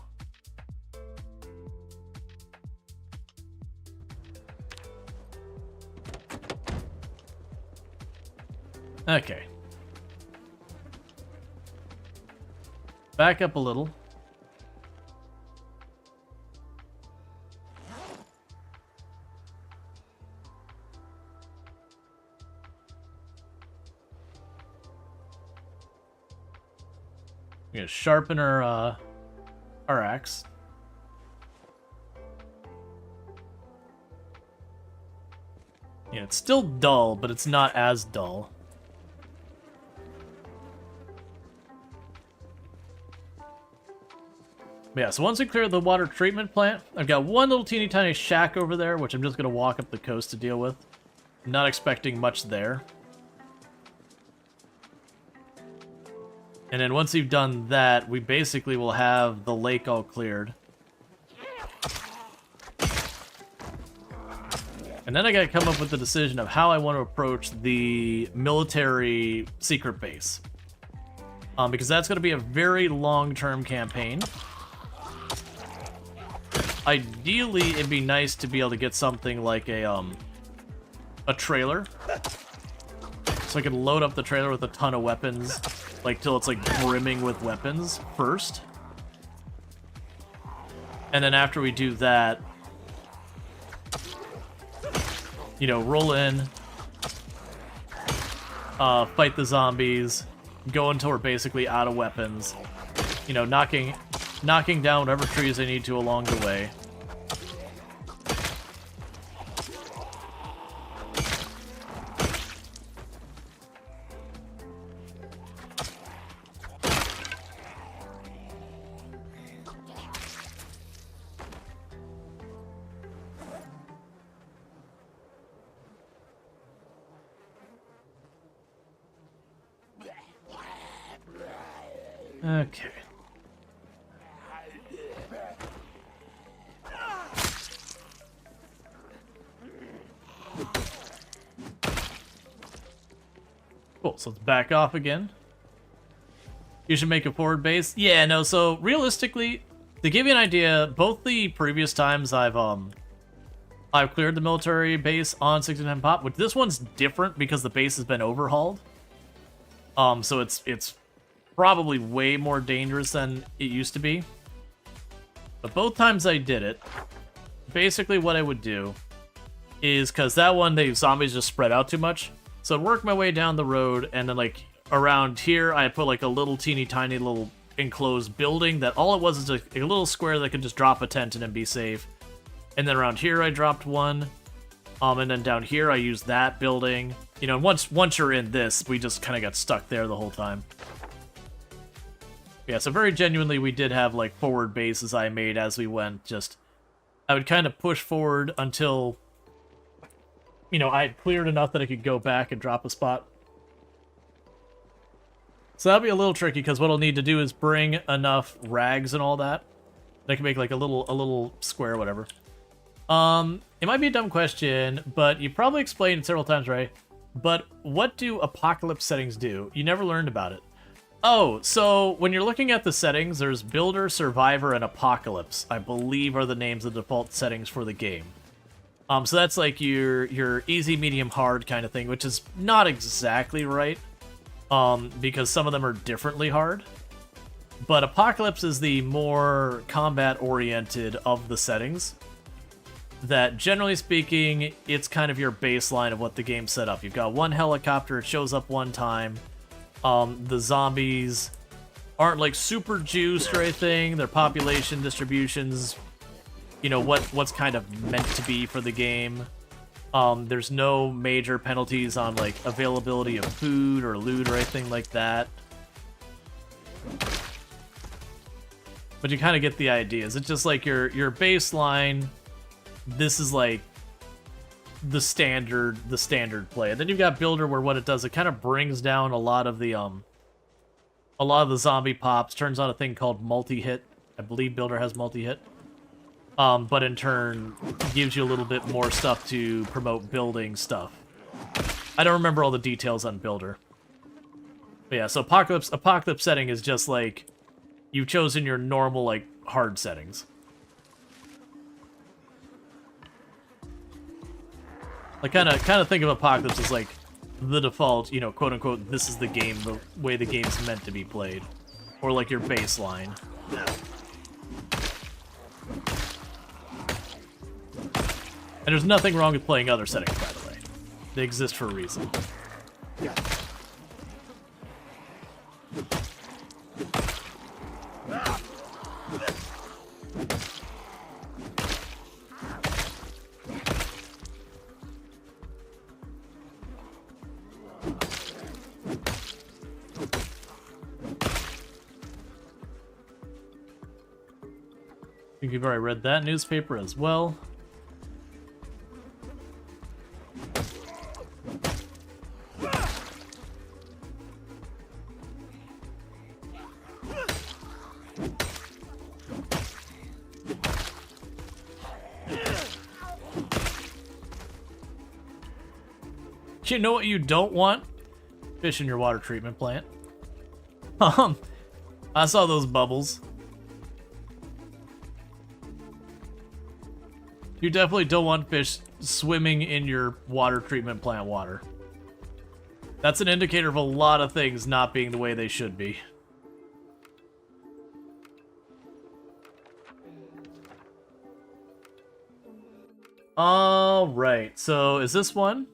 Okay. Back up a little. We're gonna sharpen our axe. Yeah, it's still dull, but it's not as dull. But yeah, so once we clear the water treatment plant, I've got one little teeny tiny shack over there, which I'm just gonna walk up the coast to deal with. I'm not expecting much there. And then once you've done that, we basically will have the lake all cleared. And then I gotta come up with the decision of how I want to approach the military secret base. Because that's gonna be a very long-term campaign. Ideally, it'd be nice to be able to get something like a trailer. So I can load up the trailer with a ton of weapons, like till it's like brimming with weapons first. And then after we do that, you know, roll in, fight the zombies, go until we're basically out of weapons. You know, knocking down whatever trees I need to along the way. Okay. Cool, so let's back off again. You should make a forward base. Yeah, no, so realistically, to give you an idea, both the previous times I've cleared the military base on 69 Pop, which this one's different because the base has been overhauled. So it's probably way more dangerous than it used to be. But both times I did it, basically what I would do is, because that one, the zombies just spread out too much, so I'd work my way down the road, and then, like, around here, I put, like, a little teeny tiny little enclosed building that all it was is a little square that could just drop a tent in and be safe. And then around here, I dropped one. And then down here, I used that building. You know, once you're in this, we just kind of got stuck there the whole time. Yeah, so very genuinely, we did have, like, forward bases I made as we went. Just, I would kind of push forward until, you know, I had cleared enough that I could go back and drop a spot. So that'll be a little tricky, because what I'll need to do is bring enough rags and all that. I can make, like, a little square, whatever. It might be a dumb question, but you probably explained it several times, right? But what do apocalypse settings do? You never learned about it. Oh, so when you're looking at the settings, there's Builder, Survivor, and Apocalypse, I believe are the names of the default settings for the game. So that's like your easy, medium, hard kind of thing, which is not exactly right, because some of them are differently hard. But Apocalypse is the more combat-oriented of the settings. That, generally speaking, it's kind of your baseline of what the game's set up. You've got one helicopter, it shows up one time. The zombies aren't, like, super juiced or anything. Their population distributions, you know, what's kind of meant to be for the game. There's no major penalties on, like, availability of food or loot or anything like that. But you kind of get the idea. It's just like your baseline. This is like the standard play. And then you've got Builder, where what it does, it kind of brings down a lot of the zombie pops, turns on a thing called multi-hit. I believe Builder has multi-hit. But in turn gives you a little bit more stuff to promote building stuff. I don't remember all the details on Builder. But yeah, so Apocalypse setting is just like you've chosen your normal, like, hard settings. Like, kind of think of Apocalypse as, like, the default, you know, quote-unquote, this is the game, the way the game's meant to be played. Or, like, your baseline. And there's nothing wrong with playing other settings, by the way. They exist for a reason. I think you've already read that newspaper as well. You know what you don't want? Fish in your water treatment plant. I saw those bubbles. You definitely don't want fish swimming in your water treatment plant water. That's an indicator of a lot of things not being the way they should be. Alright, so is this one?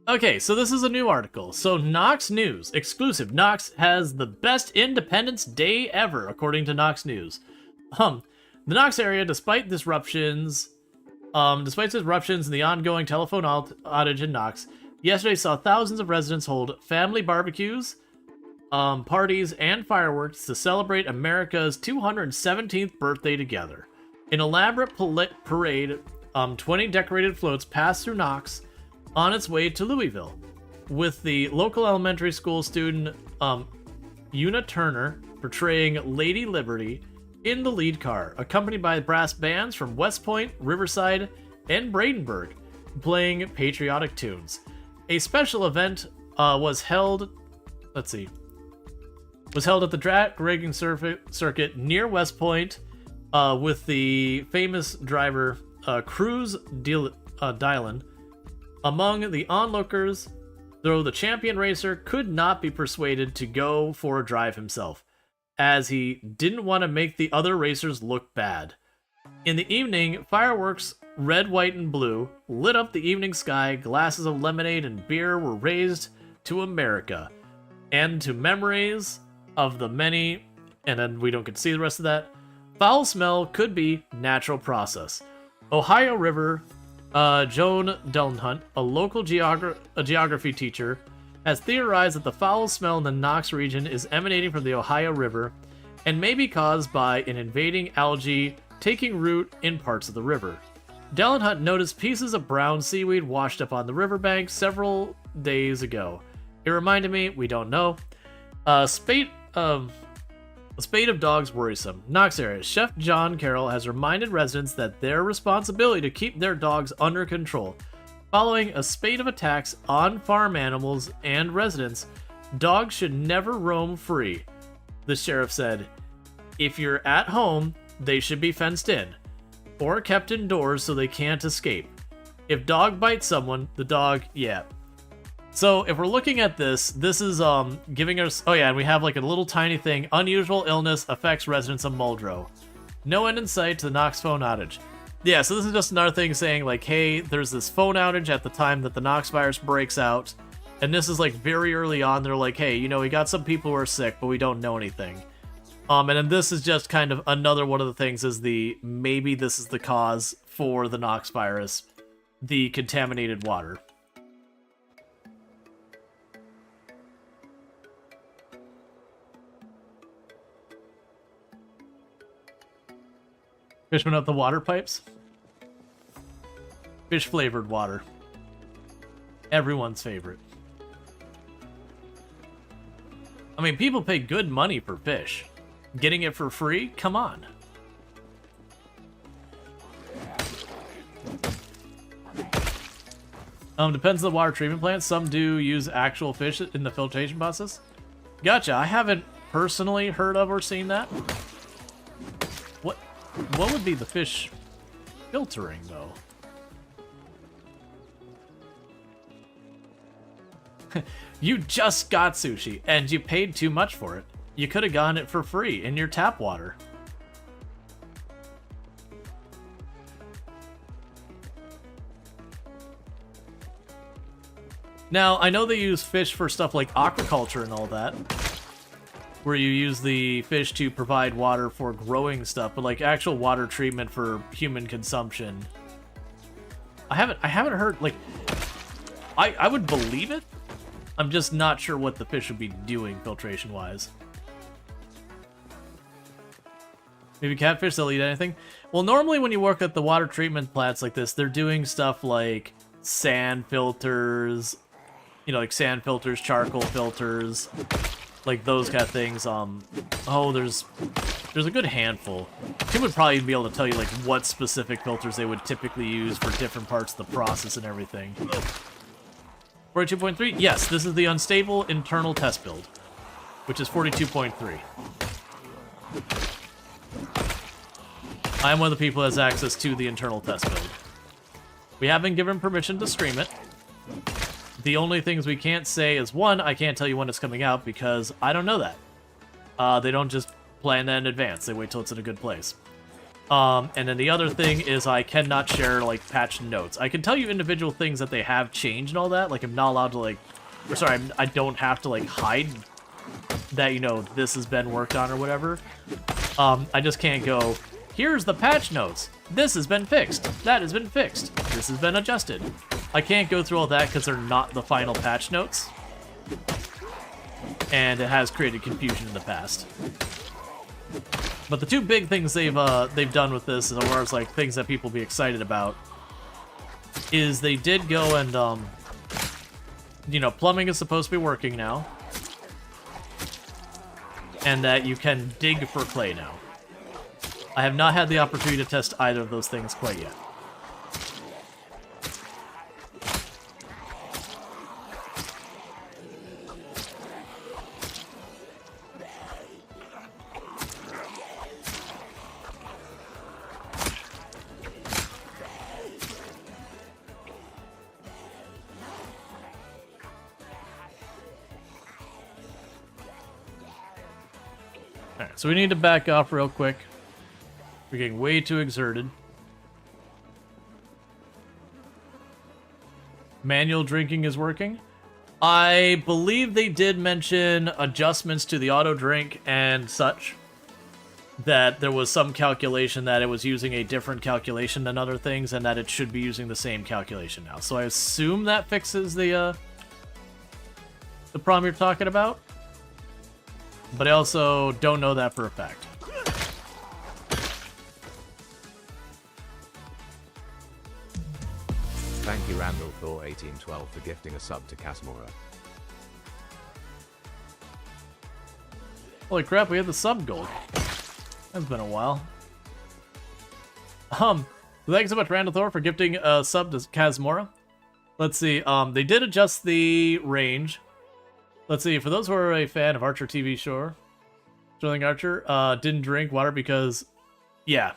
Okay, so this is a new article. So Knox News, exclusive. Knox has the best Independence Day ever, according to Knox News. The Knox area, despite disruptions and the ongoing telephone outage in Knox, yesterday saw thousands of residents hold family barbecues, parties, and fireworks to celebrate America's 217th birthday together. An elaborate parade, 20 decorated floats passed through Knox on its way to Louisville, with the local elementary school student Una Turner portraying Lady Liberty in the lead car, accompanied by brass bands from West Point, Riverside, and Bradenburg, playing patriotic tunes. A special event was held. Let's see. Was held at the drag racing circuit near West Point with the famous driver Cruz Dylan. Among the onlookers, though the champion racer could not be persuaded to go for a drive himself, as he didn't want to make the other racers look bad. In the evening, fireworks, red, white, and blue, lit up the evening sky. Glasses of lemonade and beer were raised to America, and to memories of the many, and then we don't get to see the rest of that. Foul smell could be natural process. Ohio River, Joan Delnhunt, a local geography teacher, has theorized that the foul smell in the Knox region is emanating from the Ohio River and may be caused by an invading algae taking root in parts of the river. Delnhunt noticed pieces of brown seaweed washed up on the riverbank several days ago. It reminded me, we don't know. A spate of dogs worrisome. Knox area. Chef John Carroll has reminded residents that their responsibility to keep their dogs under control. Following a spate of attacks on farm animals and residents, dogs should never roam free. The sheriff said, if you're at home, they should be fenced in, or kept indoors so they can't escape. If dog bites someone, the dog, yeah. So if we're looking at this, this is giving us, oh yeah, and we have like a little tiny thing, unusual illness affects residents of Muldrow. No end in sight to the Knox phone outage. Yeah, so this is just another thing saying like, hey, there's this phone outage at the time that the Knox virus breaks out, and this is like very early on, they're like, hey, you know, we got some people who are sick, but we don't know anything. And then this is just kind of another one of the things is maybe this is the cause for the Knox virus, the contaminated water. Fish went up the water pipes. Fish flavored water. Everyone's favorite. I mean, people pay good money for fish. Getting it for free? Come on. Depends on the water treatment plant. Some do use actual fish in the filtration process. Gotcha. I haven't personally heard of or seen that. What would be the fish filtering, though? You just got sushi, and you paid too much for it. You could have gotten it for free in your tap water. Now, I know they use fish for stuff like aquaculture and all that, where you use the fish to provide water for growing stuff, but like actual water treatment for human consumption, I haven't heard, like, I would believe it. I'm just not sure what the fish would be doing filtration-wise. Maybe catfish, they'll eat anything. Well, normally when you work at the water treatment plants like this, they're doing stuff like sand filters, you know, like sand filters, charcoal filters, like those kind of things. Oh, there's a good handful. Tim would probably be able to tell you like what specific filters they would typically use for different parts of the process and everything. 42.3? Yes, this is the unstable internal test build, which is 42.3. I am one of the people that has access to the internal test build. We have been given permission to stream it. The only things we can't say is, one, I can't tell you when it's coming out because I don't know that. They don't just plan that in advance. They wait till it's in a good place. And then the other thing is I cannot share, like, patch notes. I can tell you individual things that they have changed and all that. Like, I'm not allowed to, like... Or, sorry, I don't have to, like, hide that, you know, this has been worked on or whatever. I just can't go, here's the patch notes. This has been fixed. That has been fixed. This has been adjusted. I can't go through all that because they're not the final patch notes. And it has created confusion in the past. But the two big things they've done with this, as far as like things that people be excited about, is they did go and you know, plumbing is supposed to be working now, and that you can dig for clay now. I have not had the opportunity to test either of those things quite yet. Alright, so we need to back off real quick. We're getting way too exerted. Manual drinking is working. I believe they did mention adjustments to the auto drink and such. That there was some calculation that it was using a different calculation than other things, and that it should be using the same calculation now. So I assume that fixes the problem you're talking about. But I also don't know that for a fact. Thank you, Randall Thor 1812, for gifting a sub to Casmora. Holy crap, we had the sub gold. That's been a while. Thank you so much, Randall Thor, for gifting a sub to Casmora. Let's see, they did adjust the range. Let's see, for those who are a fan of Archer TV show, Sterling Archer, didn't drink water because, yeah.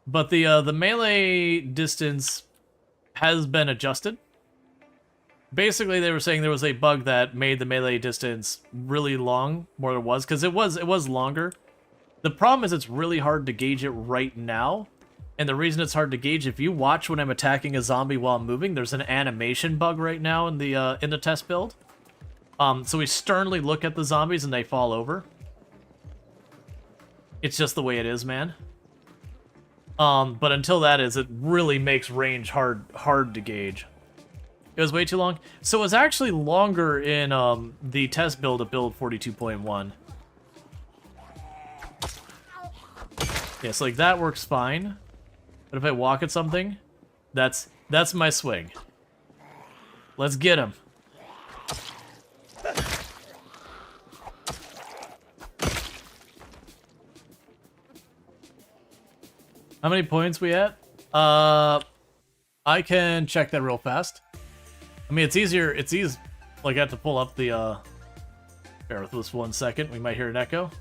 But the melee distance has been adjusted. Basically, they were saying there was a bug that made the melee distance really long, more than it was, because it was longer. The problem is it's really hard to gauge it right now. And the reason it's hard to gauge, if you watch when I'm attacking a zombie while moving, there's an animation bug right now in the test build. So we sternly look at the zombies and they fall over. It's just the way it is, man. But until that is, it really makes range hard to gauge. It was way too long. So it was actually longer in the test build of build 42.1. Yeah, so like that works fine. But if I walk at something, that's my swing. Let's get him. How many points we at? I can check that real fast. I mean, it's easier. It's easy. Like I have to pull up the. Bear with us 1 second. We might hear an echo.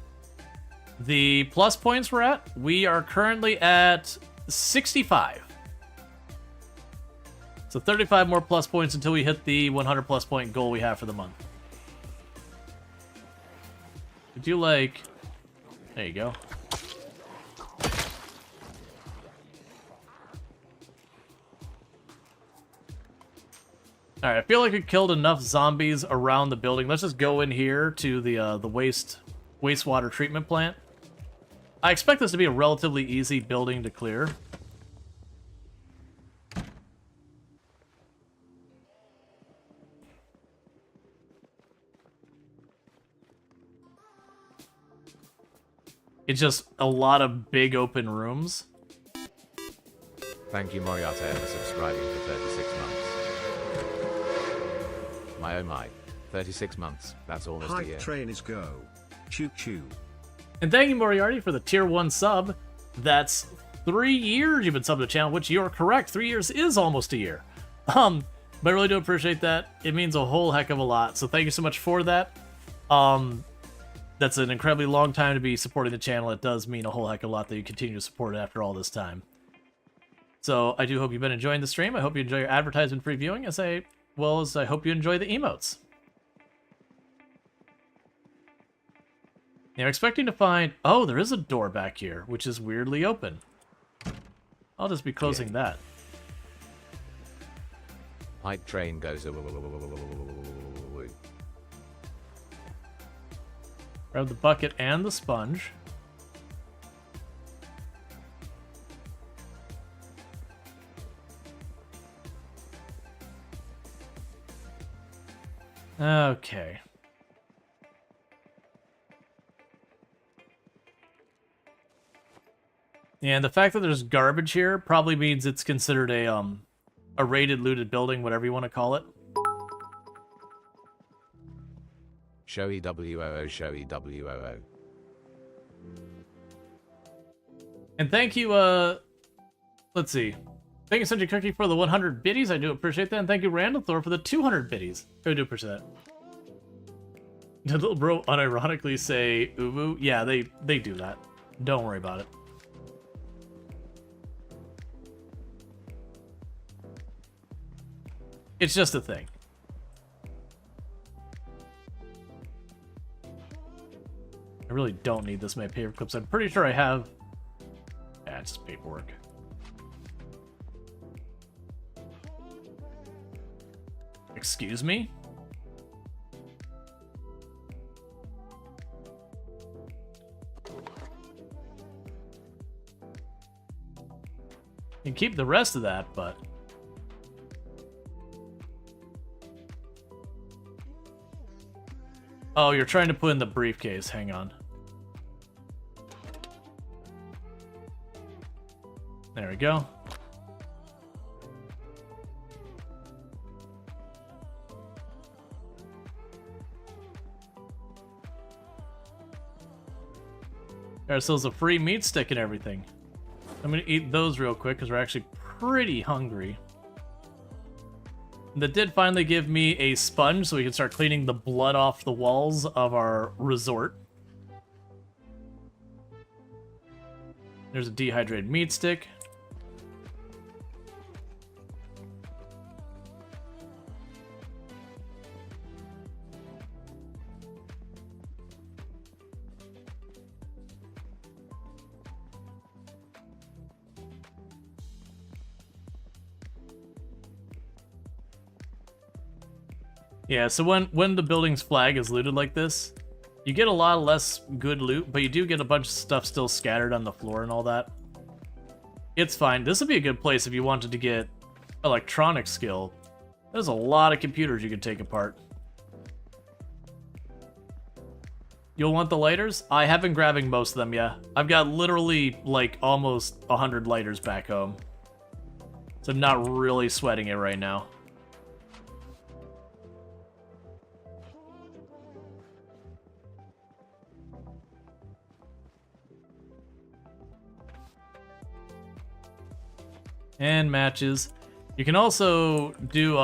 The plus points we're at. We are currently at 65. So 35 more plus points until we hit the 100 plus point goal we have for the month. I do like. There you go. Alright, I feel like we killed enough zombies around the building. Let's just go in here to the wastewater treatment plant. I expect this to be a relatively easy building to clear. It's just a lot of big open rooms. Thank you, Moriarty, for subscribing for 36 months. My oh my, 36 months, that's almost a year. Hype train is go. Choo choo. And thank you, Moriarty, for the tier 1 sub. That's 3 years you've been subbed to the channel, which you're correct. 3 years is almost a year. But I really do appreciate that. It means a whole heck of a lot. So thank you so much for that. That's an incredibly long time to be supporting the channel. It does mean a whole heck of a lot that you continue to support it after all this time. So I do hope you've been enjoying the stream. I hope you enjoy your advertisement-free viewing, as well as I hope you enjoy the emotes. Now, I'm expecting to find... Oh, there is a door back here, which is weirdly open. I'll just be closing that. Hype train goes. Grab the bucket and the sponge. Okay. And the fact that there's garbage here probably means it's considered a raided, looted building, whatever you want to call it. Showy WOO, showy WOO. And thank you, let's see. Thank you, Sunji Cookie, for the 100 biddies. I do appreciate that. And thank you, Randall Thor, for the 200 biddies. I do appreciate that. Did little bro unironically say uwu? Yeah, they do that. Don't worry about it. It's just a thing. really don't need this many paper clips. I'm pretty sure I have... Yeah, it's just paperwork. Excuse me? You can keep the rest of that, but... Oh, you're trying to put in the briefcase. Hang on. There we go. Got ourselves a free meat stick and everything. I'm gonna eat those real quick because we're actually pretty hungry. That did finally give me a sponge so we can start cleaning the blood off the walls of our resort. There's a dehydrated meat stick. Yeah, so when the building's flag is looted like this, you get a lot less good loot, but you do get a bunch of stuff still scattered on the floor and all that. It's fine. This would be a good place if you wanted to get electronic skill. There's a lot of computers you can take apart. You'll want the lighters? I have been grabbing most of them, yeah. I've got literally, like, almost 100 lighters back home. So I'm not really sweating it right now. And matches. You can also do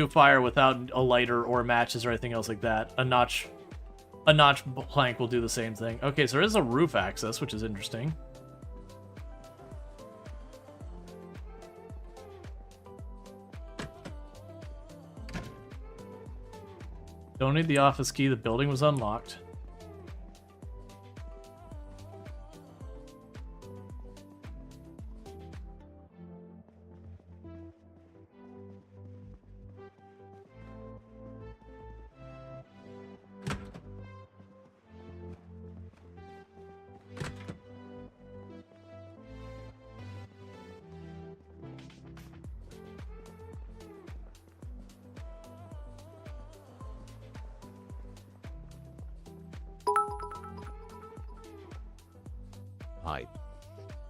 fire without a lighter or matches or anything else like that. A notch plank will do the same thing. Okay, so there is a roof access, which is interesting. Don't need the office key. The building was unlocked. Hype.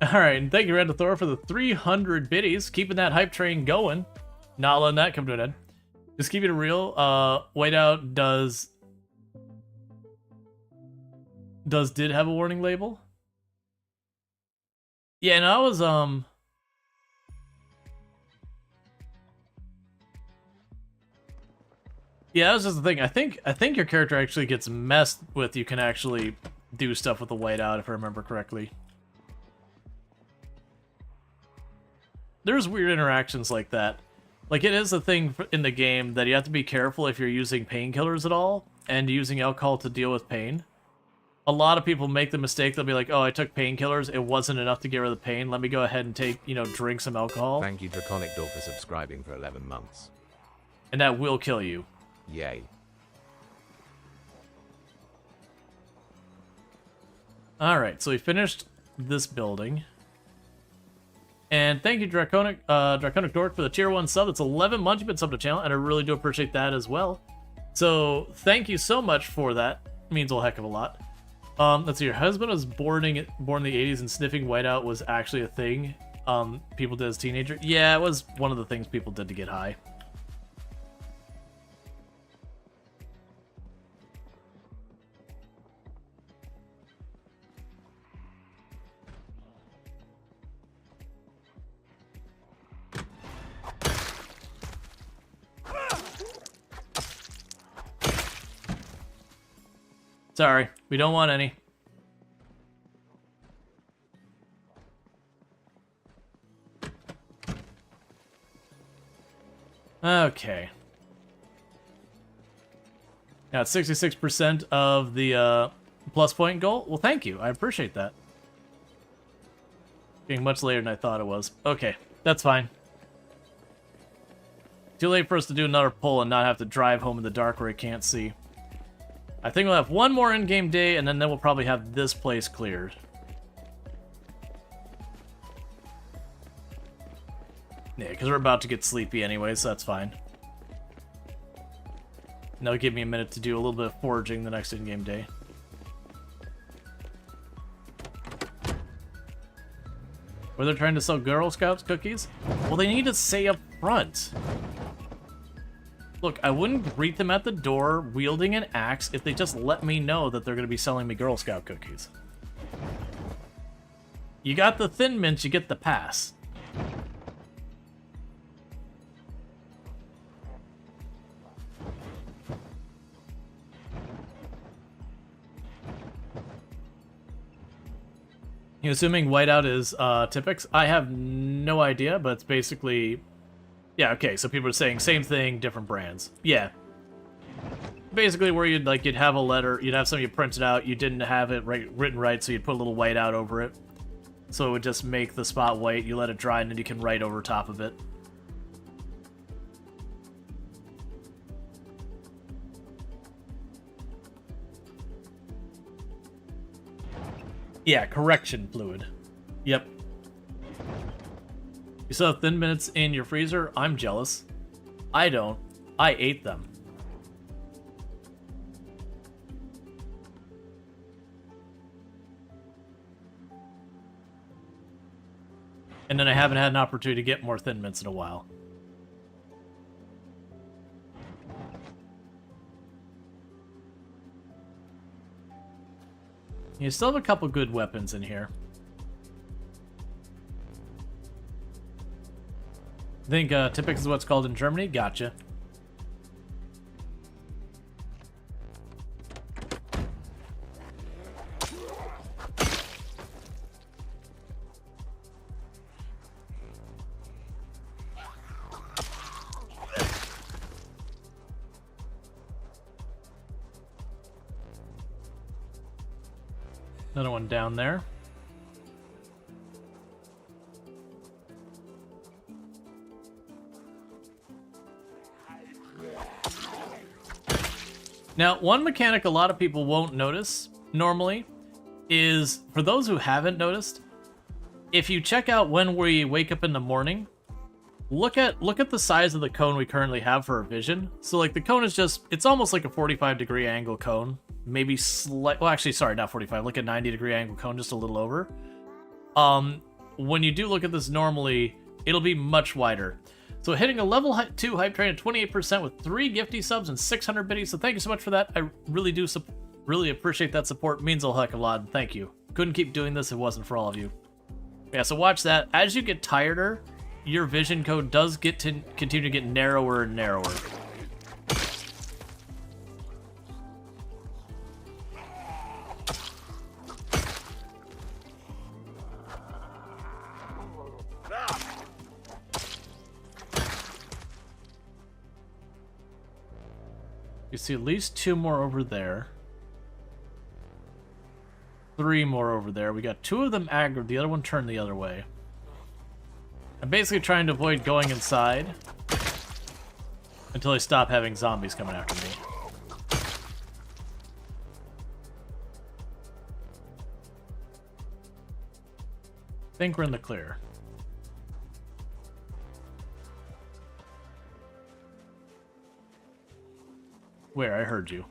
Alright, and thank you, Randall Thor, for the 300 biddies. Keeping that hype train going. Not letting that come to an end. Just keeping it real. Whiteout did have a warning label. Yeah, and I was, yeah, that was just the thing. I think your character actually gets messed with. You can actually do stuff with the whiteout, if I remember correctly. There's weird interactions like that. Like, it is a thing in the game that you have to be careful if you're using painkillers at all, and using alcohol to deal with pain. A lot of people make the mistake, they'll be like, oh, I took painkillers, it wasn't enough to get rid of the pain, let me go ahead and take, drink some alcohol. Thank you, Draconic Door, for subscribing for 11 months. And that will kill you. Yay. Alright, so we finished this building. And thank you, Draconic Dork, for the tier 1 sub. It's 11 months you've been subbed to the channel, and I really do appreciate that as well. So, thank you so much for that. It means a heck of a lot. Let's see, your husband was born in the 80s and sniffing whiteout was actually a thing people did as a teenager. Yeah, it was one of the things people did to get high. Sorry, we don't want any. Okay. Got 66% of the plus point goal. Well, thank you. I appreciate that. Getting much later than I thought it was. Okay, that's fine. Too late for us to do another pull and not have to drive home in the dark where I can't see. I think we'll have one more in-game day, and then we'll probably have this place cleared. Yeah, because we're about to get sleepy anyway, so that's fine. And that'll give me a minute to do a little bit of foraging the next in-game day. Were they trying to sell Girl Scouts cookies? Well, they need to say up front. Look, I wouldn't greet them at the door wielding an axe if they just let me know that they're going to be selling me Girl Scout cookies. You got the Thin Mints, you get the pass. You assuming whiteout is Tipex? I have no idea, but it's basically... Yeah, okay, so people are saying same thing, different brands. Yeah. Basically where you'd have a letter, you'd have something you printed out, you didn't have it written right, so you'd put a little whiteout over it. So it would just make the spot white, you let it dry, and then you can write over top of it. Yeah, correction fluid. Yep. You still have Thin Mints in your freezer? I'm jealous. I don't. I ate them. And then I haven't had an opportunity to get more Thin Mints in a while. You still have a couple good weapons in here. I think Tipex is what's called in Germany. Gotcha. Another one down there. Now, one mechanic a lot of people won't notice normally is, for those who haven't noticed, if you check out when we wake up in the morning, look at the size of the cone we currently have for our vision. So like the cone is just, it's almost like a 45-degree angle cone. Maybe well, actually, sorry, not 45, like a 90-degree angle cone, just a little over. When you do look at this normally, it'll be much wider. So hitting a level 2 hype train at 28% with 3 gifty subs and 600 biddies. So thank you so much for that. I really do really appreciate that support. It means a heck of a lot. Thank you. Couldn't keep doing this if it wasn't for all of you. Yeah, so watch that. As you get tireder, your vision code does get to continue to get narrower and narrower. You see at least 2 more over there. 3 more over there. We got 2 of them aggroed, the other one turned the other way. I'm basically trying to avoid going inside until I stop having zombies coming after me. I think we're in the clear. Where? I heard you.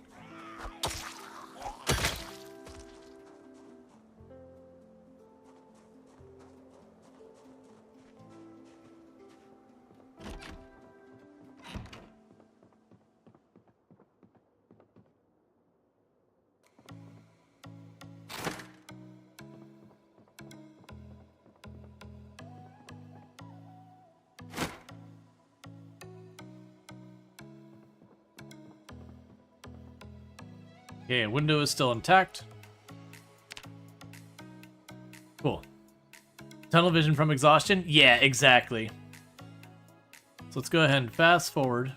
Okay, window is still intact. Cool. Tunnel vision from exhaustion? Yeah, exactly. So let's go ahead and fast forward.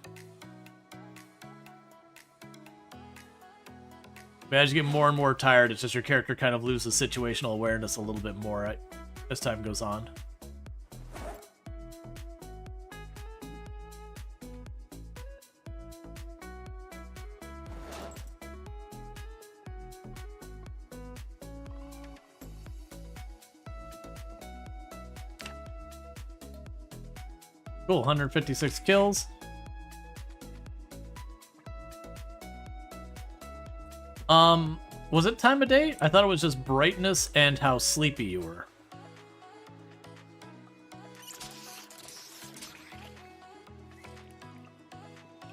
But as you get more and more tired, it's just your character kind of loses situational awareness a little bit more as time goes on. Cool, 156 kills. Was it time of day? I thought it was just brightness and how sleepy you were.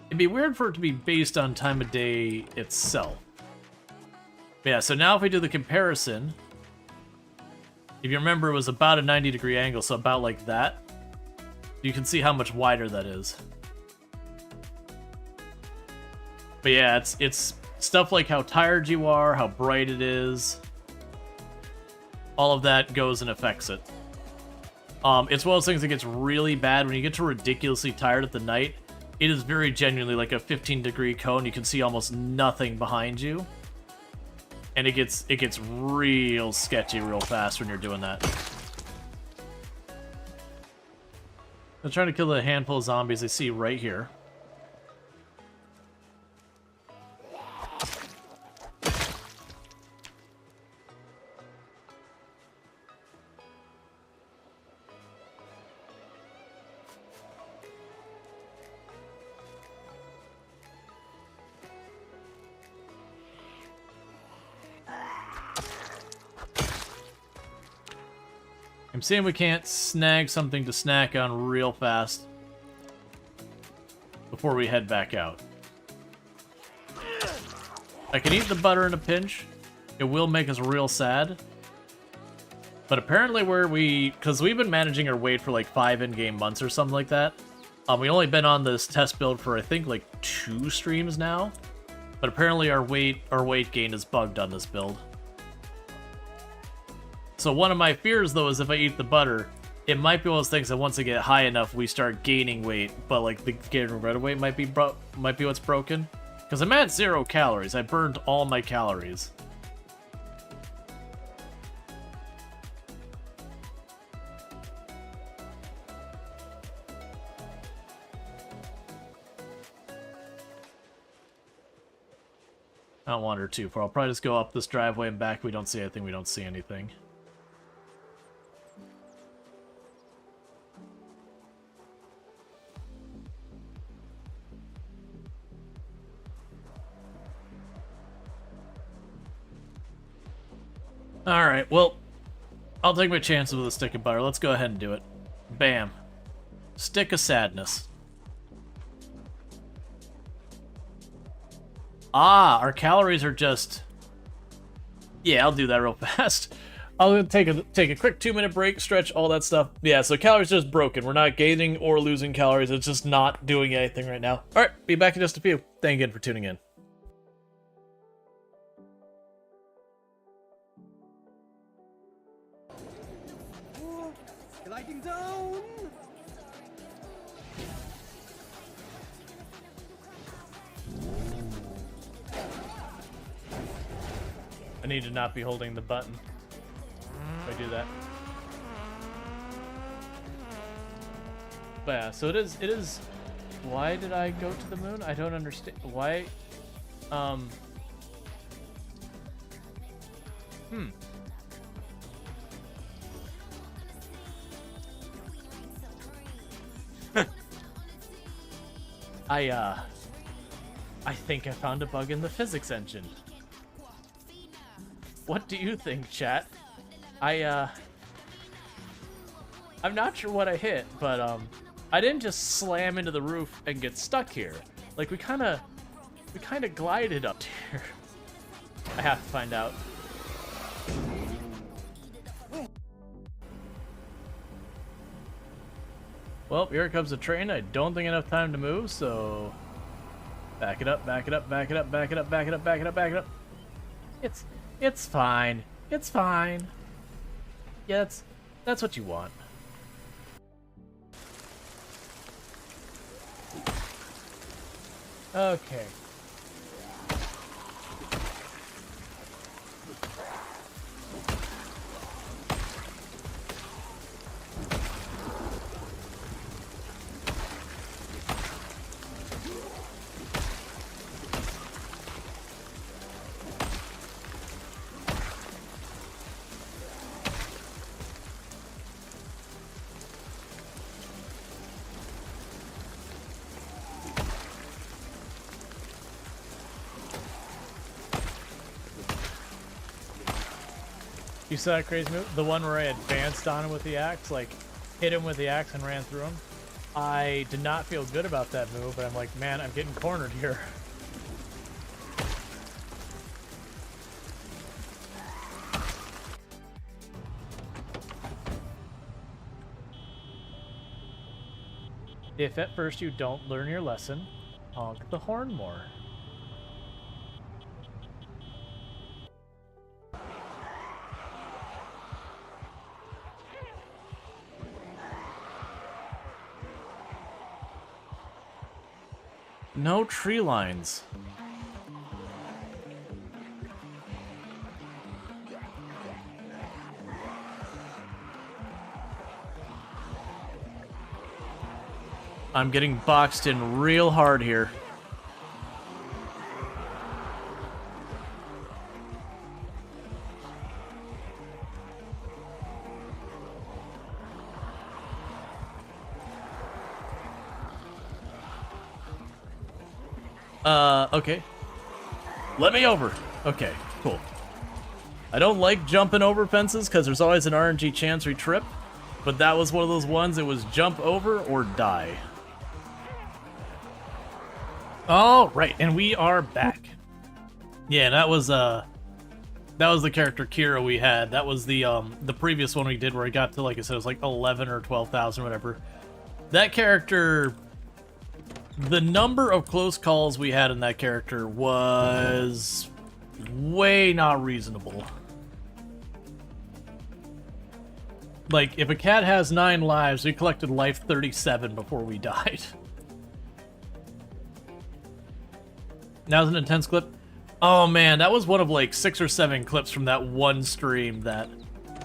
It'd be weird for it to be based on time of day itself. But yeah, so now if we do the comparison, if you remember, it was about a 90-degree angle, so about like that. You can see how much wider that is. But yeah, it's stuff like how tired you are, how bright it is. All of that goes and affects it. It's one of those things that gets really bad when you get to ridiculously tired at the night. It is very genuinely like a 15-degree cone. You can see almost nothing behind you. And it gets real sketchy real fast when you're doing that. I'm trying to kill a handful of zombies I see right here. I'm seeing we can't snag something to snack on real fast before we head back out. I can eat the butter in a pinch. It will make us real sad. But apparently because we've been managing our weight for like 5 in-game months or something like that. We only been on this test build for I think like 2 streams now. But apparently our weight gain is bugged on this build. So one of my fears, though, is if I eat the butter, it might be one of those things that once I get high enough, we start gaining weight, but like the getting rid of weight might be what's broken. Because I'm at 0 calories. I burned all my calories. I don't wander too far. I'll probably just go up this driveway and back. We don't see anything. We don't see anything. Alright, well, I'll take my chances with a stick of butter. Let's go ahead and do it. Bam. Stick of sadness. Ah, our calories are just... Yeah, I'll do that real fast. I'll take a quick 2-minute break, stretch, all that stuff. Yeah, so calories just broken. We're not gaining or losing calories. It's just not doing anything right now. Alright, be back in just a few. Thank you again for tuning in. Gliding down! I need to not be holding the button if I do that. But yeah, so it is... Why did I go to the moon? I don't understand. Why? I think I found a bug in the physics engine. What do you think, chat? I'm not sure what I hit, but I didn't just slam into the roof and get stuck here. Like we kind of glided up here. I have to find out. Well, here comes the train. I don't think enough time to move, so back it up, back it up, back it up, back it up, back it up, back it up, back it up. It's fine. It's fine. Yeah, that's what you want. Okay. You saw that crazy move? The one where I advanced on him with the axe, like hit him with the axe and ran through him. I did not feel good about that move, but I'm like, man, I'm getting cornered here. If at first you don't learn your lesson, honk the horn more. No tree lines. I'm getting boxed in real hard here. Okay. Let me over. Okay, cool. I don't like jumping over fences because there's always an RNG chance we trip, but that was one of those ones. It was jump over or die. Oh, right, and we are back. Yeah, that was the character Kira we had. That was the previous one we did where I got to, like I said, it was like 11 or 12,000 whatever. That character, the number of close calls we had in that character was way not reasonable. Like, if a cat has 9 lives, we collected life 37 before we died. That was an intense clip. Oh man, that was one of like 6 or 7 clips from that one stream that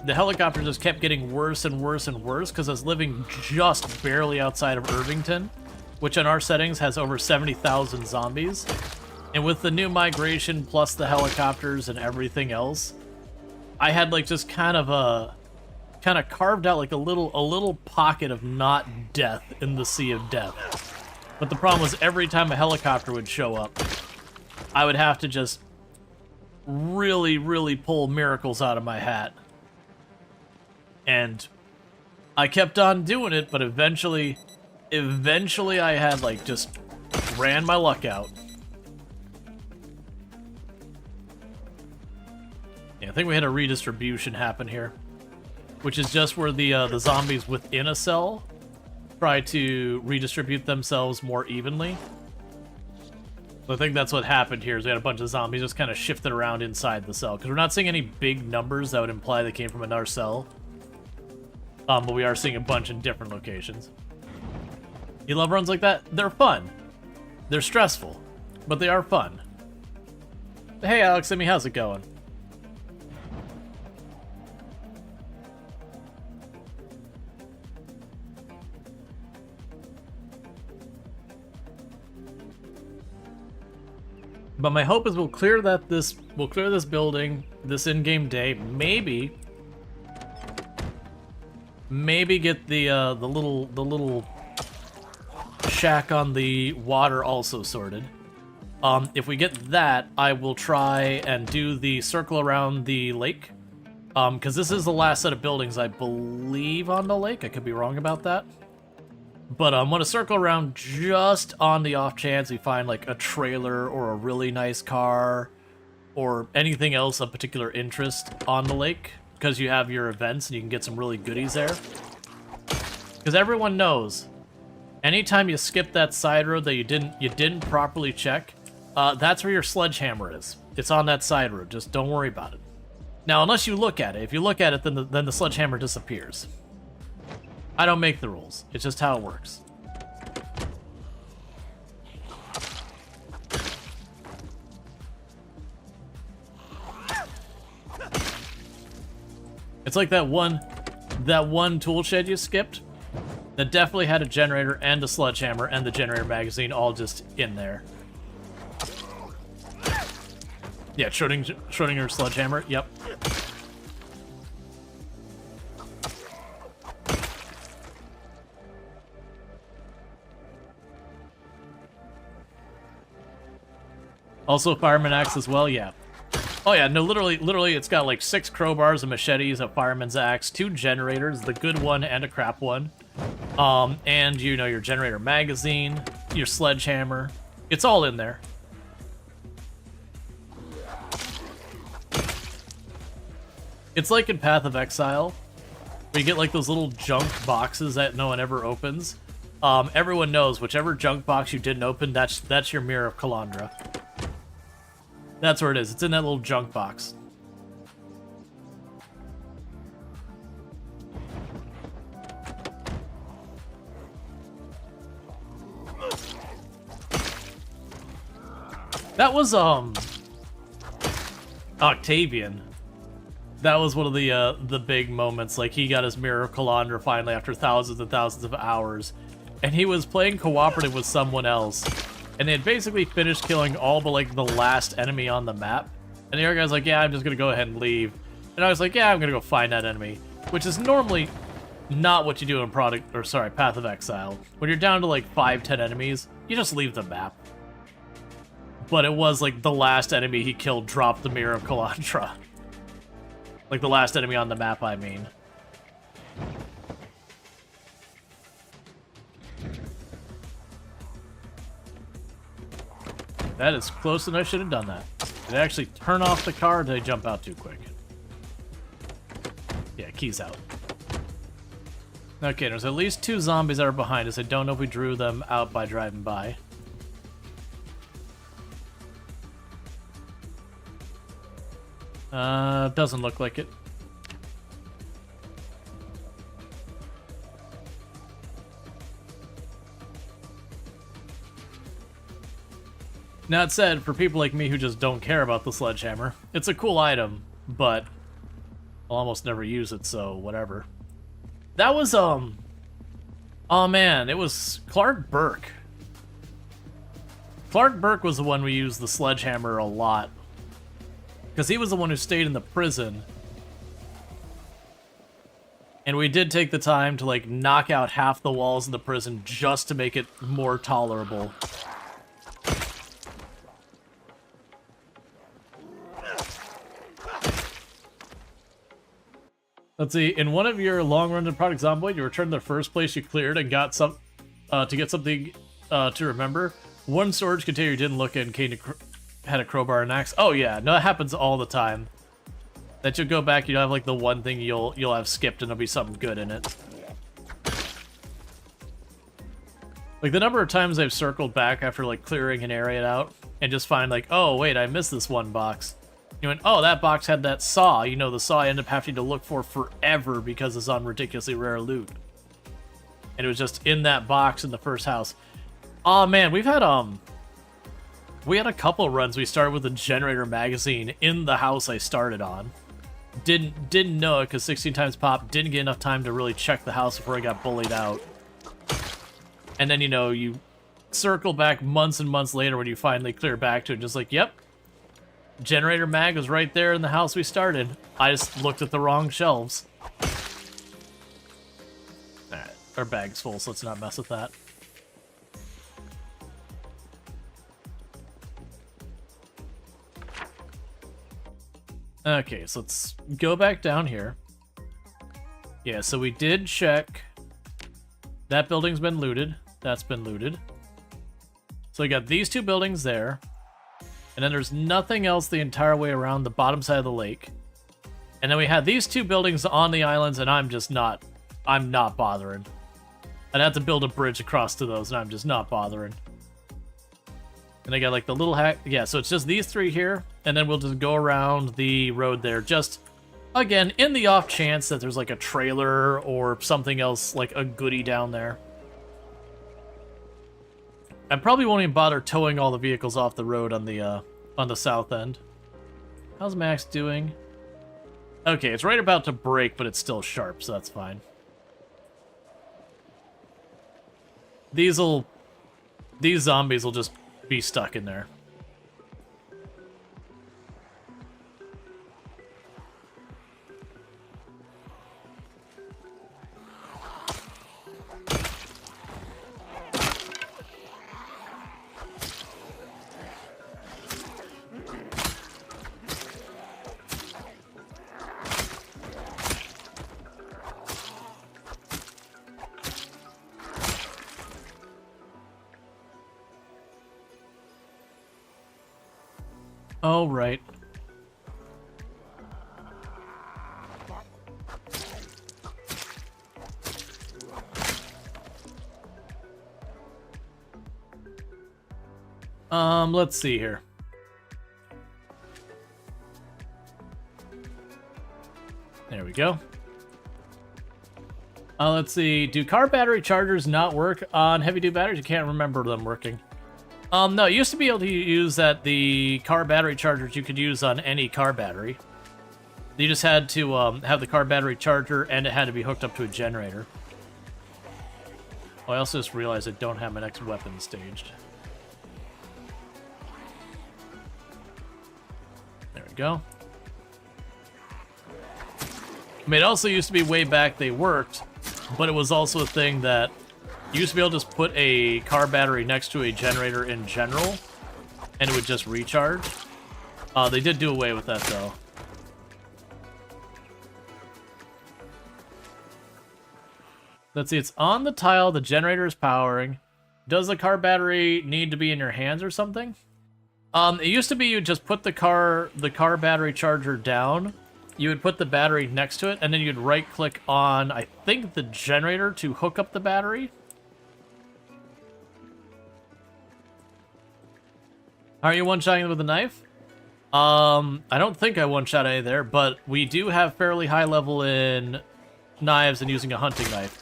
the helicopter just kept getting worse and worse and worse because I was living just barely outside of Irvington, which in our settings has over 70,000 zombies. And with the new migration plus the helicopters and everything else, I had like just kind of carved out like a little pocket of not death in the sea of death. But the problem was every time a helicopter would show up, I would have to just really, really pull miracles out of my hat. And I kept on doing it, but eventually I had like just ran my luck out. Yeah, I think we had a redistribution happen here, which is just where the zombies within a cell try to redistribute themselves more evenly. So I think that's what happened here, is we had a bunch of zombies just kind of shifted around inside the cell. Because we're not seeing any big numbers that would imply they came from another cell. But we are seeing a bunch in different locations. You love runs like that? They're fun. They're stressful, but they are fun. Hey Alex, Emmy, how's it going? But my hope is we'll clear this building this in-game day. Maybe get the little shack on the water also sorted. If we get that, I will try and do the circle around the lake. Because this is the last set of buildings, I believe, on the lake. I could be wrong about that. But I'm going to circle around just on the off chance we find like a trailer or a really nice car or anything else of particular interest on the lake, because you have your events and you can get some really goodies there. Because everyone knows, anytime you skip that side road that you didn't properly check, that's where your sledgehammer is. It's on that side road. Just don't worry about it. Now, unless you look at it. If you look at it, then the sledgehammer disappears. I don't make the rules. It's just how it works. It's like that one tool shed you skipped that definitely had a generator and a sledgehammer and the generator magazine all just in there. Yeah, Schrödinger sledgehammer. Yep. Also, Fireman Axe as well, yeah. Oh yeah, no, literally, it's got like 6 crowbars, a machetes, a fireman's axe, 2 generators, the good one and a crap one, and you know your generator magazine, your sledgehammer. It's all in there. It's like in Path of Exile, where you get like those little junk boxes that no one ever opens. Everyone knows whichever junk box you didn't open, that's your Mirror of Calandra. That's where it is. It's in that little junk box. That was Octavian. That was one of the big moments. Like, he got his Mirror of Calandra finally after thousands and thousands of hours, and he was playing cooperative with someone else, and they had basically finished killing all but like the last enemy on the map. And the other guy's like, "Yeah, I'm just gonna go ahead and leave." And I was like, "Yeah, I'm gonna go find that enemy," which is normally not what you do in Path of Exile. When you're down to like 5-10 enemies, you just leave the map. But it was like the last enemy he killed dropped the Mirror of Calandra. Like the last enemy on the map, I mean. That is close enough. I should have done that. Did I actually turn off the car, or did I jump out too quick? Yeah, keys out. Okay, there's at least 2 zombies that are behind us. I don't know if we drew them out by driving by. Doesn't look like it. That said, for people like me who just don't care about the sledgehammer, it's a cool item, but I'll almost never use it, so whatever. That was, oh man, it was Clark Burke. Clark Burke was the one we used the sledgehammer a lot, because he was the one who stayed in the prison. And we did take the time to, like, knock out half the walls in the prison just to make it more tolerable. Let's see, in one of your long-run product Zomboid, you returned to the first place you cleared and got some, to get something to remember. One storage container didn't look in, had a crowbar and axe. Oh yeah, no, that happens all the time. That you'll go back, you'll have like the one thing you'll have skipped and there'll be something good in it. Like the number of times I've circled back after like clearing an area out and just find like, oh wait, I missed this one box. You went, oh, that box had that saw. You know, the saw I end up having to look for forever because it's on ridiculously rare loot. And it was just in that box in the first house. Oh man, we had a couple runs. We started with a generator magazine in the house I started on. Didn't know it because 16 times pop. Didn't get enough time to really check the house before I got bullied out. And then, you know, you circle back months and months later when you finally clear back to it, just like, yep, generator mag was right there in the house we started. I just looked at the wrong shelves. Alright, our bag's full, so let's not mess with that. Okay, so let's go back down here. Yeah, so we did check. That building's been looted. That's been looted. So we got these 2 buildings there. And then there's nothing else the entire way around the bottom side of the lake. And then we had these 2 buildings on the islands, and I'm not bothering. I'd have to build a bridge across to those, and I'm just not bothering. And I got like the little hack. Yeah, so it's just these 3 here, and then we'll just go around the road there. Just, again, in the off chance that there's like a trailer or something else, like a goodie down there. I probably won't even bother towing all the vehicles off the road on the south end. How's Max doing? Okay, it's right about to break, but it's still sharp, so that's fine. These zombies will just be stuck in there. Oh, right. Let's see here. There we go. Let's see. Do car battery chargers not work on heavy-duty batteries? I can't remember them working. No, you used to be able to use the car battery chargers you could use on any car battery. You just had to have the car battery charger, and it had to be hooked up to a generator. Oh, I also just realized I don't have my next weapon staged. There we go. I mean, it also used to be way back they worked, but it was also a thing that you used to be able to just put a car battery next to a generator in general, and it would just recharge. They did do away with that, though. Let's see, it's on the tile, the generator is powering. Does the car battery need to be in your hands or something? It used to be you just put the car battery charger down, you would put the battery next to it, and then you'd right-click on, I think, the generator to hook up the battery. Are you one-shotting with a knife? I don't think I one-shot any there, but we do have fairly high level in knives and using a hunting knife.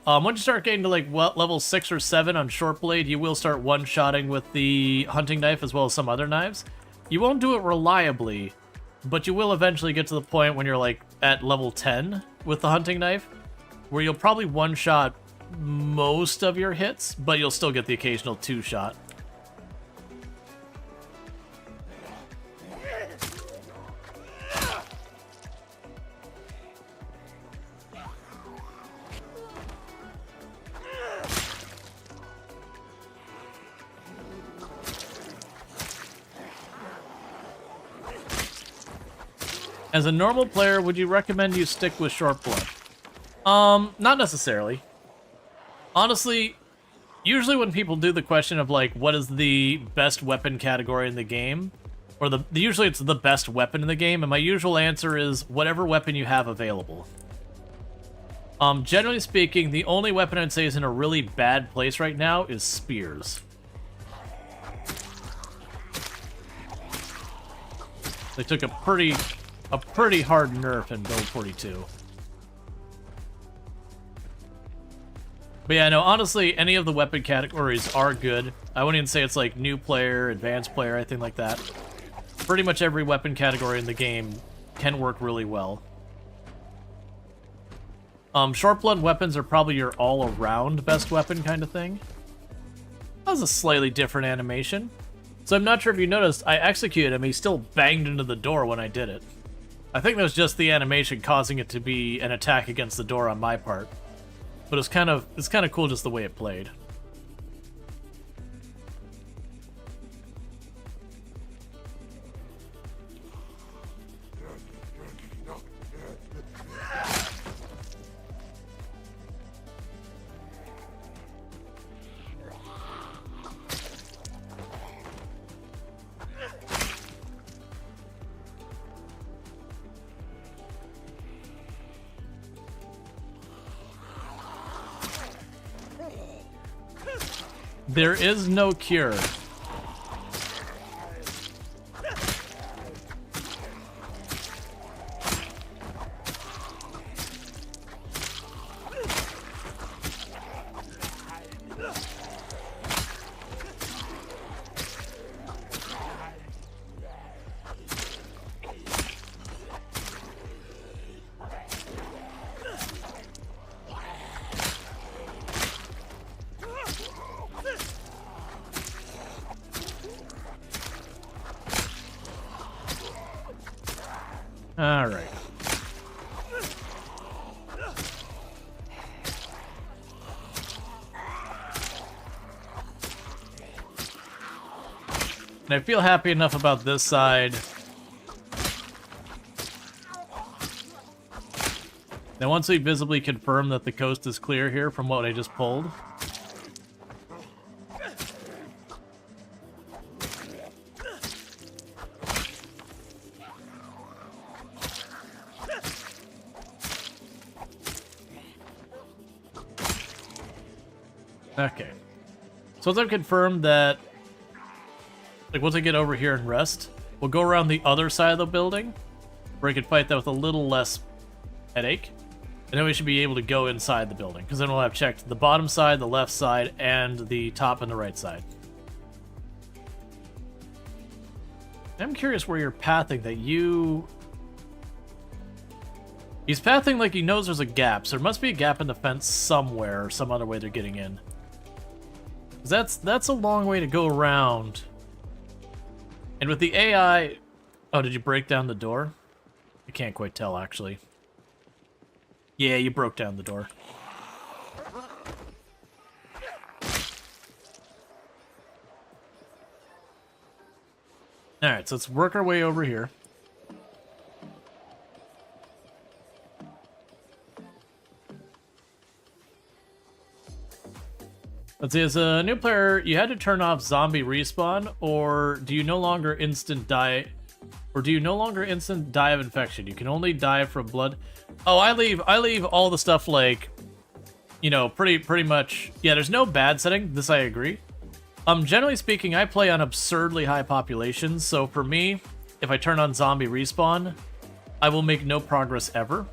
Once you start getting to like level 6 or 7 on short blade, you will start one-shotting with the hunting knife as well as some other knives. You won't do it reliably, but you will eventually get to the point when you're like at level 10 with the hunting knife, where you'll probably one-shot most of your hits, but you'll still get the occasional two-shot. As a normal player, would you recommend you stick with short blood? Not necessarily. Honestly, usually when people do the question of like, what is the best weapon category in the game, or usually it's the best weapon in the game, and my usual answer is whatever weapon you have available. Generally speaking, the only weapon I'd say is in a really bad place right now is spears. They took a pretty hard nerf in Build 42. But yeah, no, honestly, any of the weapon categories are good. I wouldn't even say it's like new player, advanced player, anything like that. Pretty much every weapon category in the game can work really well. Short blood weapons are probably your all-around best weapon kind of thing. That was a slightly different animation. So I'm not sure if you noticed, I executed him, he still banged into the door when I did it. I think that was just the animation causing it to be an attack against the door on my part. But it's kind of cool just the way it played. There is no cure. All right. And I feel happy enough about this side. Now, once we visibly confirm that the coast is clear here from what I just pulled, Okay. So once I've confirmed that, like once I get over here and rest, we'll go around the other side of the building, where I can fight that with a little less headache. And then we should be able to go inside the building, because then we'll have checked the bottom side, the left side, and the top and the right side. I'm curious where you're pathing that you... He's pathing like he knows there's a gap, so there must be a gap in the fence somewhere, or some other way they're getting in. 'Cause that's a long way to go around. And with the AI... Oh, did you break down the door? I can't quite tell, actually. Yeah, you broke down the door. Alright, so let's work our way over here. Let's see, as a new player, you had to turn off zombie respawn, or do you no longer instant die... Or do you no longer instant die of infection? You can only die from blood. Oh, I leave all the stuff like, you know, pretty much. Yeah, there's no bad setting. This I agree. Generally speaking, I play on absurdly high populations. So for me, if I turn on zombie respawn, I will make no progress ever.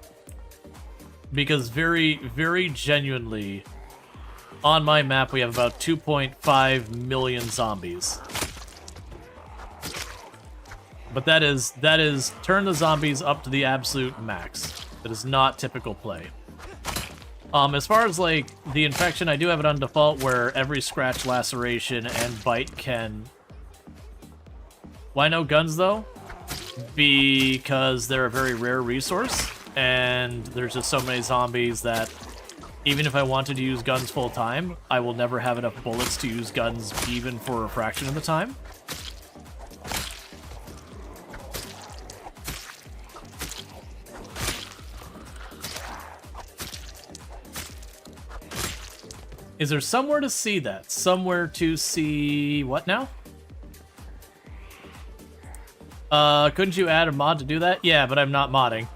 Because very, very genuinely, on my map, we have about 2.5 million zombies. But that is turn the zombies up to the absolute max. That is not typical play. As far as like the infection, I do have it on default where every scratch, laceration, and bite can... Why no guns though? Because they're a very rare resource, and there's just so many zombies that even if I wanted to use guns full time, I will never have enough bullets to use guns even for a fraction of the time. Is there somewhere to see that? Somewhere to see... what now? Couldn't you add a mod to do that? Yeah, but I'm not modding.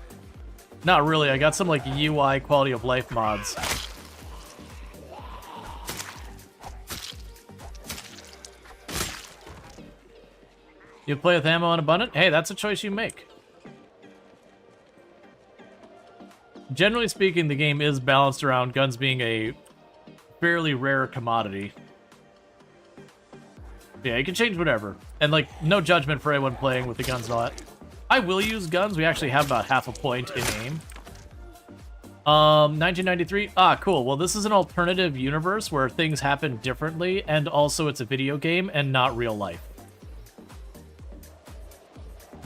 Not really, I got some, like, UI quality of life mods. You play with ammo unabundant? Hey, that's a choice you make. Generally speaking, the game is balanced around guns being a fairly rare commodity. Yeah, you can change whatever. And, like, no judgment for anyone playing with the guns and all that. I will use guns. We actually have about half a point in aim. 1993? Ah, cool. Well, this is an alternative universe where things happen differently, and also it's a video game and not real life.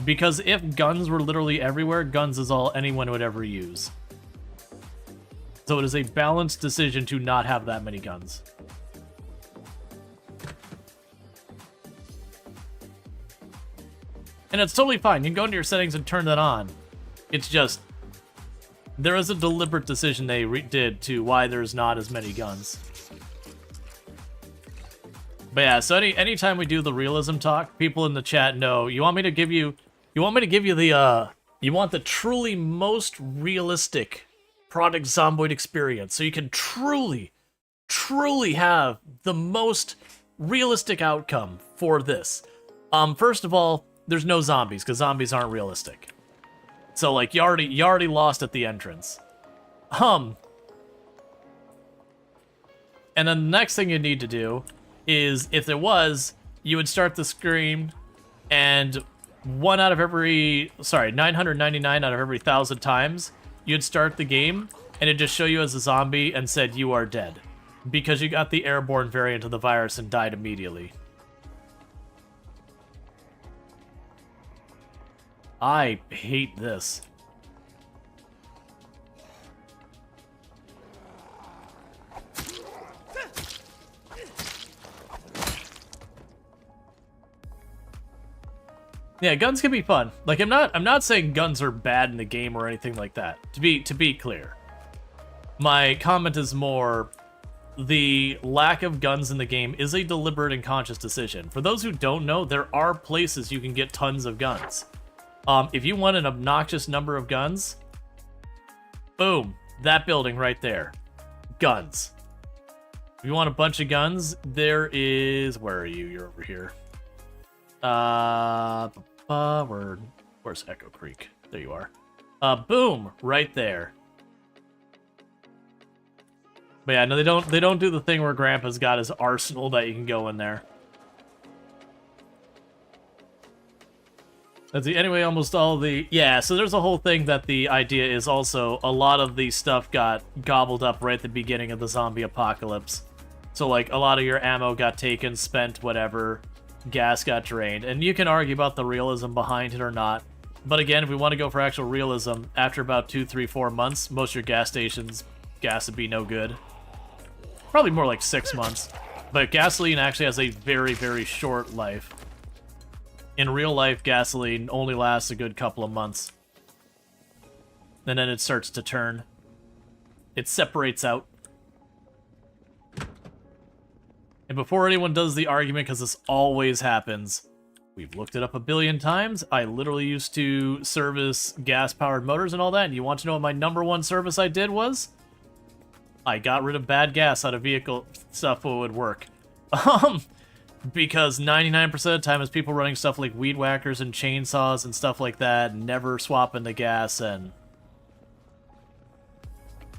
Because if guns were literally everywhere, guns is all anyone would ever use. So it is a balanced decision to not have that many guns. And it's totally fine. You can go into your settings and turn that on. It's just... there is a deliberate decision they did to why there's not as many guns. But yeah, so anytime we do the realism talk, people in the chat know, you want me to give you... You want me to give you the, you want the truly most realistic product Zomboid experience, so you can truly have the most realistic outcome for this. First of all, there's no zombies, because zombies aren't realistic. So, like, you already lost at the entrance. And then the next thing you need to do is, if there was, you would start the screen, and 999 out of every 1,000 times, you'd start the game, and it'd just show you as a zombie and said you are dead. Because you got the airborne variant of the virus and died immediately. I hate this. Yeah, guns can be fun. Like, I'm not saying guns are bad in the game or anything like that. To be clear. My comment is more, the lack of guns in the game is a deliberate and conscious decision. For those who don't know, there are places you can get tons of guns. If you want an obnoxious number of guns, boom, that building right there. Guns. If you want a bunch of guns, there is... Where are you? You're over here. Where's Echo Creek? There you are. Boom! Right there. But yeah, no, they don't do the thing where Grandpa's got his arsenal that you can go in there. Let's see, anyway, almost all the... Yeah, so there's a whole thing that the idea is also a lot of the stuff got gobbled up right at the beginning of the zombie apocalypse. So, like, a lot of your ammo got taken, spent, whatever, gas got drained. And you can argue about the realism behind it or not. But again, if we want to go for actual realism, after about 2, 3, 4 months, most of your gas stations, gas would be no good. Probably more like 6 months. But gasoline actually has a very, very short life. In real life, gasoline only lasts a good couple of months. And then it starts to turn. It separates out. And before anyone does the argument, because this always happens, we've looked it up a billion times. I literally used to service gas-powered motors and all that, and you want to know what my #1 service I did was? I got rid of bad gas out of vehicle stuff that would work. Because 99% of the time is people running stuff like weed whackers and chainsaws and stuff like that, never swapping the gas, and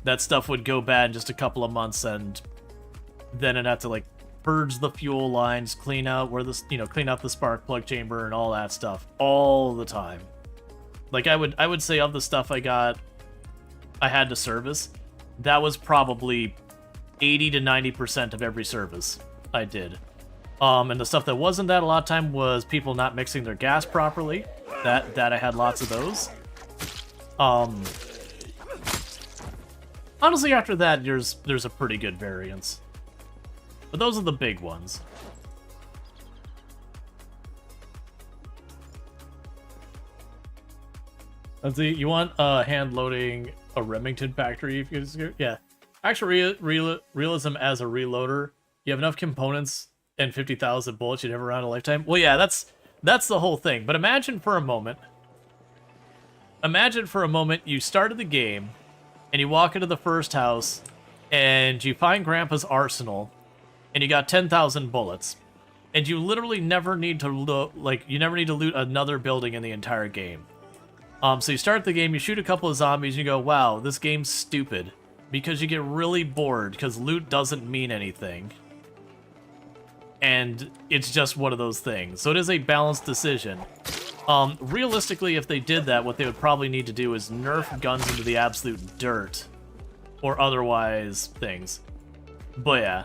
that stuff would go bad in just a couple of months, and then I'd have to, like, purge the fuel lines, clean out where this, clean out the spark plug chamber and all that stuff all the time. Like, I would say of the stuff I had to service, that was probably 80 to 90% of every service I did. And the stuff that wasn't that a lot of time was people not mixing their gas properly. That I had lots of those. Honestly, after that, there's a pretty good variance. But those are the big ones. Let's see, you want hand loading a Remington factory? If you yeah. Actual realism as a reloader. You have enough components and 50,000 bullets you'd never run in a lifetime. Well, yeah, that's the whole thing. But imagine for a moment you started the game and you walk into the first house and you find Grandpa's arsenal and you got 10,000 bullets, and you literally never need to loot another building in the entire game. So you start the game, you shoot a couple of zombies, and you go, wow, this game's stupid, because you get really bored because loot doesn't mean anything, and it's just one of those things. So it is a balanced decision. Realistically, if they did that, what they would probably need to do is nerf guns into the absolute dirt, or otherwise things. But yeah.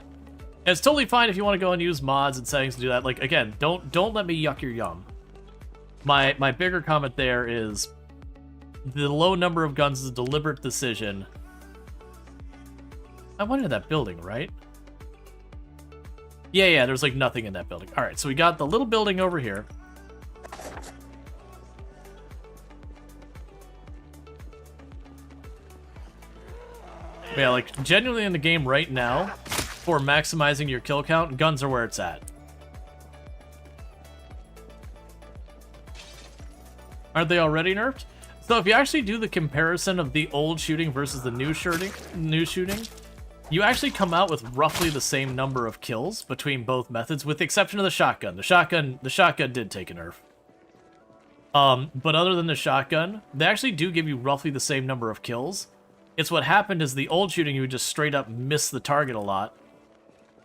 It's totally fine if you want to go and use mods and settings to do that. Like, again, don't let me yuck your yum. My bigger comment there is the low number of guns is a deliberate decision. I went into that building, right? Yeah, there's like nothing in that building. Alright, so we got the little building over here. Yeah, like, genuinely in the game right now, for maximizing your kill count, guns are where it's at. Aren't they already nerfed? So if you actually do the comparison of the old shooting versus the new shooting, you actually come out with roughly the same number of kills between both methods, with the exception of the shotgun. The shotgun did take a nerf. But other than the shotgun, they actually do give you roughly the same number of kills. It's what happened is the old shooting, you would just straight up miss the target a lot.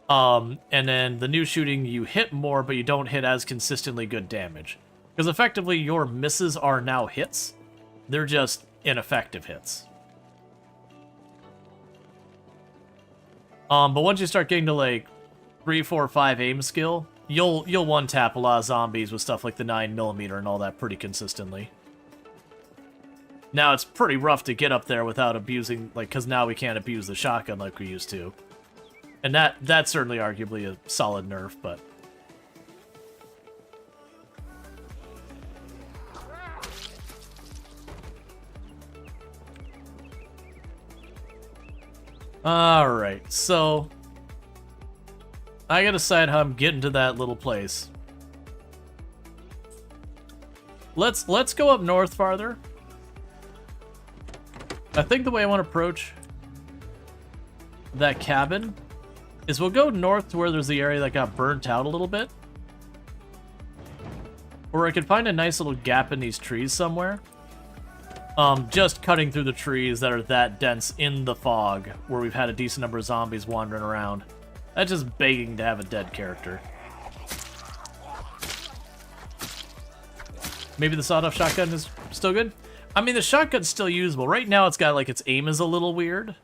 And then the new shooting, you hit more, but you don't hit as consistently good damage. Because effectively, your misses are now hits. They're just ineffective hits. But once you start getting to like 3, 4, 5 aim skill, you'll one-tap a lot of zombies with stuff like the 9mm and all that pretty consistently. Now, it's pretty rough to get up there without abusing, like, because now we can't abuse the shotgun like we used to. And that's certainly arguably a solid nerf, but... Alright, so... I gotta decide how I'm getting to that little place. Let's go up north farther. I think the way I want to approach that cabin is we'll go north to where there's the area that got burnt out a little bit. Or I could find a nice little gap in these trees somewhere. Just cutting through the trees that are that dense in the fog, where we've had a decent number of zombies wandering around. That's just begging to have a dead character. Maybe the sawed-off shotgun is still good? I mean, the shotgun's still usable. Right now it's got, like, its aim is a little weird.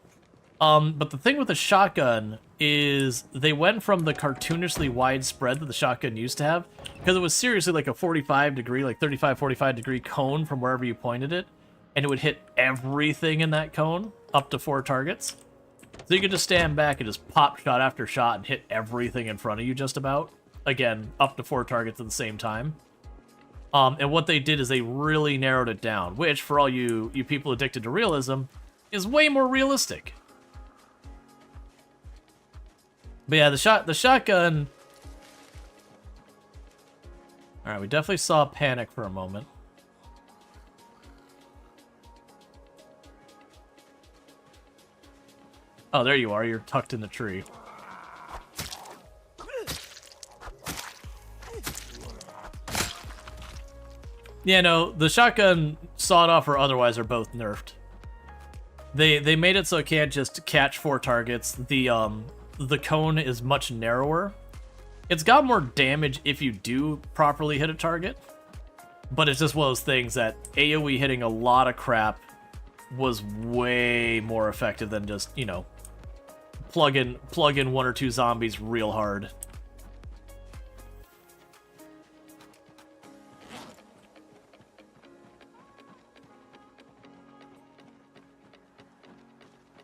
But the thing with the shotgun is they went from the cartoonishly wide spread that the shotgun used to have, because it was seriously like a 45 degree, like 35, 45 degree cone from wherever you pointed it, and it would hit everything in that cone, up to 4 targets. So you could just stand back and just pop shot after shot and hit everything in front of you just about. Again, up to 4 targets at the same time. And what they did is they really narrowed it down, which, for all you people addicted to realism, is way more realistic. But yeah, the shotgun... Alright, we definitely saw panic for a moment. Oh, there you are. You're tucked in the tree. Yeah, no, the shotgun, sawed-off or otherwise, are both nerfed. They made it so it can't just catch 4 targets. The cone is much narrower. It's got more damage if you do properly hit a target, but it's just one of those things that AoE hitting a lot of crap was way more effective than just, you know, plug in 1 or 2 zombies real hard.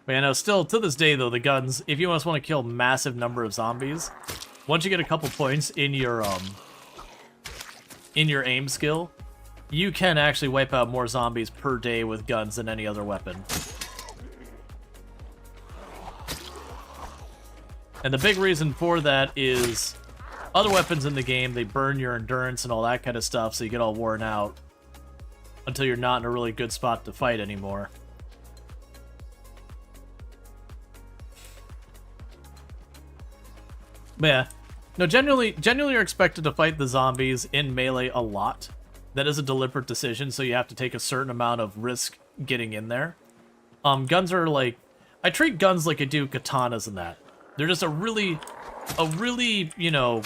But yeah, no, still, to this day, though, the guns, if you just want to kill massive number of zombies, once you get a couple points in your aim skill, you can actually wipe out more zombies per day with guns than any other weapon. And the big reason for that is other weapons in the game, they burn your endurance and all that kind of stuff, so you get all worn out until you're not in a really good spot to fight anymore. But yeah, no, generally you're expected to fight the zombies in melee a lot. That is a deliberate decision, so you have to take a certain amount of risk getting in there. Guns are like... I treat guns like I do katanas and that. They're just a really, you know,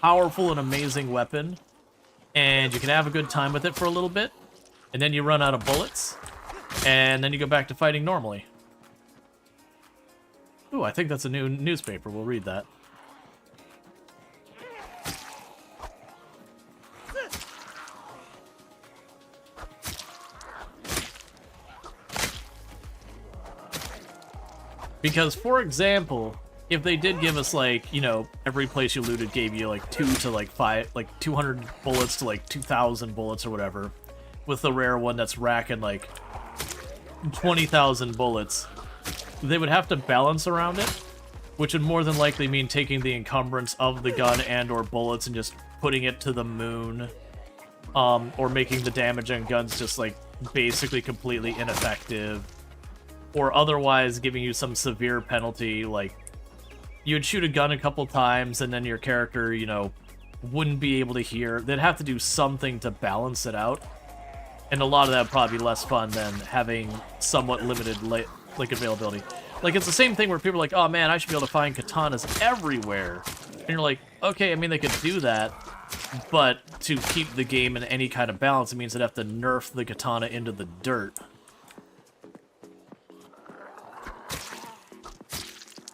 powerful and amazing weapon. And you can have a good time with it for a little bit. And then you run out of bullets. And then you go back to fighting normally. Ooh, I think that's a new newspaper. We'll read that. Because, for example, if they did give us, like, you know, every place you looted gave you, like, 2 to, like, 5, like, 200 bullets to, like, 2,000 bullets or whatever, with the rare one that's racking, like, 20,000 bullets, they would have to balance around it, which would more than likely mean taking the encumbrance of the gun and or bullets and just putting it to the moon, or making the damage on guns just, like, basically completely ineffective, or otherwise giving you some severe penalty, like, you'd shoot a gun a couple times and then your character, you know, wouldn't be able to hear. They'd have to do something to balance it out. And a lot of that would probably be less fun than having somewhat limited, like, availability. Like, it's the same thing where people are like, oh man, I should be able to find katanas everywhere. And you're like, okay, I mean, they could do that, but to keep the game in any kind of balance, it means they'd have to nerf the katana into the dirt.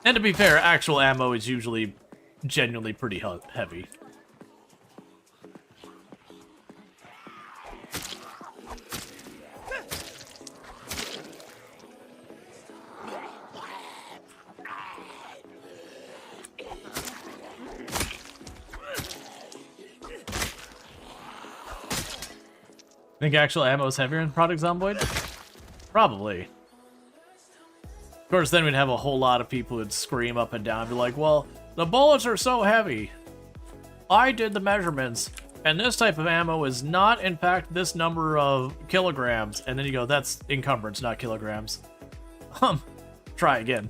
And to be fair, actual ammo is usually genuinely pretty heavy. Think actual ammo is heavier in Product Zomboid? Probably. Of course, then we'd have a whole lot of people who'd scream up and down and be like, well, the bullets are so heavy. I did the measurements, and this type of ammo is not, in fact, this number of kilograms. And then you go, that's encumbrance, not kilograms. Try again.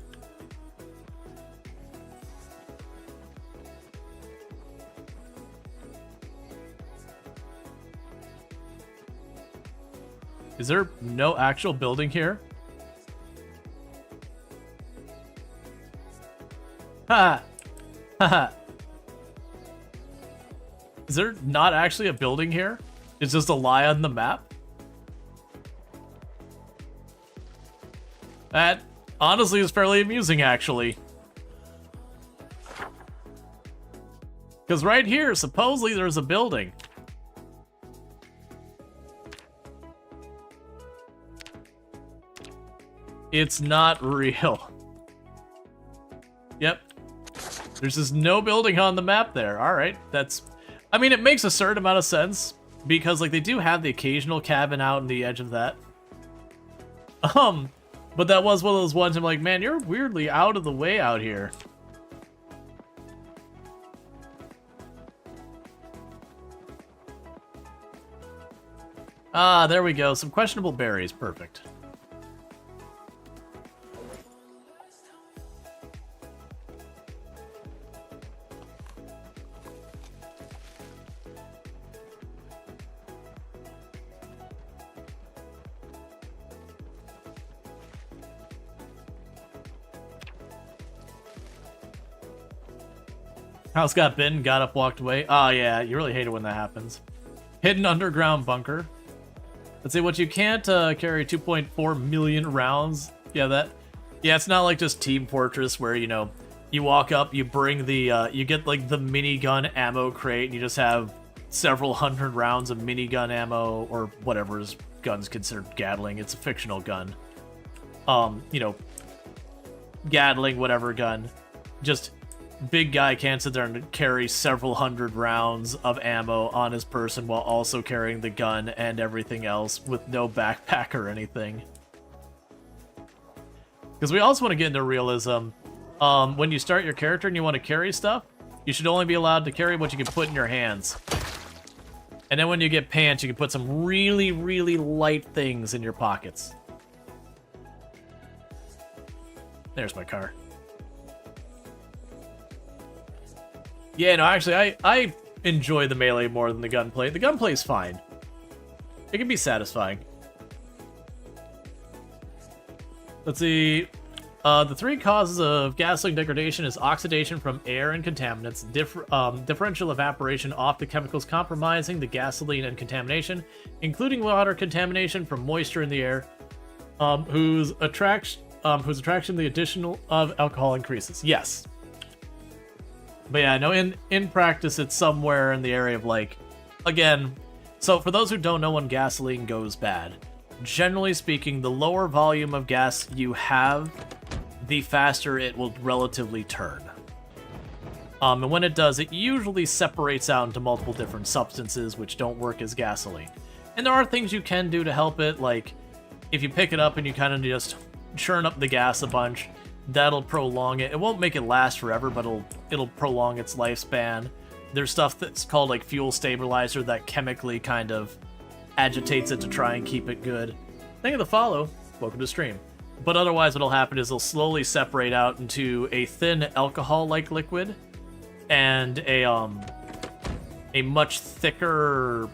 Is there no actual building here? Ha! Haha. Is there not actually a building here? It's just a lie on the map? That honestly is fairly amusing, actually. Because right here, supposedly there's a building. It's not real. Yep. There's just no building on the map there. Alright, that's... I mean, it makes a certain amount of sense, because, like, they do have the occasional cabin out on the edge of that. But that was one of those ones I'm like, man, you're weirdly out of the way out here. Ah, there we go. Some questionable berries. Perfect. House got bitten, got up, walked away. Oh yeah, you really hate it when that happens. Hidden underground bunker. Let's see, what you can't carry 2.4 million rounds. Yeah, it's not like just Team Fortress where, you know, you walk up, you bring the, you get like the minigun ammo crate, and you just have several hundred rounds of minigun ammo, or whatever is gun's considered Gatling. It's a fictional gun. You know, Gatling, whatever gun. Just big guy can't sit there and carry several hundred rounds of ammo on his person while also carrying the gun and everything else with no backpack or anything. Because we also want to get into realism. When you start your character and you want to carry stuff, you should only be allowed to carry what you can put in your hands. And then when you get pants, you can put some really, really light things in your pockets. There's my car. Yeah, no, actually, I enjoy the melee more than the gunplay. The gunplay is fine. It can be satisfying. Let's see. The three causes of gasoline degradation is oxidation from air and contaminants, differential evaporation off the chemicals compromising the gasoline and contamination, including water contamination from moisture in the air, whose attraction the additional of alcohol increases. Yes. But yeah, no, in practice, it's somewhere in the area of, like, again, so for those who don't know when gasoline goes bad, generally speaking, the lower volume of gas you have, the faster it will relatively turn. And when it does, it usually separates out into multiple different substances which don't work as gasoline. And there are things you can do to help it, like, if you pick it up and you kind of just churn up the gas a bunch, that'll prolong it. It won't make it last forever, but it'll prolong its lifespan. There's stuff that's called like fuel stabilizer that chemically kind of agitates it to try and keep it good. Thank you for the follow. Welcome to the stream. But otherwise what'll happen is it'll slowly separate out into a thin alcohol-like liquid and a much thicker,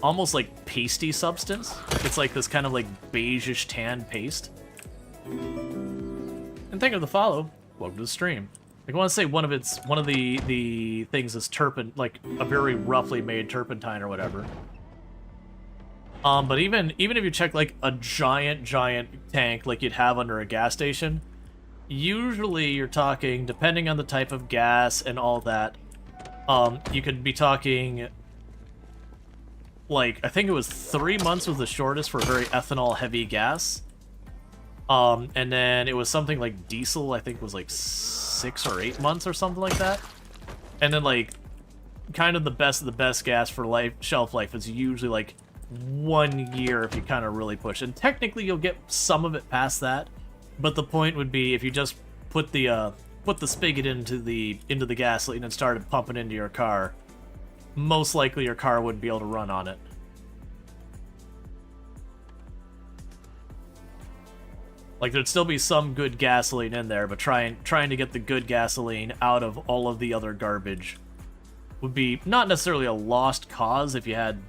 almost like pasty substance. It's like this kind of like beigeish tan paste. And thank you for the follow. Welcome to the stream. I want to say one of the things is like a very roughly made turpentine or whatever. But even if you check like a giant tank like you'd have under a gas station, usually you're talking, depending on the type of gas and all that, you could be talking like, I think it was 3 months was the shortest for a very ethanol heavy gas. And then it was something like diesel, I think was like 6 or 8 months or something like that. And then like kind of the best of the best gas for shelf life is usually like 1 year if you kind of really push. And technically you'll get some of it past that, but the point would be if you just put the spigot into the gasoline and started pumping into your car, most likely your car wouldn't be able to run on it. Like, there'd still be some good gasoline in there, but trying to get the good gasoline out of all of the other garbage would be not necessarily a lost cause if you had,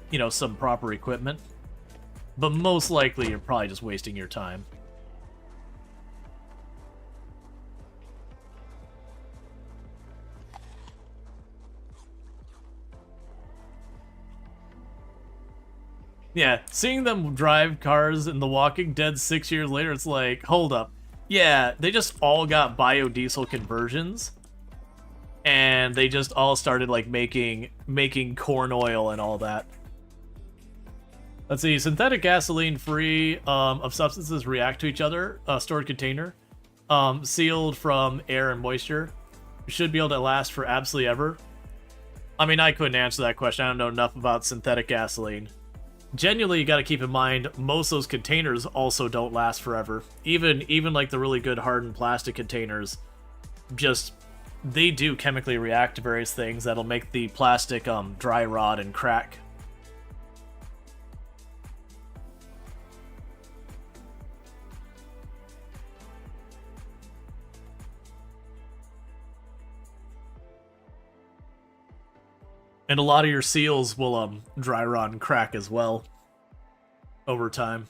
you know, some proper equipment. But most likely, you're probably just wasting your time. Yeah, seeing them drive cars in The Walking Dead 6 years later, it's like, hold up. Yeah, they just all got biodiesel conversions. And they just all started, like, making corn oil and all that. Let's see, synthetic gasoline free of substances react to each other. Stored container. Sealed from air and moisture. Should be able to last for absolutely ever. I mean, I couldn't answer that question. I don't know enough about synthetic gasoline. Genuinely, you got to keep in mind, most of those containers also don't last forever. Even like the really good hardened plastic containers, just, they do chemically react to various things that'll make the plastic dry rot and crack. And a lot of your seals will dry rot and crack as well over time.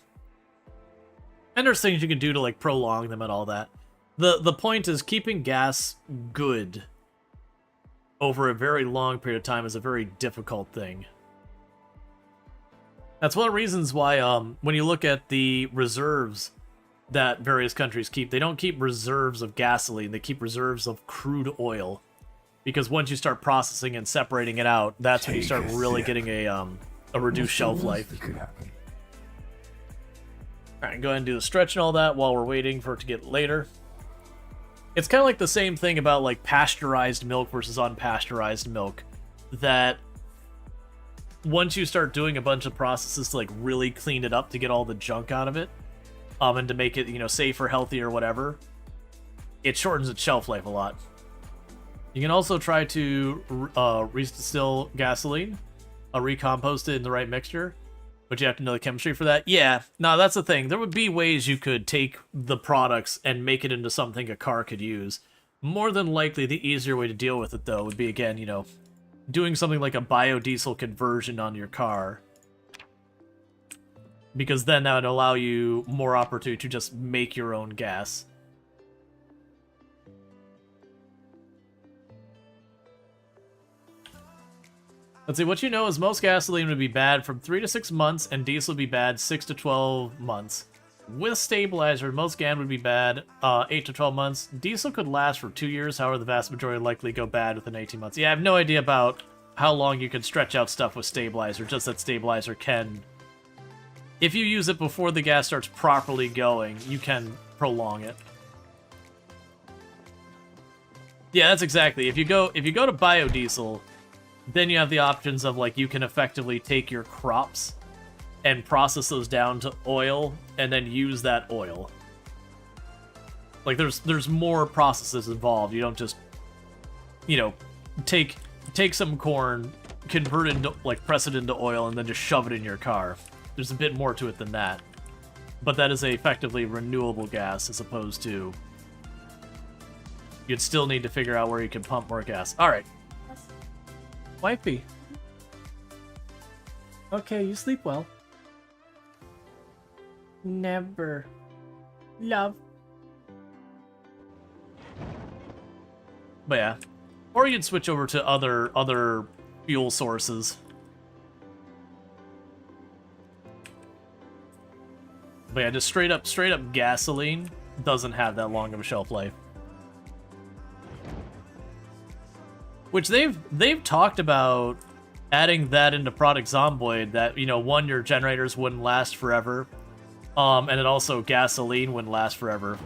And there's things you can do to like prolong them and all that. The point is keeping gas good over a very long period of time is a very difficult thing. That's one of the reasons why when you look at the reserves that various countries keep, they don't keep reserves of gasoline, they keep reserves of crude oil. Because once you start processing and separating it out, that's when you start really getting a reduced shelf life. Alright, go ahead and do the stretch and all that while we're waiting for it to get later. It's kind of like the same thing about like pasteurized milk versus unpasteurized milk. That once you start doing a bunch of processes to like really clean it up to get all the junk out of it, and to make it, you know, safer, healthier, whatever, it shortens its shelf life a lot. You can also try to redistill gasoline, recompost it in the right mixture, but you have to know the chemistry for that. Yeah, no, that's the thing. There would be ways you could take the products and make it into something a car could use. More than likely, the easier way to deal with it, though, would be, again, you know, doing something like a biodiesel conversion on your car. Because then that would allow you more opportunity to just make your own gas. Let's see, what you know is most gasoline would be bad from 3 to 6 months, and diesel would be bad 6 to 12 months. With stabilizer, most GAN would be bad 8 to 12 months. Diesel could last for 2 years, however, the vast majority would likely go bad within 18 months. Yeah, I have no idea about how long you can stretch out stuff with stabilizer, just that stabilizer can... If you use it before the gas starts properly going, you can prolong it. Yeah, that's exactly. If you go to biodiesel, then you have the options of, like, you can effectively take your crops and process those down to oil and then use that oil. Like, there's more processes involved. You don't just, you know, take some corn, convert it into, like, press it into oil and then just shove it in your car. There's a bit more to it than that. But that is a effectively renewable gas as opposed to... You'd still need to figure out where you can pump more gas. Alright. Wifey. Okay, you sleep well. Never. Love. But yeah. Or you could switch over to other fuel sources. But yeah, just straight up gasoline doesn't have that long of a shelf life. Which they've talked about adding that into Product Zomboid, that, you know, one, your generators wouldn't last forever, and it also gasoline wouldn't last forever.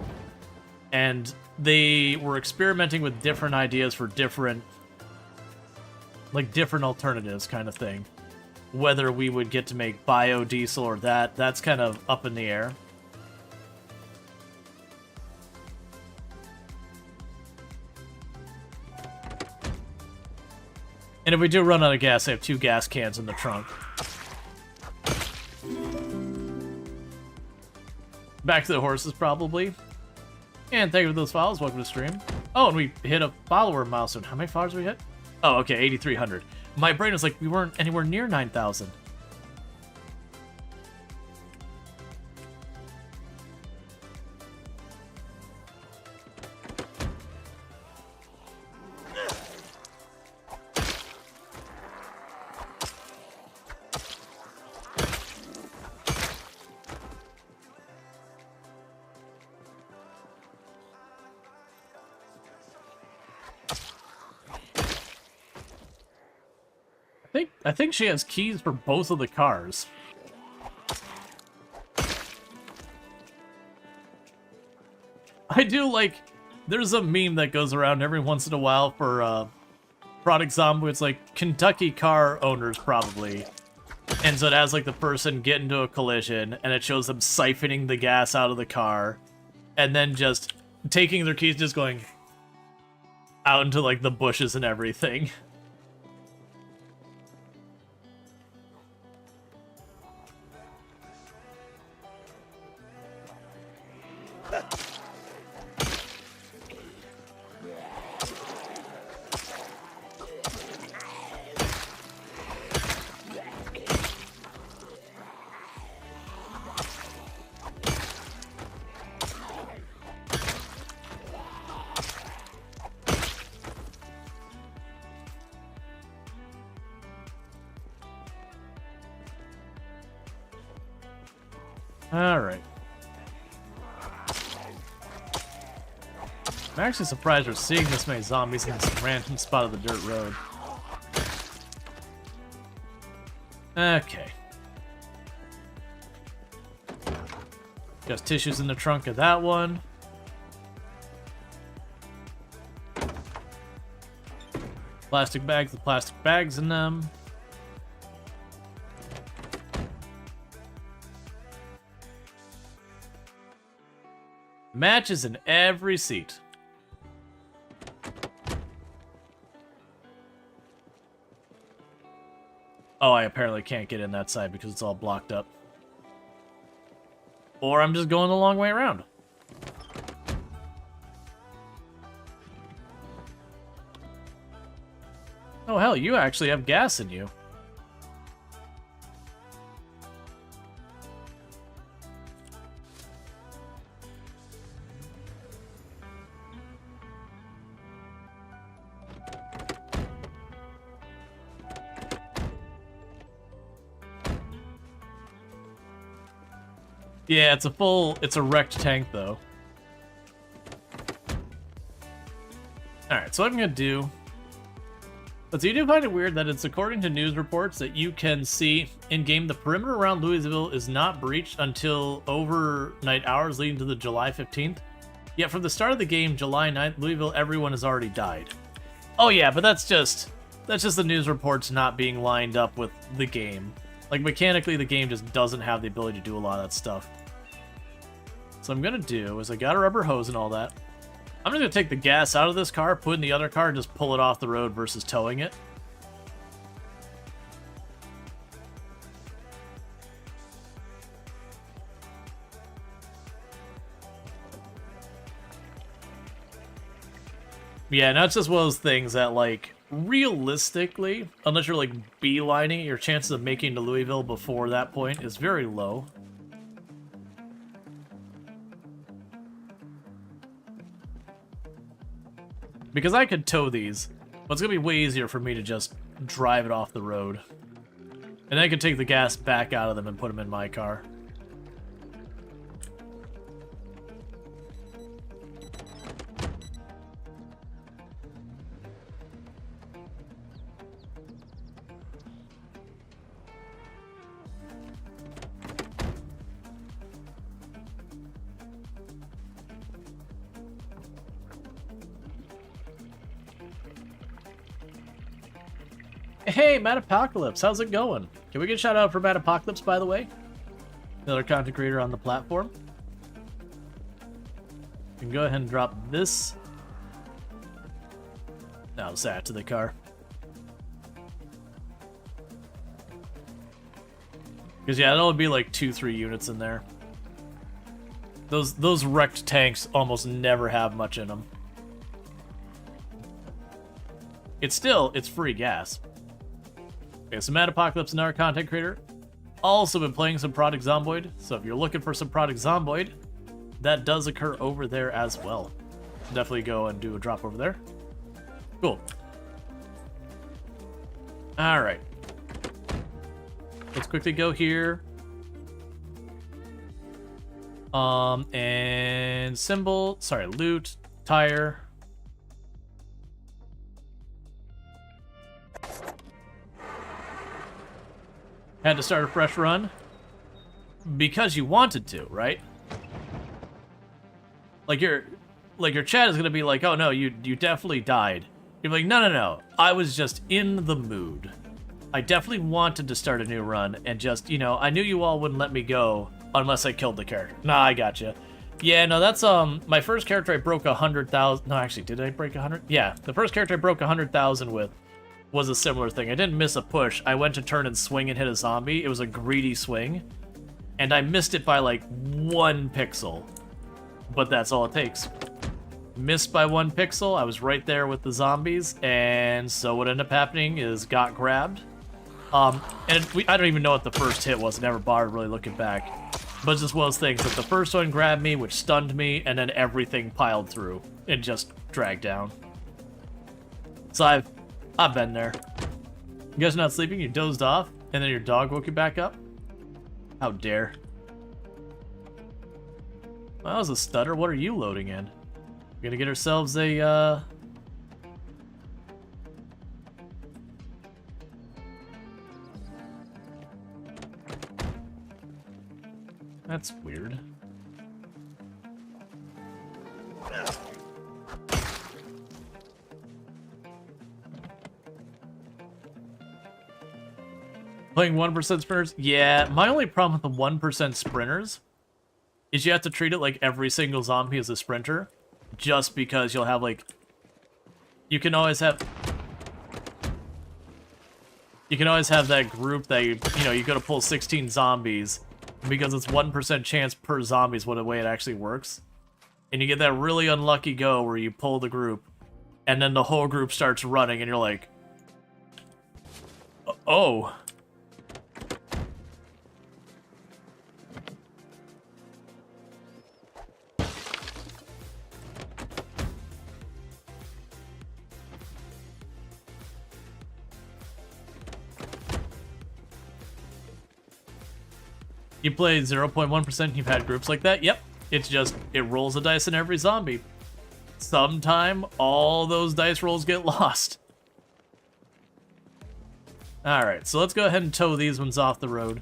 And they were experimenting with different ideas for different alternatives kind of thing. Whether we would get to make biodiesel or that's kind of up in the air. And if we do run out of gas, I have 2 gas cans in the trunk. Back to the horses, probably. And thank you for those follows. Welcome to the stream. Oh, and we hit a follower milestone. How many followers we hit? Oh, okay, 8,300. My brain was like, we weren't anywhere near 9,000. I think she has keys for both of the cars. I do like, there's a meme that goes around every once in a while for product Zomboid. It's like Kentucky car owners probably. And so it has like the person get into a collision and it shows them siphoning the gas out of the car and then just taking their keys, just going out into like the bushes and everything. Alright. I'm actually surprised we're seeing this many zombies in this random spot of the dirt road. Okay. Got tissues in the trunk of that one. Plastic bags with plastic bags in them. Matches in every seat. Oh, I apparently can't get in that side because it's all blocked up. Or I'm just going the long way around. Oh, hell, you actually have gas in you. Yeah, it's a wrecked tank, though. Alright, so what I'm gonna do... But so you do find it weird that it's according to news reports that you can see in-game the perimeter around Louisville is not breached until overnight hours leading to the July 15th. Yet from the start of the game, July 9th, Louisville, everyone has already died. Oh yeah, but that's just the news reports not being lined up with the game. Like, mechanically, the game just doesn't have the ability to do a lot of that stuff. So what I'm gonna do is I got a rubber hose and all that. I'm just gonna take the gas out of this car, put it in the other car, and just pull it off the road versus towing it. Yeah, now it's just one of those things that, like, realistically, unless you're, like, beelining, your chances of making it to Louisville before that point is very low. Because I could tow these, but it's going to be way easier for me to just drive it off the road. And then I could take the gas back out of them and put them in my car. Hey, Matt Apocalypse, how's it going? Can we get a shout out for Matt Apocalypse, by the way? Another content creator on the platform. You can go ahead and drop this. Now that to the car. Because yeah, that'll be like 2-3 units in there. Those wrecked tanks almost never have much in them. It's free gas. Okay, so Mad Apocalypse, another content creator. Also been playing some Product Zomboid, so if you're looking for some Product Zomboid, that does occur over there as well. Definitely go and do a drop over there. Cool. Alright. Let's quickly go here. And symbol, sorry, loot, tire. Had to start a fresh run? Because you wanted to, right? Like your chat is gonna be like, oh no, you definitely died. You're like, no. I was just in the mood. I definitely wanted to start a new run and just, I knew you all wouldn't let me go unless I killed the character. Nah, I gotcha. Yeah, no, that's, my first character I broke 100,000. No, actually, did I break 100? Yeah, the first character I broke 100,000 with was a similar thing. I didn't miss a push. I went to turn and swing and hit a zombie. It was a greedy swing. And I missed it by like 1 pixel. But that's all it takes. Missed by 1 pixel. I was right there with the zombies. And so what ended up happening is got grabbed. I don't even know what the first hit was. I never bothered really looking back. But it's just one of those things that the first one grabbed me, which stunned me, and then everything piled through and just dragged down. So I've been there. You guys not sleeping? You dozed off, and then your dog woke you back up? How dare. Well, that was a stutter. What are you loading in? We're gonna get ourselves a, That's weird. Playing 1% sprinters? Yeah, my only problem with the 1% sprinters is you have to treat it like every single zombie is a sprinter. Just because you'll have, like... You can always have that group that, you gotta pull 16 zombies. Because it's 1% chance per zombie is what the way it actually works. And you get that really unlucky go where you pull the group, and then the whole group starts running, and you're like... Oh... You play 0.1%, you've had groups like that? Yep. It's just, it rolls a dice in every zombie. Sometime, all those dice rolls get lost. Alright, so let's go ahead and tow these ones off the road.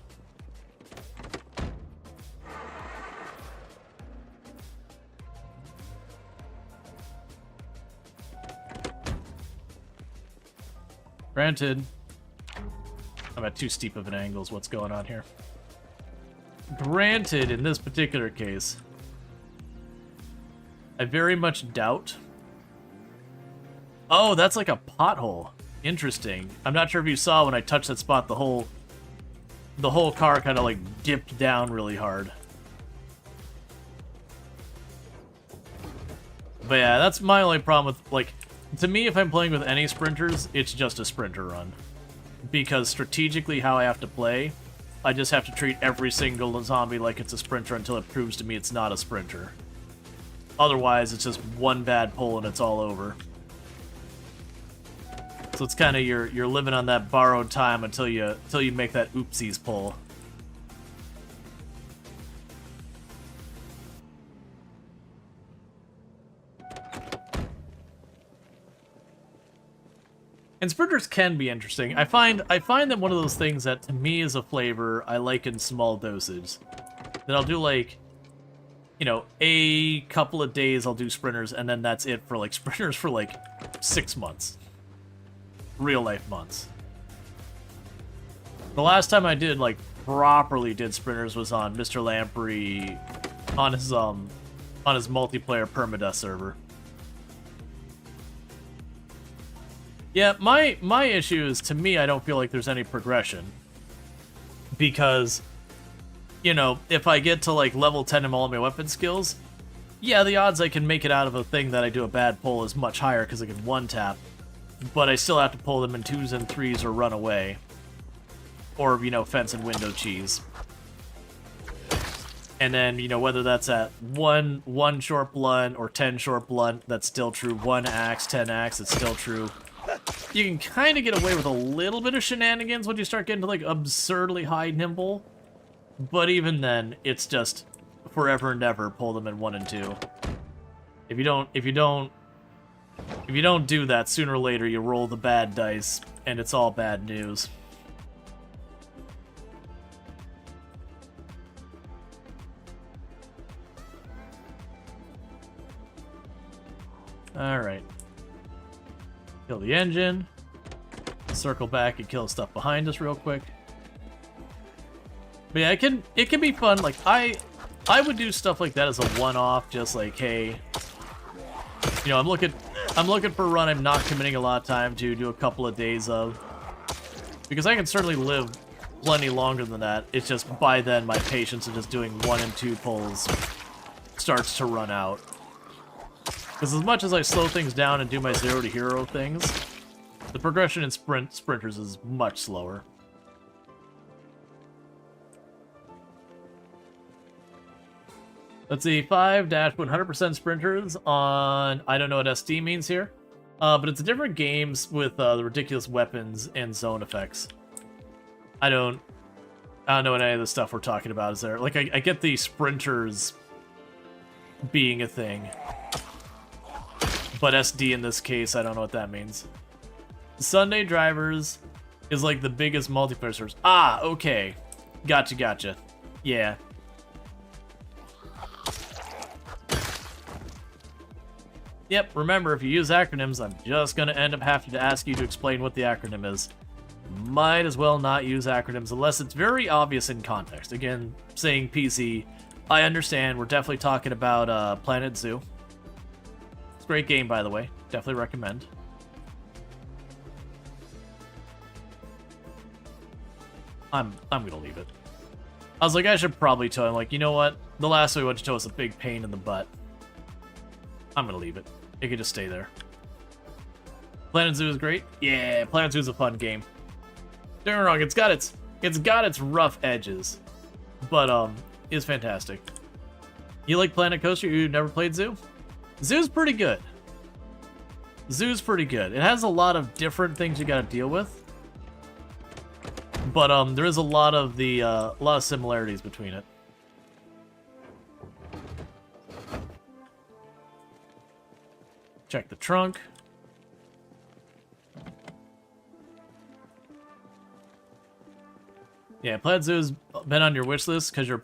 Granted, I'm at too steep of an angle is what's going on here. Granted, in this particular case, I very much doubt... Oh, that's like a pothole. Interesting. I'm not sure if you saw when I touched that spot, the whole car kind of like dipped down really hard. But yeah, that's my only problem with, like, to me, if I'm playing with any sprinters, it's just a sprinter run. Because strategically how I have to play, I just have to treat every single zombie like it's a sprinter until it proves to me it's not a sprinter. Otherwise, it's just one bad pull and it's all over. So it's kind of you're living on that borrowed time until you make that oopsies pull. And sprinters can be interesting. I find them one of those things that, to me, is a flavor I like in small dosage. That I'll do, like, a couple of days I'll do sprinters, and then that's it for, like, sprinters for, like, 6 months. Real-life months. The last time I did, like, properly did sprinters was on Mr. Lamprey, on his multiplayer permadeath server. Yeah, my issue is, to me, I don't feel like there's any progression. Because, if I get to, like, level 10 in all my weapon skills, yeah, the odds I can make it out of a thing that I do a bad pull is much higher because I can one-tap. But I still have to pull them in 2s and 3s or run away. Or, fence and window cheese. And then, whether that's at one short blunt or 10 short blunt, that's still true. 1 axe, 10 axe, it's still true. You can kind of get away with a little bit of shenanigans when you start getting to, like, absurdly high nimble. But even then, it's just forever and ever pull them in 1 and 2. If you don't do that, sooner or later you roll the bad dice, and it's all bad news. Alright. Kill the engine. Circle back and kill the stuff behind us real quick. But yeah, it can be fun. Like I would do stuff like that as a one-off, just like, hey, you know, I'm looking for a run I'm not committing a lot of time to do a couple of days of. Because I can certainly live plenty longer than that. It's just by then my patience of just doing 1 and 2 pulls starts to run out. Because as much as I slow things down and do my 0 to hero things, the progression in sprinters is much slower. Let's see, 5-100% sprinters on, I don't know what SD means here, but it's different games with the ridiculous weapons and zone effects. I don't know what any of the stuff we're talking about is there. Like, I get the sprinters being a thing, but SD in this case, I don't know what that means. Sunday Drivers is like the biggest multiplayer servers. Ah, okay. Gotcha. Yeah. Yep, remember, if you use acronyms, I'm just going to end up having to ask you to explain what the acronym is. Might as well not use acronyms unless it's very obvious in context. Again, saying PC, I understand. We're definitely talking about Planet Zoo. It's a great game, by the way. Definitely recommend. I'm gonna leave it. I was like, I should probably tell him, like, you know what? The last one we went to was a big pain in the butt. I'm gonna leave it. It could just stay there. Planet Zoo is great. Yeah, Planet Zoo is a fun game. Don't get me wrong, it's got its rough edges, but it's fantastic. You like Planet Coaster? You never played Zoo? Zoo's pretty good. Zoo's pretty good. It has a lot of different things you got to deal with, but there is a lot of similarities between it. Check the trunk. Yeah, Plaid Zoo's been on your wish list because you're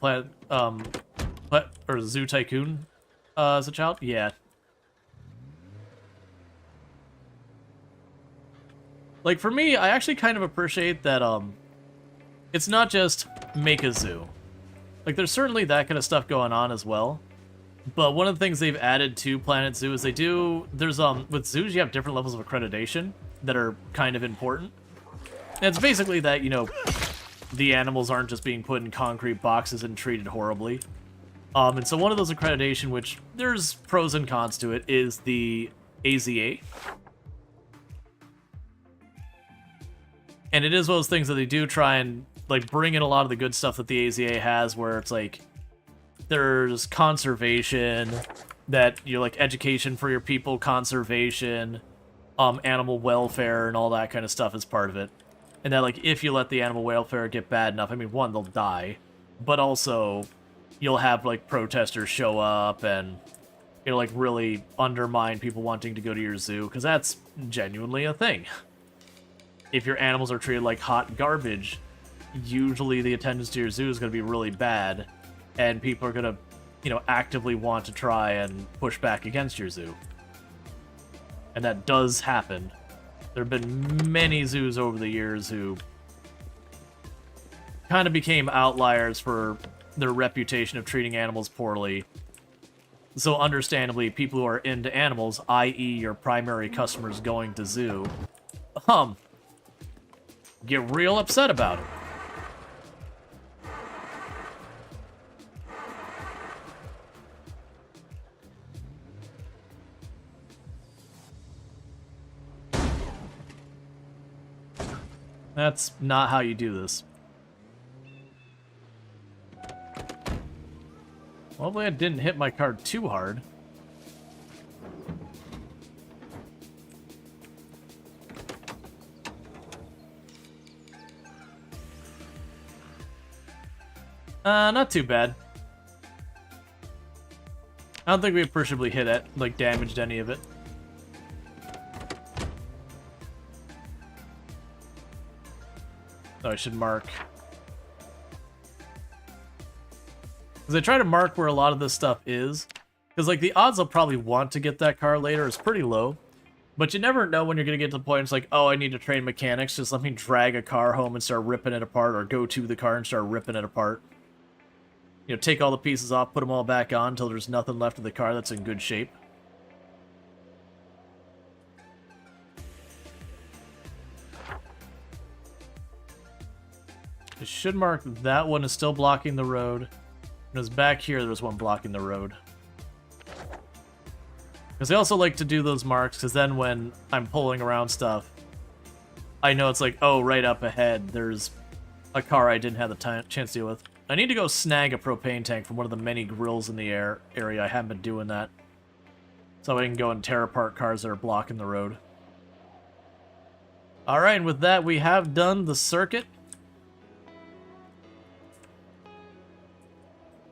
or Zoo Tycoon as a child. Yeah. Like for me, I actually kind of appreciate that it's not just make a zoo. Like there's certainly that kind of stuff going on as well. But one of the things they've added to Planet Zoo is there's with zoos you have different levels of accreditation that are kind of important. And it's basically that, you know, the animals aren't just being put in concrete boxes and treated horribly. And so one of those accreditation, which there's pros and cons to it, is the AZA. And it is one of those things that they do try and like bring in a lot of the good stuff that the AZA has, where it's like there's conservation, that you're like education for your people, conservation, animal welfare, and all that kind of stuff is part of it. And that like if you let the animal welfare get bad enough, I mean, one, they'll die, but also you'll have like protesters show up and it'll like really undermine people wanting to go to your zoo, because that's genuinely a thing. If your animals are treated like hot garbage, usually the attendance to your zoo is going to be really bad, and people are going to, you know, actively want to try and push back against your zoo. And that does happen. There have been many zoos over the years who kind of became outliers for their reputation of treating animals poorly. So understandably, people who are into animals, i.e. your primary customers going to zoo, get real upset about it. That's not how you do this. Hopefully I didn't hit my card too hard. Not too bad. I don't think we appreciably hit it, like damaged any of it. So I should mark. Because I try to mark where a lot of this stuff is, Because, like, the odds I'll probably want to get that car later is pretty low. But you never know when you're going to get to the point it's like, oh, I need to train mechanics. Just let me drag a car home and start ripping it apart, or go to the car and start ripping it apart. You know, take all the pieces off, put them all back on until there's nothing left of the car that's in good shape. It should mark that one is still blocking the road. Because back here, there's one blocking the road. Because I also like to do those marks, because then when I'm pulling around stuff, I know it's like, oh, right up ahead, there's a car I didn't have the chance to deal with. I need to go snag a propane tank from one of the many grills in the area. I haven't been doing that. So I can go and tear apart cars that are blocking the road. Alright, and with that, we have done the circuit.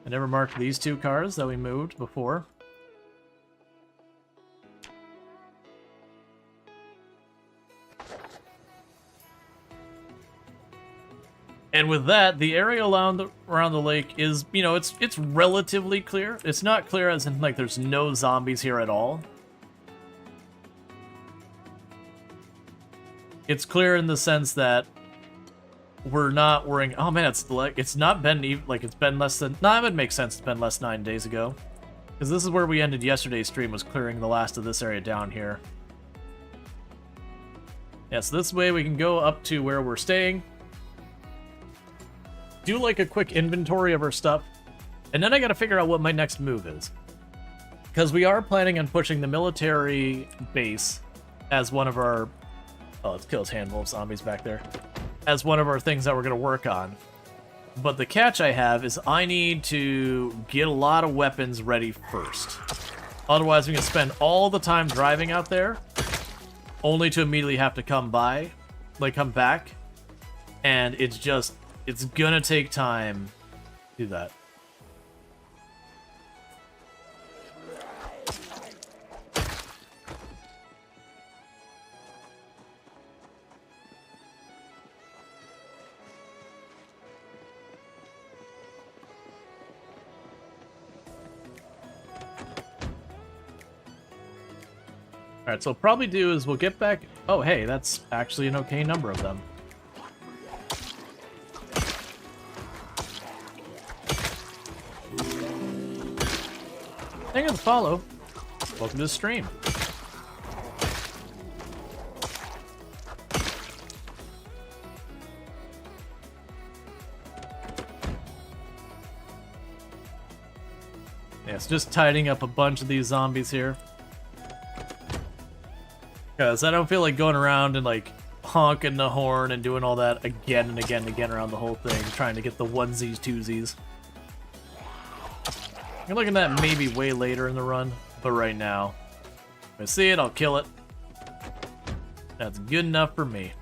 I never marked these two cars that we moved before. And with that, the area around the lake is, you know, it's relatively clear. It's not clear as in, like, there's no zombies here at all. It's clear in the sense that we're not worrying. Oh man, it's not been even, like, it's been less than. Nah, it would make sense. It's been less than 9 days ago, because this is where we ended yesterday's stream, was clearing the last of this area down here. Yeah, so this way we can go up to where we're staying. Do like a quick inventory of our stuff, and then I gotta figure out what my next move is, because we are planning on pushing the military base as one of our. Oh, let's kill those handful of zombies back there. As one of our things that we're gonna work on. But the catch I have is I need to get a lot of weapons ready first. Otherwise, I'm gonna spend all the time driving out there, only to immediately have to come back, and it's gonna take time to do that. Alright, so what we'll probably do is we'll get back. Oh, hey, that's actually an okay number of them. Thank you for the follow. Welcome to the stream. Yeah, it's just tidying up a bunch of these zombies here. Because I don't feel like going around and, like, honking the horn and doing all that again and again and again around the whole thing, trying to get the onesies, twosies. You're looking at that maybe way later in the run, but right now, if I see it, I'll kill it. That's good enough for me.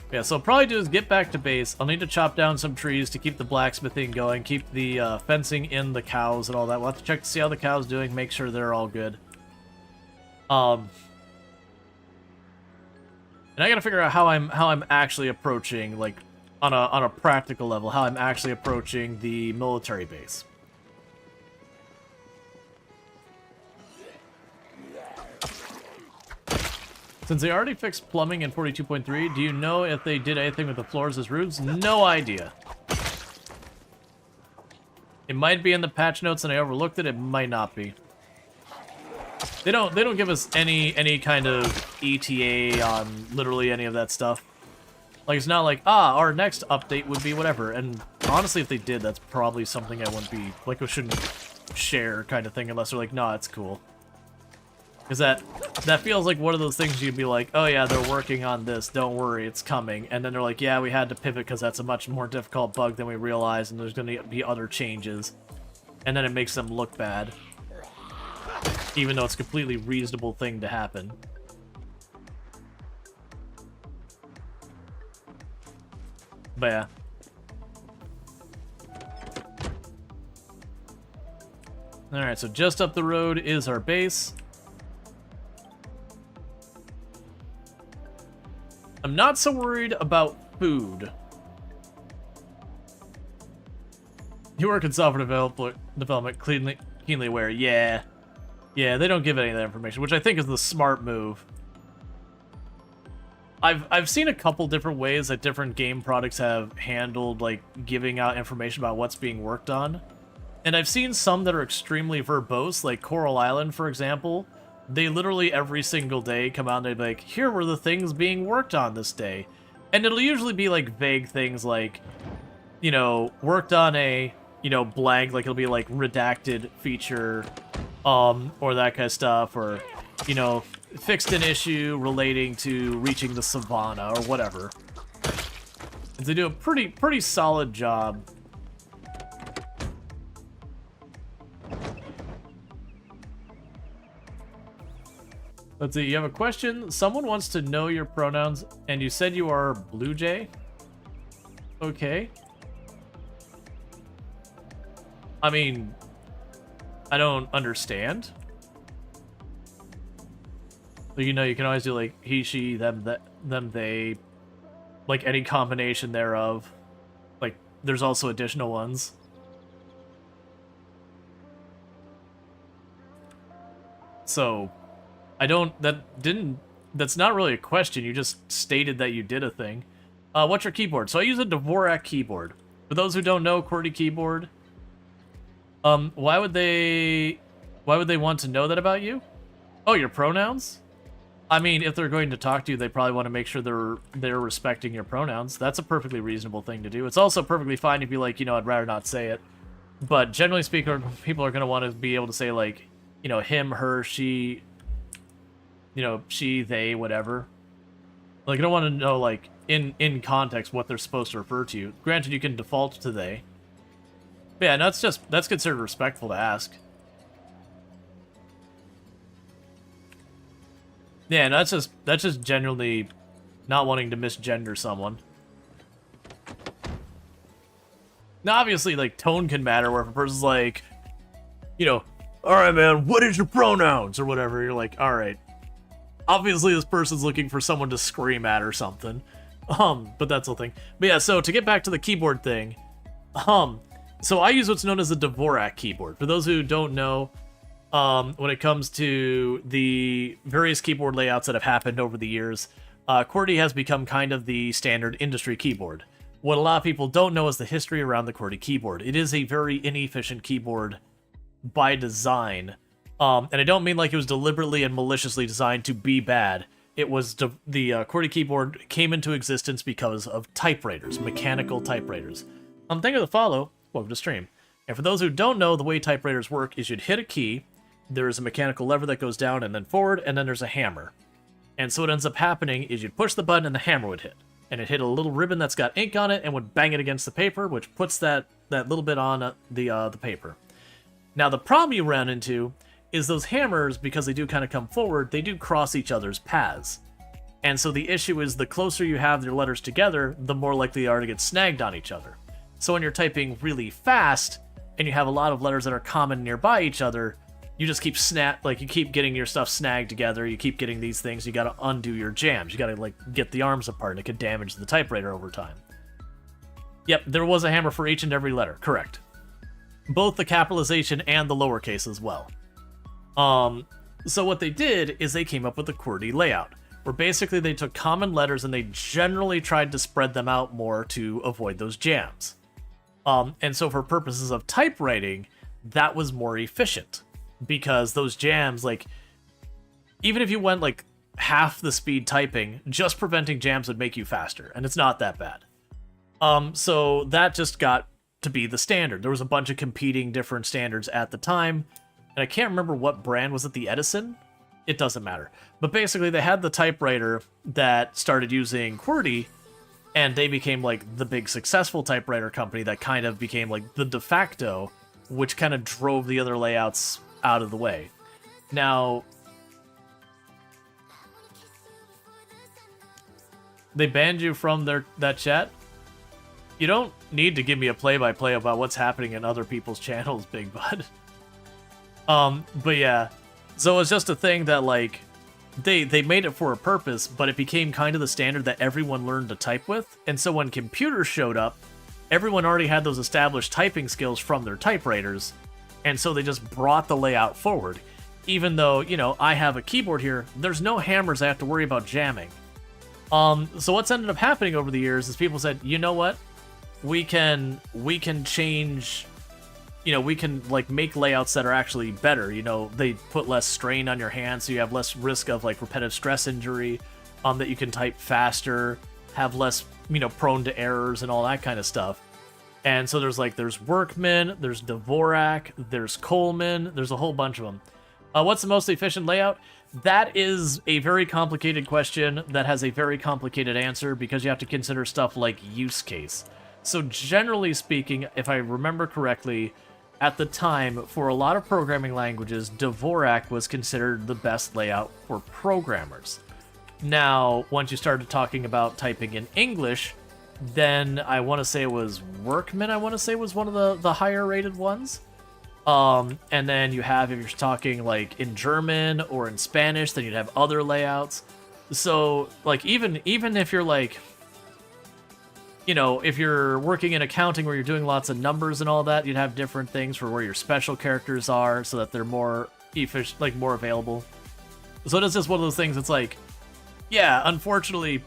Yeah, so I'll probably do is get back to base. I'll need to chop down some trees to keep the blacksmithing going, keep the fencing in the cows and all that. We'll have to check to see how the cows doing, make sure they're all good. And I gotta figure out how I'm actually approaching, like, on a practical level, how I'm actually approaching the military base. Since they already fixed plumbing in 42.3, do you know if they did anything with the floors as roofs? No idea. It might be in the patch notes and I overlooked it. It might not be. They don't give us any kind of ETA on literally any of that stuff. Like, it's not like, our next update would be whatever. And honestly, if they did, that's probably something I wouldn't be, like, we shouldn't share kind of thing unless they're like, nah, it's cool. Because that feels like one of those things you'd be like, oh yeah, they're working on this, don't worry, it's coming. And then they're like, yeah, we had to pivot because that's a much more difficult bug than we realized, and there's going to be other changes. And then it makes them look bad. Even though it's a completely reasonable thing to happen. But yeah. Alright, so just up the road is our base. I'm not so worried about food. You work in software development, keenly aware. Yeah. Yeah, they don't give any of that information, which I think is the smart move. I've seen a couple different ways that different game products have handled, like, giving out information about what's being worked on. And I've seen some that are extremely verbose, like Coral Island, for example. They literally every single day come out and they'd be like, here were the things being worked on this day. And it'll usually be, like, vague things like, you know, worked on a, you know, blank, like it'll be, like, redacted feature, or that kind of stuff, or, you know, fixed an issue relating to reaching the savannah, or whatever. They do a pretty solid job. Let's see, you have a question? Someone wants to know your pronouns, and you said you are Blue Jay? Okay. I mean, I don't understand. But you know, you can always do like he, she, them, they, like any combination thereof. Like, there's also additional ones. So, that's not really a question, you just stated that you did a thing. What's your keyboard? So I use a Dvorak keyboard. For those who don't know, QWERTY keyboard. Why would they want to know that about you? Oh, your pronouns? I mean, if they're going to talk to you, they probably want to make sure they're respecting your pronouns. That's a perfectly reasonable thing to do. It's also perfectly fine if you like, you know, I'd rather not say it. But generally speaking, people are going to want to be able to say, like, you know, him, her, she, you know, she, they, whatever. Like, I don't want to know, like, in context what they're supposed to refer to you. Granted, you can default to they. But yeah, no, that's considered respectful to ask. Yeah, no, that's just genuinely not wanting to misgender someone. Now, obviously, like, tone can matter, where if a person's like, you know, alright, man, what is your pronouns? Or whatever, you're like, alright. Obviously, this person's looking for someone to scream at or something. But that's the thing. But yeah, so to get back to the keyboard thing, so I use what's known as the Dvorak keyboard. For those who don't know, when it comes to the various keyboard layouts that have happened over the years, QWERTY has become kind of the standard industry keyboard. What a lot of people don't know is the history around the QWERTY keyboard. It is a very inefficient keyboard by design. And I don't mean like it was deliberately and maliciously designed to be bad. It was the QWERTY keyboard came into existence because of typewriters, mechanical typewriters. Thank you for the follow. Welcome to stream. And for those who don't know, the way typewriters work is you'd hit a key, there's a mechanical lever that goes down and then forward, and then there's a hammer. And so what ends up happening is you'd push the button and the hammer would hit. And it hit a little ribbon that's got ink on it and would bang it against the paper, which puts that little bit on the paper. Now the problem you run into is those hammers, because they do kind of come forward, they do cross each other's paths. And so the issue is the closer you have your letters together, the more likely they are to get snagged on each other. So when you're typing really fast, and you have a lot of letters that are common nearby each other, you just keep you keep getting your stuff snagged together, you keep getting these things, you gotta undo your jams, you gotta, like, get the arms apart, and it could damage the typewriter over time. Yep, there was a hammer for each and every letter, correct. Both the capitalization and the lowercase as well. So what they did is they came up with the QWERTY layout, where basically they took common letters and they generally tried to spread them out more to avoid those jams. And so for purposes of typewriting, that was more efficient. Because those jams, like, even if you went, like, half the speed typing, just preventing jams would make you faster, and it's not that bad. So that just got to be the standard. There was a bunch of competing different standards at the time, and I can't remember what brand. Was it the Edison? It doesn't matter. But basically, they had the typewriter that started using QWERTY, and they became, like, the big successful typewriter company that kind of became, like, the de facto, which kind of drove the other layouts out of the way. Now, they banned you from that chat? You don't need to give me a play-by-play about what's happening in other people's channels, Big Bud. But yeah, so it's just a thing that, like, they made it for a purpose, but it became kind of the standard that everyone learned to type with, and so when computers showed up, everyone already had those established typing skills from their typewriters, and so they just brought the layout forward. Even though, you know, I have a keyboard here, there's no hammers I have to worry about jamming. So what's ended up happening over the years is people said, you know what, we can change, you know, we can like make layouts that are actually better. You know, they put less strain on your hands, so you have less risk of like repetitive stress injury, that you can type faster, have less, you know, prone to errors and all that kind of stuff. And so there's Workman, there's Dvorak, there's Coleman, there's a whole bunch of them. What's the most efficient layout? That is a very complicated question that has a very complicated answer because you have to consider stuff like use case. So generally speaking, if I remember correctly, at the time, for a lot of programming languages, Dvorak was considered the best layout for programmers. Now, once you started talking about typing in English, then I want to say it was Workman, I want to say was one of the higher rated ones. And then you have, if you're talking like in German or in Spanish, then you'd have other layouts. So like even if you're like, you know, if you're working in accounting where you're doing lots of numbers and all that, you'd have different things for where your special characters are so that they're more efficient, like more available. So it's just one of those things. It's like, yeah, unfortunately,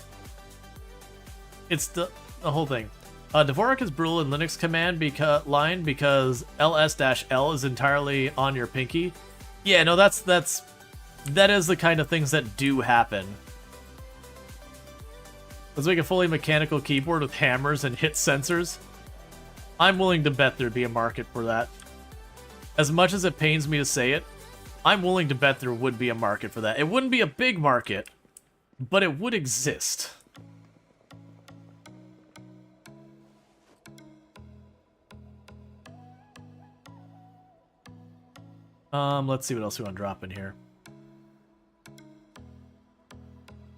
it's the whole thing. Dvorak is brutal in Linux command line because ls-l is entirely on your pinky. Yeah, no, that is the kind of things that do happen. Let's make a fully mechanical keyboard with hammers and hit sensors. I'm willing to bet there'd be a market for that. As much as it pains me to say it, I'm willing to bet there would be a market for that. It wouldn't be a big market, but it would exist. Let's see what else we want to drop in here.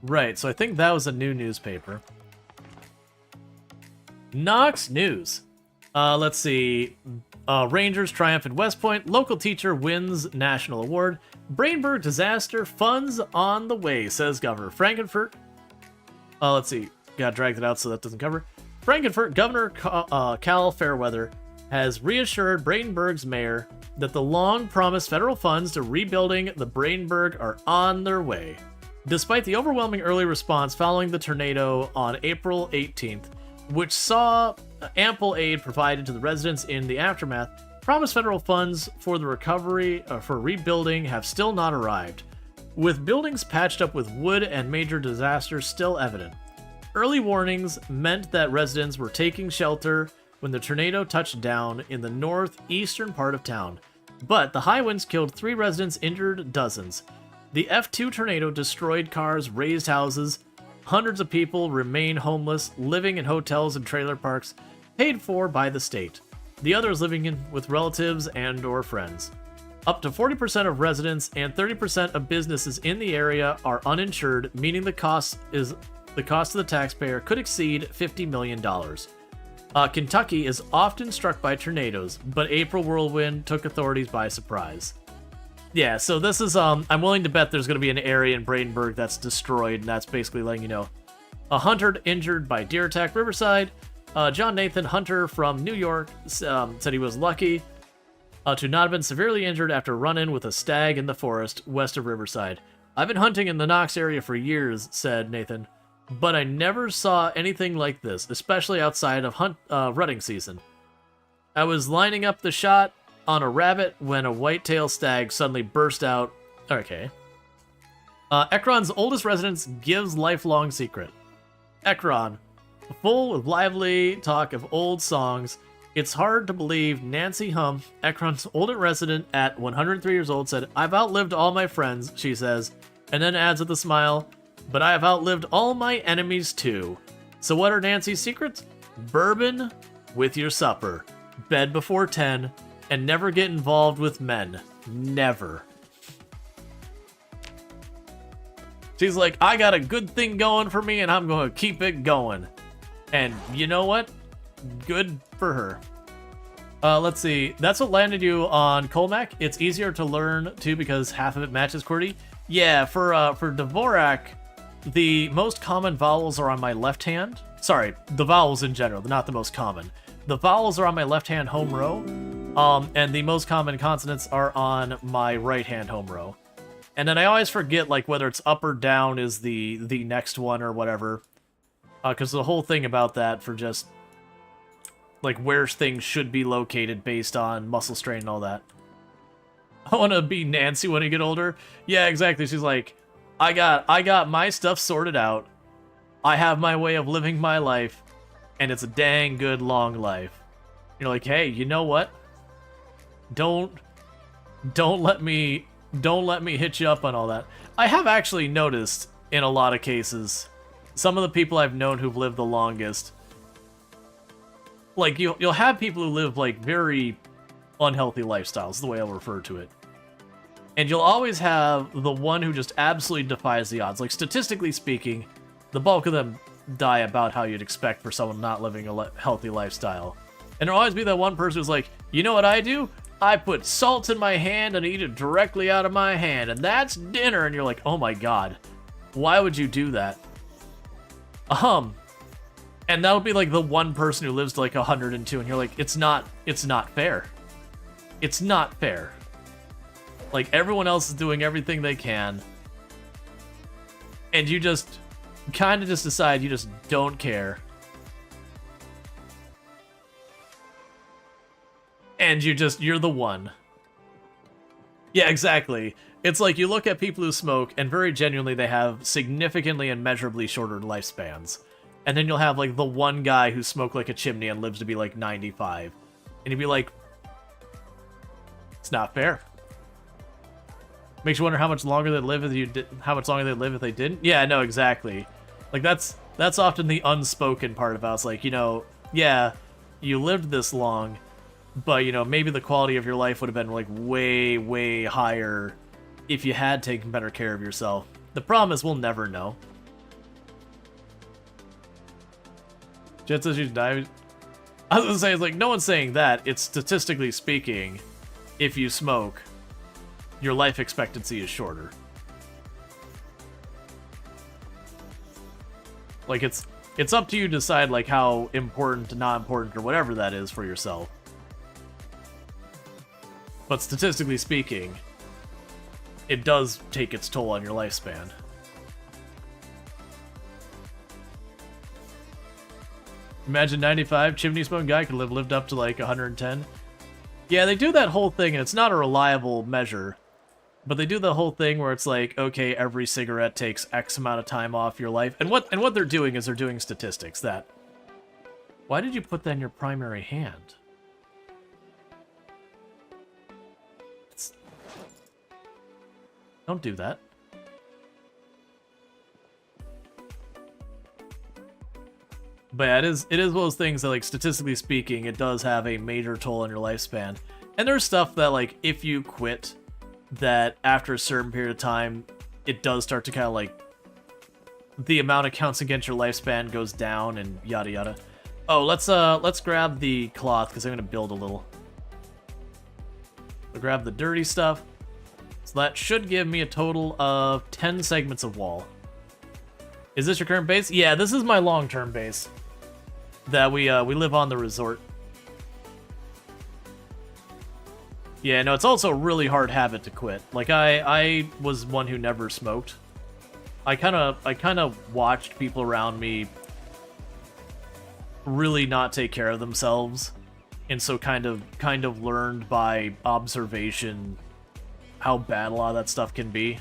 Right, so I think that was a new newspaper. Knox News. Let's see. Rangers triumph at West Point. Local teacher wins national award. Brainberg disaster funds on the way, says Governor Frankenfurt. Let's see. Gotta drag that out so that doesn't cover. Frankenfurt Governor Cal Fairweather has reassured Brainberg's mayor that the long-promised federal funds to rebuilding the Brainberg are on their way. Despite the overwhelming early response following the tornado on April 18th, which saw ample aid provided to the residents in the aftermath, promised federal funds for the recovery for rebuilding have still not arrived, with buildings patched up with wood and major disasters still evident. Early warnings meant that residents were taking shelter when the tornado touched down in the northeastern part of town, but the high winds killed 3 residents, injured dozens. The F2 tornado destroyed cars, razed houses. Hundreds of people remain homeless, living in hotels and trailer parks, paid for by the state. The others living with relatives and or friends. Up to 40% of residents and 30% of businesses in the area are uninsured, meaning the cost to the taxpayer could exceed $50 million. Kentucky is often struck by tornadoes, but April whirlwind took authorities by surprise. Yeah, so this is, I'm willing to bet there's going to be an area in Bradenburg that's destroyed, and that's basically letting you know. A hunter injured by deer attack Riverside. John Nathan Hunter from New York said he was lucky to not have been severely injured after a run-in with a stag in the forest west of Riverside. I've been hunting in the Knox area for years, said Nathan, but I never saw anything like this, especially outside of rutting season. I was lining up the shot on a rabbit when a white-tailed stag suddenly burst out. Okay. Ekron's oldest residence gives lifelong secret. Ekron, full of lively talk of old songs. It's hard to believe Nancy Hum, Ekron's oldest resident at 103 years old, said, "I've outlived all my friends," she says, and then adds with a smile, "but I have outlived all my enemies too." So what are Nancy's secrets? Bourbon with your supper, bed before 10, and never get involved with men. Never. She's like, I got a good thing going for me and I'm going to keep it going. And you know what? Good for her. Let's see. That's what landed you on Colmac. It's easier to learn too because half of it matches QWERTY. Yeah, for Dvorak, the most common vowels are on my left hand. Sorry, the vowels in general, they're not the most common. the vowels are on my left-hand home row, and the most common consonants are on my right-hand home row. And then I always forget, like, whether it's up or down is the next one or whatever. Because the whole thing about that for just, like, where things should be located based on muscle strain and all that. I want to be Nancy when I get older. Yeah, exactly. She's like, I got my stuff sorted out. I have my way of living my life, and it's a dang good long life. You're like, hey, you know what? Don't let me hit you up on all that. I have actually noticed in a lot of cases, some of the people I've known who've lived the longest, like you'll have people who live like very unhealthy lifestyles, the way I'll refer to it. And you'll always have the one who just absolutely defies the odds. Like, statistically speaking, the bulk of them die about how you'd expect for someone not living a healthy lifestyle. And there'll always be that one person who's like, you know what I do? I put salt in my hand and eat it directly out of my hand, and that's dinner. And you're like, oh my god, why would you do that? And that would be like the one person who lives to like 102, and you're like, it's not fair. It's not fair. Like, everyone else is doing everything they can, and you just kind of just decide you just don't care. And you're the one. Yeah, exactly. It's like you look at people who smoke, and very genuinely they have significantly and measurably shorter lifespans. And then you'll have like the one guy who smoked like a chimney and lives to be like 95. And you'd be like, it's not fair. Makes you wonder how much longer they'd live if you did, how much longer they'd live if they didn't. Yeah, no, exactly. Like that's often the unspoken part about it. It's like, you know, yeah, you lived this long, but you know, maybe the quality of your life would have been like way, way higher if you had taken better care of yourself. The problem is we'll never know. Jet says you die. I was gonna say, it's like, no one's saying that. It's statistically speaking, if you smoke, your life expectancy is shorter. Like, it's up to you to decide, like, how important, not important, or whatever that is for yourself. But statistically speaking, it does take its toll on your lifespan. Imagine 95, chimney smoking guy could have lived up to like 110. Yeah, they do that whole thing, and it's not a reliable measure. But they do the whole thing where it's like, okay, every cigarette takes X amount of time off your life. And what they're doing is they're doing statistics that... Why did you put that in your primary hand? Don't do that. But yeah, it is one of those things that, like, statistically speaking, it does have a major toll on your lifespan. And there's stuff that, like, if you quit, that after a certain period of time, it does start to kind of, like, the amount it counts against your lifespan goes down and yada yada. Oh, let's grab the cloth, because I'm going to build a little. I'll grab the dirty stuff. So that should give me a total of 10 segments of wall. Is this your current base? Yeah, this is my long-term base. That we live on the resort. Yeah, no, it's also a really hard habit to quit. Like, I was one who never smoked. I kind of watched people around me really not take care of themselves, and so kind of learned by observation how bad a lot of that stuff can be.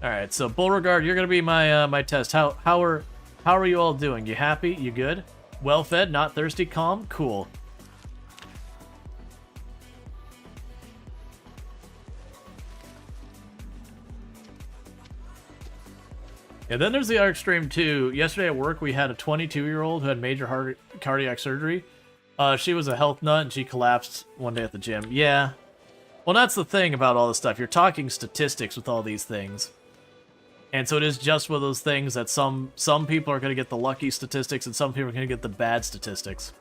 All right, so Beauregard, you're gonna be my test. How are you all doing? You happy? You good? Well fed, not thirsty, calm, cool. And then there's the other extreme too. Yesterday at work, we had a 22-year-old who had major cardiac surgery. She was a health nut and she collapsed one day at the gym. Yeah. Well, that's the thing about all this stuff. You're talking statistics with all these things. And so it is just one of those things that some people are going to get the lucky statistics and some people are going to get the bad statistics.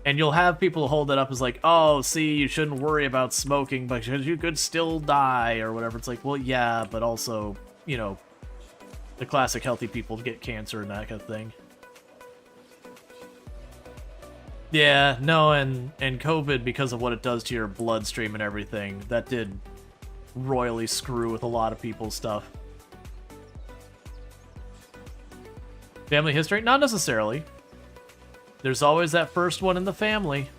And you'll have people hold that up as like, oh, see, you shouldn't worry about smoking because you could still die or whatever. It's like, well, yeah, but also, you know, the classic healthy people get cancer and that kind of thing. Yeah, no, and COVID, because of what it does to your bloodstream and everything, that did royally screw with a lot of people's stuff. Family history? Not necessarily. There's always that first one in the family.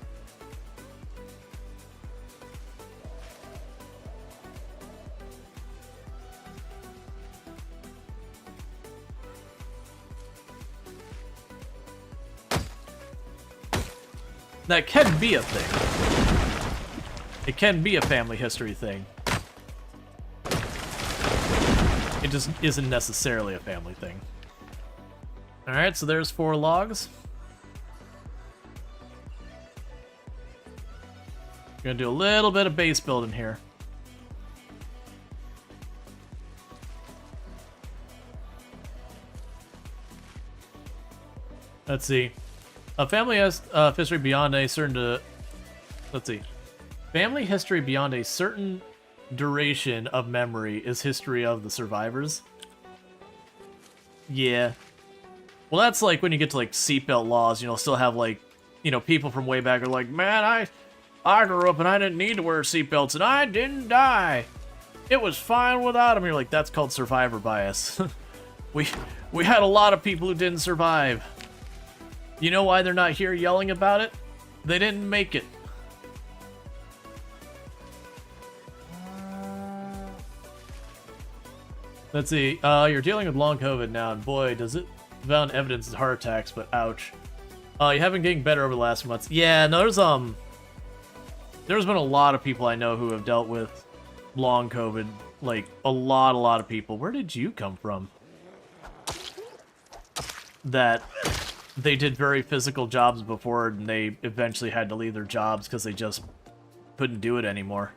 That can be a thing. It can be a family history thing. It just isn't necessarily a family thing. Alright, so there's 4 logs. Gonna do a little bit of base building here. Let's see. A family has history beyond a certain... let's see. Family history beyond a certain duration of memory is history of the survivors. Yeah. Well, that's like when you get to like seatbelt laws, you know, still have like, you know, people from way back are like, man, I grew up and I didn't need to wear seatbelts and I didn't die. It was fine without them. You're like, that's called survivor bias. we had a lot of people who didn't survive. You know why they're not here yelling about it? They didn't make it. Let's see. You're dealing with long COVID now, and boy, does it found evidence of heart attacks, but ouch. You have been getting better over the last months. Yeah, no, there's been a lot of people I know who have dealt with long COVID. Like, a lot of people. Where did you come from? That they did very physical jobs before, and they eventually had to leave their jobs because they just couldn't do it anymore.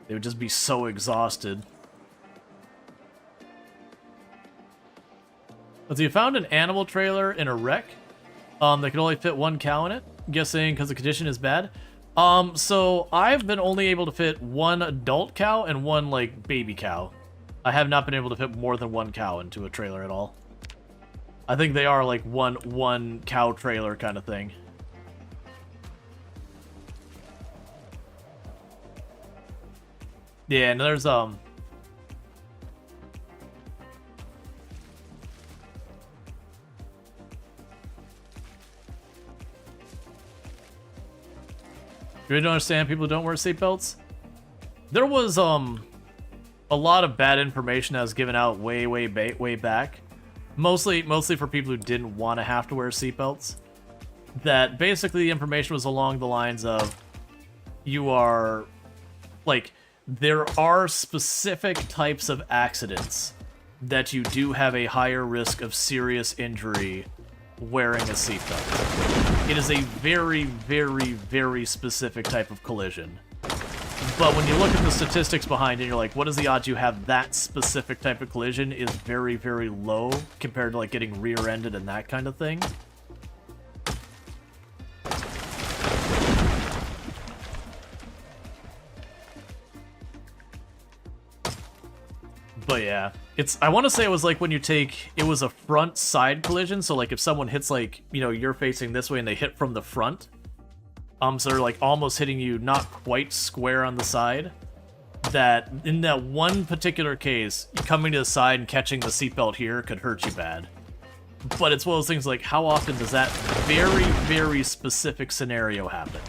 They would just be so exhausted. Let's see, you found an animal trailer in a wreck. That can only fit 1 cow in it. I'm guessing because the condition is bad. So I've been only able to fit 1 adult cow and 1, like, baby cow. I have not been able to fit more than 1 cow into a trailer at all. I think they are like one cow trailer kind of thing. Yeah, and there's You really don't understand people who don't wear seatbelts? There was a lot of bad information that was given out way back. Mostly for people who didn't want to have to wear seatbelts. That basically the information was along the lines of, you are, like, there are specific types of accidents that you do have a higher risk of serious injury wearing a seatbelt. It is a very specific type of collision. But when you look at the statistics behind it, you're like, what is the odds you have that specific type of collision is very low compared to, like, getting rear-ended and that kind of thing. But yeah, I want to say it was like when you it was a front-side collision, so like if someone hits, like, you know, you're facing this way and they hit from the front, so they're like almost hitting you not quite square on the side, that in that one particular case, coming to the side and catching the seatbelt here could hurt you bad. But it's one of those things like, how often does that very specific scenario happen?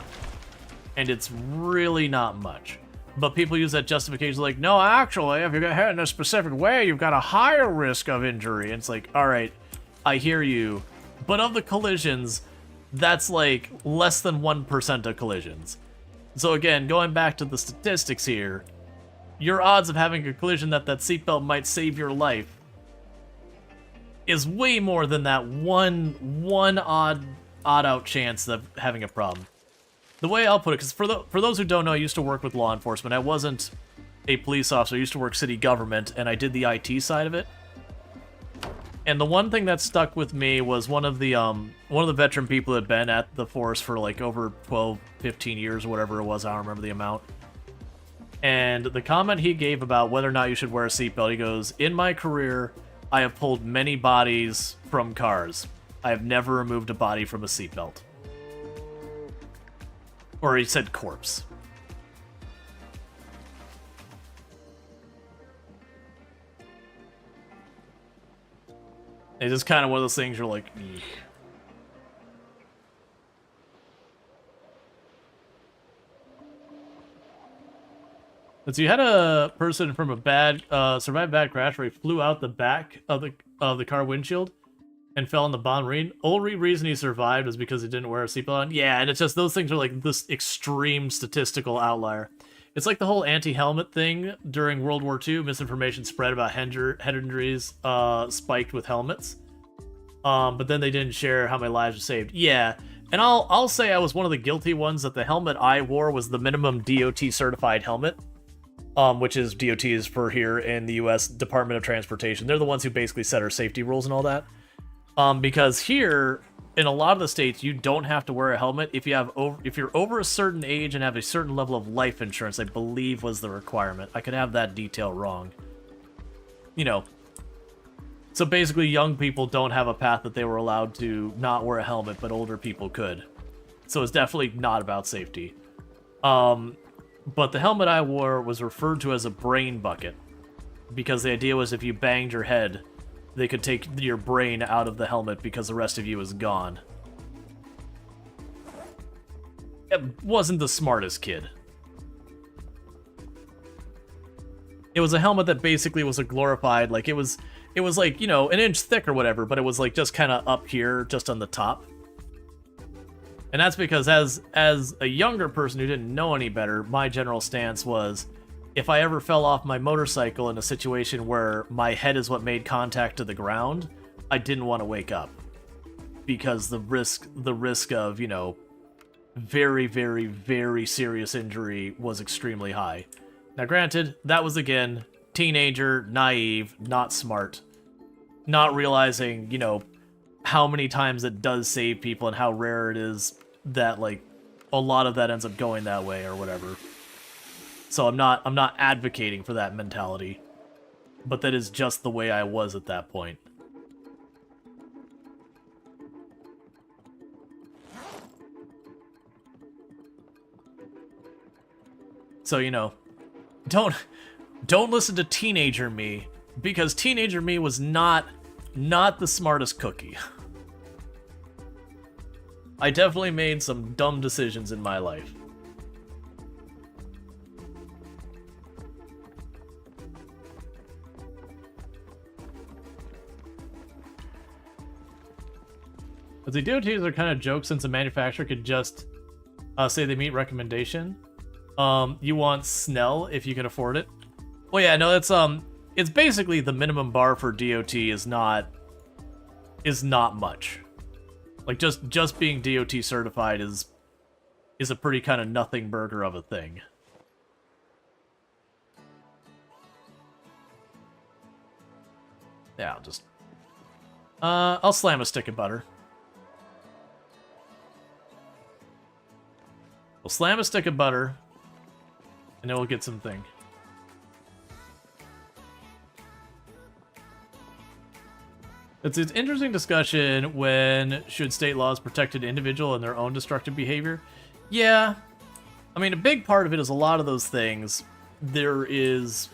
And it's really not much. But people use that justification like, no, actually, if you get hit in a specific way, you've got a higher risk of injury. And it's like, alright, I hear you. But of the collisions, that's like less than 1% of collisions. So again, going back to the statistics here, your odds of having a collision that seatbelt might save your life is way more than that one odd out chance of having a problem. The way I'll put it, because for those who don't know, I used to work with law enforcement. I wasn't a police officer. I used to work city government, and I did the IT side of it. And the one thing that stuck with me was one of the veteran people who had been at the force for like over 12, 15 years or whatever it was. I don't remember the amount. And the comment he gave about whether or not you should wear a seatbelt, he goes, in my career, I have pulled many bodies from cars. I have never removed a body from a seatbelt. Or he said corpse. It's just kind of one of those things you're like, eek. So you had a person from a bad, survived a bad crash where he flew out the back of the car windshield and fell in the bond marine. Only reason he survived was because he didn't wear a seatbelt on. Yeah, and it's just those things are like this extreme statistical outlier. It's like the whole anti-helmet thing during World War II. Misinformation spread about head injuries spiked with helmets. But then they didn't share how many lives were saved. Yeah, and I'll say I was one of the guilty ones that the helmet I wore was the minimum DOT certified helmet. Which is DOT is for here in the U.S. Department of Transportation. They're the ones who basically set our safety rules and all that. Because here, in a lot of the states, you don't have to wear a helmet if you're over a certain age and have a certain level of life insurance. I believe was the requirement. I could have that detail wrong. You know. So basically, young people don't have a path that they were allowed to not wear a helmet, but older people could. So it's definitely not about safety. But the helmet I wore was referred to as a brain bucket, because the idea was if you banged your head, they could take your brain out of the helmet because the rest of you is gone. It wasn't the smartest kid. It was a helmet that basically was a glorified, like, it was like, you know, an inch thick or whatever, but it was like just kind of up here, just on the top. And that's because as a younger person who didn't know any better, my general stance was, if I ever fell off my motorcycle in a situation where my head is what made contact to the ground, I didn't want to wake up. Because the risk of, you know, very, very, very serious injury was extremely high. Now granted, that was again, teenager, naive, not smart. Not realizing, you know, how many times it does save people and how rare it is that, like, a lot of that ends up going that way or whatever. So I'm not advocating for that mentality, but that is just the way I was at that point. So, you know, don't listen to teenager me, because teenager me was not the smartest cookie. I definitely made some dumb decisions in my life. But the DOTs are kind of jokes, since a manufacturer could just say they meet recommendation. You want Snell if you can afford it. Well, yeah, no, it's basically the minimum bar for DOT is not much. Like, just being DOT certified is a pretty kind of nothing burger of a thing. Yeah, I'll slam a stick of butter. We'll slam a stick of butter, and then we'll get something. It's an interesting discussion when should state laws protect an individual and their own destructive behavior. Yeah, I mean, a big part of it is a lot of those things. There is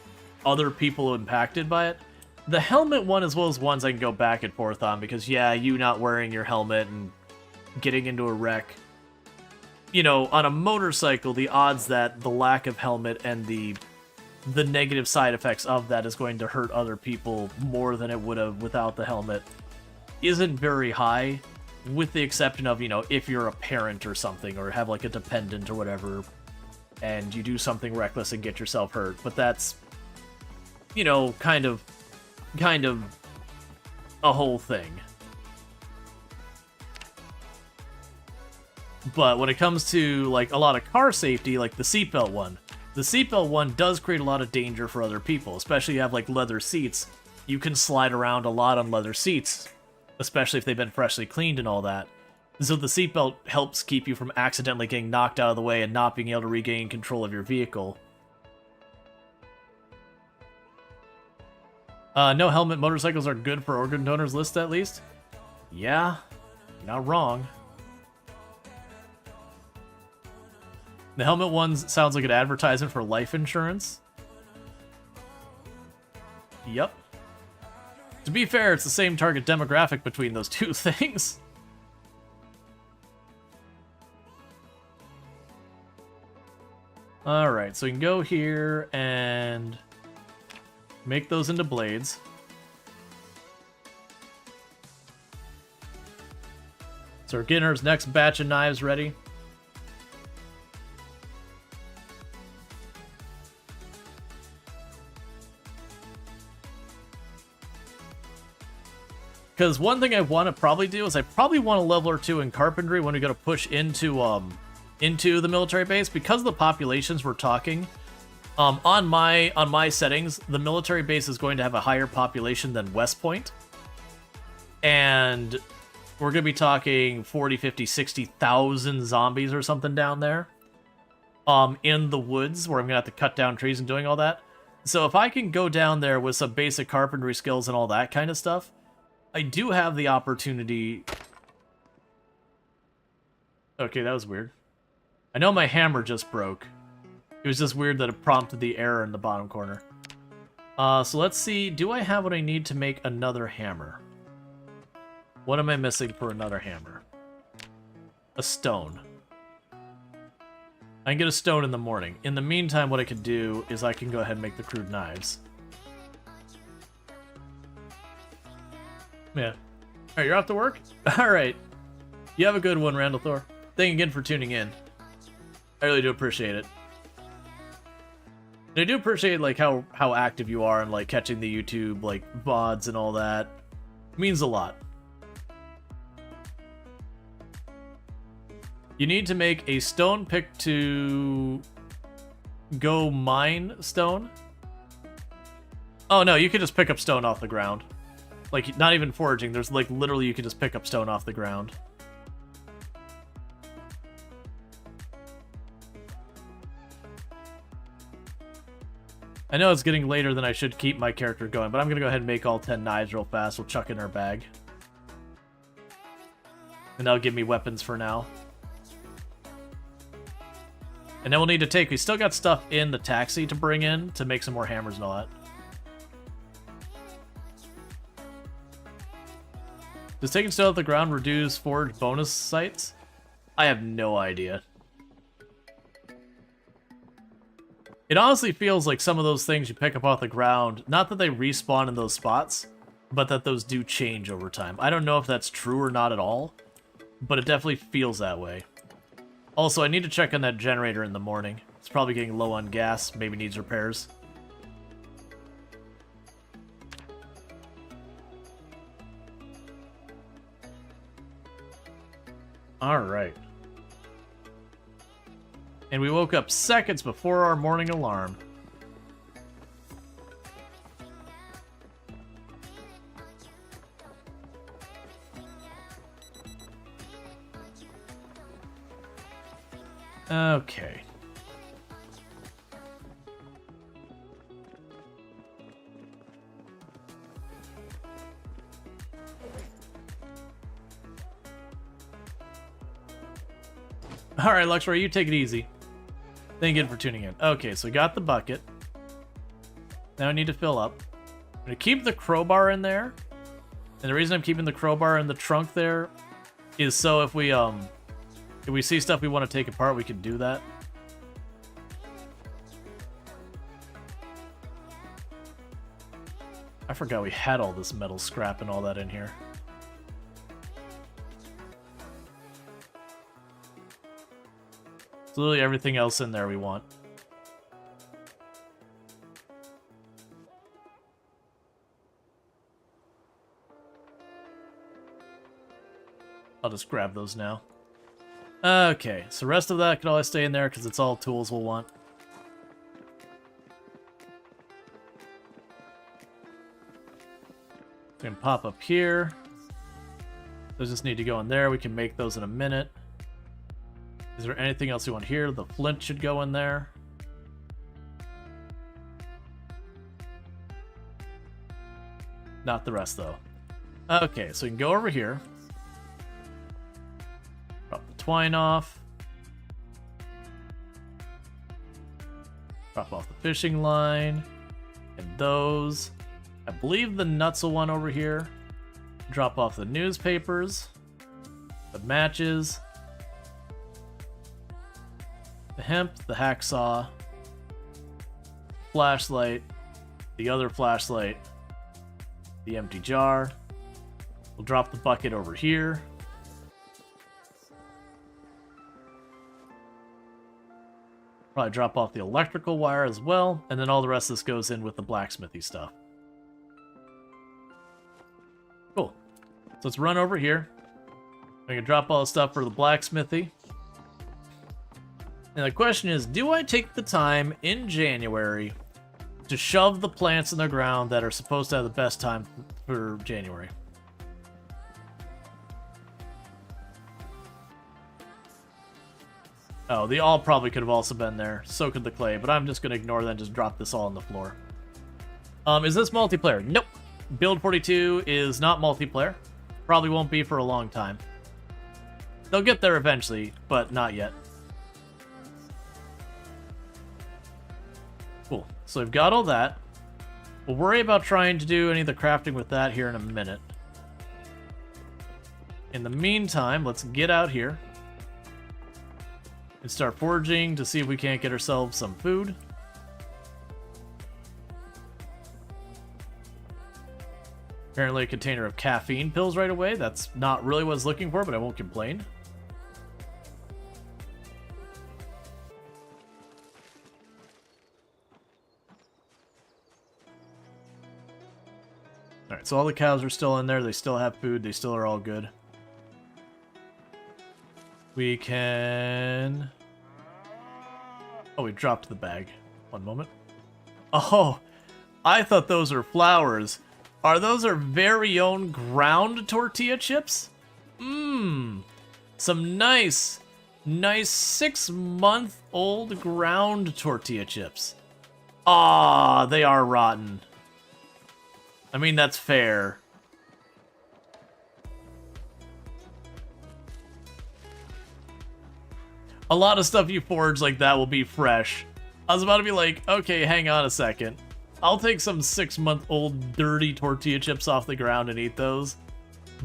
other people impacted by it. The helmet one is one of those ones I can go back and forth on, because yeah, you not wearing your helmet and getting into a wreck. You know, on a motorcycle, the odds that the lack of helmet and the negative side effects of that is going to hurt other people more than it would have without the helmet isn't very high, with the exception of, you know, if you're a parent or something, or have like a dependent or whatever, and you do something reckless and get yourself hurt. But that's, you know, kind of a whole thing. But when it comes to, like, a lot of car safety, like the seatbelt one, the seatbelt one does create a lot of danger for other people, especially if you have, like, leather seats. You can slide around a lot on leather seats, especially if they've been freshly cleaned and all that. So the seatbelt helps keep you from accidentally getting knocked out of the way and not being able to regain control of your vehicle. No helmet motorcycles are good for organ donors list at least. Yeah, you're not wrong. The helmet ones sounds like an advertisement for life insurance. Yep. To be fair, it's the same target demographic between those two things. Alright, so we can go here and make those into blades. So we're getting our next batch of knives ready. Because one thing I want to probably do is I probably want a level or two in carpentry when we go to push into the military base. Because of the populations we're talking, on my settings, the military base is going to have a higher population than West Point. And we're going to be talking 40, 50, 60,000 zombies or something down there. In the woods, where I'm going to have to cut down trees and doing all that. So if I can go down there with some basic carpentry skills and all that kind of stuff, I do have the opportunity... Okay, that was weird. I know my hammer just broke. It was just weird that it prompted the error in the bottom corner. So let's see. Do I have what I need to make another hammer? What am I missing for another hammer? A stone. I can get a stone in the morning. In the meantime, what I could do is I can go ahead and make the crude knives. Yeah. Alright, you're off to work? Alright. You have a good one, Randall Thor. Thank you again for tuning in. I really do appreciate it. And I do appreciate like how active you are and like catching the YouTube like VODs and all that. It means a lot. You need to make a stone pick to go mine stone. Oh no, you can just pick up stone off the ground. Like, not even foraging, there's like literally you can just pick up stone off the ground. I know it's getting later than I should keep my character going, but I'm gonna go ahead and make all 10 knives real fast. We'll chuck in our bag. And that'll give me weapons for now. And then we'll need to take... We still got stuff in the taxi to bring in to make some more hammers and all that. Does taking stone off the ground reduce forge bonus sites? I have no idea. It honestly feels like some of those things you pick up off the ground, not that they respawn in those spots, but that those do change over time. I don't know if that's true or not at all, but it definitely feels that way. Also, I need to check on that generator in the morning. It's probably getting low on gas, maybe needs repairs. Alright. And we woke up seconds before our morning alarm. Okay. Alright, Luxray, you take it easy. Thank you for tuning in. Okay, so we got the bucket. Now I need to fill up. I'm going to keep the crowbar in there. And the reason I'm keeping the crowbar in the trunk there is so if we see stuff we want to take apart, we can do that. I forgot we had all this metal scrap and all that in here. It's literally everything else in there we want. I'll just grab those now. Okay, so the rest of that can always stay in there because it's all tools we'll want. We can pop up here. Those just need to go in there. We can make those in a minute. Is there anything else you want here? The flint should go in there. Not the rest, though. Okay, so we can go over here. Drop the twine off. Drop off the fishing line. And those. I believe the nutzel one over here. Drop off the newspapers. The matches. The hemp, the hacksaw. Flashlight. The other flashlight. The empty jar. We'll drop the bucket over here. Probably drop off the electrical wire as well, and then all the rest of this goes in with the blacksmithy stuff. Cool. So let's run over here. We can drop all the stuff for the blacksmithy. And the question is, do I take the time in January to shove the plants in the ground that are supposed to have the best time for January? Oh, the all probably could have also been there. So could the clay, but I'm just going to ignore that and just drop this all on the floor. Is this multiplayer? Nope. Build 42 is not multiplayer. Probably won't be for a long time. They'll get there eventually, but not yet. Cool. So we've got all that. We'll worry about trying to do any of the crafting with that here in a minute. In the meantime, let's get out here and start foraging to see if we can't get ourselves some food. Apparently a container of caffeine pills right away. That's not really what I was looking for, but I won't complain. Alright, so all the cows are still in there. They still have food. They still are all good. We can... Oh, we dropped the bag. One moment. Oh, I thought those are flowers. Are those our very own ground tortilla chips? Mmm. Some nice 6-month-old ground tortilla chips. Ah, they are rotten. I mean, that's fair. A lot of stuff you forage like that will be fresh. I was about to be like, okay, hang on a second. I'll take some 6-month-old dirty tortilla chips off the ground and eat those.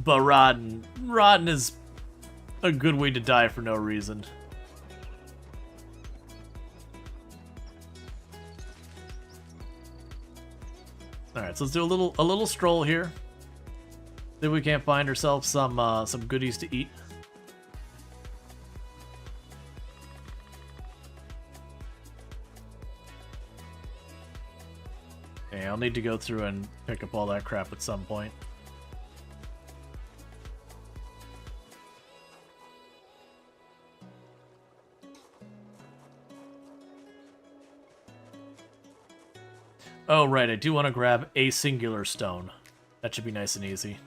But rotten is a good way to die for no reason. Alright, so let's do a little stroll here. See if we can't find ourselves some goodies to eat. Okay, I'll need to go through and pick up all that crap at some point. Oh, right, I do want to grab a singular stone. That should be nice and easy.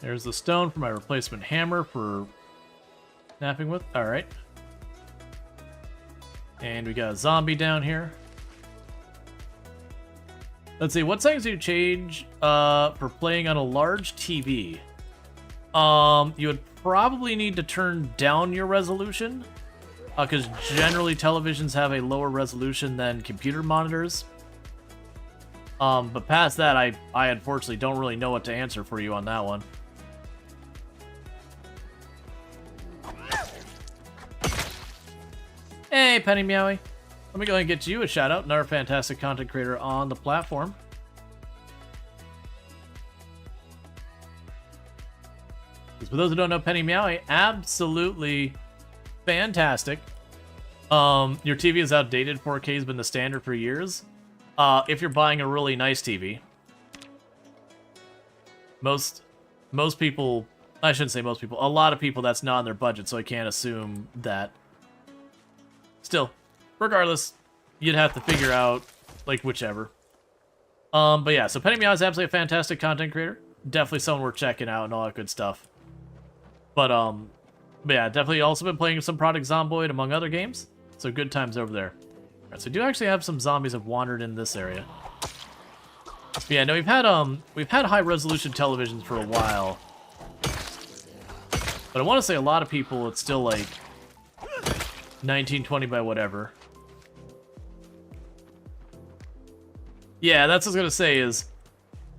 There's the stone for my replacement hammer for snapping with. Alright. And we got a zombie down here. Let's see, what settings do you change for playing on a large TV? You would probably need to turn down your resolution, because generally televisions have a lower resolution than computer monitors. But past that, I unfortunately don't really know what to answer for you on that one. Hey, Penny Meowie. Let me go ahead and get you a shout out. Another fantastic content creator on the platform. For those who don't know Penny Meowie, absolutely fantastic. Your TV is outdated. 4K has been the standard for years. If you're buying a really nice TV, most people, I shouldn't say most people, a lot of people, that's not in their budget, so I can't assume that. Still, regardless, you'd have to figure out, like, whichever. But yeah, so Penny Meow is absolutely a fantastic content creator. Definitely someone worth checking out and all that good stuff. But yeah, definitely also been playing some Project Zomboid among other games. So good times over there. Alright, so we do actually have some zombies have wandered in this area. But yeah, no, we've had high resolution televisions for a while. But I want to say a lot of people, it's still like 1920 by whatever. Yeah, that's what I was gonna say is,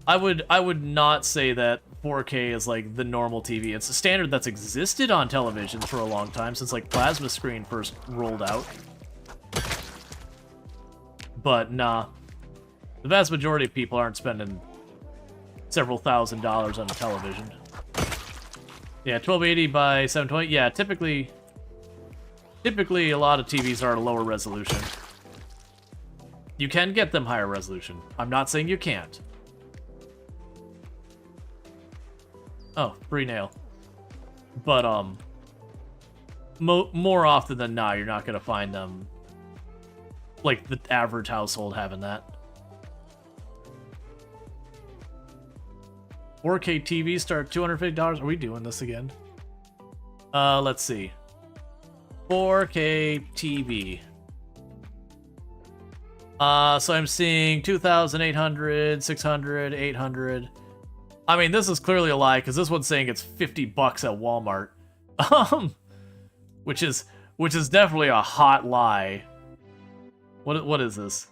I would not say that 4K is like the normal TV. It's a standard that's existed on televisions for a long time, since like plasma screen first rolled out. But nah, the vast majority of people aren't spending several $1,000s on a television. Yeah, 1280 by 720. Yeah, typically a lot of TVs are at a lower resolution. You can get them higher resolution. I'm not saying you can't. Oh, free nail. But more often than not, you're not gonna find them like the average household having that. 4K TV start $250. Are we doing this again? Let's see. 4K TV. So I'm seeing 2,800, 600, 800. I mean, this is clearly a lie because this one's saying it's $50 at Walmart. Which is definitely a hot lie. What is this?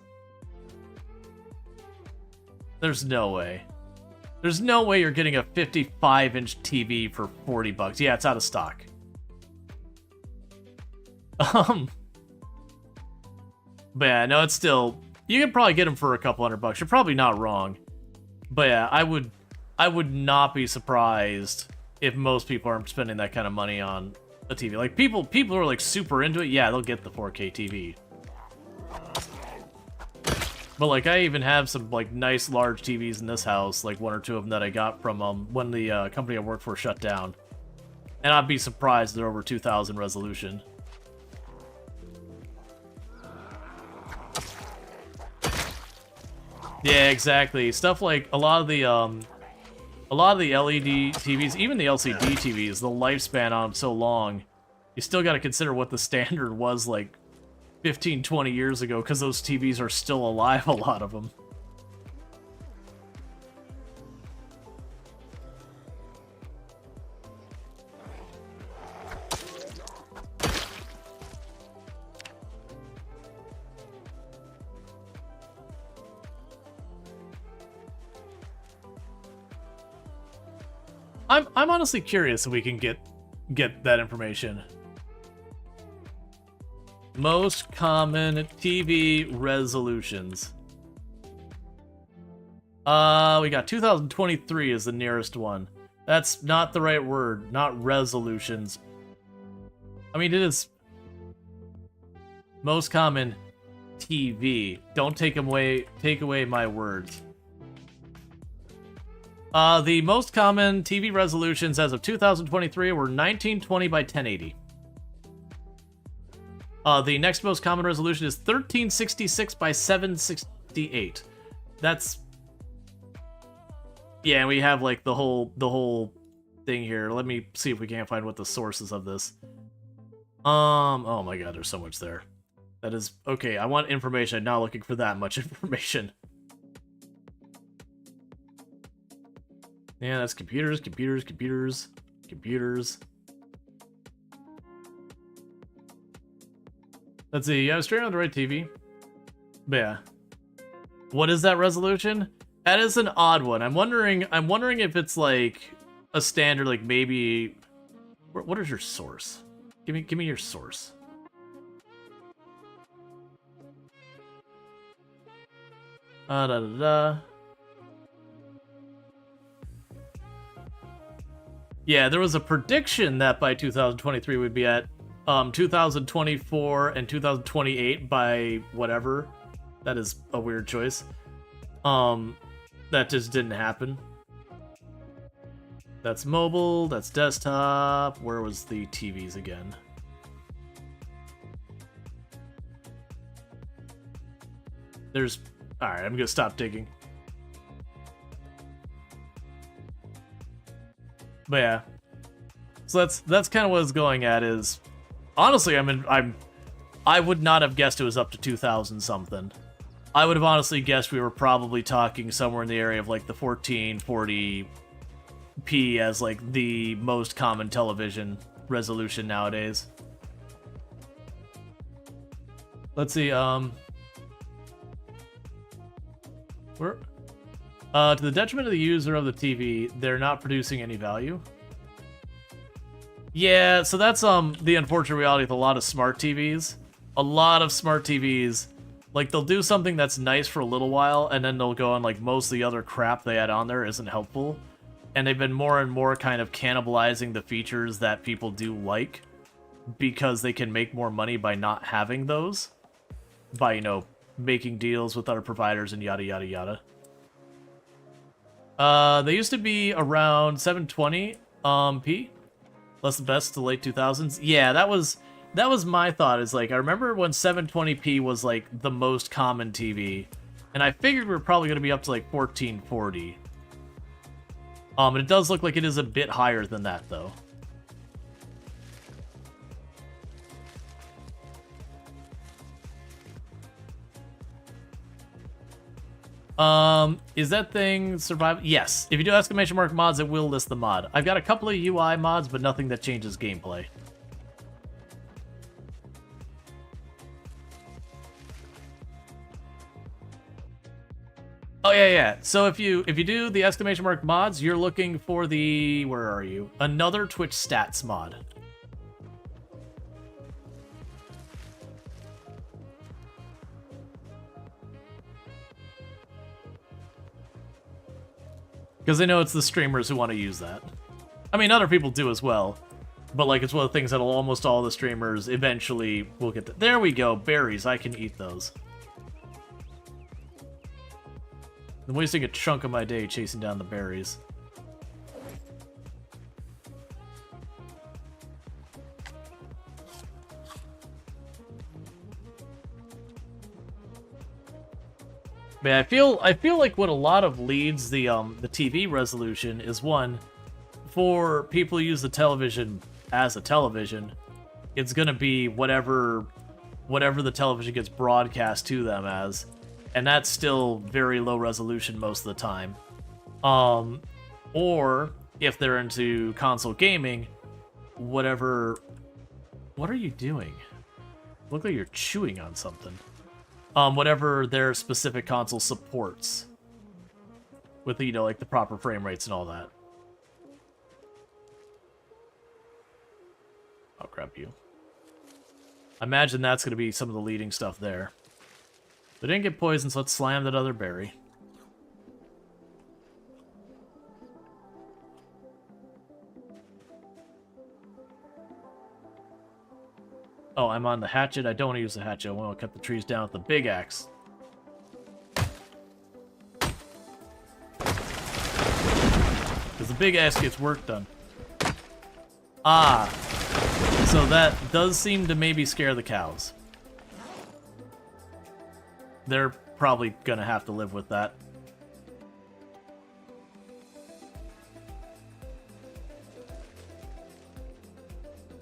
There's no way. There's no way you're getting a 55-inch TV for $40. Yeah, it's out of stock. But yeah, no, it's still, you can probably get them for a couple $100. You're probably not wrong. But yeah, I would not be surprised if most people aren't spending that kind of money on a TV. Like people who are like super into it, yeah, they'll get the 4K TV. But like I even have some like nice large TVs in this house, like one or two of them that I got from when the company I work for shut down. And I'd be surprised they're over 2,000 resolution. Yeah, exactly. Stuff like a lot of the LED TVs, even the LCD TVs, the lifespan on them so long, you still got to consider what the standard was like 15, 20 years ago, because those TVs are still alive, a lot of them. I'm honestly curious if we can get that information. Most common TV resolutions. We got 2023 is the nearest one. That's not the right word, not resolutions. I mean, it is most common TV. Don't take away my words. The most common TV resolutions as of 2023 were 1920 by 1080. The next most common resolution is 1366 by 768. That's... Yeah, and we have like the whole thing here. Let me see if we can't find what the source is of this. Oh my god, there's so much there. That is... Okay, I want information. I'm not looking for that much information. Yeah, that's computers. Let's see, yeah, straight on the right TV. But yeah. What is that resolution? That is an odd one. I'm wondering if it's like a standard, like maybe... What is your source? Give me your source. Yeah, there was a prediction that by 2023 we'd be at 2024 and 2028 by whatever. That is a weird choice. That just didn't happen. That's mobile, that's desktop. Where was the TVs again? There's... Alright, I'm gonna stop digging. But yeah. So that's kind of what it's going at is, honestly, I would not have guessed it was up to 2,000 something. I would have honestly guessed we were probably talking somewhere in the area of like the 1440p as like the most common television resolution nowadays. Let's see, to the detriment of the user of the TV, they're not producing any value. Yeah, so that's the unfortunate reality with a lot of smart TVs. A lot of smart TVs, like, they'll do something that's nice for a little while, and then they'll go on, like, most of the other crap they add on there isn't helpful. And they've been more and more kind of cannibalizing the features that people do like, because they can make more money by not having those. By, you know, making deals with other providers and yada yada yada. They used to be around 720p. Less than best to late 2000s. Yeah, that was my thought. Is like, I remember when 720p was like the most common TV, and I figured we were probably going to be up to like 1440. And it does look like it is a bit higher than that though. Is that thing survive? Yes. If you do exclamation mark mods, it will list the mod. I've got a couple of UI mods, but nothing that changes gameplay. Oh yeah. So if you do the exclamation mark mods, you're looking for the, where are you? Another Twitch stats mod. Because they know it's the streamers who want to use that. I mean, other people do as well. But, like, it's one of the things that almost all the streamers eventually will get to. There we go, berries. I can eat those. I'm wasting a chunk of my day chasing down the berries. But I feel like what a lot of leads the TV resolution is, one, for people who use the television as a television, it's gonna be whatever the television gets broadcast to them as, and that's still very low resolution most of the time. Or if they're into console gaming, whatever. What are you doing? Look like you're chewing on something. Whatever their specific console supports, with, you know, like the proper frame rates and all that. I'll grab you. I imagine that's going to be some of the leading stuff there. They didn't get poisoned, so let's slam that other berry. Oh, I'm on the hatchet. I don't want to use the hatchet. I want to cut the trees down with the big axe. Because the big axe gets work done. Ah. So that does seem to maybe scare the cows. They're probably gonna have to live with that.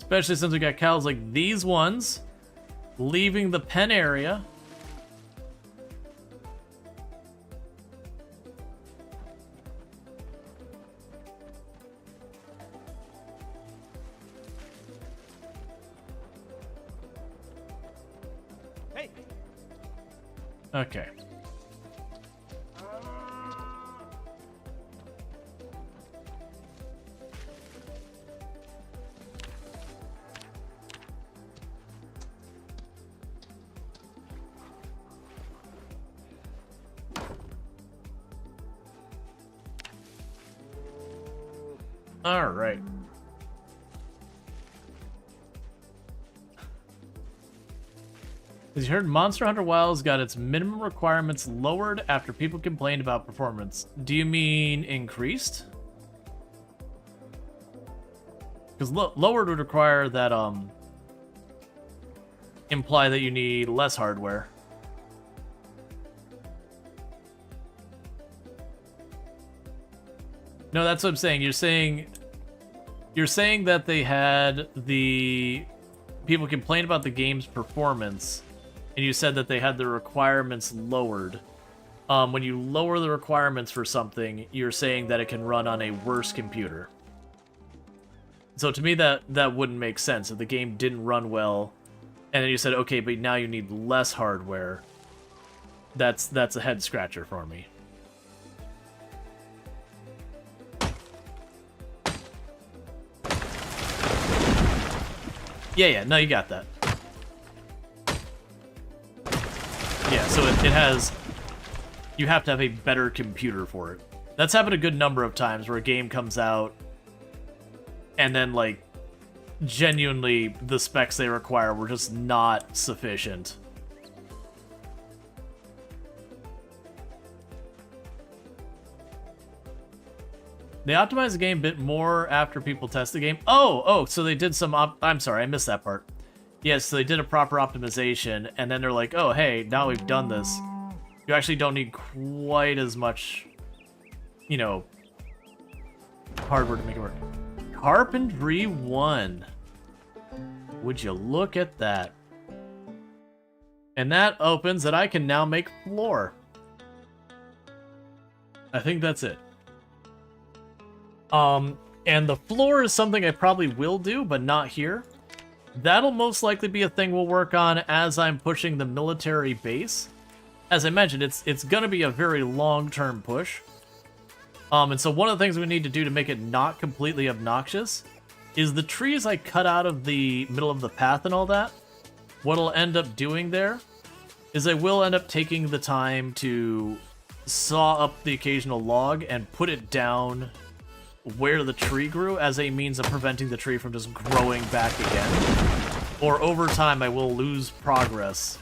Especially since we got cows like these ones leaving the pen area. Hey. Okay. All right. As you heard, Monster Hunter Wilds got its minimum requirements lowered after people complained about performance. Do you mean increased? Because lowered would require that, imply that you need less hardware. No, that's what I'm saying. You're saying You're saying that they had the people complain about the game's performance, and you said that they had the requirements lowered. When you lower the requirements for something, you're saying that it can run on a worse computer. So to me, that wouldn't make sense. If the game didn't run well, and then you said, okay, but now you need less hardware, that's a head scratcher for me. Yeah, no, you got that. Yeah, so it has... You have to have a better computer for it. That's happened a good number of times where a game comes out and then, like, genuinely the specs they require were just not sufficient. They optimized the game a bit more after people test the game. Oh, so they did some I'm sorry, I missed that part. Yes, so they did a proper optimization, and then they're like, oh, hey, now we've done this. You actually don't need quite as much, you know, hardware to make it work. Carpentry 1. Would you look at that? And that opens that I can now make floor. I think that's it. And the floor is something I probably will do, but not here. That'll most likely be a thing we'll work on as I'm pushing the military base. As I mentioned, it's gonna be a very long-term push. And so one of the things we need to do to make it not completely obnoxious is the trees I cut out of the middle of the path and all that. What I'll end up doing there is I will end up taking the time to saw up the occasional log and put it down where the tree grew as a means of preventing the tree from just growing back again. Or over time I will lose progress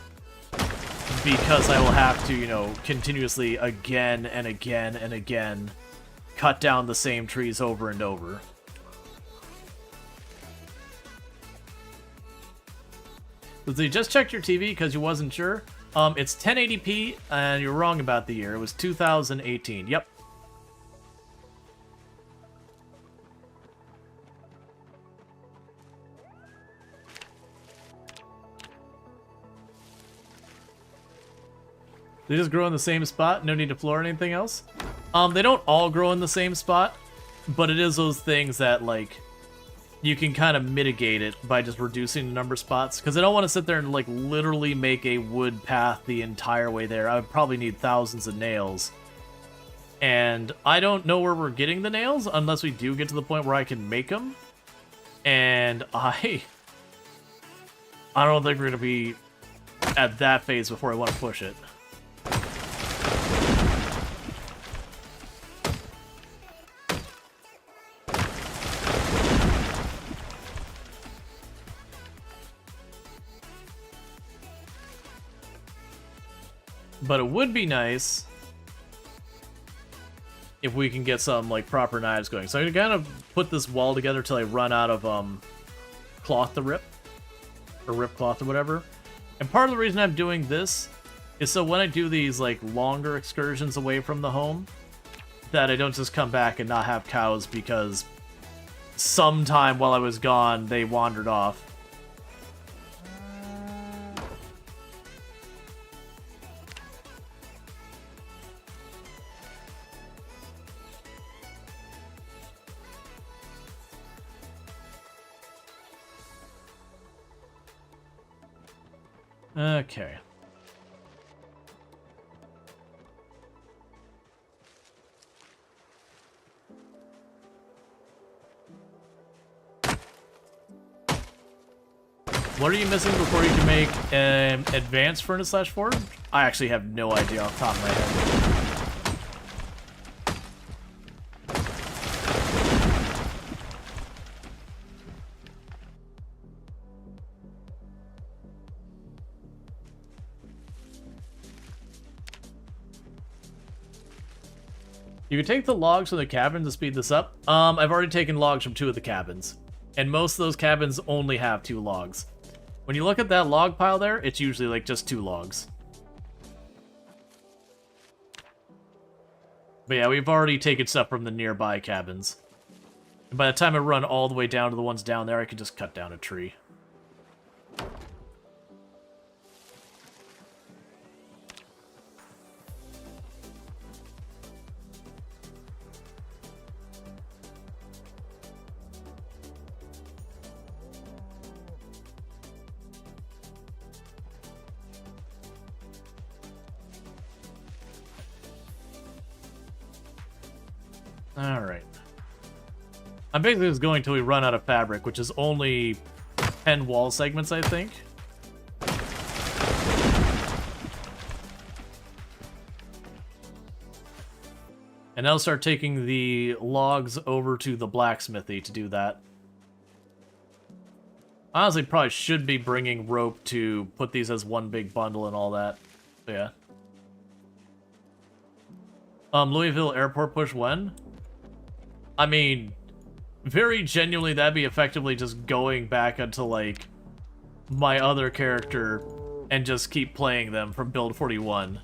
because I will have to, you know, continuously again and again and again cut down the same trees over and over. So you just checked your TV because you wasn't sure? It's 1080p and you're wrong about the year. It was 2018. Yep. They just grow in the same spot, no need to floor anything else? They don't all grow in the same spot, but it is those things that, like, you can kind of mitigate it by just reducing the number of spots. Because I don't want to sit there and, like, literally make a wood path the entire way there. I would probably need thousands of nails. And I don't know where we're getting the nails unless we do get to the point where I can make them. And I don't think we're going to be at that phase before I want to push it. But it would be nice if we can get some, like, proper knives going. So I'm gonna kind of put this wall together till I run out of cloth to rip. Or rip cloth or whatever. And part of the reason I'm doing this is so when I do these, like, longer excursions away from the home, that I don't just come back and not have cows because sometime while I was gone, they wandered off. Okay. What are you missing before you can make an advanced furnace / forge? I actually have no idea off the top of my head. You can take the logs from the cabin to speed this up. I've already taken logs from 2 of the cabins. And most of those cabins only have 2 logs. When you look at that log pile there, it's usually like just 2 logs. But yeah, we've already taken stuff from the nearby cabins. And by the time I run all the way down to the ones down there, I can just cut down a tree. Alright. I'm basically just going till we run out of fabric, which is only 10 wall segments, I think. And I'll start taking the logs over to the blacksmithy to do that. Honestly, probably should be bringing rope to put these as one big bundle and all that. So, yeah. Louisville Airport push when? I mean, very genuinely, that'd be effectively just going back onto, like, my other character and just keep playing them from build 41.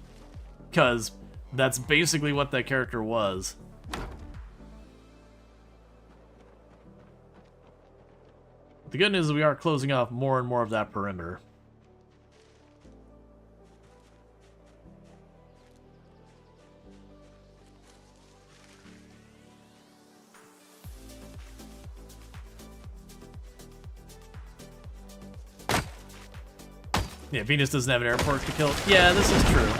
Because that's basically what that character was. The good news is we are closing off more and more of that perimeter. Yeah, Venus doesn't have an airport to kill. Yeah, this is true.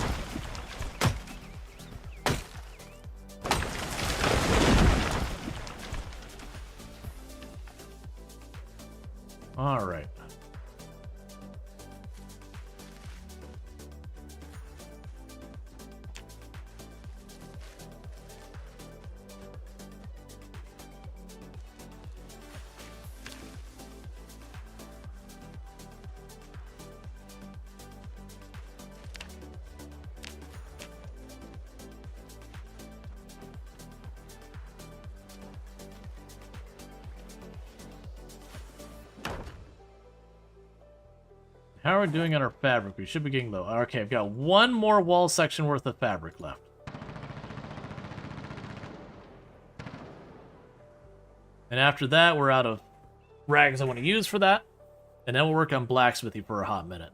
All right. How are we doing on our fabric? We should be getting low. Okay, I've got one more wall section worth of fabric left. And after that, we're out of rags I want to use for that. And then we'll work on blacksmithing for a hot minute.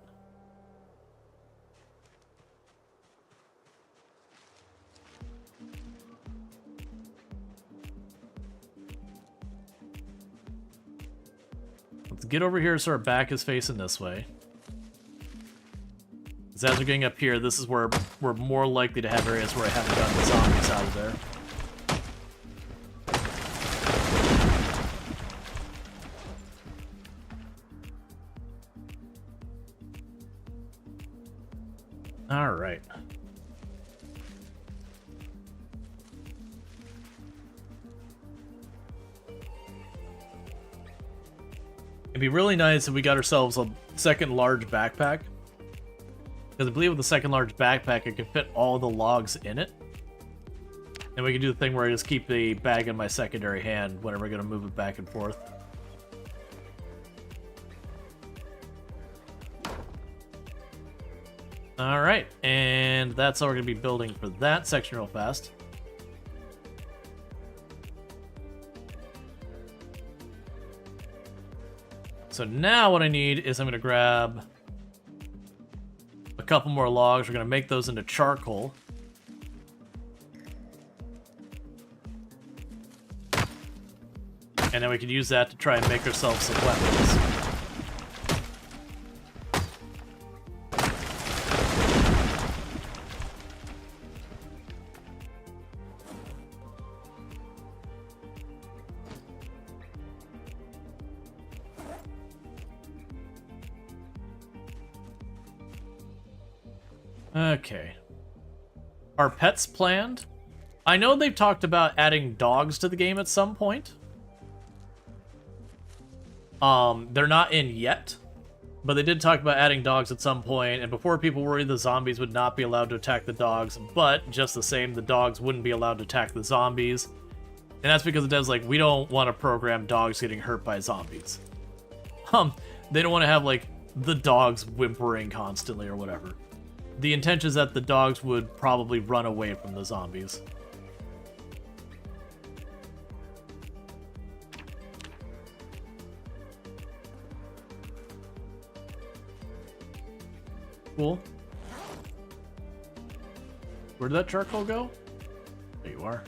Let's get over here so our back is facing this way. As we're getting up here, this is where we're more likely to have areas where I haven't gotten the zombies out of there. Alright. It'd be really nice if we got ourselves a second large backpack. Because I believe with the second large backpack, it can fit all the logs in it. And we can do the thing where I just keep the bag in my secondary hand whenever I'm going to move it back and forth. Alright, and that's how we're going to be building for that section real fast. So now what I need is I'm going to grab a couple more logs. We're going to make those into charcoal. And then we can use that to try and make ourselves some weapons. Okay. Are pets planned? I know they've talked about adding dogs to the game at some point. They're not in yet, but they did talk about adding dogs at some point, and before people worried the zombies would not be allowed to attack the dogs, but just the same, the dogs wouldn't be allowed to attack the zombies. And that's because the devs like, we don't want to program dogs getting hurt by zombies. They don't want to have, like, the dogs whimpering constantly or whatever. The intention is that the dogs would probably run away from the zombies. Cool. Where did that charcoal go? There you are.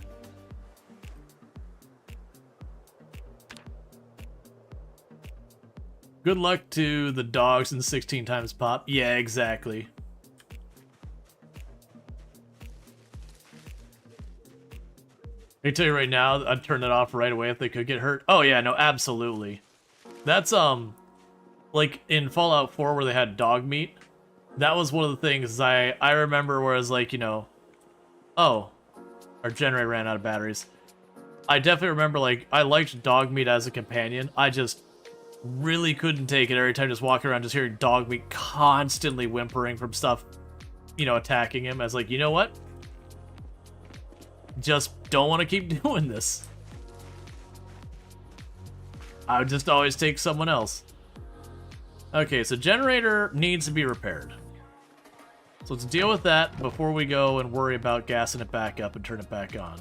Good luck to the dogs and 16 times pop. Yeah, exactly. I can tell you right now, I'd turn it off right away if they could get hurt. Oh yeah, no, absolutely. That's, like in Fallout 4 where they had dog meat. That was one of the things I remember where I was like, you know, oh, our generator ran out of batteries. I definitely remember, like, I liked dog meat as a companion. I just really couldn't take it every time just walking around just hearing dog meat constantly whimpering from stuff, you know, attacking him. I was like, you know what? Just don't want to keep doing this. I would just always take someone else. Okay, so generator needs to be repaired. So let's deal with that before we go and worry about gassing it back up and turn it back on.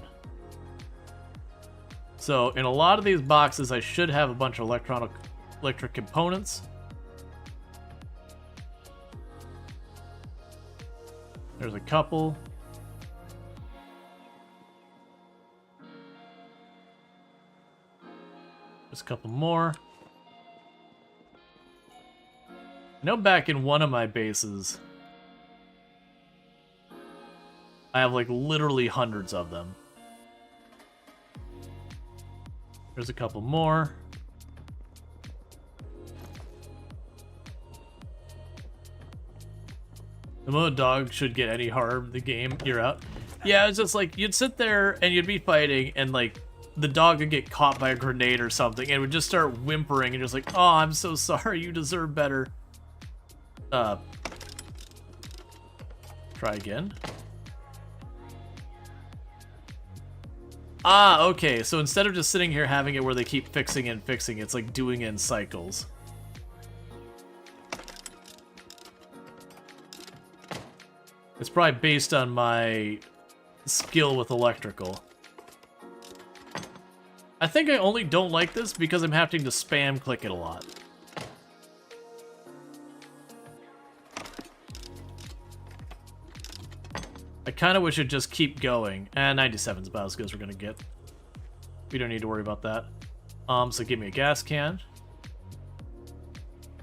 So in a lot of these boxes, I should have a bunch of electric components. There's a couple. There's a couple more. I know back in one of my bases, I have like literally hundreds of them. There's a couple more. The moment a dog should get any harm in the game, you're out. Yeah, it's just like, you'd sit there and you'd be fighting and like, the dog would get caught by a grenade or something and it would just start whimpering and just like, oh, I'm so sorry, you deserve better. Try again. Ah, okay, so instead of just sitting here having it where they keep fixing and fixing, it's like doing it in cycles. It's probably based on my skill with electrical. I think I only don't like this because I'm having to spam click it a lot. I kind of wish it'd just keep going. And 97's about as good as we're going to get. We don't need to worry about that. So give me a gas can.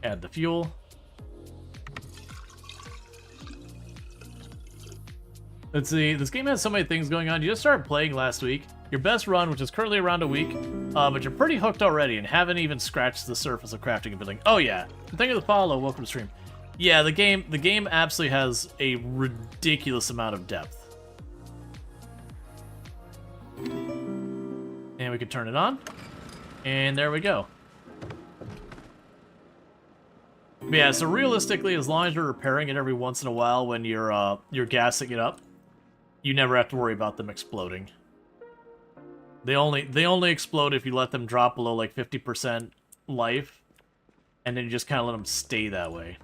Add the fuel. Let's see, this game has so many things going on. You just started playing last week. Your best run, which is currently around a week, but you're pretty hooked already and haven't even scratched the surface of crafting and building. Oh yeah, thank you for the follow, welcome to stream. Yeah, the game absolutely has a ridiculous amount of depth. And we can turn it on. And there we go. But yeah, so realistically, as long as you're repairing it every once in a while when you're gassing it up, you never have to worry about them exploding. They only explode if you let them drop below like 50% life, and then you just kind of let them stay that way.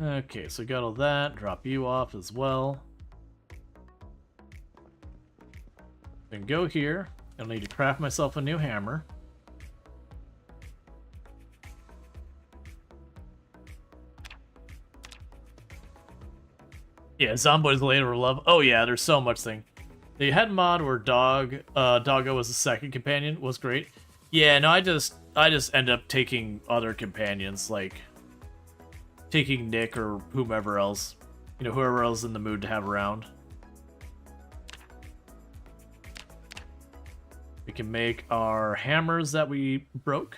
Okay, so got all that. Drop you off as well. Then go here. I'll need to craft myself a new hammer. Yeah, Zomboid is the labor of love. Oh yeah, there's so much thing. The head mod where Doggo was the second companion was great. Yeah, no, I just end up taking other companions, like taking Nick or whomever else. You know, whoever else is in the mood to have around. We can make our hammers that we broke.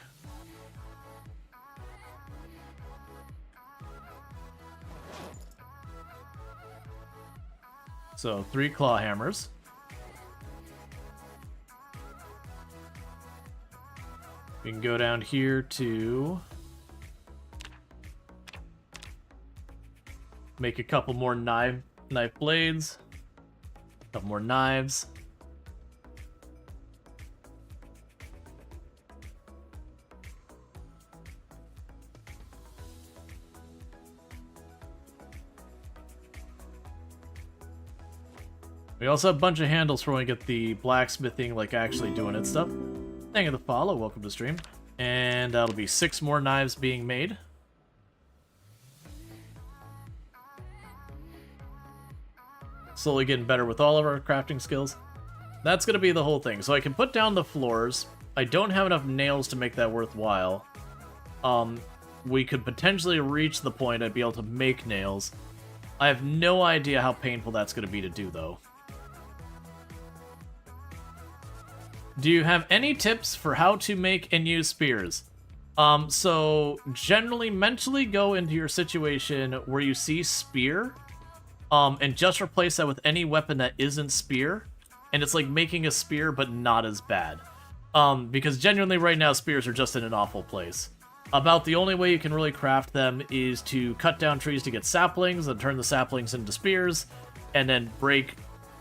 So 3 claw hammers. We can go down here to make a couple more knife blades, a couple more knives. We also have a bunch of handles for when we get the blacksmithing, like, actually doing its stuff. Thank you for the follow. Welcome to stream. And that'll be 6 more knives being made. Slowly getting better with all of our crafting skills. That's going to be the whole thing. So I can put down the floors. I don't have enough nails to make that worthwhile. We could potentially reach the point I'd be able to make nails. I have no idea how painful that's going to be to do, though. Do you have any tips for how to make and use spears? So generally mentally go into your situation where you see spear, and just replace that with any weapon that isn't spear, and it's like making a spear but not as bad. Because genuinely right now spears are just in an awful place. About the only way you can really craft them is to cut down trees to get saplings, and turn the saplings into spears, and then break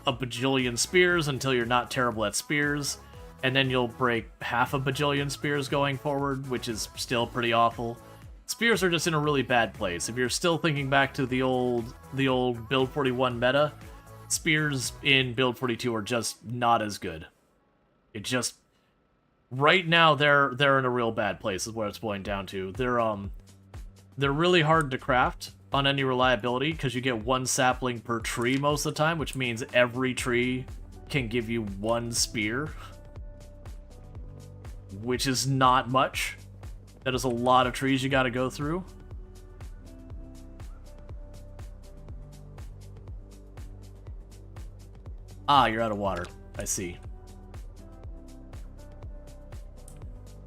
a bajillion spears until you're not terrible at spears. And then you'll break half a bajillion spears going forward, which is still pretty awful. Spears are just in a really bad place. If you're still thinking back to the old Build 41 meta, spears in Build 42 are just not as good. It just... Right now, they're in a real bad place, is what it's boiling down to. They're really hard to craft on any reliability, because you get 1 sapling per tree most of the time, which means every tree can give you 1 spear. Which is not much. That is a lot of trees you gotta go through. Ah, you're out of water. I see.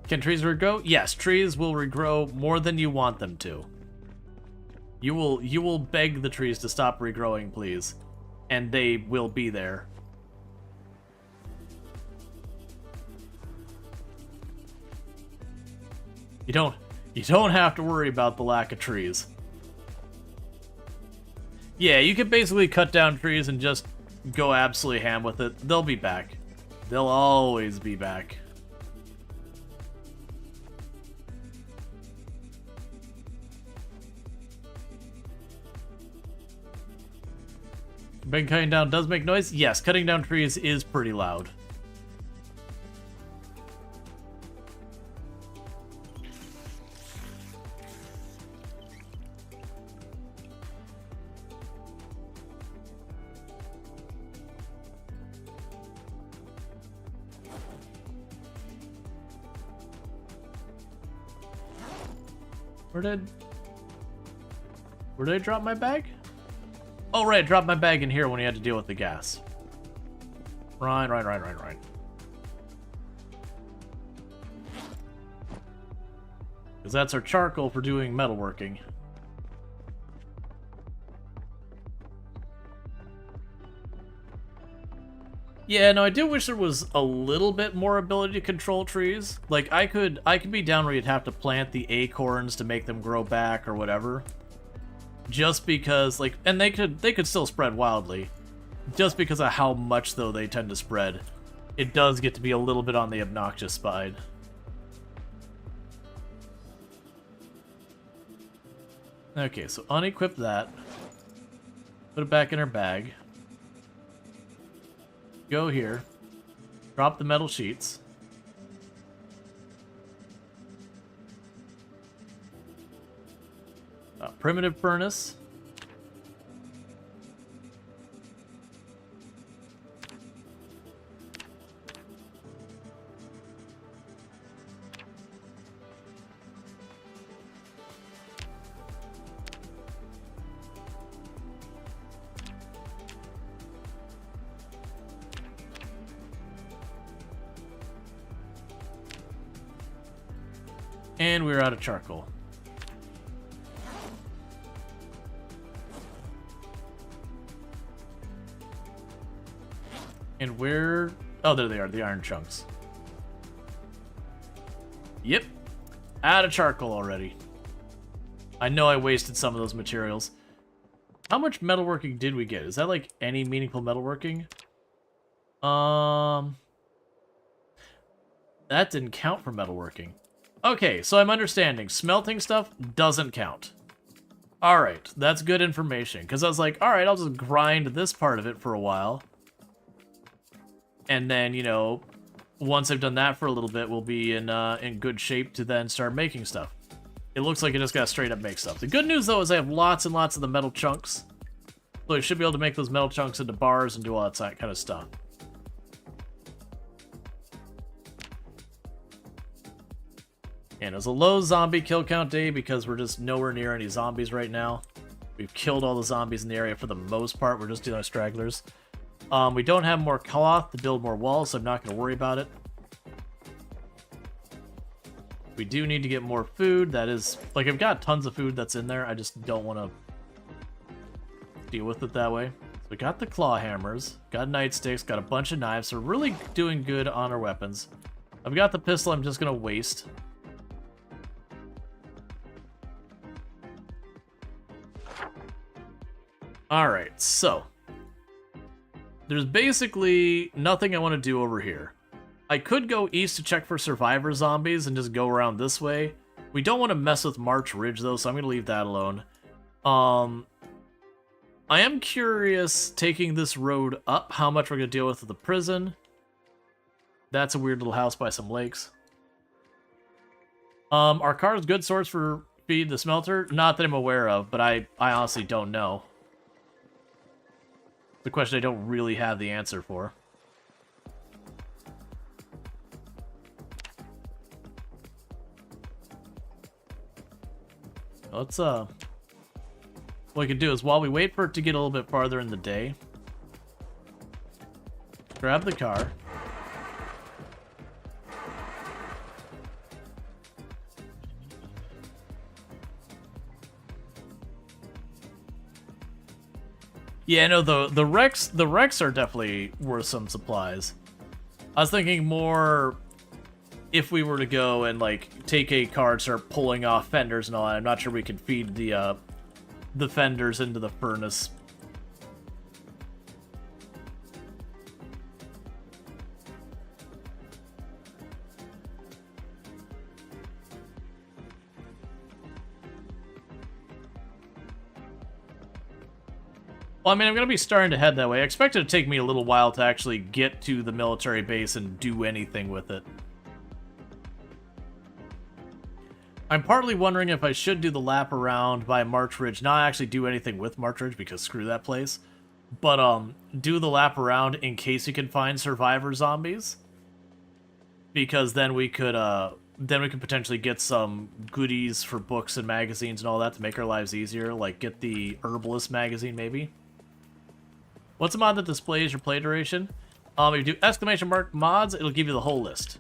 Can trees regrow? Yes, trees will regrow more than you want them to. You will beg the trees to stop regrowing, please. And they will be there. You don't have to worry about the lack of trees. Yeah, you can basically cut down trees and just go absolutely ham with it. They'll be back. They'll always be back. Ben, cutting down does make noise? Yes, cutting down trees is pretty loud. Where did I drop my bag? Oh, right, I dropped my bag in here when we had to deal with the gas. Right. Because that's our charcoal for doing metalworking. Yeah, no, I do wish there was a little bit more ability to control trees. Like, I could be down where you'd have to plant the acorns to make them grow back or whatever. Just because, like, and they could still spread wildly. Just because of how much, though, they tend to spread. It does get to be a little bit on the obnoxious side. Okay, so unequip that. Put it back in our bag. Go here. Drop the metal sheets. Primitive furnace. And we're out of charcoal. And where... Oh, there they are, the iron chunks. Yep. Out of charcoal already. I know I wasted some of those materials. How much metalworking did we get? Is that, like, any meaningful metalworking? That didn't count for metalworking. Okay, so I'm understanding. Smelting stuff doesn't count. Alright, that's good information. Because I was like, alright, I'll just grind this part of it for a while. And then, you know, once I've done that for a little bit, we'll be in good shape to then start making stuff. It looks like I just gotta straight up make stuff. The good news, though, is I have lots and lots of the metal chunks. So I should be able to make those metal chunks into bars and do all that kind of stuff. And it was a low zombie kill count day because we're just nowhere near any zombies right now. We've killed all the zombies in the area for the most part. We're just doing our stragglers. We don't have more cloth to build more walls, so I'm not going to worry about it. We do need to get more food. That is, like, I've got tons of food that's in there. I just don't want to deal with it that way. So we got the claw hammers, got nightsticks, got a bunch of knives. So we're really doing good on our weapons. I've got the pistol I'm just going to waste. Alright, so there's basically nothing I want to do over here. I could go east to check for survivor zombies and just go around this way. We don't want to mess with March Ridge, though, so I'm going to leave that alone. I am curious, taking this road up, how much we're going to deal with at the prison. That's a weird little house by some lakes. Our car is good source for feed the smelter? Not that I'm aware of, but I honestly don't know. The question I don't really have the answer for. Let's, what we can do is, while we wait for it to get a little bit farther in the day, grab the car. Yeah, no, the wrecks are definitely worth some supplies. I was thinking more if we were to go and, like, take a car and start pulling off fenders and all that. I'm not sure we could feed the fenders into the furnace. Well, I mean, I'm going to be starting to head that way. I expect it to take me a little while to actually get to the military base and do anything with it. I'm partly wondering if I should do the lap around by March Ridge, not actually do anything with March Ridge because screw that place, but do the lap around in case you can find survivor zombies, because then we could potentially get some goodies for books and magazines and all that to make our lives easier, like get the herbalist magazine maybe. What's a mod that displays your play duration? If you do exclamation mark mods, it'll give you the whole list.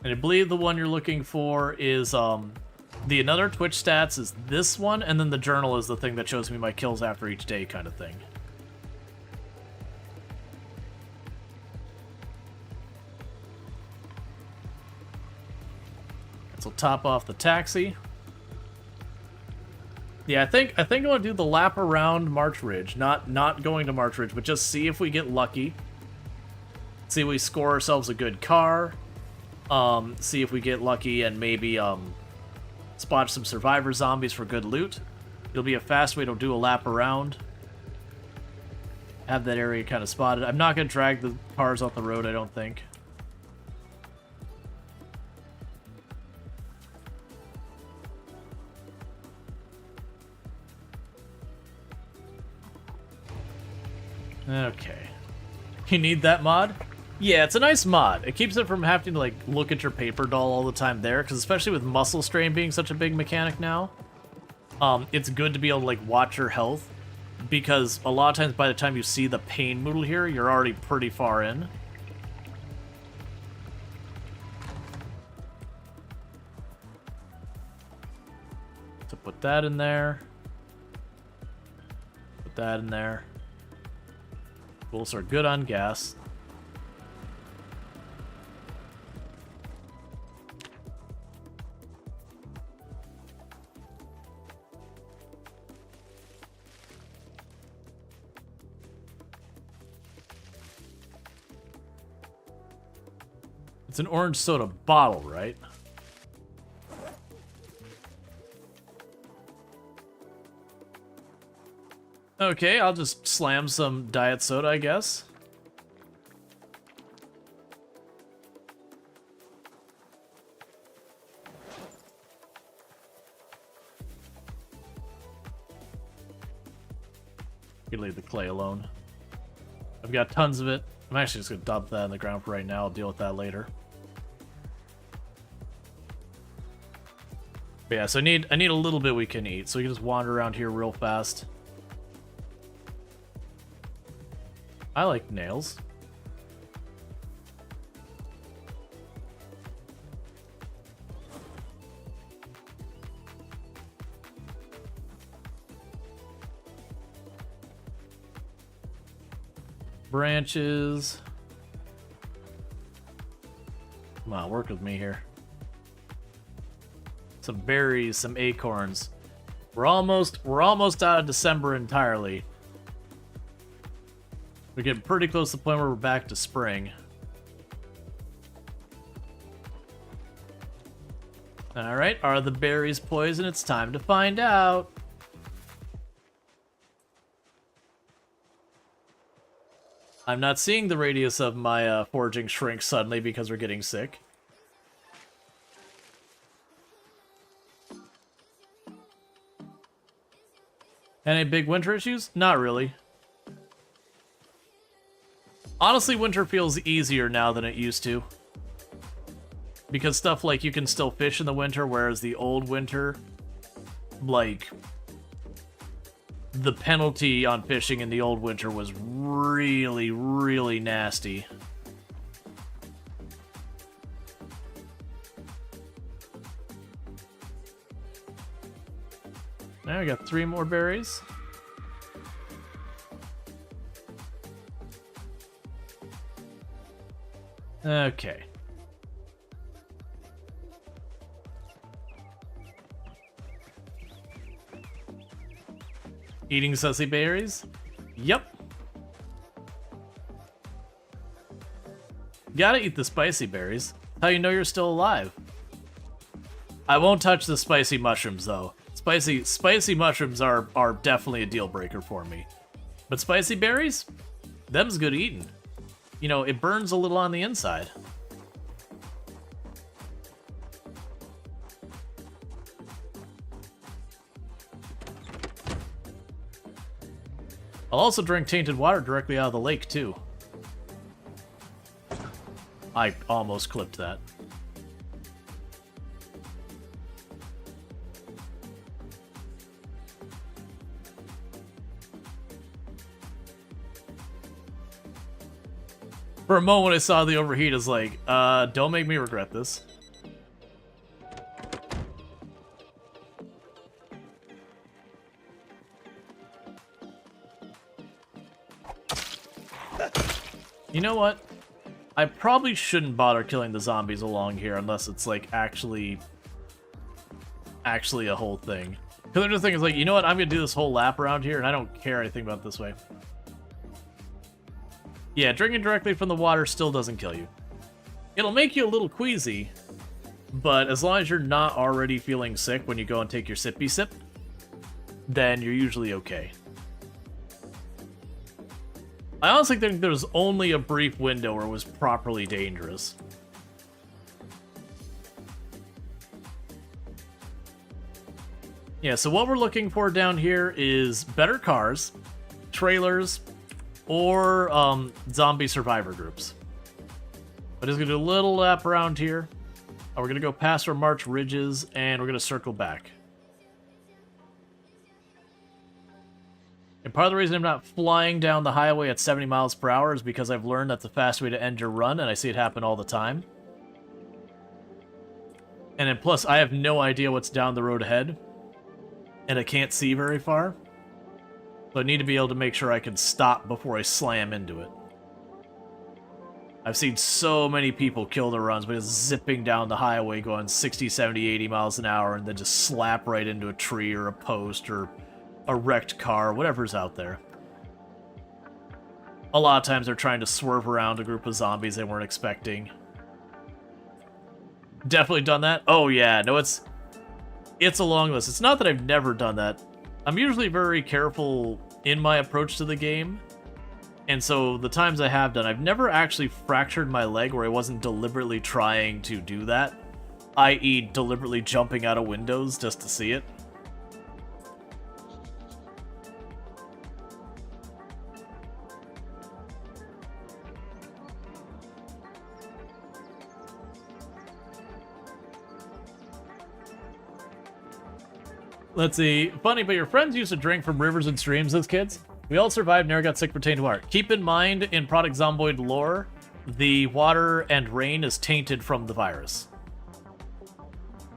And I believe the one you're looking for is, the another Twitch stats is this one, and then the journal is the thing that shows me my kills after each day kind of thing. So top off the taxi. Yeah, I think I want to do the lap around March Ridge, not going to March Ridge, but just see if we get lucky. See if we score ourselves a good car. See if we get lucky and maybe spot some survivor zombies for good loot. It'll be a fast way to do a lap around. Have that area kind of spotted. I'm not going to drag the cars off the road, I don't think. Okay. You need that mod? Yeah, it's a nice mod. It keeps it from having to, like, look at your paper doll all the time there, because especially with muscle strain being such a big mechanic now, it's good to be able to, like, watch your health, because a lot of times by the time you see the pain moodle here, you're already pretty far in. So put that in there. Put that in there. Bulls are good on gas. It's an orange soda bottle, right? Okay, I'll just slam some diet soda, I guess. You can leave the clay alone. I've got tons of it. I'm actually just gonna dump that in the ground for right now. I'll deal with that later. But yeah, so I need a little bit we can eat, so we can just wander around here real fast. I like nails. Branches. Come on, work with me here. Some berries, some acorns. We're almost out of December entirely. We're getting pretty close to the point where we're back to spring. Alright, are the berries poison? It's time to find out. I'm not seeing the radius of my foraging shrink suddenly because we're getting sick. Any big winter issues? Not really. Honestly, winter feels easier now than it used to. Because stuff like you can still fish in the winter, whereas the old winter, like, the penalty on fishing in the old winter was really, really nasty. Now we got 3 more berries. Okay. Eating sussy berries? Yep. Gotta eat the spicy berries. How you know you're still alive. I won't touch the spicy mushrooms though. Spicy mushrooms are definitely a deal breaker for me. But spicy berries? Them's good eating. You know, it burns a little on the inside. I'll also drink tainted water directly out of the lake, too. I almost clipped that. For a moment, when I saw the overheat, I was like, don't make me regret this. You know what? I probably shouldn't bother killing the zombies along here unless it's, like, actually a whole thing. Because the other thing is, like, you know what? I'm going to do this whole lap around here, and I don't care anything about it this way. Yeah, drinking directly from the water still doesn't kill you. It'll make you a little queasy, but as long as you're not already feeling sick when you go and take your sippy sip, then you're usually okay. I honestly think there's only a brief window where it was properly dangerous. Yeah, so what we're looking for down here is better cars, trailers, or zombie survivor groups. But just gonna do a little lap around here. We're gonna go past our march ridges, and we're gonna circle back. And part of the reason I'm not flying down the highway at 70 miles per hour is because I've learned that's the fast way to end your run, and I see it happen all the time. And then plus, I have no idea what's down the road ahead, and I can't see very far. So I need to be able to make sure I can stop before I slam into it. I've seen so many people kill their runs by just zipping down the highway going 60, 70, 80 miles an hour and then just slap right into a tree or a post or a wrecked car, whatever's out there. A lot of times they're trying to swerve around a group of zombies they weren't expecting. Definitely done that? Oh yeah, no, it's a long list. It's not that I've never done that. I'm usually very careful in my approach to the game. And so the times I have done, I've never actually fractured my leg where I wasn't deliberately trying to do that, i.e. deliberately jumping out of windows just to see it. Let's see. Funny, but your friends used to drink from rivers and streams as kids? We all survived, never got sick, pertained to art. Keep in mind, in Product Zomboid lore, the water and rain is tainted from the virus.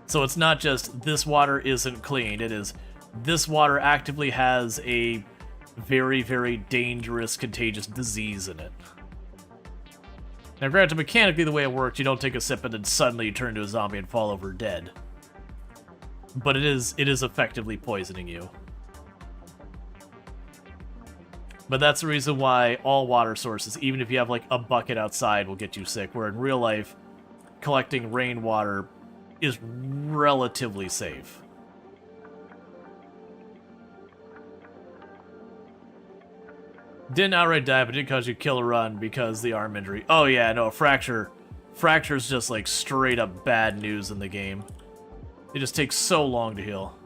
So it's not just this water isn't clean, it is this water actively has a very, very dangerous, contagious disease in it. Now granted, mechanically the way it works, you don't take a sip and then suddenly you turn into a zombie and fall over dead. But it is effectively poisoning you. But that's the reason why all water sources, even if you have like a bucket outside, will get you sick, where in real life, collecting rainwater is relatively safe. Didn't outright die, but did cause you kill or run because the arm injury. Oh yeah, no, fracture. Fracture's just like straight up bad news in the game. It just takes so long to heal.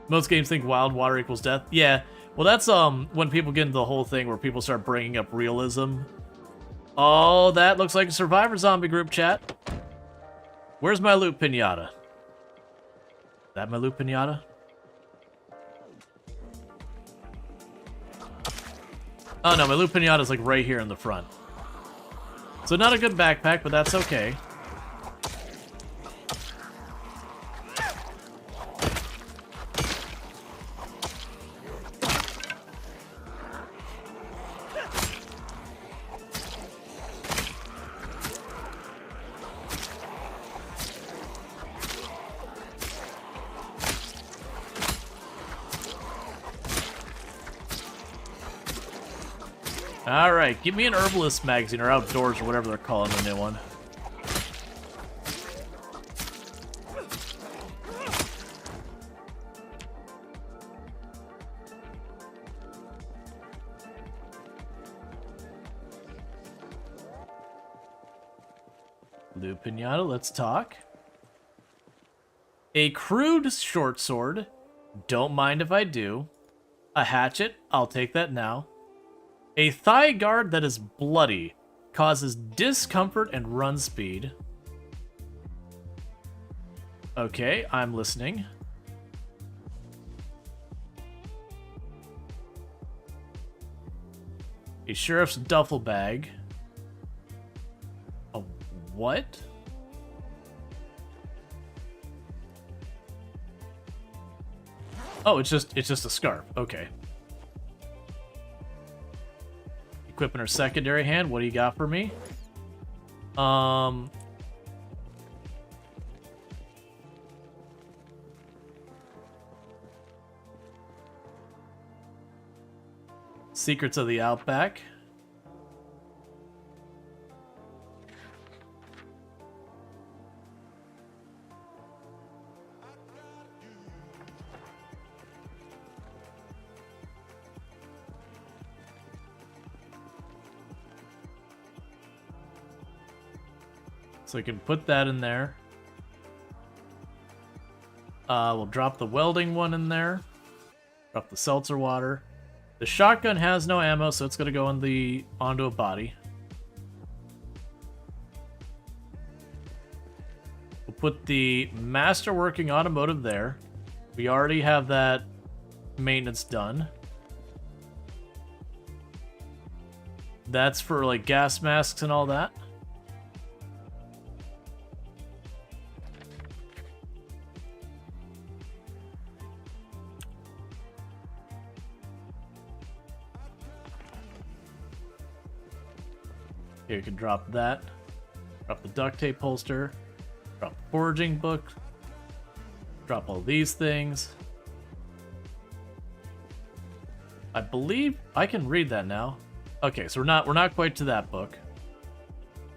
Most games think wild water equals death. Yeah, well that's when people get into the whole thing where people start bringing up realism. Oh, that looks like a Survivor Zombie group chat. Where's my loot pinata? Is that my loot pinata? Oh no, my loot pinata's like right here in the front. So not a good backpack, but that's okay. Alright, give me an herbalist magazine, or outdoors, or whatever they're calling the new one. Lou Pinata, let's talk. A crude short sword. Don't mind if I do. A hatchet. I'll take that now. A thigh guard that is bloody. Causes discomfort and run speed. Okay, I'm listening. A sheriff's duffel bag. A what? Oh, it's just a scarf. Okay. Equipping her secondary hand. What do you got for me? Secrets of the Outback. So we can put that in there. We'll drop the welding one in there. Drop the seltzer water. The shotgun has no ammo, so it's going to go onto a body. We'll put the masterworking automotive there. We already have that maintenance done. That's for like gas masks and all that. Here, you can drop that. Drop the duct tape holster. Drop the foraging book. Drop all these things. I believe I can read that now. Okay, so we're not quite to that book.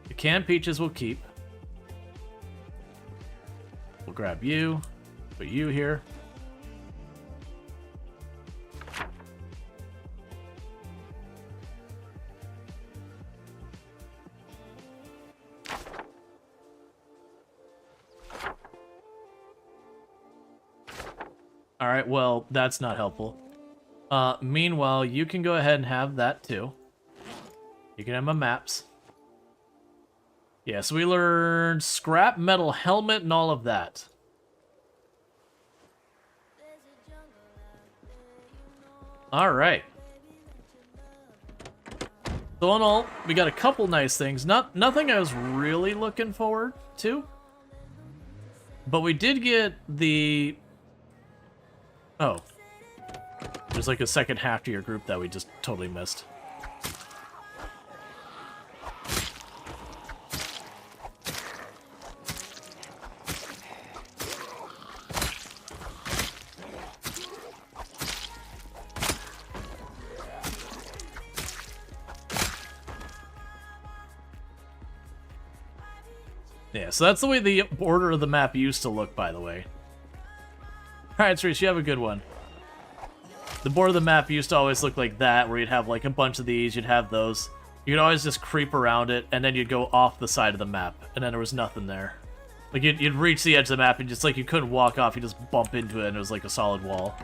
The canned peaches we'll keep. We'll grab you. Put you here. Alright, well, that's not helpful. Meanwhile, you can go ahead and have that too. You can have my maps. Yeah, so we learned scrap metal helmet and all of that. Alright. So in all, we got a couple nice things. Nothing I was really looking forward to. But we did get the... Oh. There's like a second half to your group that we just totally missed. Yeah, so that's the way the border of the map used to look, by the way. Alright, Cerise, you have a good one. The border of the map used to always look like that, where you'd have like a bunch of these, you'd have those. You could always just creep around it, and then you'd go off the side of the map, and then there was nothing there. Like, you'd reach the edge of the map, and just like you couldn't walk off, you just bump into it, and it was like a solid wall.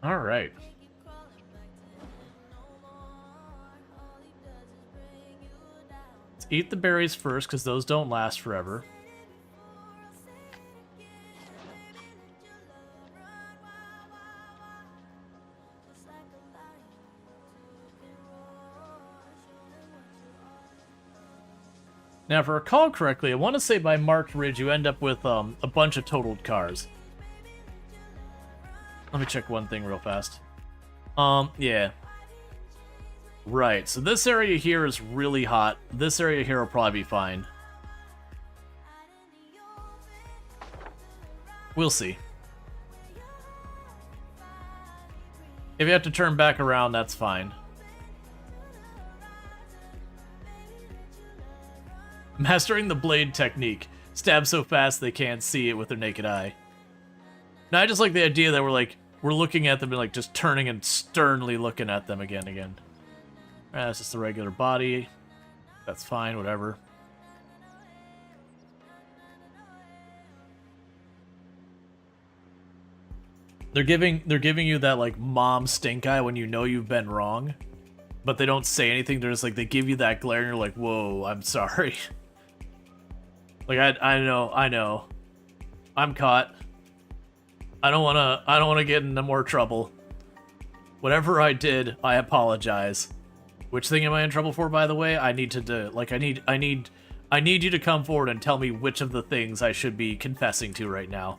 Alright. Eat the berries first, because those don't last forever. Now, if I recall correctly, I want to say by Marked Ridge you end up with a bunch of totaled cars. Let me check one thing real fast. Yeah. Right, so this area here is really hot. This area here will probably be fine. We'll see. If you have to turn back around, that's fine. Mastering the blade technique. Stab so fast they can't see it with their naked eye. Now, I just like the idea that we're looking at them and like just turning and sternly looking at them again. That's just the regular body. That's fine, whatever. They're giving you that like mom stink eye when you know you've been wrong, but they don't say anything. They're just like, they give you that glare and you're like, whoa, I'm sorry. Like I know. I'm caught. I don't wanna get into more trouble. Whatever I did, I apologize. Which thing am I in trouble for, by the way? I need to do, like, I need you to come forward and tell me which of the things I should be confessing to right now.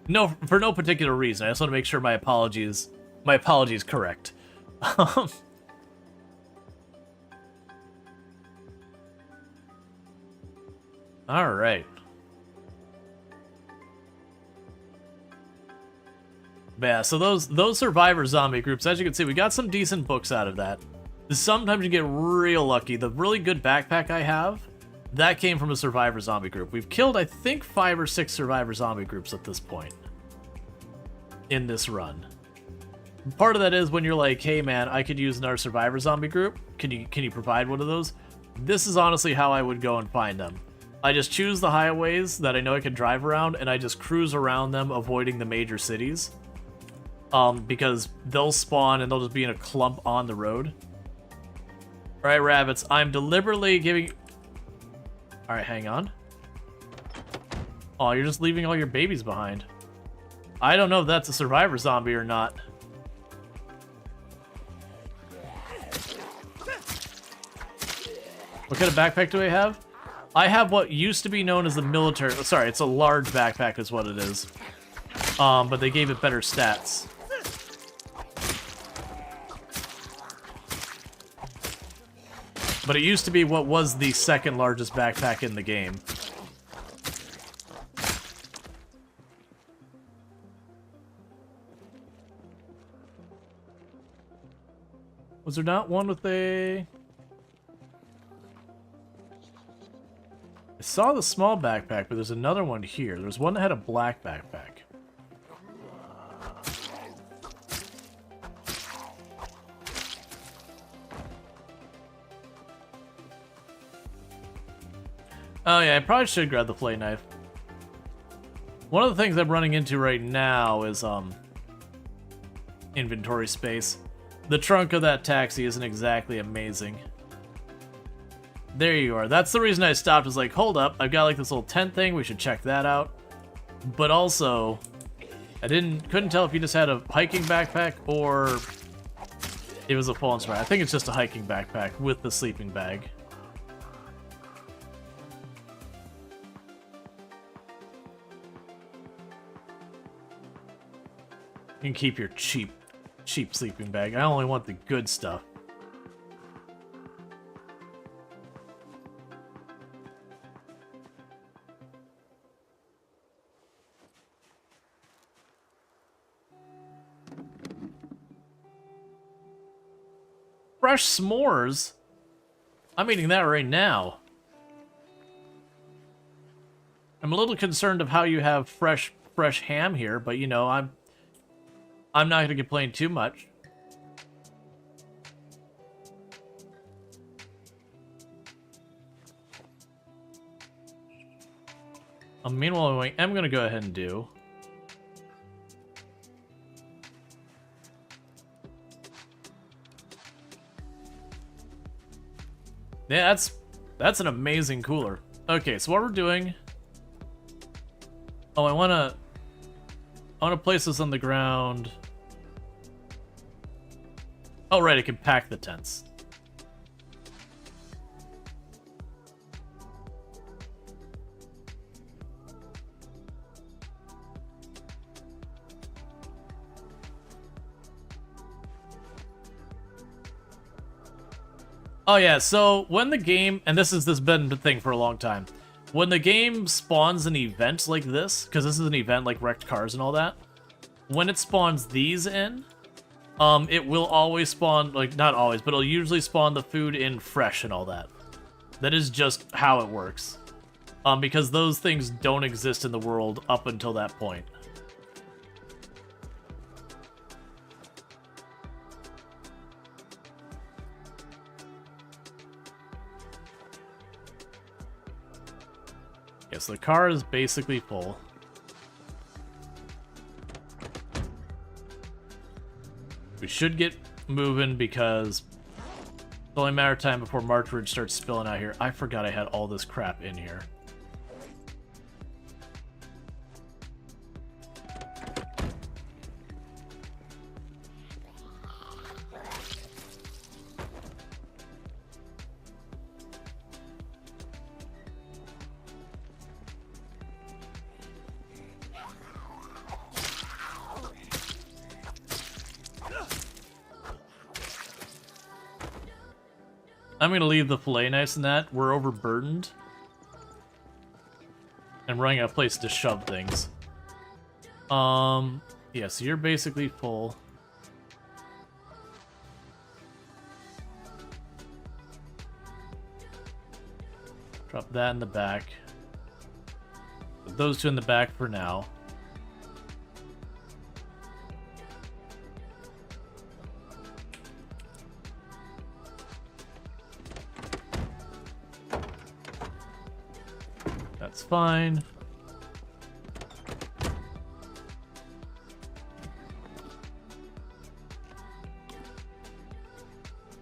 No, for no particular reason. I just want to make sure my apology is correct. All right. Yeah, so those survivor zombie groups, as you can see, we got some decent books out of that. Sometimes you get real lucky. The really good backpack I have, that came from a survivor zombie group. We've killed, I think, 5 or 6 survivor zombie groups at this point in this run. Part of that is when you're like, hey man, I could use another survivor zombie group. Can you provide one of those? This is honestly how I would go and find them. I just choose the highways that I know I can drive around, and I just cruise around them, avoiding the major cities. Because they'll spawn and they'll just be in a clump on the road. Alright, rabbits, I'm deliberately giving... Alright, hang on. Oh, you're just leaving all your babies behind. I don't know if that's a survivor zombie or not. What kind of backpack do I have? I have what used to be known as the military... Sorry, it's a large backpack is what it is. But they gave it better stats. But it used to be what was the second largest backpack in the game. Was there not one with a... I saw the small backpack, but there's another one here. There's one that had a black backpack. Oh yeah, I probably should grab the play knife. One of the things I'm running into right now is inventory space. The trunk of that taxi isn't exactly amazing. There you are. That's the reason I stopped, was like, hold up, I've got like this little tent thing, we should check that out. But also, I couldn't tell if you just had a hiking backpack or it was a full instrument. I think it's just a hiking backpack with the sleeping bag. You can keep your cheap sleeping bag. I only want the good stuff. Fresh s'mores? I'm eating that right now. I'm a little concerned of how you have fresh ham here, but you know, I'm not going to complain too much. Meanwhile, what I'm going to go ahead and do... Yeah, that's an amazing cooler. Okay, so what we're doing... Oh, I want to place this on the ground. Oh, right, I can pack the tents. Oh yeah, so when the game, and this has been the thing for a long time, when the game spawns an event like this, because this is an event like wrecked cars and all that, when it spawns these in, it will always spawn, like, not always, but it'll usually spawn the food in fresh and all that. That is just how it works. Because those things don't exist in the world up until that point. Yes, the car is basically full. We should get moving because it's only a matter of time before March Ridge starts spilling out here. I forgot I had all this crap in here. I'm gonna leave the fillet knives in that. We're overburdened. I'm running out of place to shove things. Yeah, so you're basically full. Drop that in the back. Put those two in the back for now. That's fine.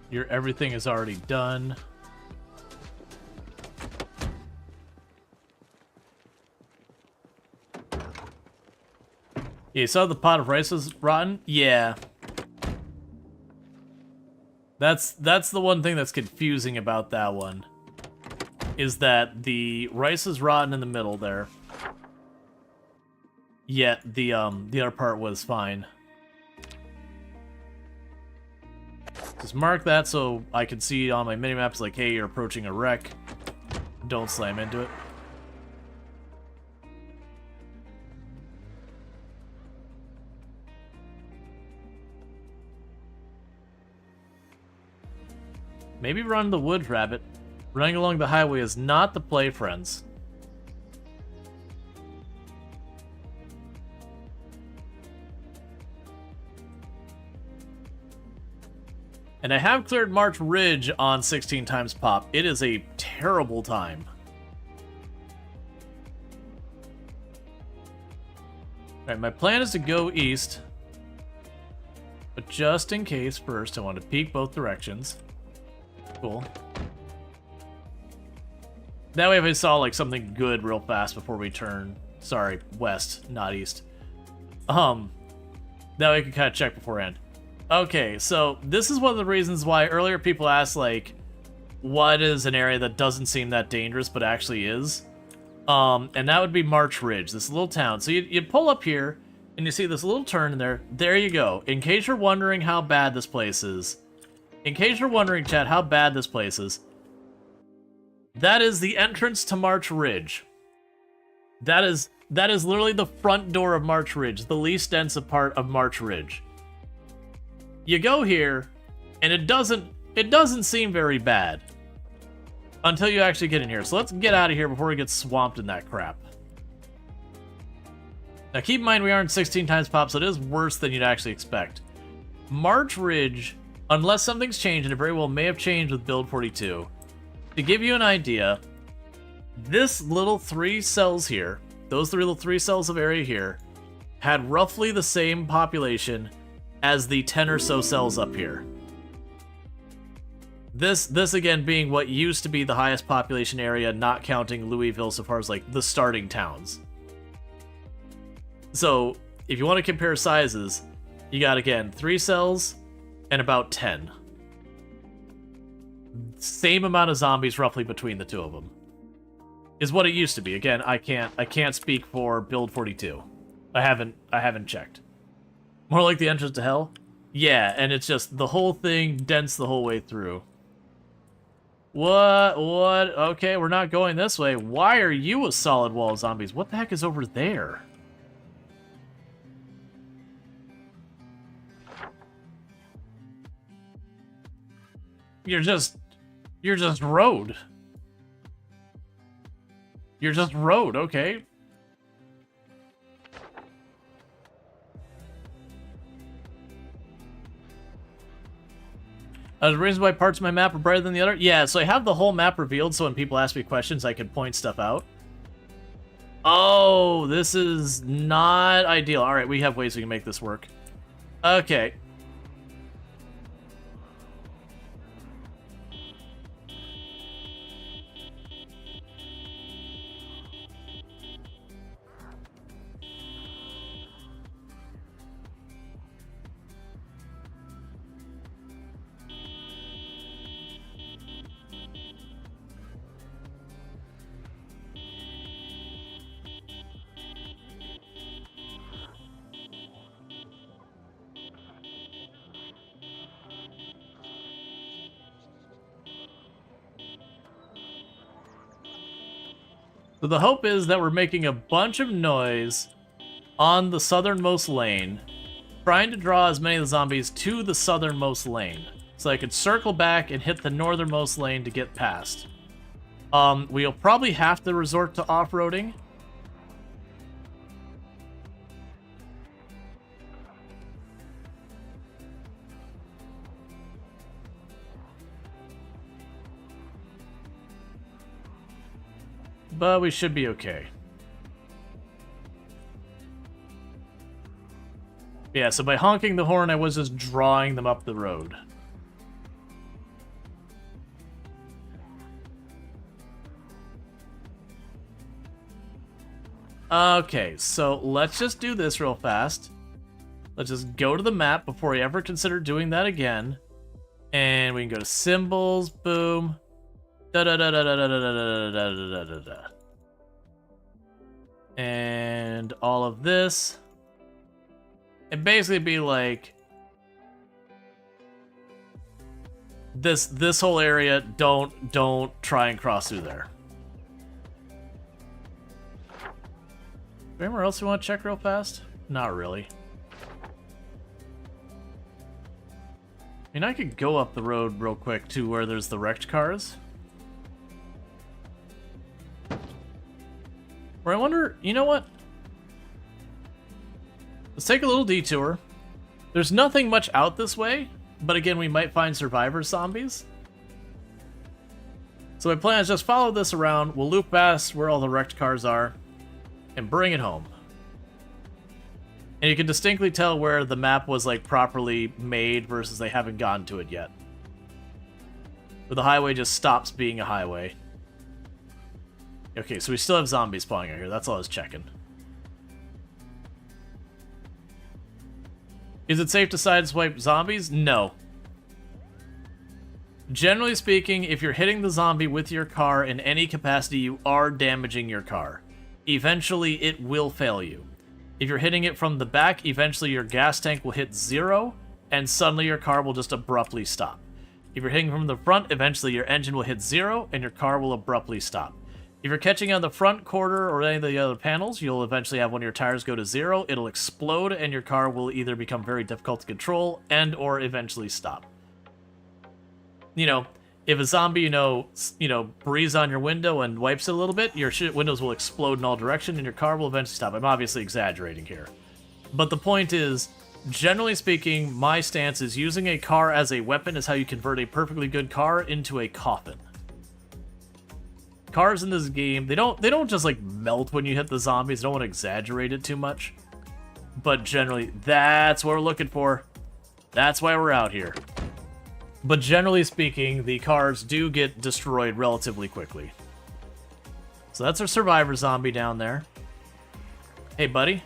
Your everything is already done. Yeah, you saw the pot of rice was rotten? Yeah. That's the one thing that's confusing about that one. Is that the rice is rotten in the middle there. Yet the other part was fine. Just mark that so I can see on my minimaps like, hey, you're approaching a wreck. Don't slam into it. Maybe run the woods, rabbit. Running along the highway is not the play, friends. And I have cleared March Ridge on 16 times pop. It is a terrible time. Alright, my plan is to go east. But just in case, first, I want to peek both directions. Cool. That way if I saw, like, something good real fast before we turn... Sorry, west, not east. That way I can kind of check beforehand. Okay, so this is one of the reasons why earlier people asked, like, what is an area that doesn't seem that dangerous but actually is? And that would be March Ridge, this little town. So you pull up here, and you see this little turn in there. There you go. In case you're wondering how bad this place is. In case you're wondering, chat, how bad this place is. That is the entrance to March Ridge. That is literally the front door of March Ridge, the least dense part of March Ridge. You go here, and it doesn't seem very bad. Until you actually get in here. So let's get out of here before we get swamped in that crap. Now keep in mind we aren't 16 times pop, so it is worse than you'd actually expect. March Ridge, unless something's changed, and it very well may have changed with build 42. To give you an idea, this little 3 cells here, those little 3 cells of area here, had roughly the same population as the 10 or so cells up here. This again being what used to be the highest population area, not counting Louisville so far as like the starting towns. So if you want to compare sizes, you got again 3 cells and about 10. Same amount of zombies roughly between the two of them. Is what it used to be. Again, I can't speak for build 42. I haven't checked. More like the entrance to hell? Yeah, and it's just the whole thing dense the whole way through. What? Okay, we're not going this way. Why are you a solid wall of zombies? What the heck is over there? You're just road. You're just road, okay. The reason why parts of my map are brighter than the other? Yeah, so I have the whole map revealed, so when people ask me questions, I can point stuff out. Oh, this is not ideal. Alright, we have ways we can make this work. Okay. So the hope is that we're making a bunch of noise on the southernmost lane, trying to draw as many of the zombies to the southernmost lane, so I could circle back and hit the northernmost lane to get past. We'll probably have to resort to off-roading. But we should be okay. Yeah, so by honking the horn, I was just drawing them up the road. Okay, so let's just do this real fast. Let's just go to the map before we ever consider doing that again. And we can go to symbols, boom. And all of this. And basically be like this whole area, don't try and cross through there. Anywhere else you want to check real fast? Not really. I mean, I could go up the road real quick to where there's the wrecked cars. Or I wonder, you know what? Let's take a little detour. There's nothing much out this way, but again, we might find survivor zombies. So my plan is just follow this around, we'll loop past where all the wrecked cars are, and bring it home. And you can distinctly tell where the map was like properly made versus they haven't gotten to it yet. Where the highway just stops being a highway. Okay, so we still have zombies spawning out here. That's all I was checking. Is it safe to sideswipe zombies? No. Generally speaking, if you're hitting the zombie with your car in any capacity, you are damaging your car. Eventually, it will fail you. If you're hitting it from the back, eventually your gas tank will hit 0, and suddenly your car will just abruptly stop. If you're hitting from the front, eventually your engine will hit 0, and your car will abruptly stop. If you're catching on the front quarter or any of the other panels, you'll eventually have one of your tires go to 0, it'll explode, and your car will either become very difficult to control and or eventually stop. You know, if a zombie, breathes on your window and wipes it a little bit, your windows will explode in all directions and your car will eventually stop. I'm obviously exaggerating here. But the point is, generally speaking, my stance is using a car as a weapon is how you convert a perfectly good car into a coffin. Cars in this game, they don't just like melt when you hit the zombies. I don't want to exaggerate it too much. But generally, that's what we're looking for. That's why we're out here. But generally speaking, the cars do get destroyed relatively quickly. So that's our survivor zombie down there. Hey, buddy.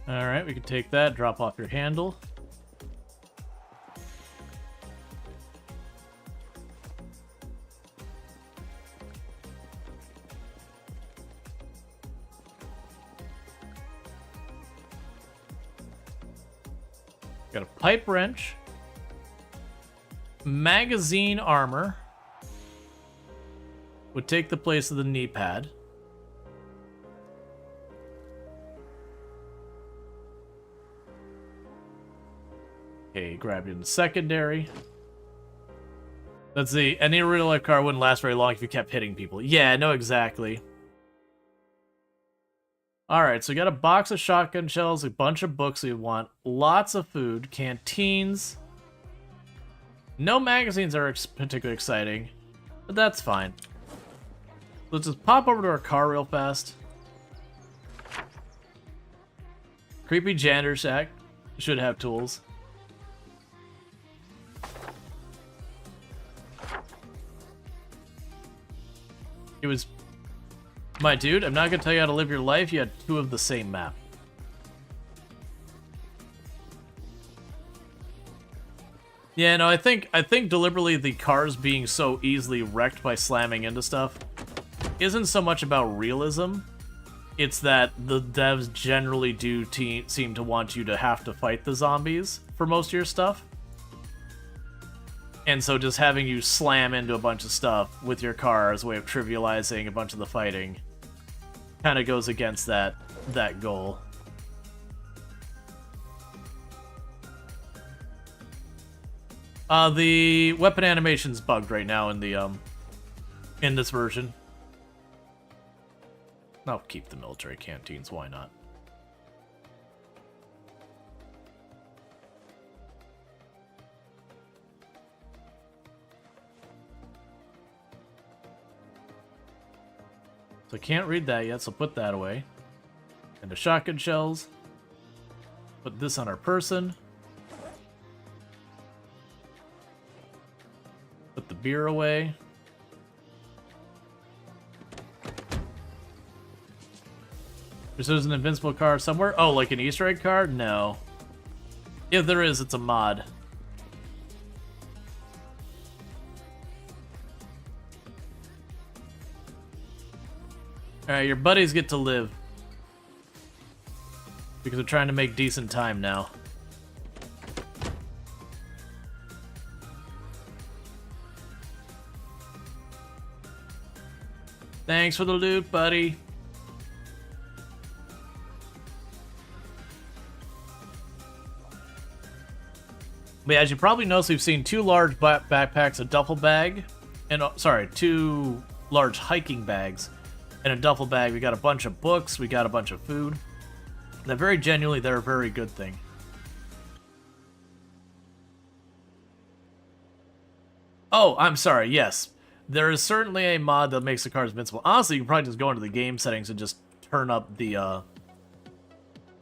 Alright, we can take that, drop off your handle. Got a pipe wrench. Magazine armor. Would take the place of the knee pad. Okay, grab it in the secondary. Let's see. Any real life car wouldn't last very long if you kept hitting people. Yeah, no, exactly. Alright, so we got a box of shotgun shells, a bunch of books we want, lots of food, canteens. No magazines are particularly exciting, but that's fine. Let's just pop over to our car real fast. Creepy janitor shack. Should have tools. It was... My dude, I'm not gonna tell you how to live your life. You had two of the same map. Yeah, no, I think deliberately the cars being so easily wrecked by slamming into stuff isn't so much about realism. It's that the devs generally do seem to want you to have to fight the zombies for most of your stuff. And so just having you slam into a bunch of stuff with your car as a way of trivializing a bunch of the fighting kind of goes against that goal. The weapon animation's bugged right now in the in this version. I'll keep the military canteens, why not? So I can't read that yet, so put that away. And the shotgun shells. Put this on our person. Put the beer away. There's an invincible car somewhere. Oh, like an Easter egg card? No. Yeah, there is. It's a mod. Alright, your buddies get to live. because we're trying to make decent time now. Thanks for the loot, buddy. But yeah, as you probably noticed, we've seen two large backpacks, a duffel bag, and two large hiking bags, and a duffel bag. We got a bunch of books, we got a bunch of food. That very genuinely, they're a very good thing. Oh, I'm sorry, yes. There is certainly a mod that makes the cars invincible. Honestly, you can probably just go into the game settings and just turn up the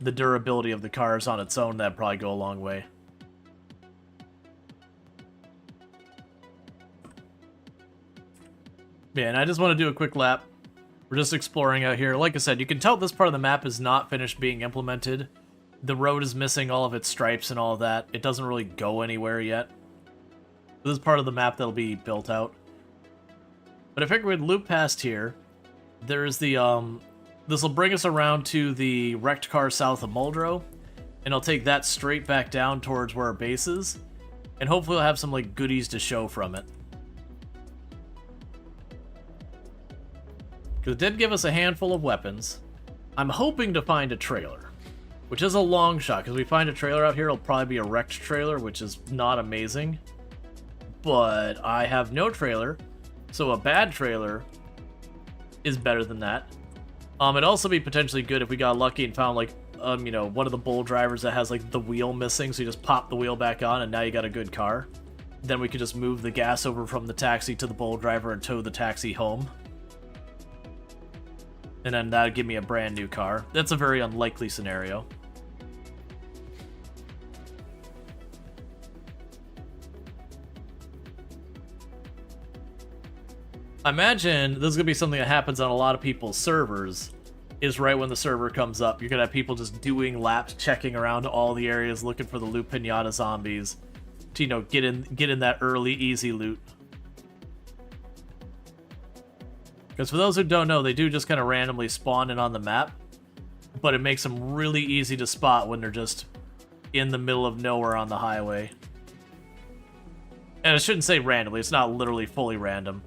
durability of the cars on its own. That'd probably go a long way. Yeah, and I just want to do a quick lap. We're just exploring out here. Like I said, you can tell this part of the map is not finished being implemented. The road is missing all of its stripes and all of that. It doesn't really go anywhere yet. This is part of the map that'll be built out. But I figured we'd loop past here. There's the, this will bring us around to the wrecked car south of Muldrow. And I'll take that straight back down towards where our base is. And hopefully we'll have some, like, goodies to show from it. Because it did give us a handful of weapons. I'm hoping to find a trailer, which is a long shot, because we find a trailer out here, it'll probably be a wrecked trailer, which is not amazing. But I have no trailer, so a bad trailer is better than that. It'd also be potentially good if we got lucky and found, like, you know, one of the bull drivers that has, like, the wheel missing, so you just pop the wheel back on, and now you got a good car. Then we could just move the gas over from the taxi to the bull driver and tow the taxi home. And then that'd give me a brand new car. That's a very unlikely scenario. I imagine this is going to be something that happens on a lot of people's servers, is right when the server comes up. You're going to have people just doing laps, checking around all the areas, looking for the loot pinata zombies to, you know, get in that early, easy loot. Because for those who don't know, they do just kind of randomly spawn in on the map, but it makes them really easy to spot when they're just in the middle of nowhere on the highway. And I shouldn't say randomly, it's not literally fully random.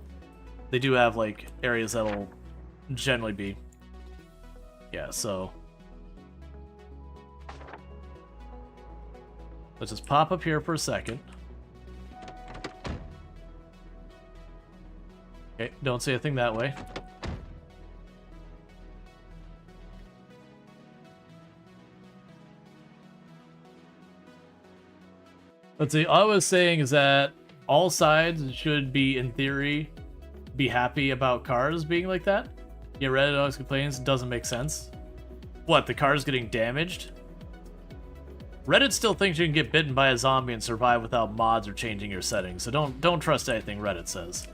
They do have, like, areas that'll generally be. Yeah, so let's just pop up here for a second. Okay, don't say a thing that way. Let's see, all I was saying is that all sides should be, in theory, be happy about cars being like that. Yeah, Reddit always complains, it doesn't make sense. What, the car's getting damaged? Reddit still thinks you can get bitten by a zombie and survive without mods or changing your settings, so don't trust anything Reddit says.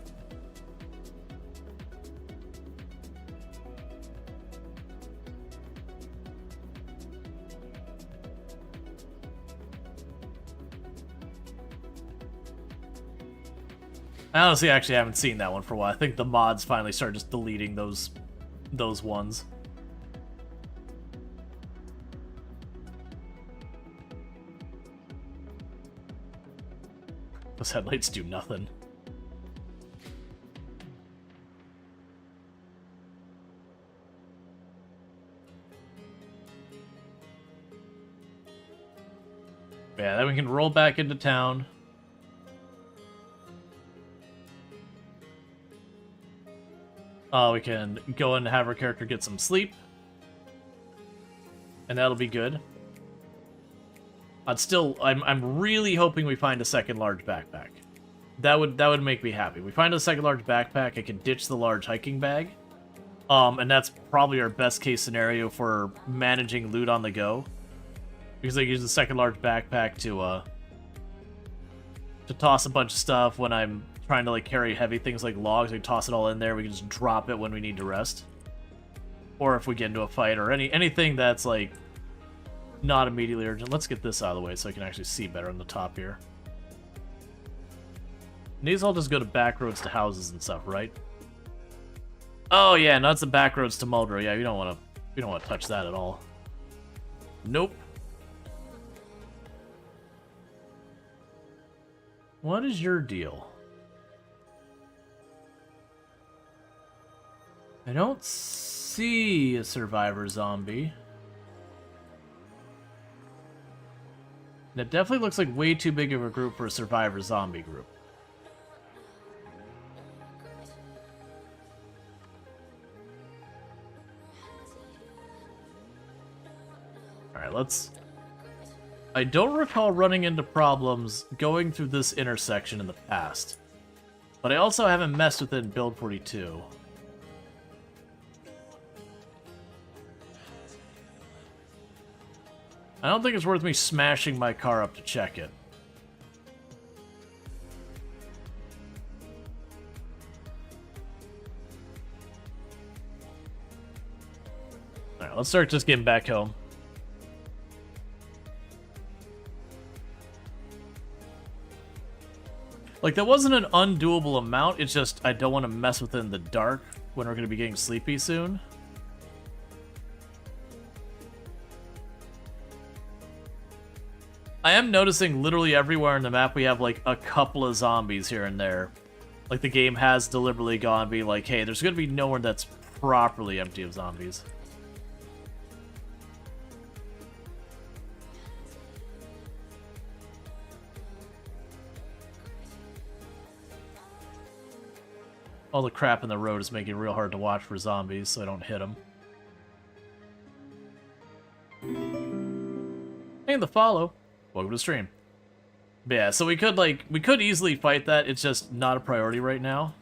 I honestly actually haven't seen that one for a while. I think the mods finally started just deleting those ones. Those headlights do nothing. Yeah, then we can roll back into town. We can go and have our character get some sleep. And that'll be good. I'm really hoping we find a second large backpack. That would make me happy. We find a second large backpack, I can ditch the large hiking bag. And that's probably our best case scenario for managing loot on the go. Because I use the second large backpack to toss a bunch of stuff when I'm trying to, like, carry heavy things like logs. We toss it all in there, we can just drop it when we need to rest. Or if we get into a fight, or anything that's, like, not immediately urgent. Let's get this out of the way so I can actually see better on the top here. And these all just go to back roads to houses and stuff, right? Oh yeah, no, that's the back roads to Muldrow. Yeah, we don't want to touch that at all. Nope. What is your deal? I don't see a survivor zombie. That definitely looks like way too big of a group for a survivor zombie group. Alright, let's... I don't recall running into problems going through this intersection in the past. But I also haven't messed with it in Build 42. I don't think it's worth me smashing my car up to check it. Alright, let's start just getting back home. Like, that wasn't an undoable amount, it's just I don't want to mess with it in the dark when we're going to be getting sleepy soon. I am noticing literally everywhere in the map we have, like, a couple of zombies here and there. Like, the game has deliberately gone be like, hey, there's going to be nowhere that's properly empty of zombies. All the crap in the road is making it real hard to watch for zombies, so I don't hit them. And the follow. Welcome to the stream. But yeah, so we could easily fight that, it's just not a priority right now.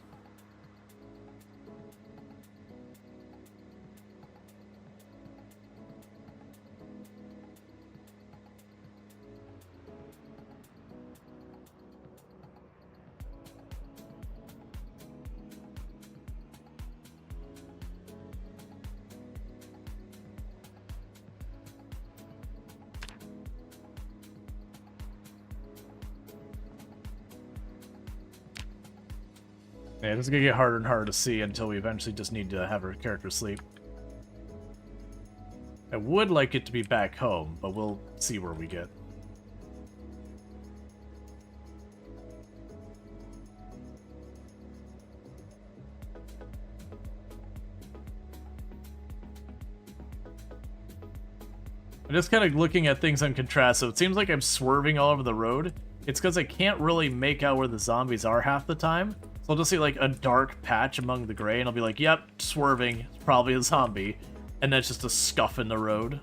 Yeah, it's gonna get harder and harder to see until we eventually just need to have our character sleep. I would like it to be back home, but we'll see where we get. I'm just kind of looking at things on contrast, so it seems like I'm swerving all over the road. It's because I can't really make out where the zombies are half the time. So I'll just see like a dark patch among the gray, and I'll be like, yep, swerving, it's probably a zombie. And that's just a scuff in the road.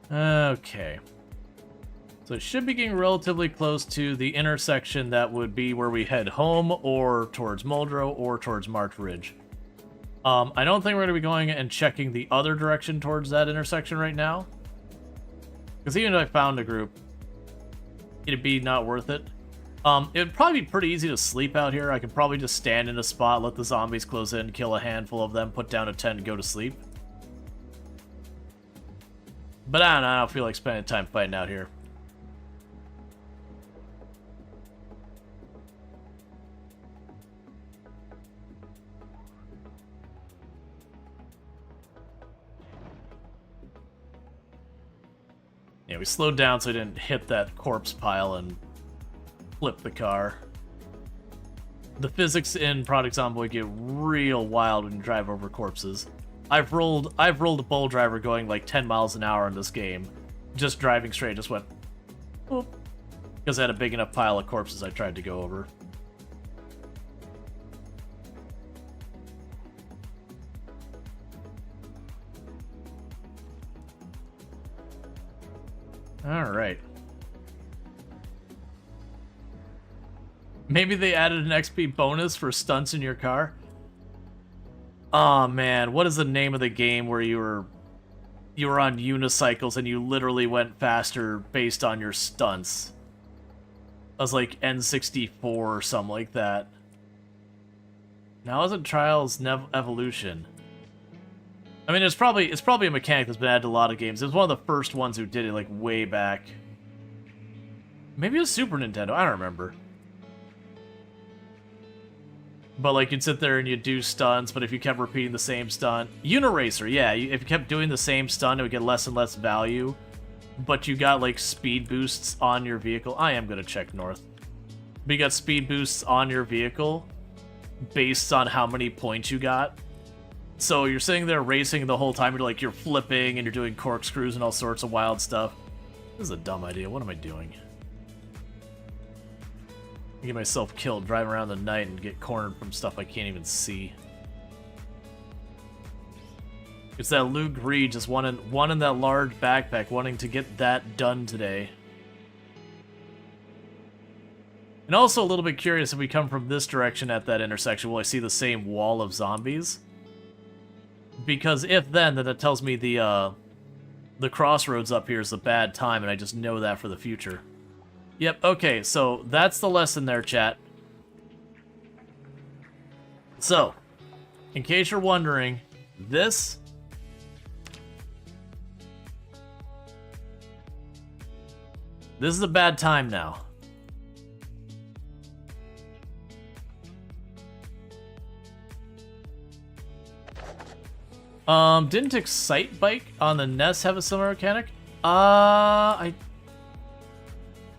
Okay. So it should be getting relatively close to the intersection that would be where we head home, or towards Muldrow, or towards March Ridge. I don't think we're going to be going and checking the other direction towards that intersection right now. Because even if I found a group, it'd be not worth it. It'd probably be pretty easy to sleep out here. I could probably just stand in a spot, let the zombies close in, kill a handful of them, put down a tent, and go to sleep. But I don't feel like spending time fighting out here. Yeah, we slowed down so I didn't hit that corpse pile and flip the car. The physics in Project Zomboid get real wild when you drive over corpses. I've rolled a bull driver going like 10 miles an hour in this game. Just driving straight, just went whoop, because I had a big enough pile of corpses I tried to go over. Alright. Maybe they added an XP bonus for stunts in your car? Oh man, what is the name of the game where you were you were on unicycles and you literally went faster based on your stunts. I was like N64 or something like that. Now isn't Trials Evolution? I mean, it's probably a mechanic that's been added to a lot of games. It was one of the first ones who did it, like, way back. Maybe it was Super Nintendo, I don't remember. But, like, you'd sit there and you'd do stunts, but if you kept repeating the same stunt... Uniracer, yeah, if you kept doing the same stunt, it would get less and less value. But you got, like, speed boosts on your vehicle. I am gonna check north. But you got speed boosts on your vehicle based on how many points you got. So you're sitting there racing the whole time, you're flipping and you're doing corkscrews and all sorts of wild stuff. This is a dumb idea. What am I doing? I get myself killed driving around the night and get cornered from stuff I can't even see. It's that Luke Reed just one in that large backpack wanting to get that done today. And also a little bit curious, if we come from this direction at that intersection, will I see the same wall of zombies? Because if then that tells me the crossroads up here is a bad time, and I just know that for the future. Yep, okay, so that's the lesson there, chat. So, in case you're wondering, this is a bad time now. Didn't Excite Bike on the NES have a similar mechanic? I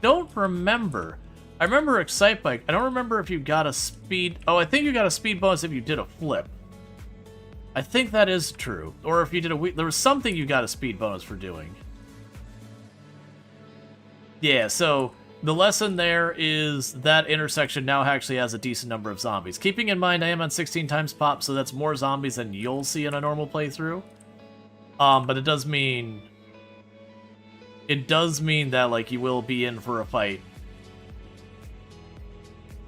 don't remember. I remember Excite Bike. I don't remember if you got a speed... Oh, I think you got a speed bonus if you did a flip. I think that is true. Or if you did a... There was something you got a speed bonus for doing. Yeah, so the lesson there is that intersection now actually has a decent number of zombies. Keeping in mind I am on 16 times pop, so that's more zombies than you'll see in a normal playthrough. But it does mean... It does mean that, like, you will be in for a fight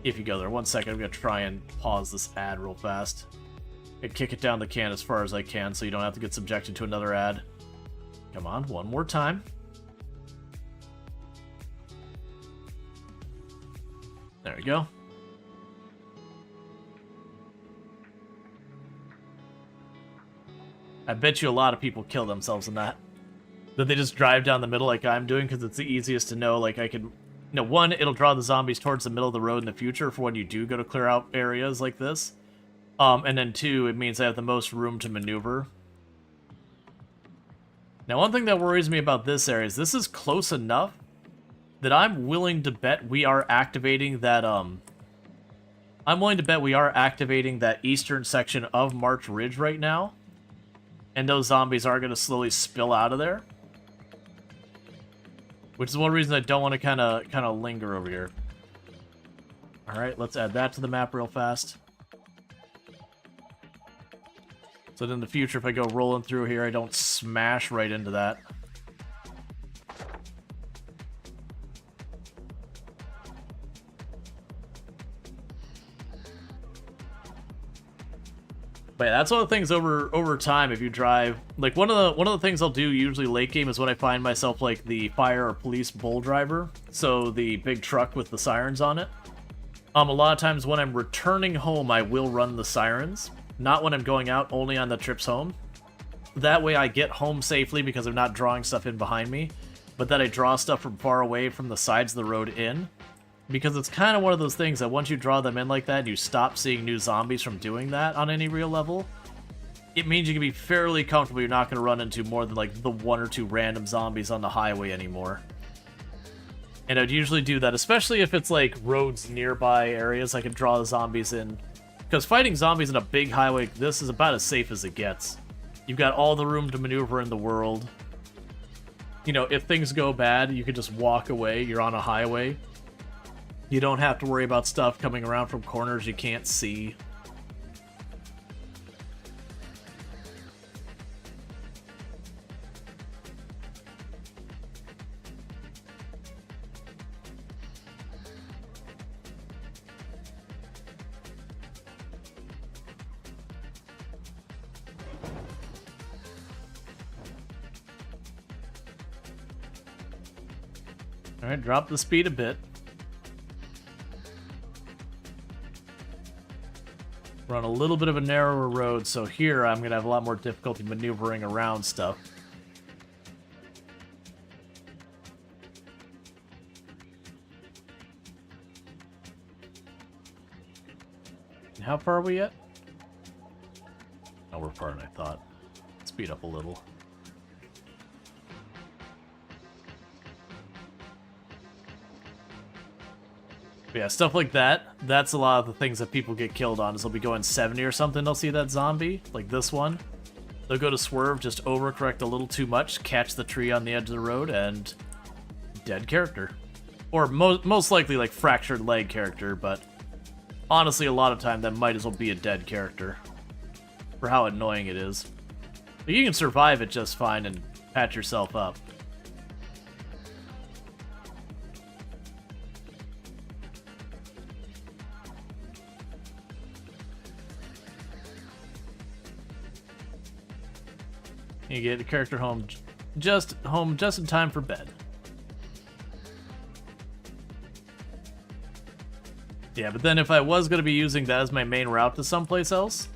if you go there. 1 second, I'm gonna try and pause this ad real fast. And kick it down the can as far as I can so you don't have to get subjected to another ad. Come on, one more time. There we go. I bet you a lot of people kill themselves in that. That they just drive down the middle like I'm doing, because it's the easiest to know, like, I can... You know, one, it'll draw the zombies towards the middle of the road in the future for when you do go to clear out areas like this. And then two, it means I have the most room to maneuver. Now, one thing that worries me about this area is this is close enough that I'm willing to bet we are activating that, I'm willing to bet we are activating that eastern section of March Ridge right now. And those zombies are going to slowly spill out of there. Which is one reason I don't want to kind of linger over here. Alright, let's add that to the map real fast. So that in the future, if I go rolling through here, I don't smash right into that. But yeah, that's one of the things over time if you drive. Like one of the things I'll do usually late game is when I find myself like the fire or police bull driver, so the big truck with the sirens on it. A lot of times when I'm returning home, I will run the sirens. Not when I'm going out, only on the trips home. That way I get home safely because I'm not drawing stuff in behind me, but that I draw stuff from far away from the sides of the road in. Because it's kind of one of those things that once you draw them in like that, you stop seeing new zombies from doing that on any real level. It means you can be fairly comfortable you're not going to run into more than like the 1 or 2 random zombies on the highway anymore. And I'd usually do that, especially if it's like roads nearby areas I can draw the zombies in. Because fighting zombies in a big highway like this is about as safe as it gets. You've got all the room to maneuver in the world. You know, if things go bad, you can just walk away. You're on a highway. You don't have to worry about stuff coming around from corners you can't see. Alright, drop the speed a bit. We're on a little bit of a narrower road, so here I'm going to have a lot more difficulty maneuvering around stuff. And how far are we yet? Oh, we're farther than I thought. Speed up a little. But yeah, stuff like that, that's a lot of the things that people get killed on, is they'll be going 70 or something, they'll see that zombie, like this one. They'll go to swerve, just overcorrect a little too much, catch the tree on the edge of the road, and dead character. Or most likely, like, fractured leg character, but honestly, a lot of time that might as well be a dead character, for how annoying it is. But you can survive it just fine and patch yourself up. You get the character home just in time for bed. Yeah, but then if I was going to be using that as my main route to someplace else,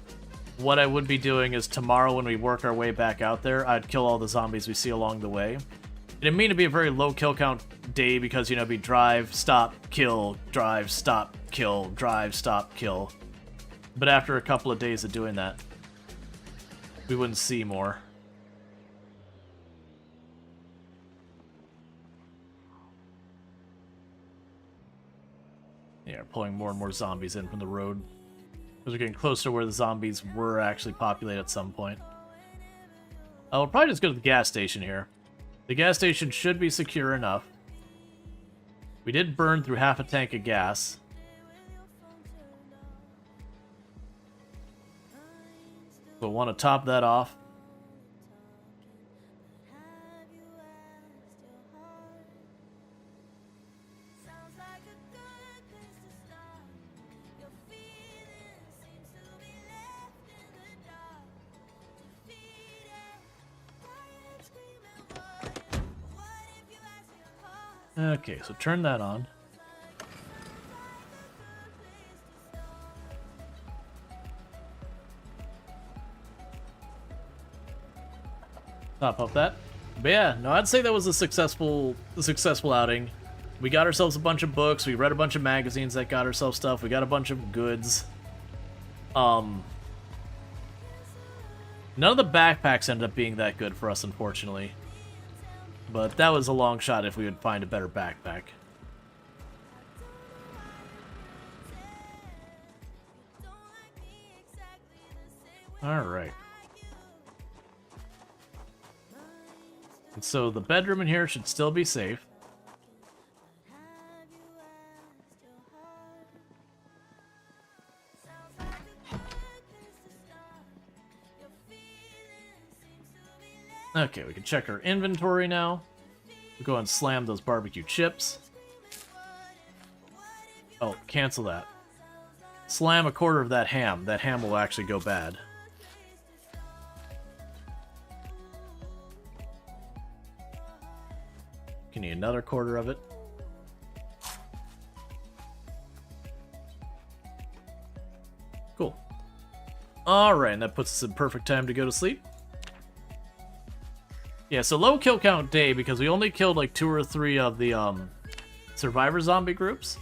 what I would be doing is tomorrow when we work our way back out there, I'd kill all the zombies we see along the way. It'd mean to be a very low kill count day because, you know, it'd be drive, stop, kill, drive, stop, kill, drive, stop, kill. But after a couple of days of doing that, we wouldn't see more. Yeah, pulling more and more zombies in from the road. Because we're getting closer to where the zombies were actually populated at some point. We'll probably just go to the gas station here. The gas station should be secure enough. We did burn through half a tank of gas. We'll want to top that off. Okay, so turn that on. Top up that. But yeah, no, I'd say that was a successful outing. We got ourselves a bunch of books, we read a bunch of magazines that got ourselves stuff, we got a bunch of goods. None of the backpacks ended up being that good for us, unfortunately. But that was a long shot if we would find a better backpack. Alright. And so the bedroom in here should still be safe. Okay, we can check our inventory now. We'll go and slam those barbecue chips. Oh, cancel that. Slam a quarter of that ham. That ham will actually go bad. Can you another quarter of it? Cool. Alright, and that puts us in perfect time to go to sleep. Yeah, so low kill count day because we only killed like 2 or 3 of the survivor zombie groups.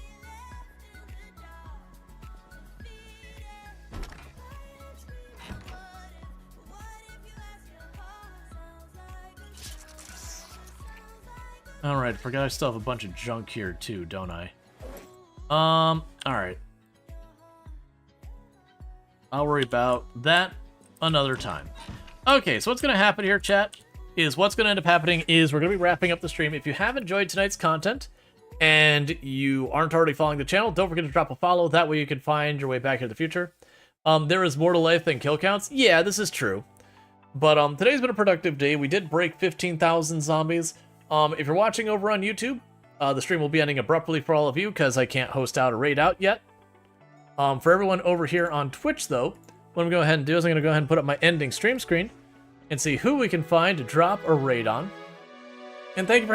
Alright, forgot I still have a bunch of junk here too, don't I? Alright. I'll worry about that another time. Okay, so what's gonna happen here, chat? What's going to end up happening is we're going to be wrapping up the stream. If you have enjoyed tonight's content and you aren't already following the channel, don't forget to drop a follow. That way you can find your way back in the future. There is more to life than kill counts. Yeah, this is true. But today's been a productive day. We did break 15,000 zombies. If you're watching over on YouTube, the stream will be ending abruptly for all of you because I can't host out a raid out yet. For everyone over here on Twitch, though, what I'm going to go ahead and do is I'm going to go ahead and put up my ending stream screen and see who we can find to drop a raid on. And thank you for